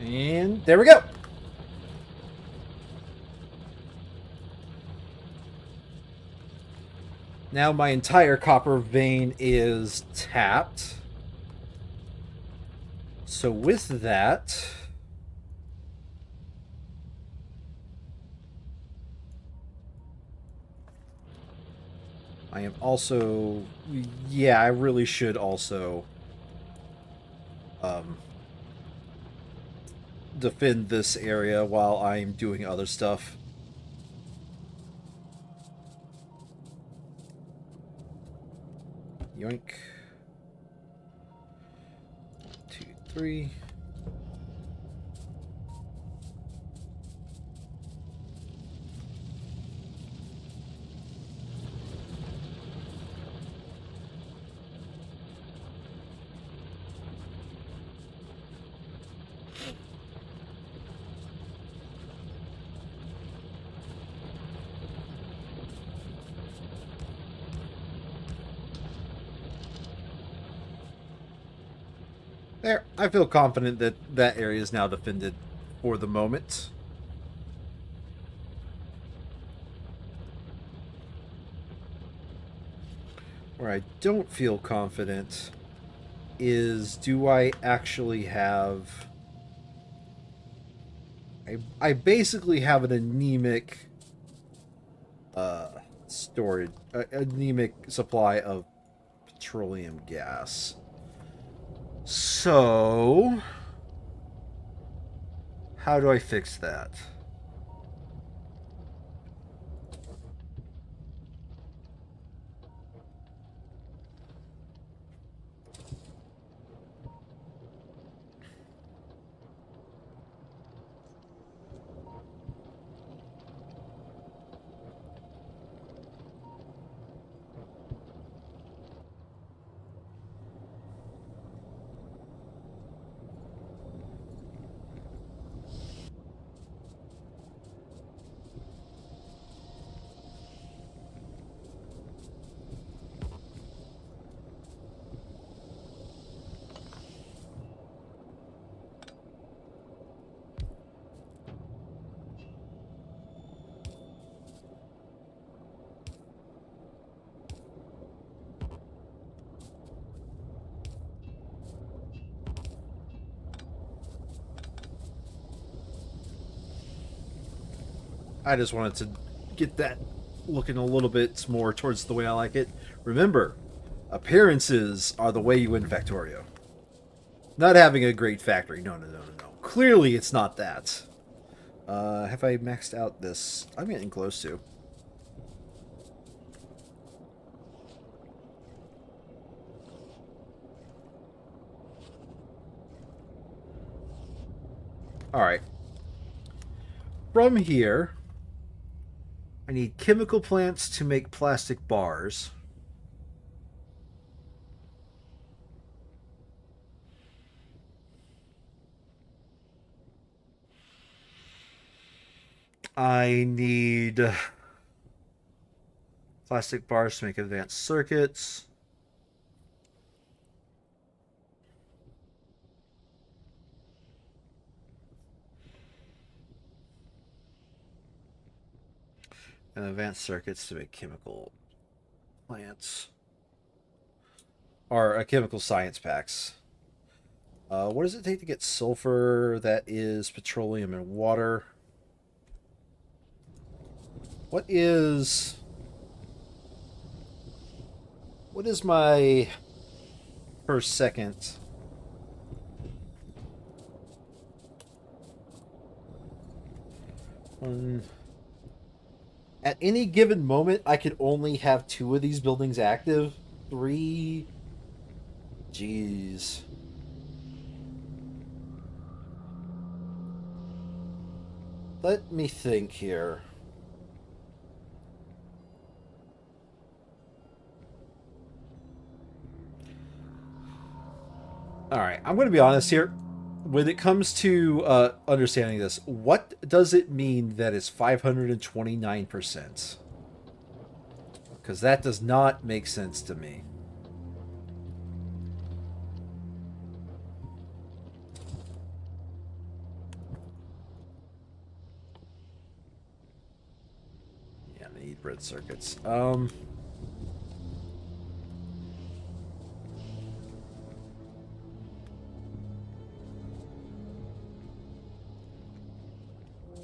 S1: And there we go. Now my entire copper vein is tapped. So with that, I am also, yeah, I really should also defend this area while I'm doing other stuff. Yoink. 1, 2, 3. There, I feel confident that that area is now defended for the moment. Where I don't feel confident is, do I actually have... I basically have an anemic storage, anemic supply of petroleum gas. So, how do I fix that? I just wanted to get that looking a little bit more towards the way I like it. Remember, appearances are the way you win Factorio. Not having a great factory. No, no, no, no, no. Clearly, it's not that. Have I maxed out this? I'm getting close to. Alright. From here, I need chemical plants to make plastic bars. I need plastic bars to make advanced circuits. And advanced circuits to make chemical plants. Or chemical science packs. What does it take to get sulfur? That is petroleum and water. What is my per second? At any given moment, I could only have 2 of these buildings active. 3. Jeez. Let me think here. Alright, I'm going to be honest here. When it comes to understanding this, what does it mean that it's 529%? Because that does not make sense to me. Yeah, I need bread circuits.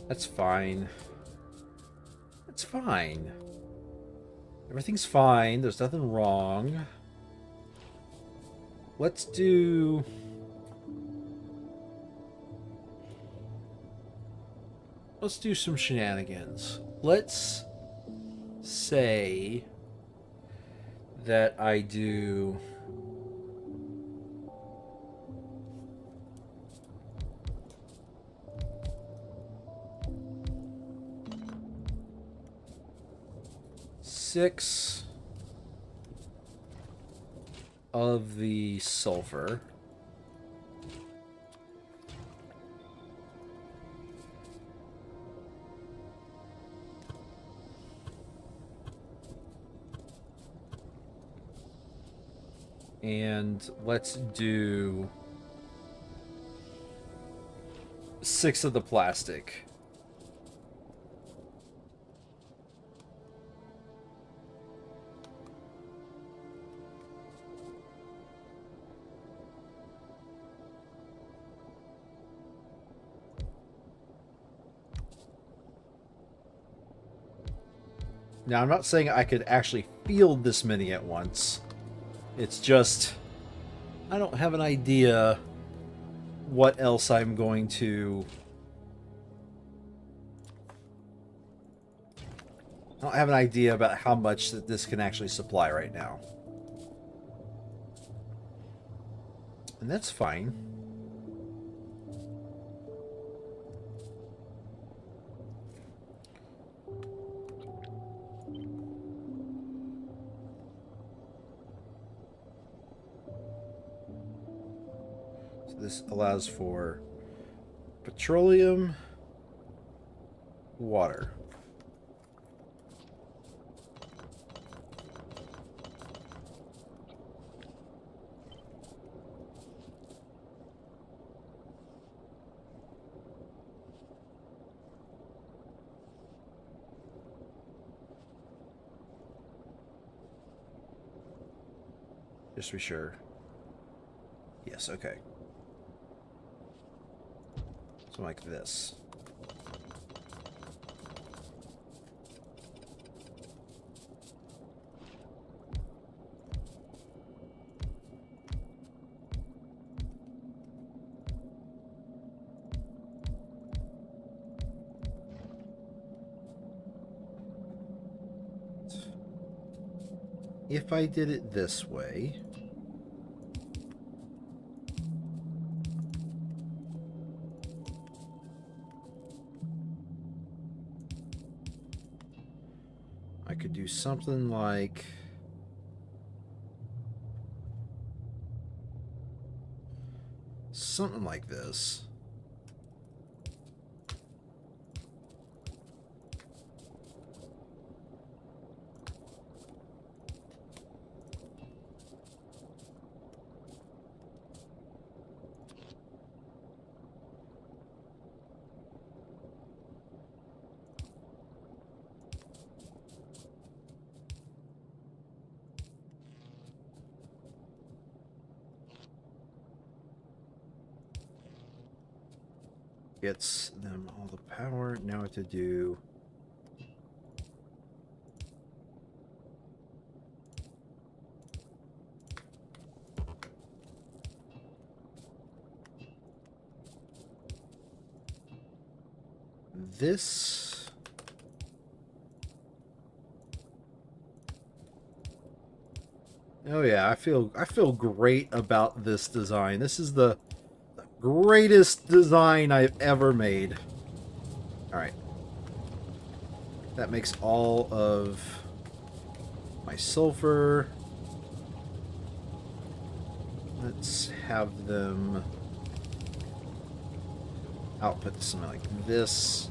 S1: That's fine. It's fine. Everything's fine. There's nothing wrong. Let's do... Let's do some shenanigans. Let's say that I do... Six of the sulfur. And let's do 6 of the plastic. Now, I'm not saying I could actually field this many at once. It's just, I don't have an idea what else I'm going to... I don't have an idea about how much that this can actually supply right now. And that's fine. This allows for petroleum, water. Just to be sure. Yes, okay. So like this. if I did it this way, I could do something like this. Gets them all the power. Now I have to do this. Oh yeah, I feel great about this design. This is the greatest design I've ever made. All right. That makes all of my sulfur. Let's have them output something like this.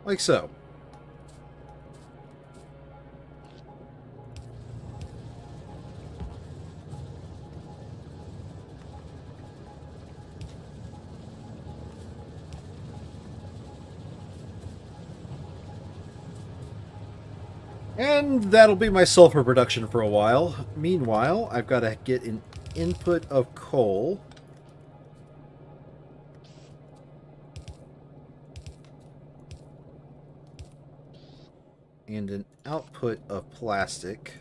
S1: Like so. And that'll be my sulfur production for a while. Meanwhile, I've got to get an input of coal. And an output of plastic.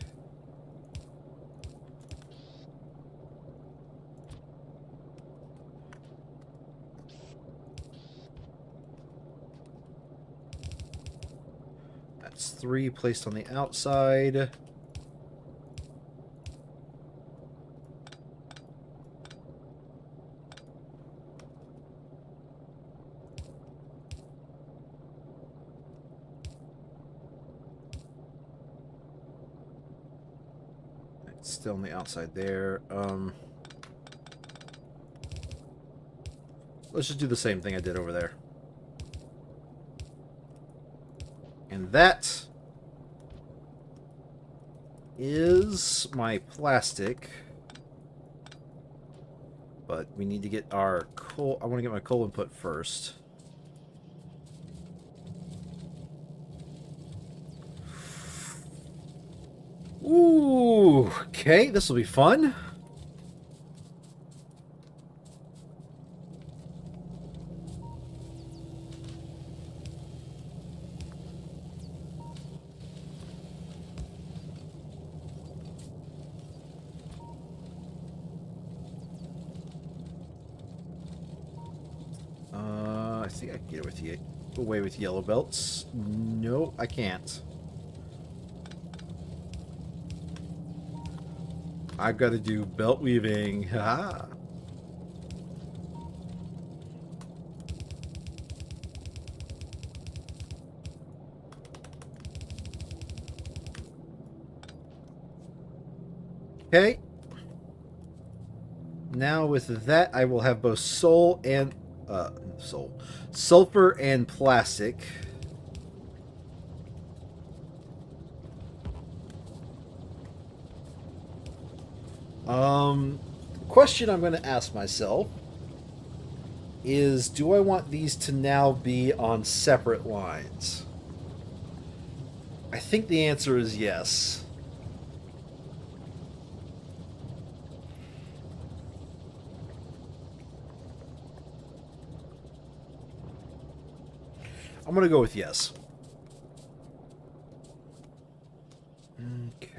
S1: That's 3 placed on the outside. It's still on the outside there. Let's just do the same thing I did over there. And that is my plastic. But we need to get our coal. I want to get my coal input first. Ooh, okay, this will be fun. I think I can get away with yellow belts. No, I can't. I've got to do belt weaving. Ha! Okay. Now with that, I will have both sulfur and plastic. Question I'm going to ask myself is, do I want these to now be on separate lines? I think the answer is yes. gonna go with yes. Okay.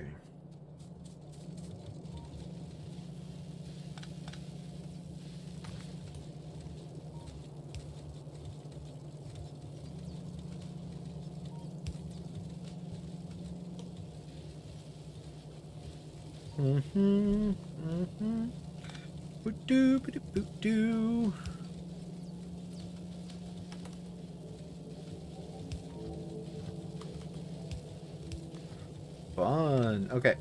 S1: Boo-doo, boo-doo. Fun. Okay.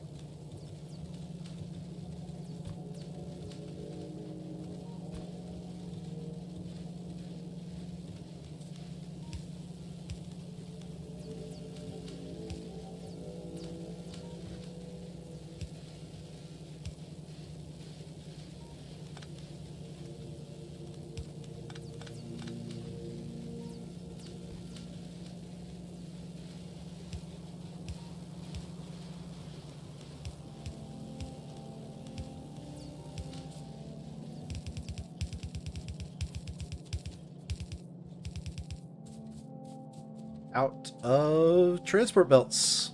S1: Out of transport belts.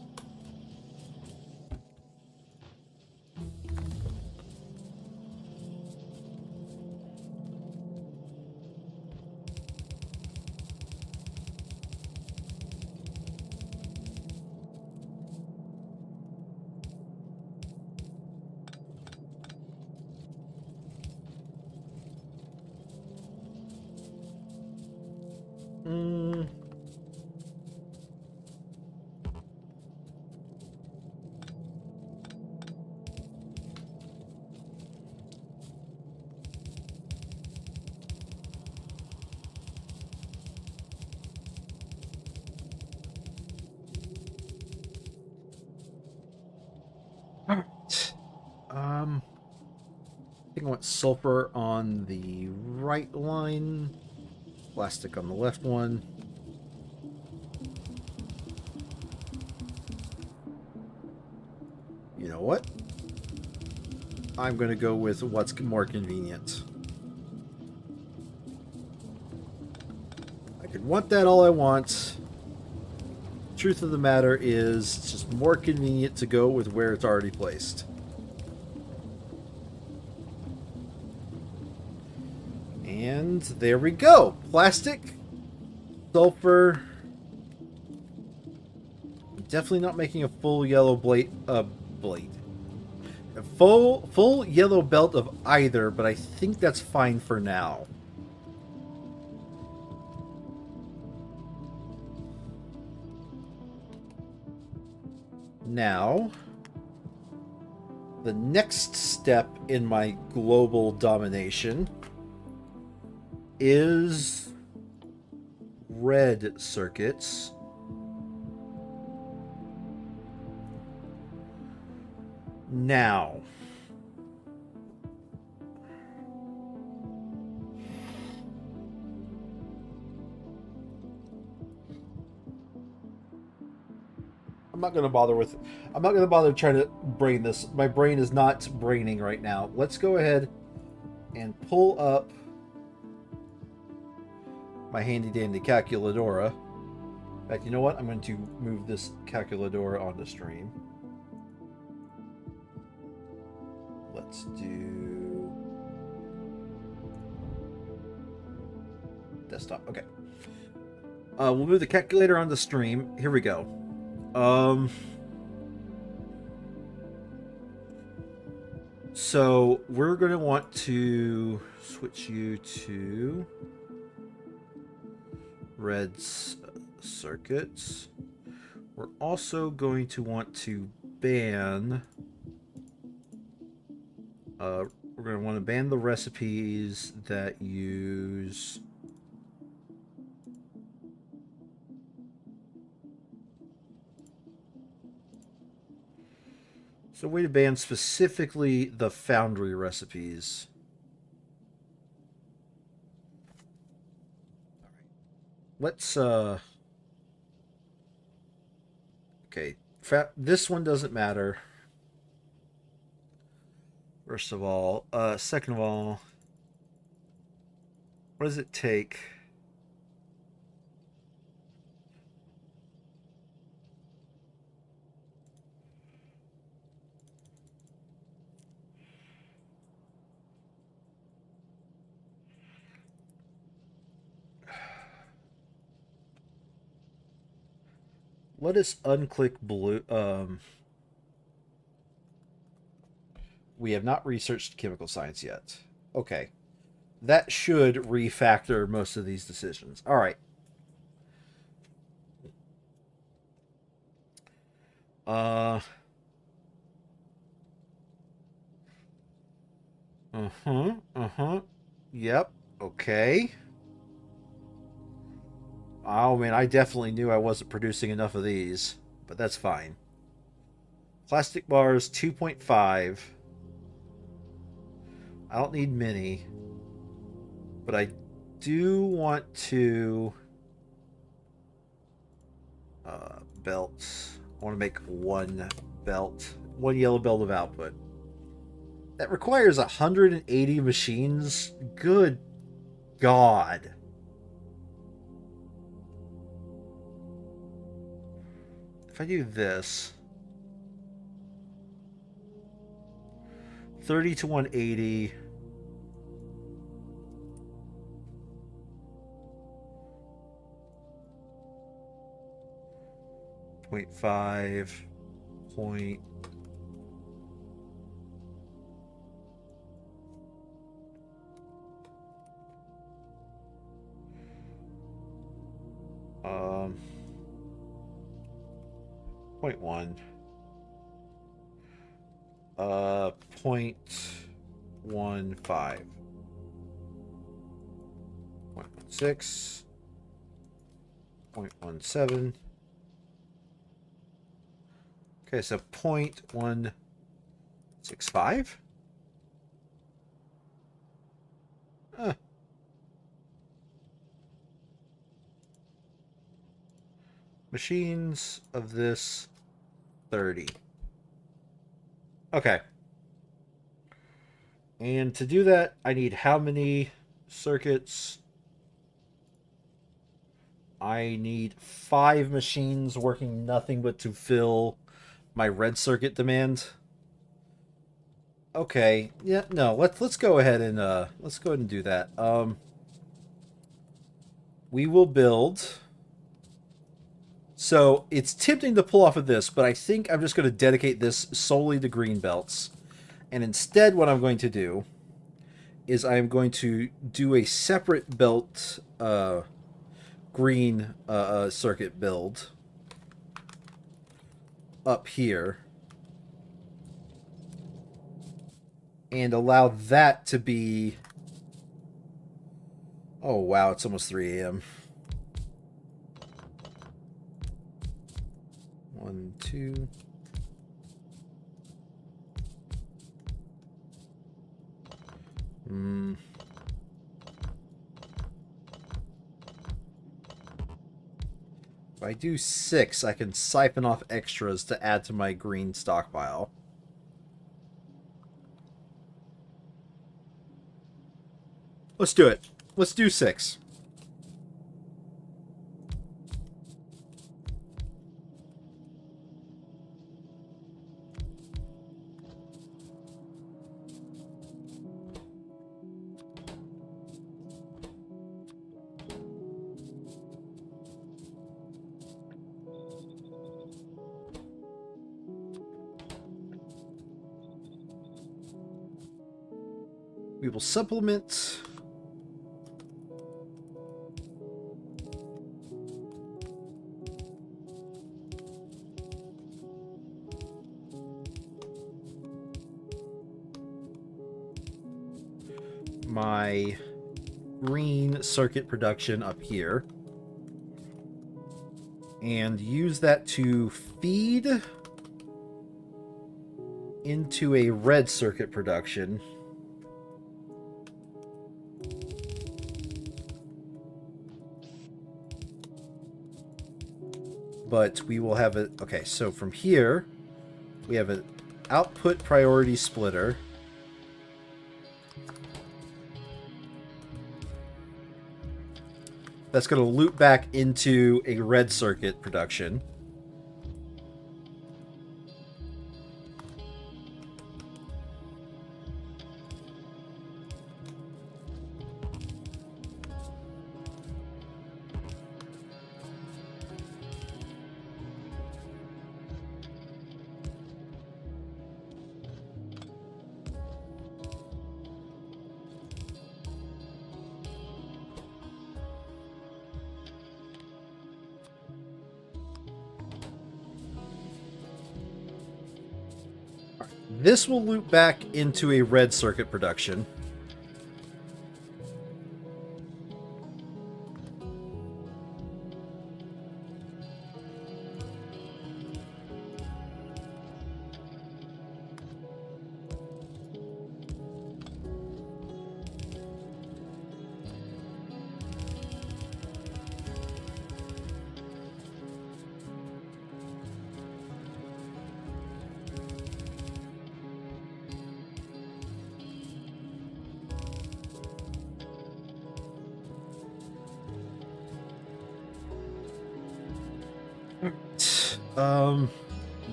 S1: Alright. I think I want sulfur on the right line, plastic on the left one. You know what? I'm going to go with what's more convenient. I could want that all I want. Truth of the matter is, it's just more convenient to go with where it's already placed. And there we go. Plastic, sulfur. Definitely not making a full yellow blade. A full yellow belt of either, but I think that's fine for now. Now, the next step in my global domination is red circuits. Now, I'm not going to bother trying to brain this. My brain is not braining right now. Let's go ahead and pull up my handy dandy calculadora. In fact, you know what? I'm going to move this calculadora onto stream. Let's do desktop. Okay. We'll move the calculator onto stream. Here we go. So we're going to want to switch you to red circuits. We're also going to want to ban we're going to want to ban the recipes that use so way to ban specifically the foundry recipes. Let's okay, this one doesn't matter. First of all, second of all, what does it take Let us unclick blue. We have not researched chemical science yet. Okay. That should refactor most of these decisions. All right. Yep. Okay. Oh man, I definitely knew I wasn't producing enough of these, but that's fine. Plastic bars 2.5. I don't need many, but I do want to belts. I want to make one belt, one yellow belt of output. That requires 180 machines. Good God. If I do this, 30 to 180. .5 point. Um, 0.1. 0.15. 0.16. 0.17. Okay, so 0.165? Huh. Machines of this 30. Okay. And to do that, I need how many circuits? I need 5 machines working nothing but to fill my red circuit demand. Okay. Yeah, no, let's go ahead and do that. We will build. So it's tempting to pull off of this, but I think I'm just going to dedicate this solely to green belts. And instead what I'm going to do is I'm going to do a separate belt green circuit build up here and allow that to be... Oh wow, it's almost 3 a.m. 1, 2. If I do 6, I can siphon off extras to add to my green stockpile. Let's do it. Let's do 6. We will supplement my green circuit production up here and use that to feed into a red circuit production. But we will have it. Okay, so from here, we have an output priority splitter. That's going to loop back into a red circuit production. This will loop back into a red circuit production.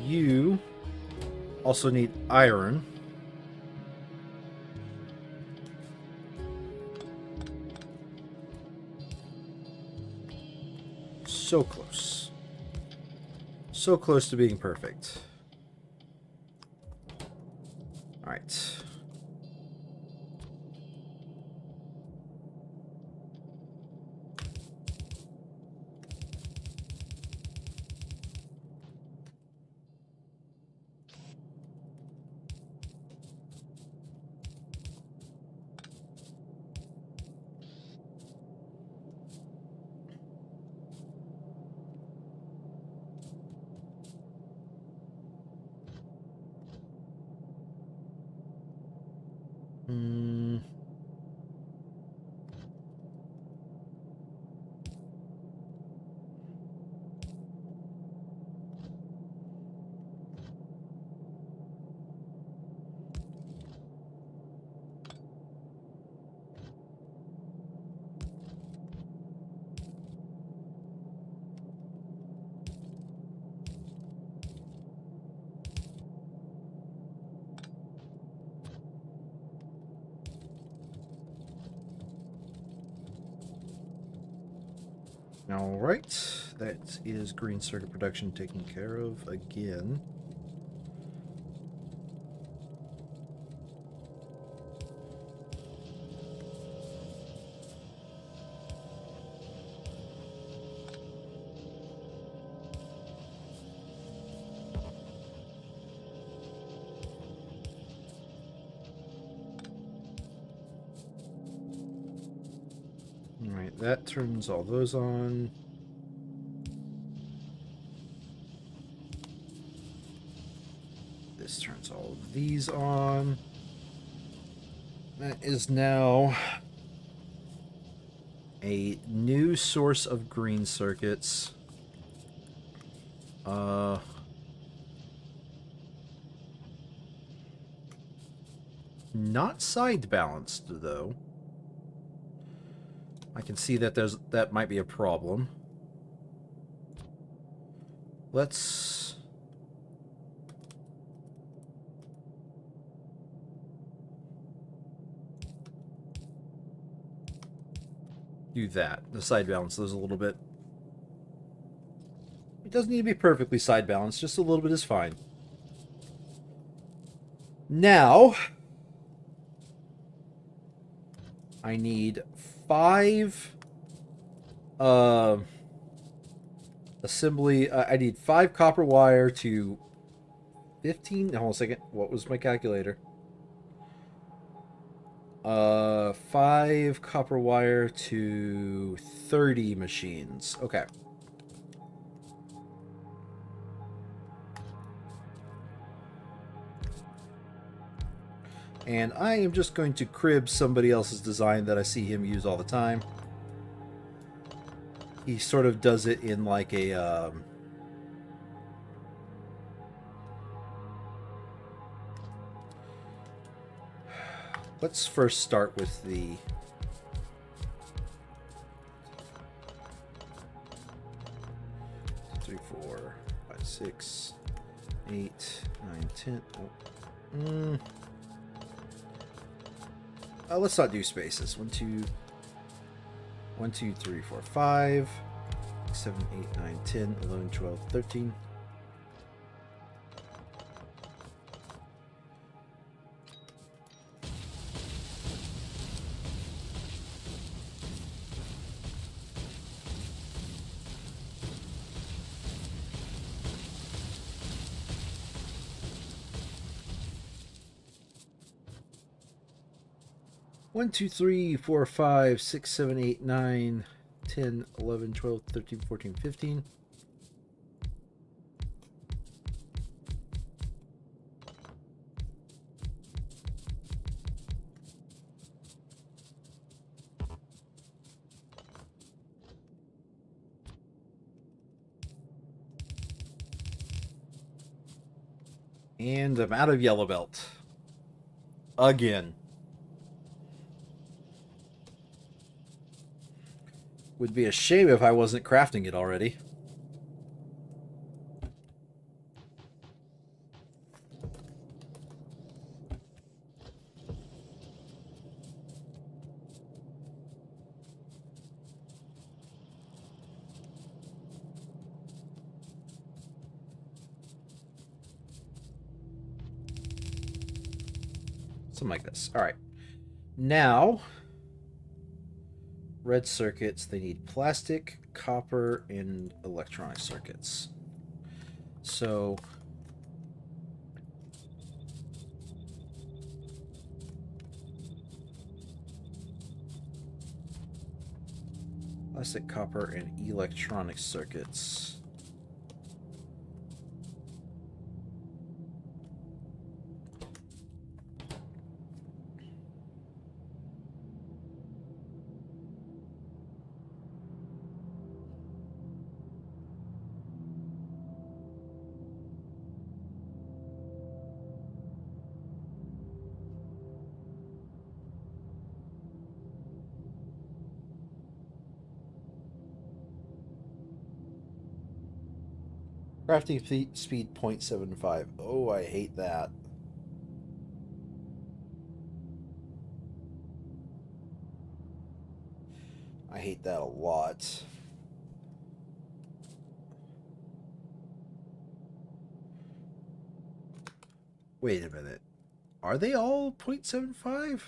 S1: You also need iron. So close. So close to being perfect. All right. All right, that is green circuit production taken care of again. Alright, that turns all those on. This turns all of these on. That is now a new source of green circuits. Not side balanced though. I can see that that might be a problem. Let's do that. The side balance those a little bit. It doesn't need to be perfectly side balanced, just a little bit is fine. Now I need 5 assembly. I need 5 copper wire to 15. Hold on a second. What was my calculator? 5 copper wire to 30 machines. Okay. And I am just going to crib somebody else's design that I see him use all the time. He sort of does it in like a... Let's first start with the... 3, 4, 5, 6, 8, 9, 10... let's not do spaces. 1, 2, 3, 4, 5, 6, 7, 8, 9, 10, 11, 12, 13. 1, 2, 3, 4, 5, 6, 7, 8, 9, 10, 11, 12, 13, 14, 15. And I'm out of yellow belt. Again. Would be a shame if I wasn't crafting it already. Something like this. All right. Now, red circuits, they need plastic, copper, and electronic circuits. So, plastic, copper, and electronic circuits. Crafting speed 0.75. Oh, I hate that. I hate that a lot. Wait a minute. Are they all 0.75?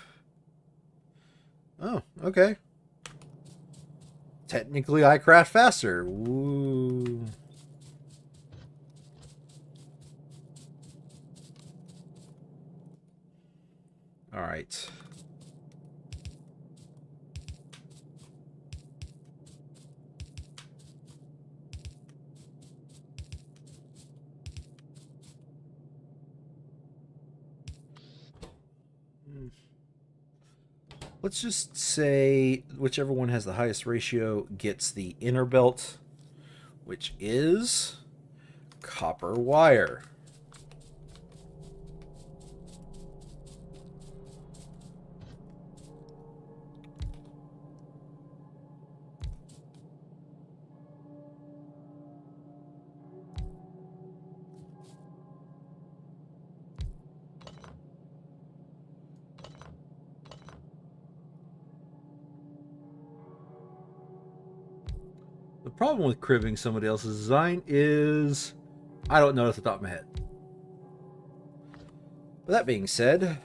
S1: Oh, okay. Technically, I craft faster. Woo. All right. Let's just say whichever one has the highest ratio gets the inner belt, which is copper wire. The problem with cribbing somebody else's design is I don't know off the top of my head. But that being said,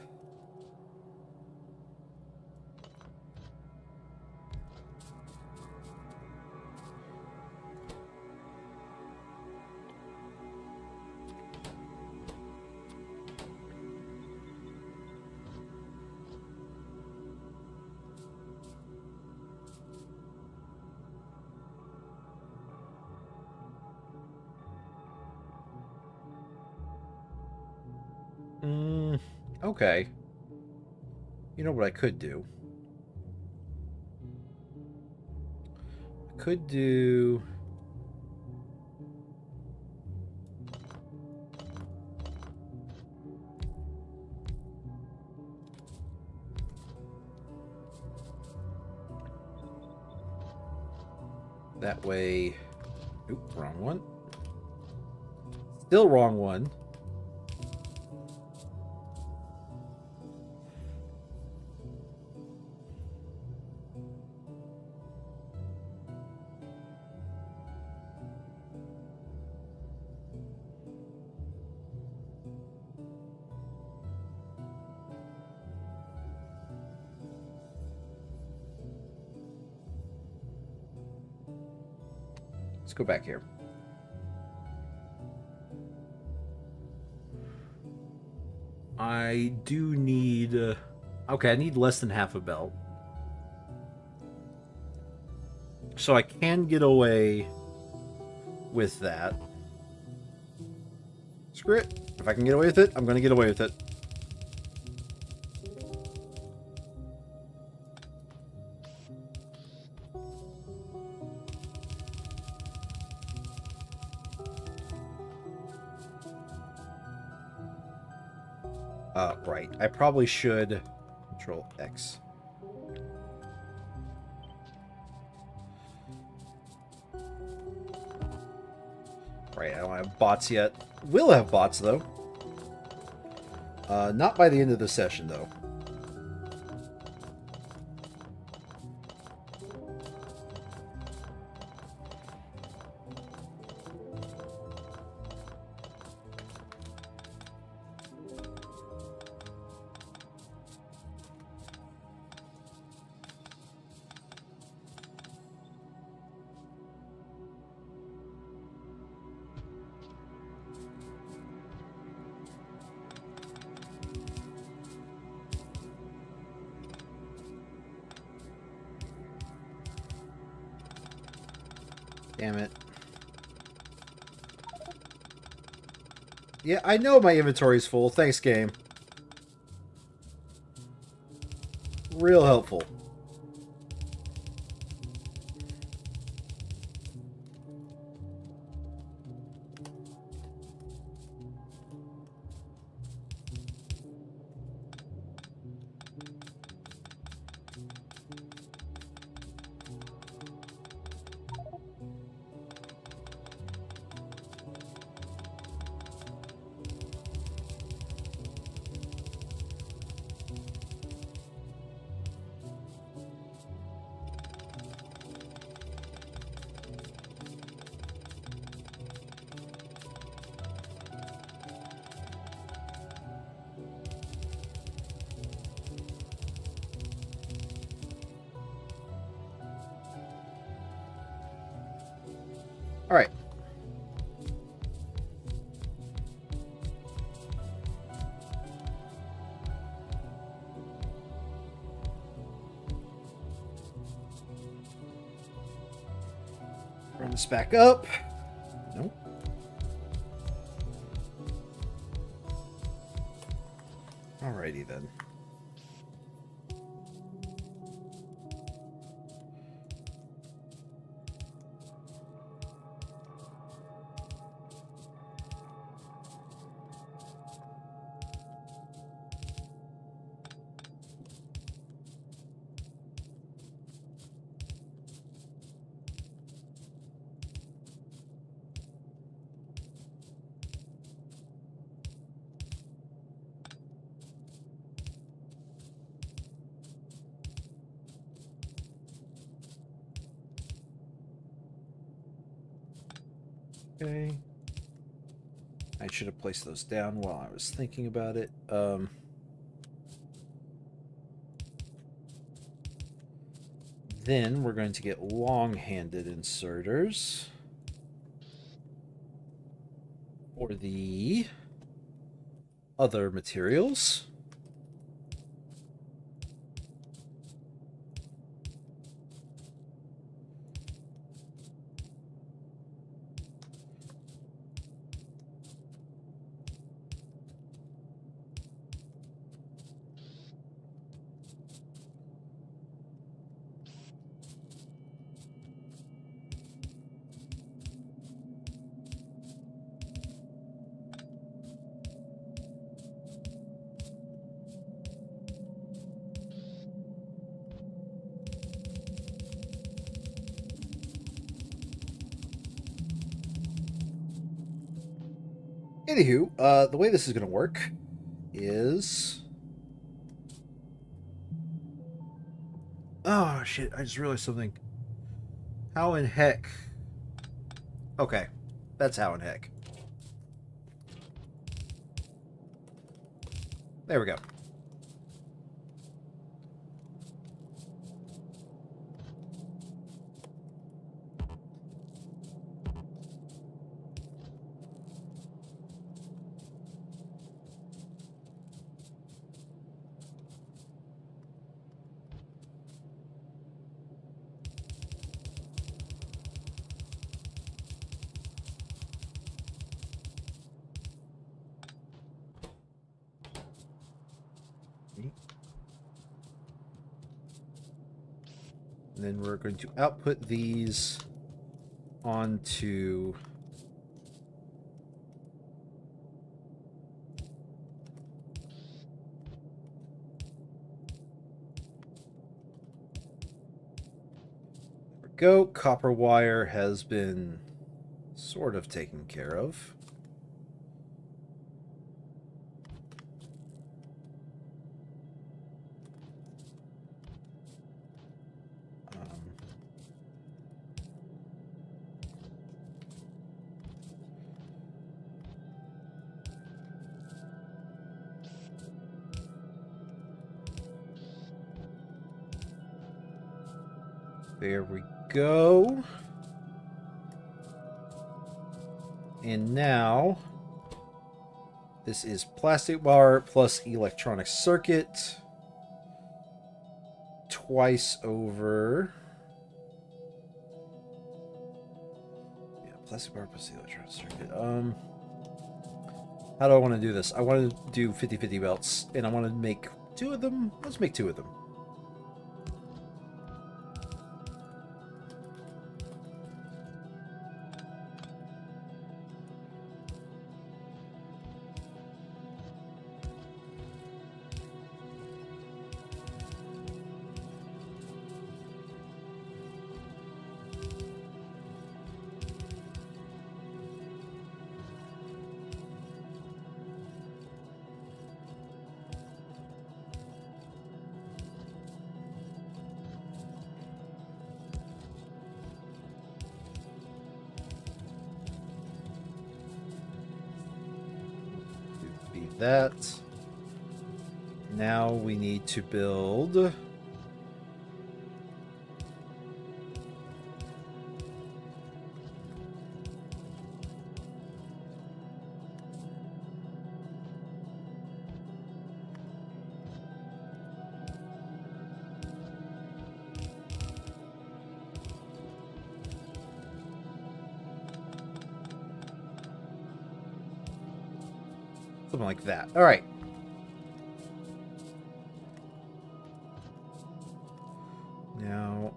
S1: okay. You know what I could do? I could do... That way... Oop, wrong one. Still wrong one. Let's go back here. I do need Okay, I need less than half a belt. So I can get away with that. Screw it. If I can get away with it, I'm going to get away with it. Right. I probably should Control X. Right, I don't have bots yet. Will have bots, though. Not by the end of the session, though. Damn it. Yeah, I know my inventory's full. Thanks, game. Real helpful. All right. Run this back up. Nope. Alrighty then. Okay. I should have placed those down while I was thinking about it. Then we're going to get long-handed inserters for the other materials. Anywho, the way this is going to work is... Oh, shit, I just realized something. How in heck... Okay, that's how in heck. There we go. 3. And then we're going to output these onto go. Copper wire has been sort of taken care of. There we go. And now, this is plastic bar plus electronic circuit. Twice over. Yeah, plastic bar plus electronic circuit. How do I want to do this? I want to do 50-50 belts, and I want to make 2 of them. Let's make 2 of them. That. Now we need to build something like that. All right. Now,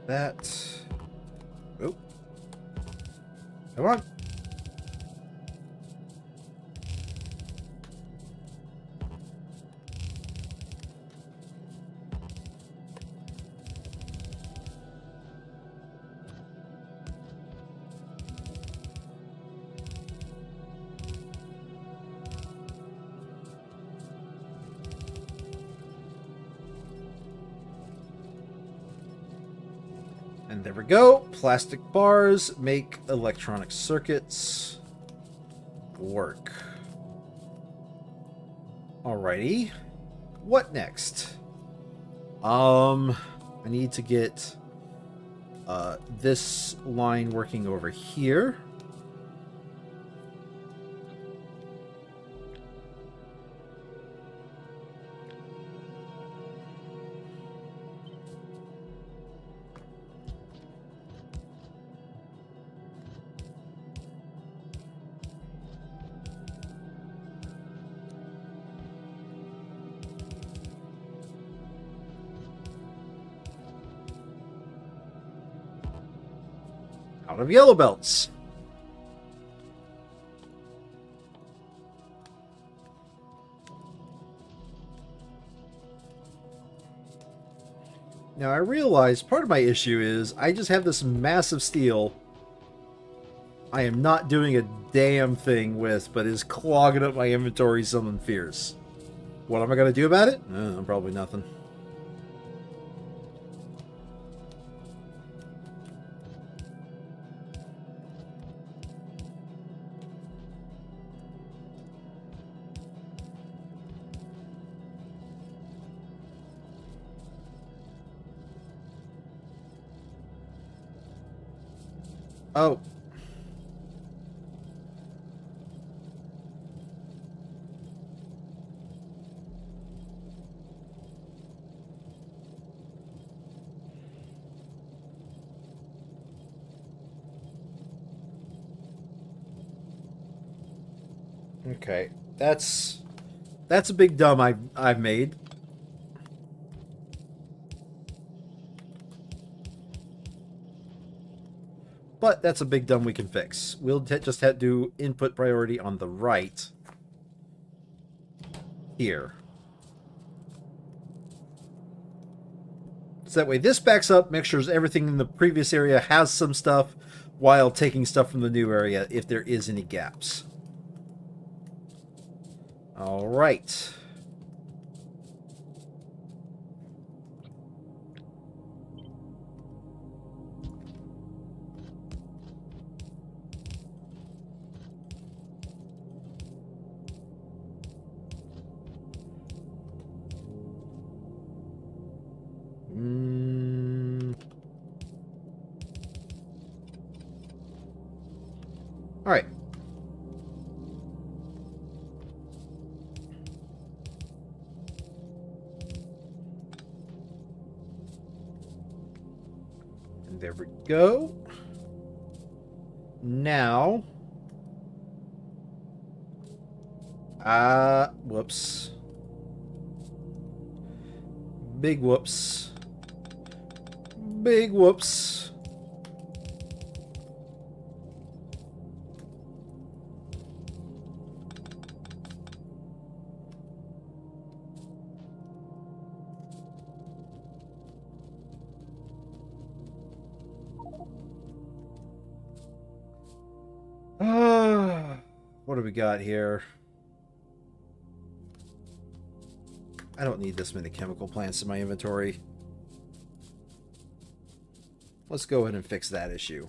S1: that. Oh, come on. And there we go. Plastic bars make electronic circuits work. Alrighty. What next? I need to get this line working over here. Out of yellow belts. Now I realize part of my issue is I just have this massive steel I am not doing a damn thing with, but is clogging up my inventory something fierce. What am I going to do about it? Probably nothing. Oh. Okay, that's a big dumb I've made. But that's a big dumb we can fix. We'll just have to do input priority on the right here. So that way this backs up, makes sure everything in the previous area has some stuff while taking stuff from the new area if there is any gaps. All right. All right. And there we go. Now, whoops. Big whoops. Big whoops. What do we got here? I don't need this many chemical plants in my inventory. Let's go ahead and fix that issue.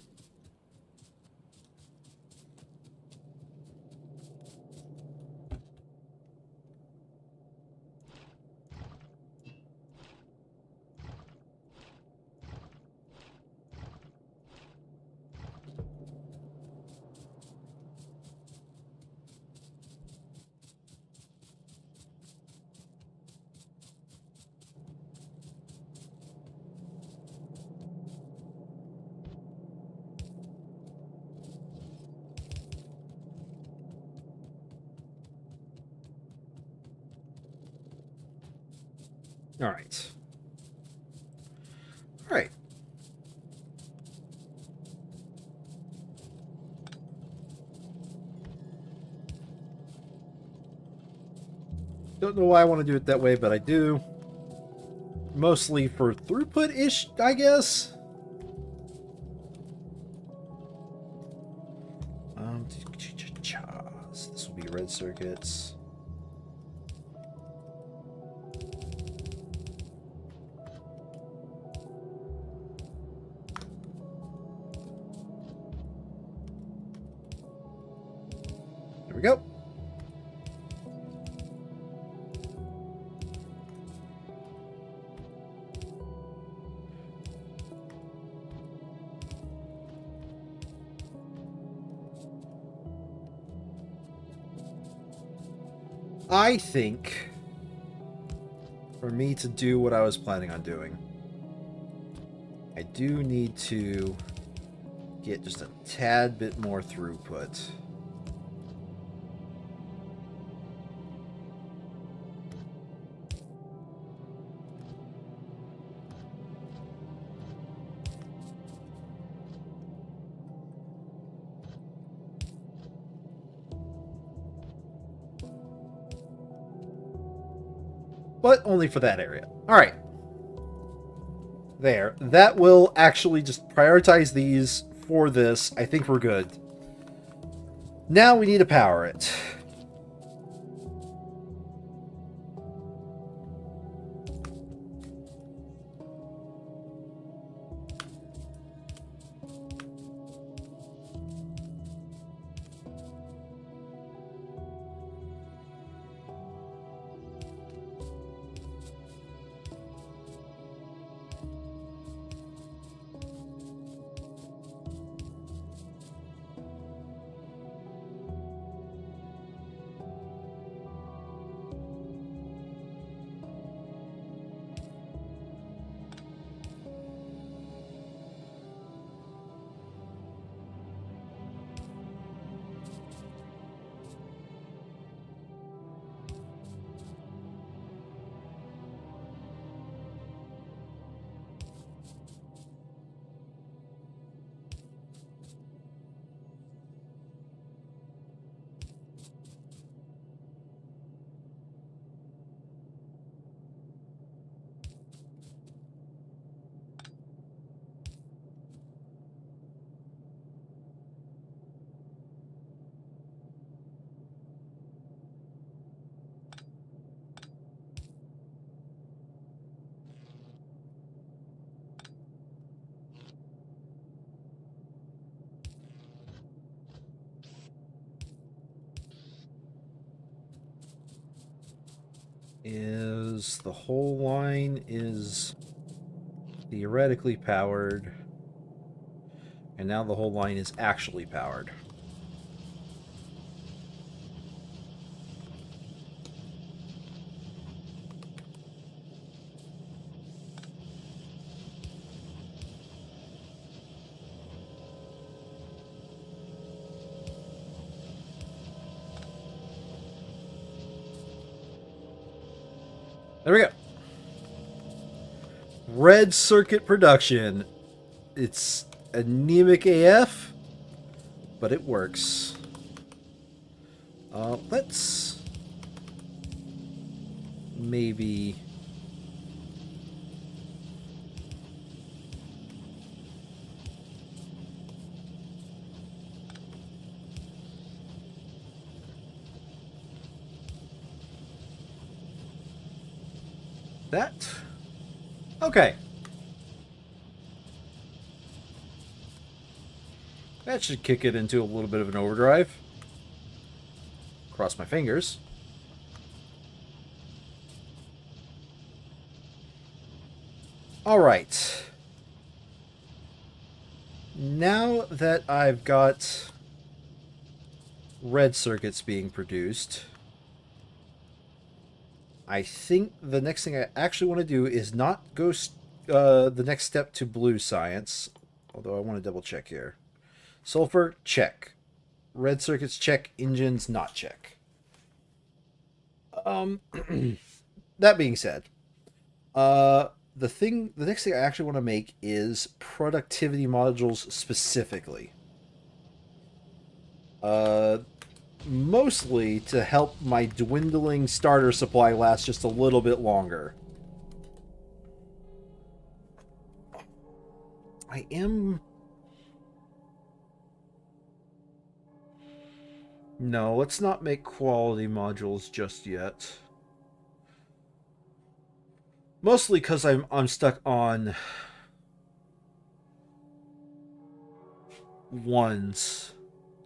S1: All right. All right. Don't know why I want to do it that way, but I do. Mostly for throughput-ish, I guess. This will be red circuits. There we go. I think for me to do what I was planning on doing, I do need to get just a tad bit more throughput. But only for that area. All right. There. That will actually just prioritize these for this. I think we're good. Now we need to power it. is the whole line is theoretically powered, and now the whole line is actually powered. There we go. Red circuit production. It's anemic AF, but it works. Let's maybe that. Okay. That should kick it into a little bit of an overdrive. Cross my fingers. All right. Now that I've got red circuits being produced, I think the next thing I actually want to do is not go the next step to blue science, although I want to double check here. Sulfur, check. Red circuits, check. Engines, not check. That being said, the next thing I actually want to make is productivity modules specifically. Mostly to help my dwindling starter supply last just a little bit longer. I am... No, let's not make quality modules just yet. Mostly because I'm stuck on ones.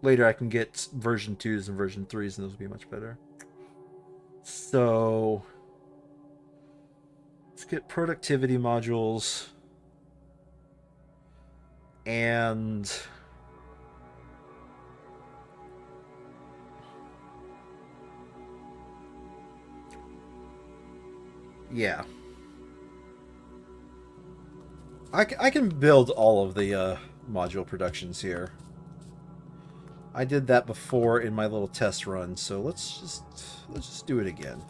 S1: Later I can get version 2s and version 3s, and those will be much better. So let's get productivity modules. And yeah. I can build all of the module productions here. I did that before in my little test run, so let's just do it again.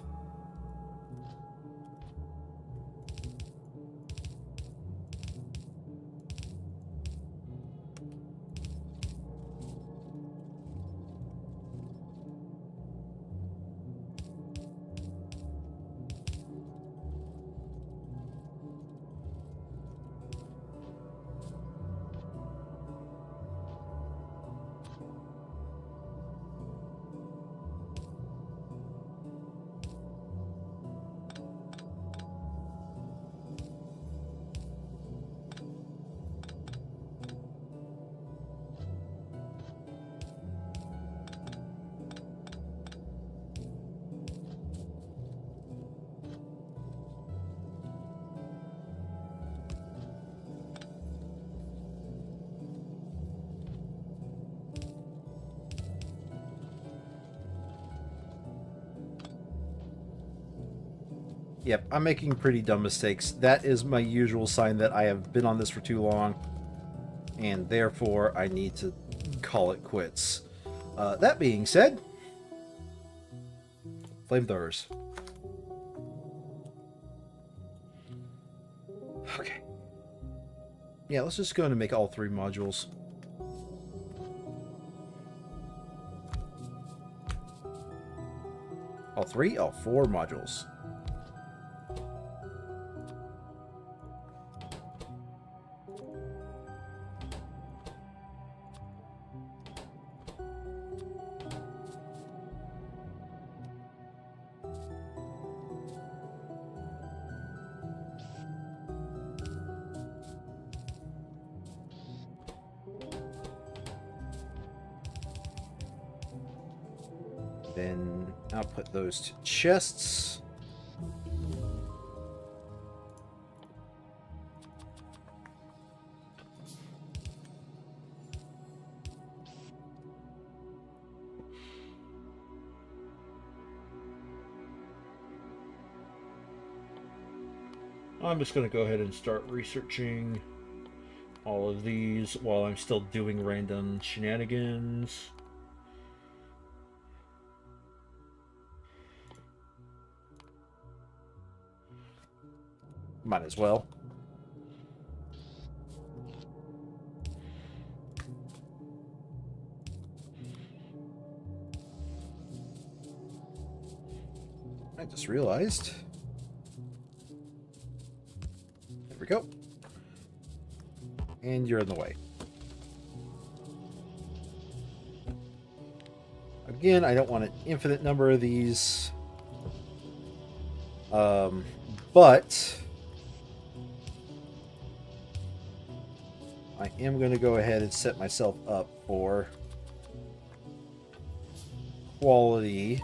S1: Yep, I'm making pretty dumb mistakes. That is my usual sign that I have been on this for too long, and therefore I need to call it quits. That being said, flamethrowers. Okay. Yeah, let's just go and make all 3 modules. All 3? All 4 modules. Then I'll put those to chests. I'm just going to go ahead and start researching all of these while I'm still doing random shenanigans. Might as well. I just realized. There we go. And you're in the way. Again, I don't want an infinite number of these. But I am going to go ahead and set myself up for quality.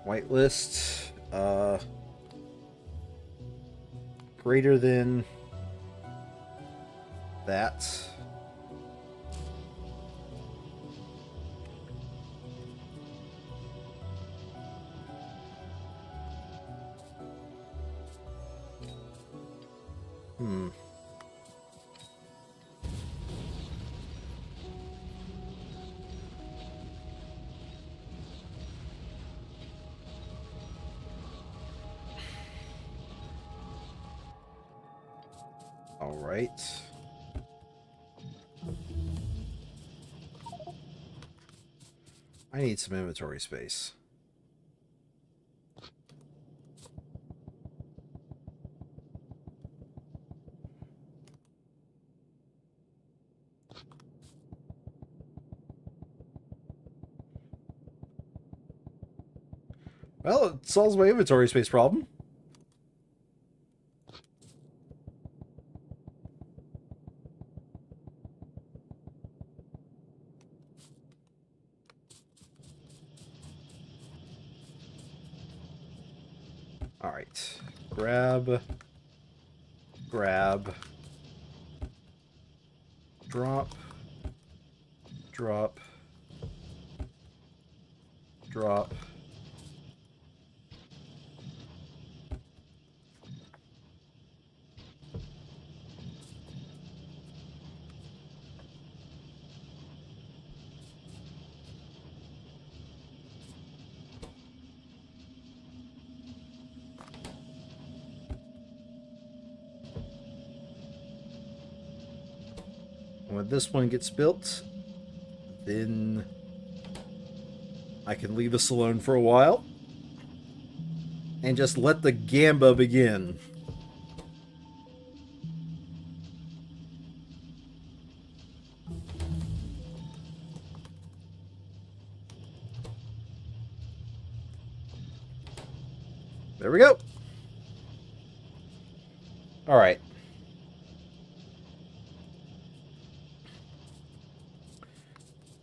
S1: Whitelist. Greater than that. All right. I need some inventory space. Well, it solves my inventory space problem. All right. Grab. Drop. Drop. When this one gets built, then I can leave this alone for a while and just let the gamba begin. There we go. All right.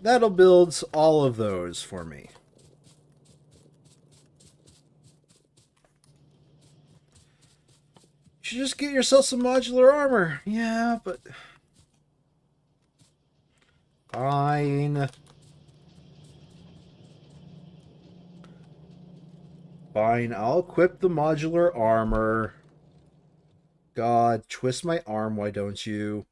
S1: That'll build all of those for me. You should just get yourself some modular armor. Yeah, but... Fine. Fine, I'll equip the modular armor. God, twist my arm, why don't you?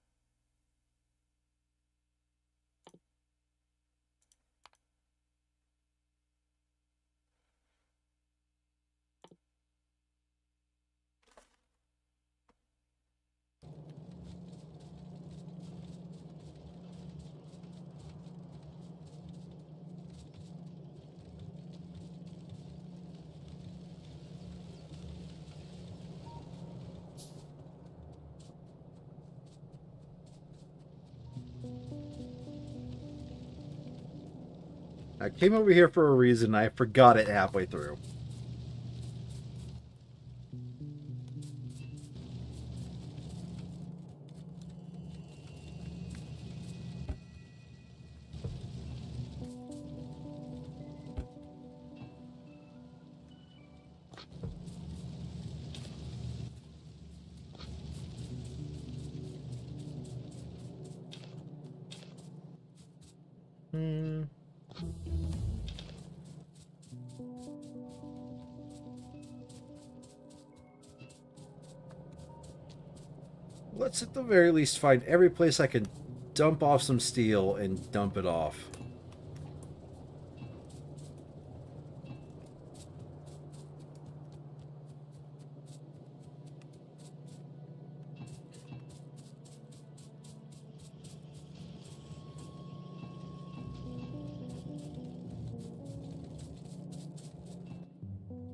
S1: I came over here for a reason. I forgot it halfway through. Let's at the very least find every place I can dump off some steel and dump it off.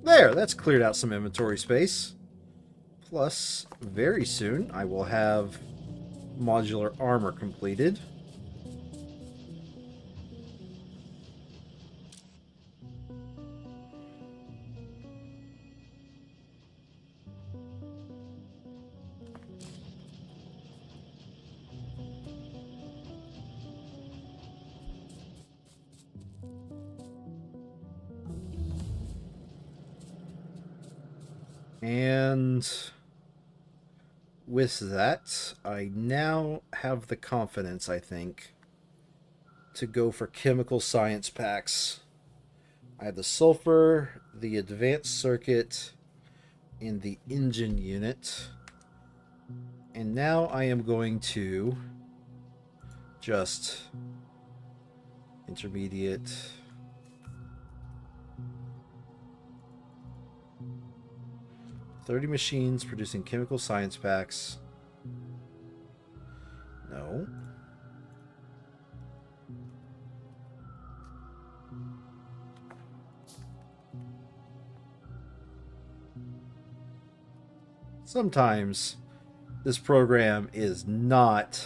S1: There, that's cleared out some inventory space. Plus, very soon, I will have modular armor completed. And with that, I now have the confidence, I think, to go for chemical science packs. I have the sulfur, the advanced circuit, and the engine unit. And now I am going to just intermediate. $30 machines producing chemical science packs. No. Sometimes this program is not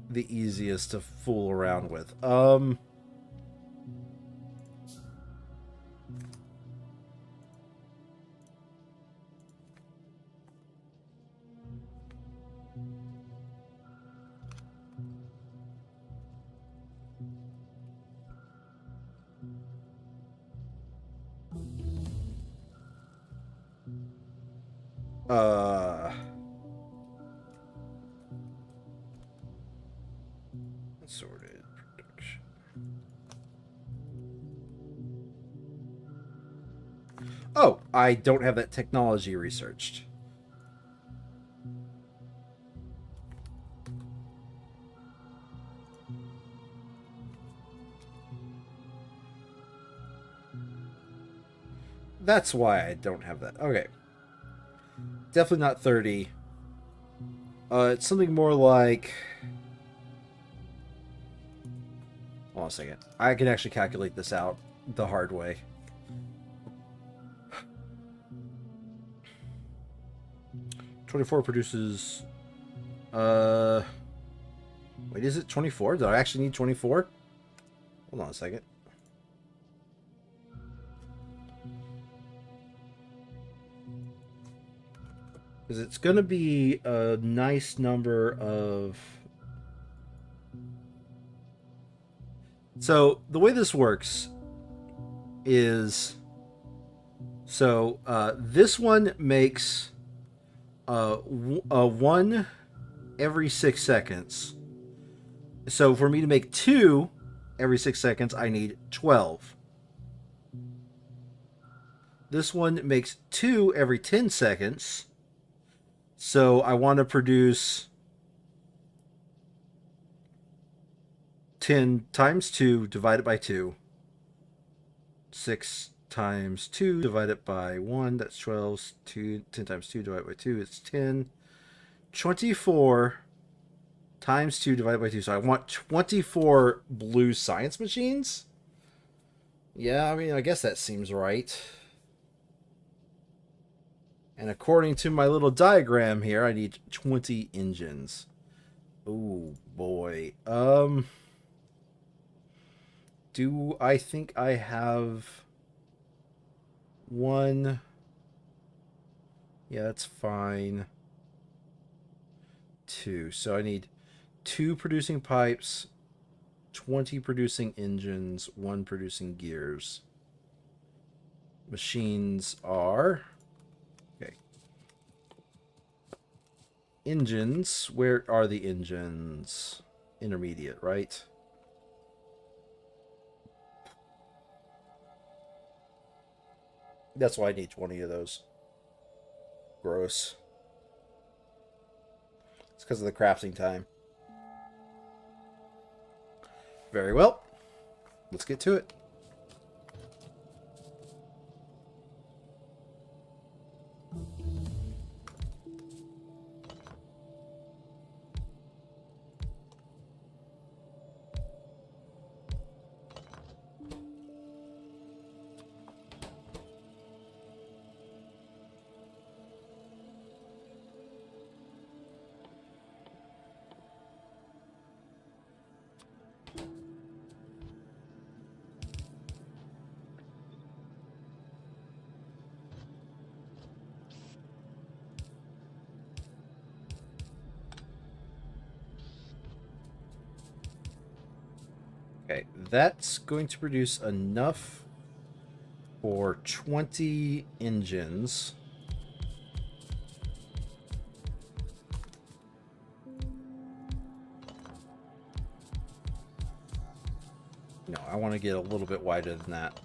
S1: the easiest to fool around with. Sorted production. Oh, I don't have that technology researched. That's why I don't have that. Okay. Definitely not 30. It's something more like... Hold on a second. I can actually calculate this out the hard way. $24 produces... Wait, is it 24? Do I actually need 24? Hold on a second. Because it's going to be a nice number of... So, the way this works is... So, this one makes one every 6 seconds. So, for me to make 2 every 6 seconds, I need 12. This one makes 2 every 10 seconds. So, I want to produce 10 times 2 divided by 2. 6 times 2 divided by 1. That's 12. 10 times 2 divided by 2. It's 10. 24 times 2 divided by 2. So I want 24 blue science machines. Yeah, I mean, I guess that seems right. And according to my little diagram here, I need 20 engines. Oh, boy. Do I think I have one? Yeah, that's fine. 2. So I need 2 producing pipes, 20 producing engines, 1 producing gears. Machines are... Okay. Engines. Where are the engines? Intermediate, right? That's why I need 20 of those. Gross. It's because of the crafting time. Very well. Let's get to it. Okay, that's going to produce enough for 20 engines. No, I want to get a little bit wider than that.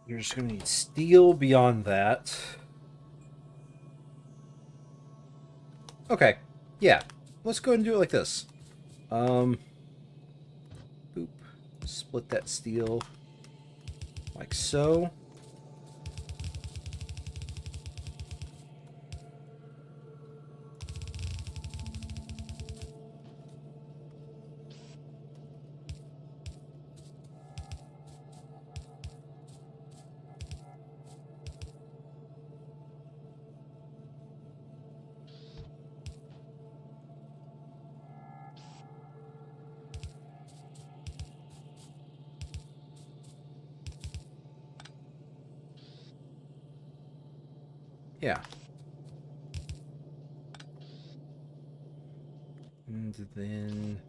S1: You're just going to need steel beyond that. Okay. Yeah. Let's go ahead and do it like this. Boop. Split that steel like so. Yeah. And then...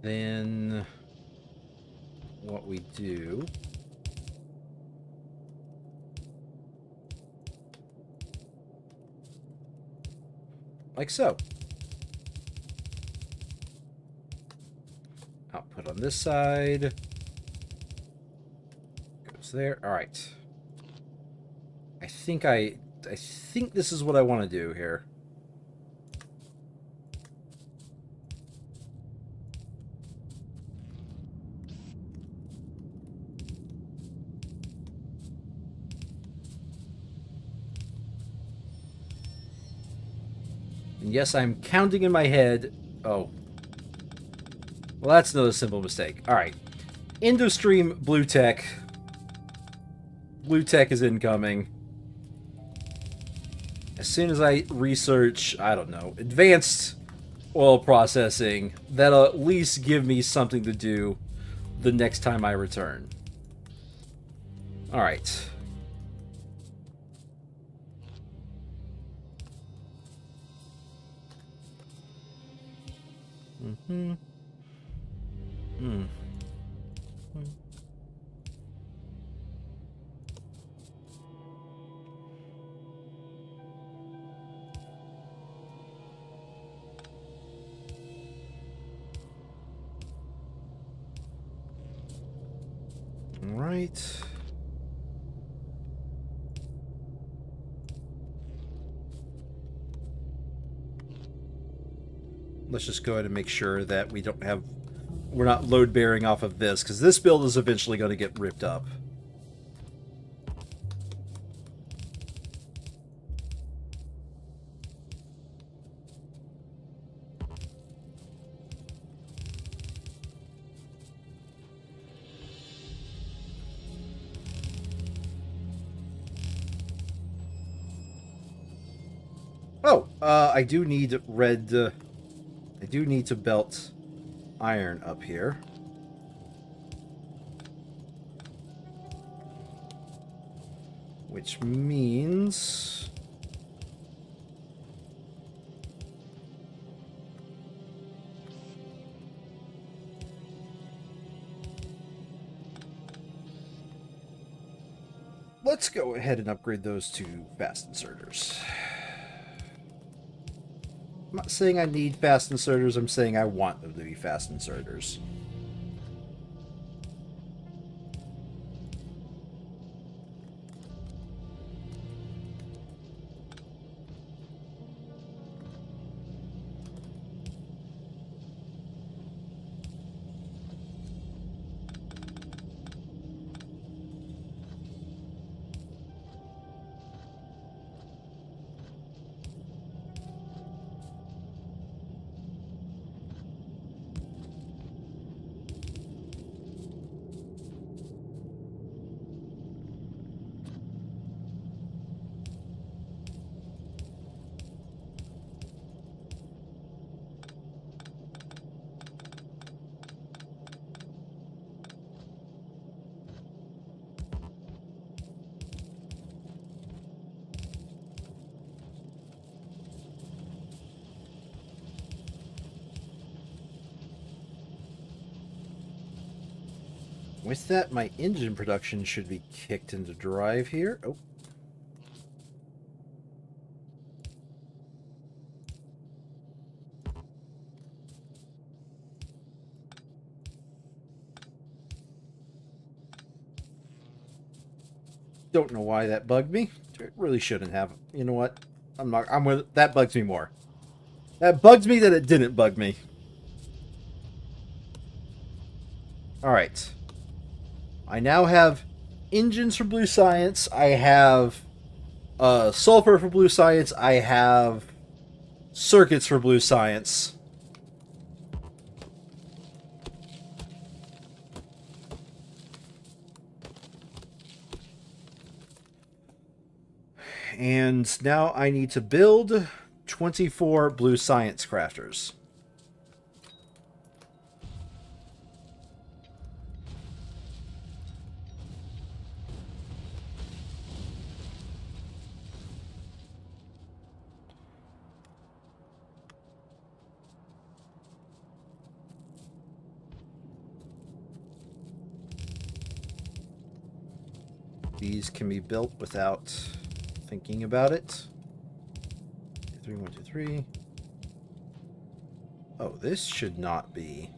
S1: Then what we do like so. Output on this side goes there. All right. I think this is what I want to do here. And yes, I'm counting in my head. Oh. Well, that's another simple mistake. All right. Indostream Blue Tech. Blue Tech is incoming. As soon as I research, I don't know, advanced oil processing, that'll at least give me something to do the next time I return. All right. Mm-hmm. Hmm. All right. Let's just go ahead and make sure that we're not load bearing off of this, because this build is eventually going to get ripped up. Oh, I do need red. I do need to belt iron up here. Which means... let's go ahead and upgrade those to fast inserters. I'm not saying I need fast inserters, I'm saying I want them to be fast inserters. With that, my engine production should be kicked into drive here. Oh. Don't know why that bugged me. It really shouldn't have. You know what? I'm with that bugs me more. That bugs me that it didn't bug me. Alright. I now have engines for blue science. I have sulfur for blue science. I have circuits for blue science. And now I need to build 24 blue science crafters. These can be built without thinking about it. 3, 1, 2, 3. Oh, this should not be.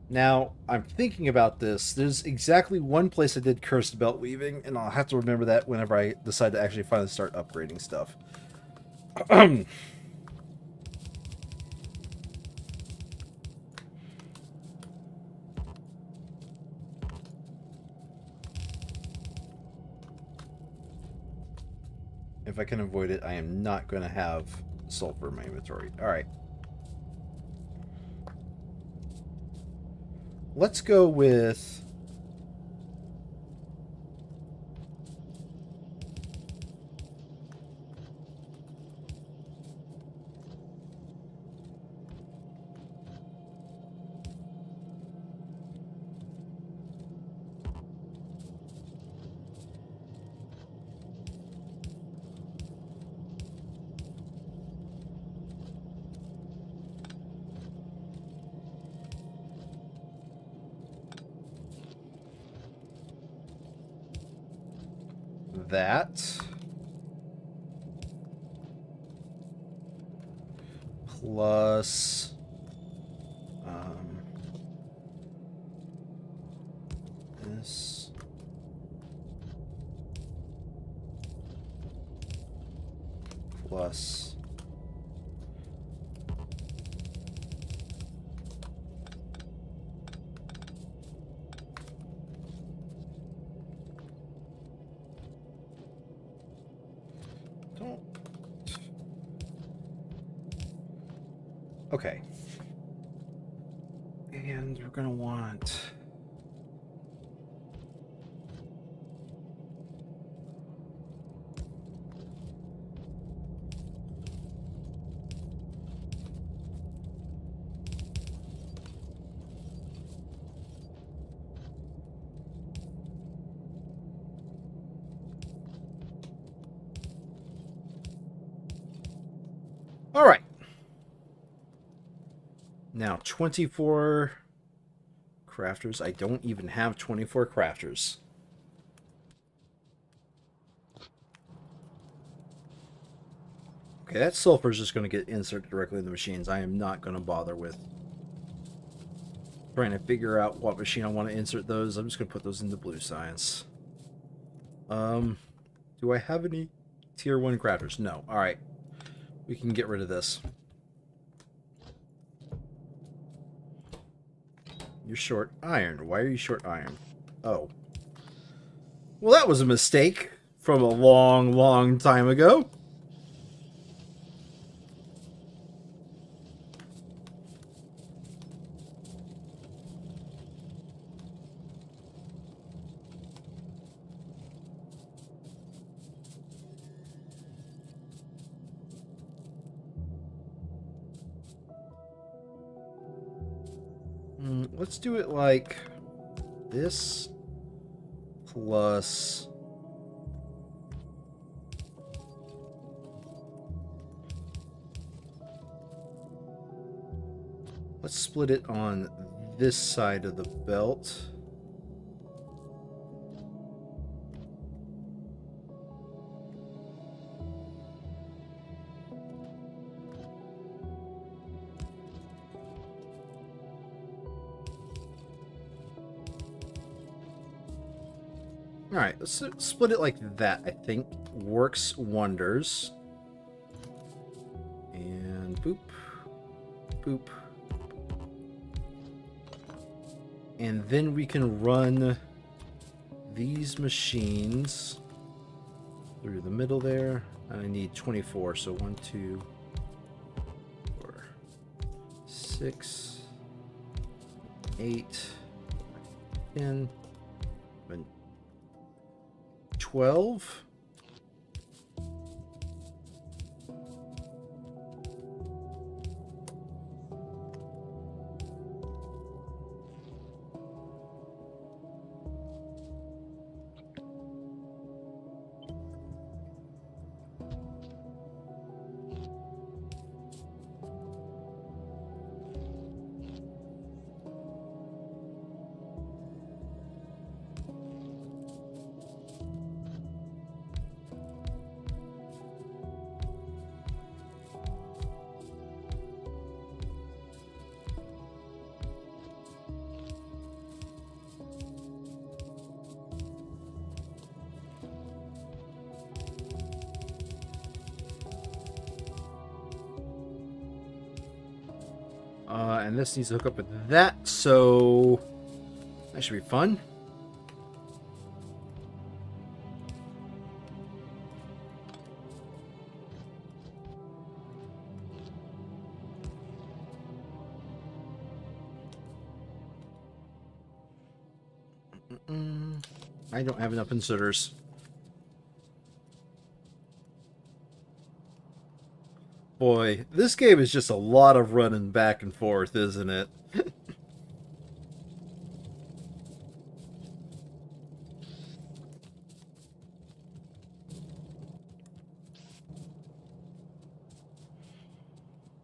S1: Now, I'm thinking about this. There's exactly one place I did cursed belt weaving, and I'll have to remember that whenever I decide to actually finally start upgrading stuff. If I can avoid it, I am not going to have sulfur in my inventory. Alright. Let's go with... that. Plus... this. Plus... don't... Okay. And we're going to want... All right. Now, 24 crafters. I don't even have 24 crafters. Okay, that sulfur is just going to get inserted directly in the machines. I am not going to bother with trying to figure out what machine I want to insert those. I'm just going to put those into blue science. Do I have any tier 1 crafters? No. All right. We can get rid of this. You're short iron. Why are you short iron? Oh. Well, that was a mistake from a long, long time ago. Let's do it like this plus let's split it on this side of the belt. Alright, let's split it like that. I think works wonders. And boop. Boop. And then we can run these machines through the middle there. I need 24, so 1, 2, 4, 6, 8, 10, 12. And this needs to hook up with that, so that should be fun. I don't have enough inserters. Boy, this game is just a lot of running back and forth, isn't it?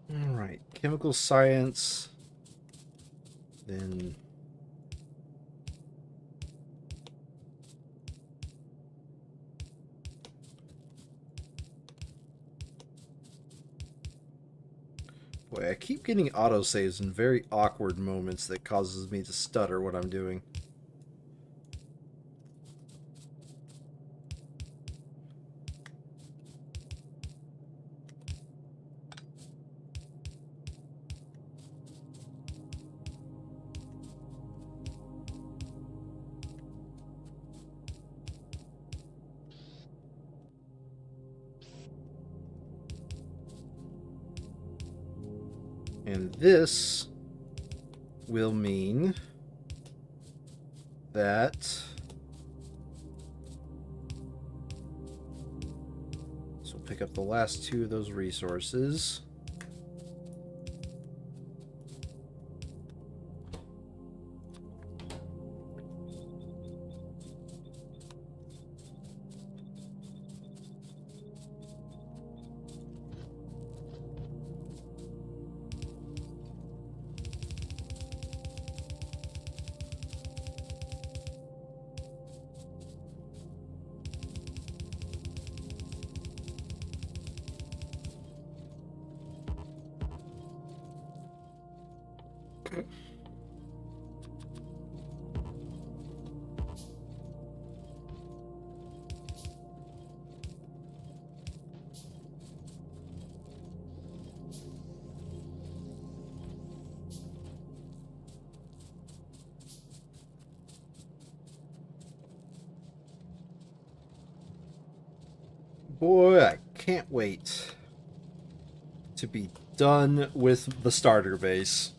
S1: Alright, chemical science. Then... Boy, I keep getting autosaves in very awkward moments that causes me to stutter what I'm doing. And this will mean that so we'll pick up the last 2 of those resources. Boy, I can't wait to be done with the starter base.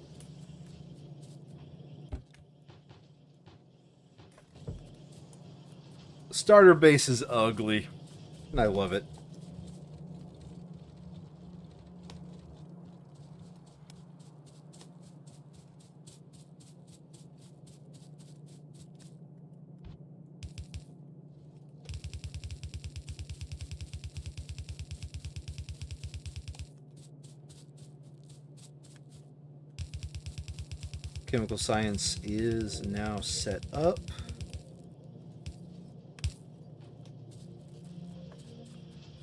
S1: The starter base is ugly, and I love it. Chemical science is now set up.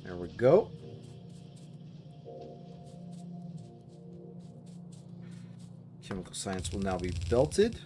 S1: There we go. Chemical science will now be belted.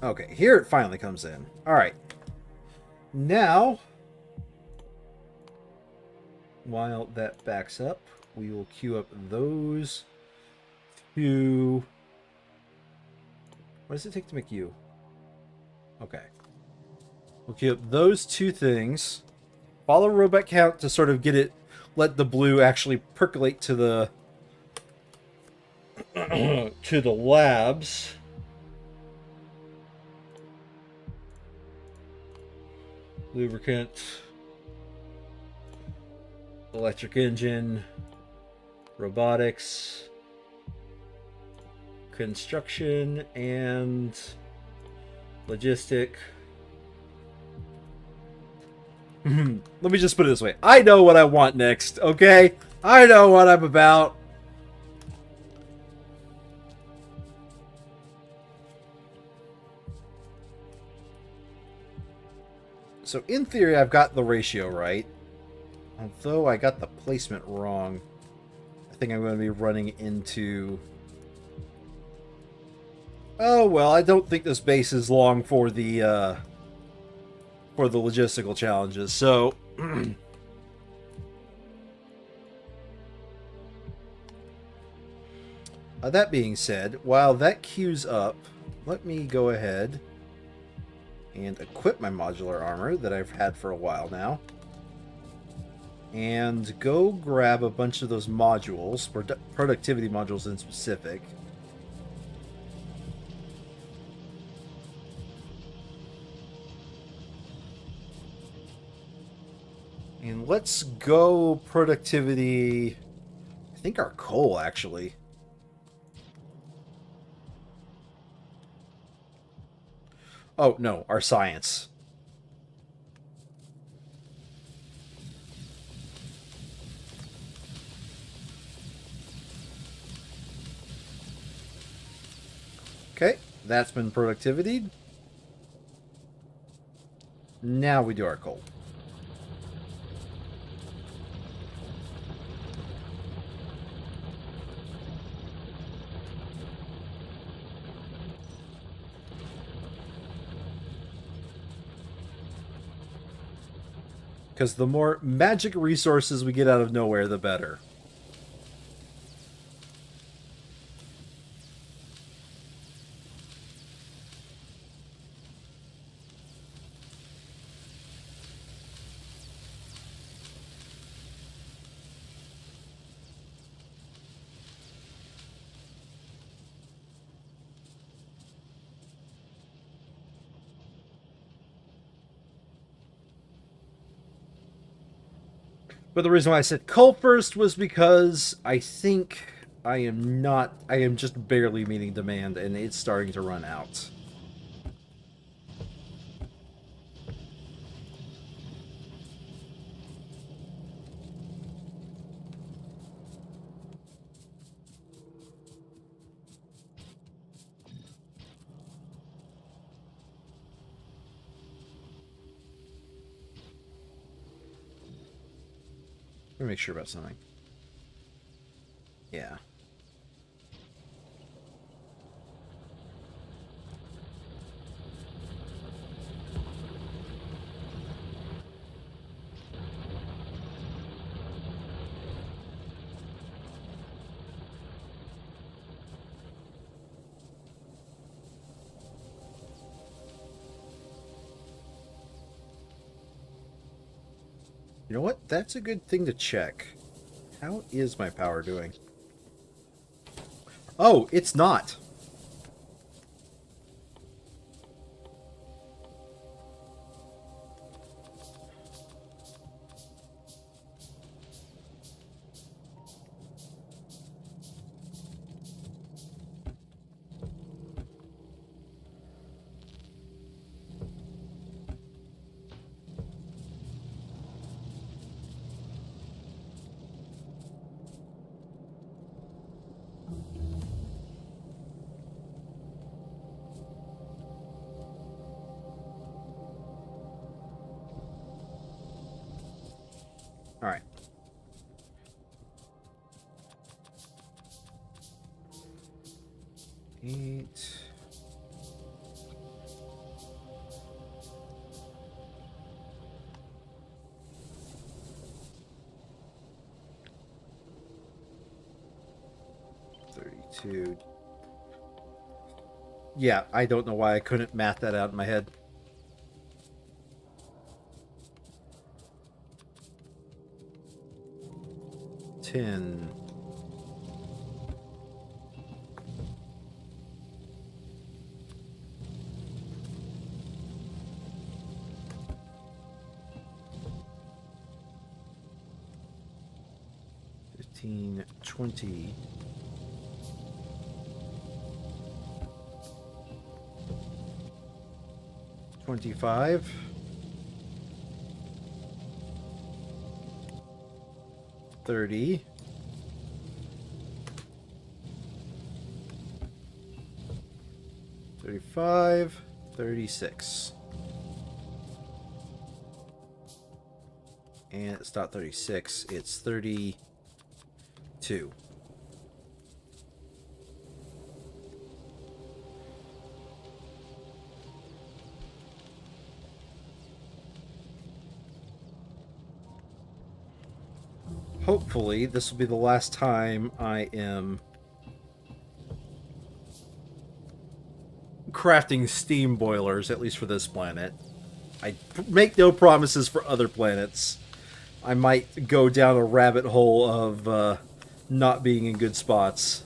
S1: Okay, here it finally comes in. All right. Now, while that backs up, we will queue up those 2. What does it take to make you? Okay. We'll queue up those 2 things. Follow robot count to sort of get it, let the blue actually percolate to the to the labs. Lubricant, electric engine, robotics, construction, and logistic. Let me just put it this way. I know what I want next, okay? I know what I'm about. So in theory, I've got the ratio right. Although I got the placement wrong. I think I'm going to be running into... Oh, well, I don't think this base is long for the logistical challenges. So... that being said, while that queues up, let me go ahead and equip my modular armor that I've had for a while now. And go grab a bunch of those modules, productivity modules in specific. And let's go productivity, I think our coal actually. Oh, no, our science. Okay, that's been productivity. Now we do our coal. Because the more magic resources we get out of nowhere, the better. But the reason why I said coal first was because I think I am just barely meeting demand and it's starting to run out. Let me make sure about something. Yeah. You know what? That's a good thing to check. How is my power doing? Oh, it's not. All right. Eight. $32. Yeah, I don't know why I couldn't math that out in my head. $10. $15, $20. $25. $30. $35. $36. And it's not 36, it's 32. Hopefully, this will be the last time I am crafting steam boilers, at least for this planet. I make no promises for other planets. I might go down a rabbit hole of not being in good spots.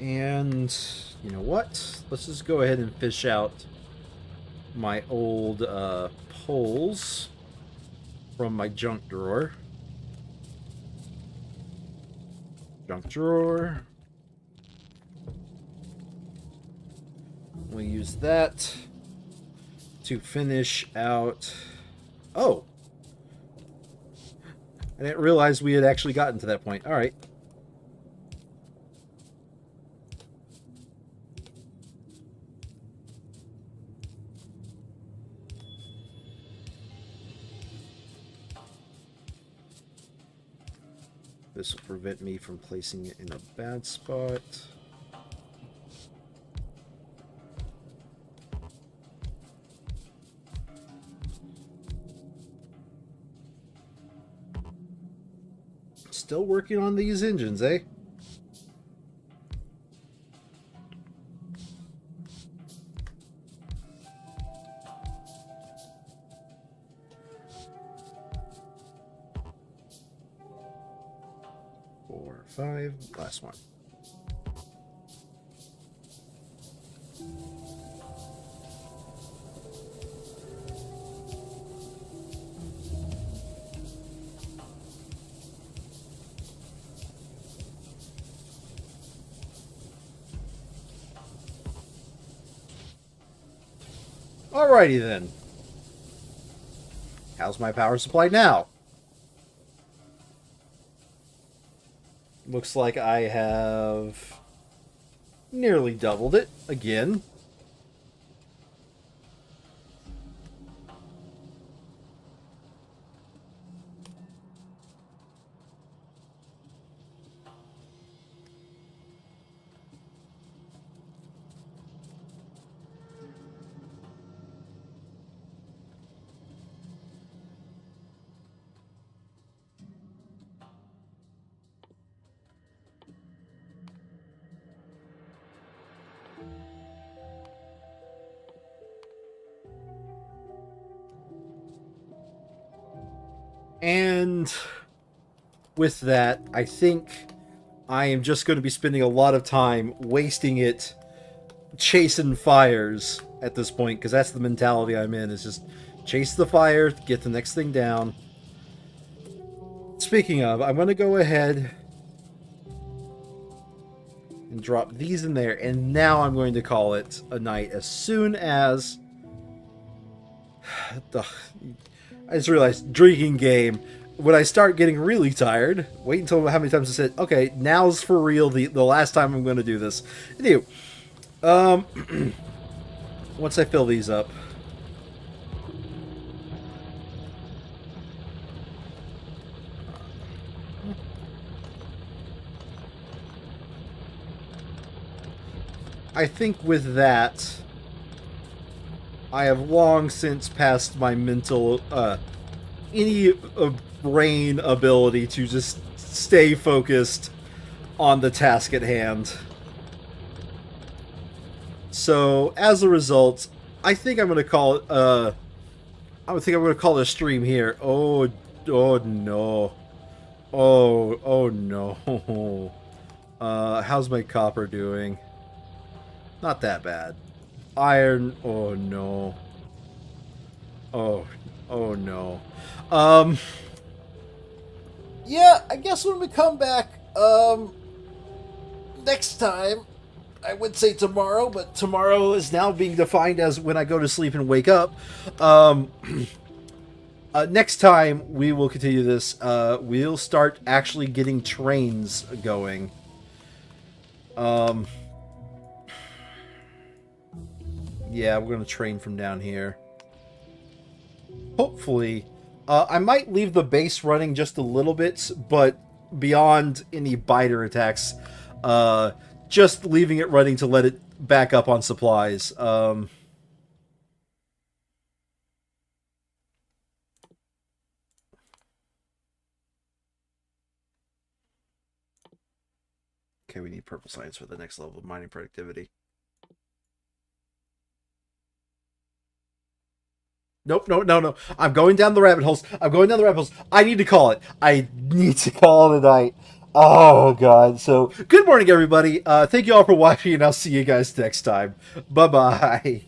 S1: And you know what? Let's just go ahead and fish out my old poles from my junk drawer. Junk drawer. We'll use that to finish out. Oh, I didn't realize we had actually gotten to that point. All right. This will prevent me from placing it in a bad spot. Still working on these engines, eh? Four, five, last one. Alrighty then. How's my power supply now? Looks like I have nearly doubled it again. And with that, I think I am just going to be spending a lot of time wasting it chasing fires at this point, because that's the mentality I'm in, is just chase the fire, get the next thing down. Speaking of, I'm going to go ahead and drop these in there, and now I'm going to call it a night as soon as I just realized, drinking game. When I start getting really tired, wait until how many times I said, okay, now's for real the last time I'm going to do this. Anyway, once I fill these up. I think with that, I have long since passed my mental, any brain ability to just stay focused on the task at hand. So as a result, I think I'm gonna call it. I think I'm gonna call it a stream here. Oh no. Oh no. How's my copper doing? Not that bad. Iron. Oh no. Oh no. Yeah, I guess when we come back, next time, I would say tomorrow, but tomorrow is now being defined as when I go to sleep and wake up. Next time we will continue this. We'll start actually getting trains going. Yeah, we're gonna train from down here. Hopefully, I might leave the base running just a little bit, but beyond any biter attacks, just leaving it running to let it back up on supplies. Okay, we need purple science for the next level of mining productivity. Nope, no. I'm going down the rabbit holes. I need to call it. I need to call it a night. Oh, God. So, good morning, everybody. Thank you all for watching, and I'll see you guys next time. Bye-bye.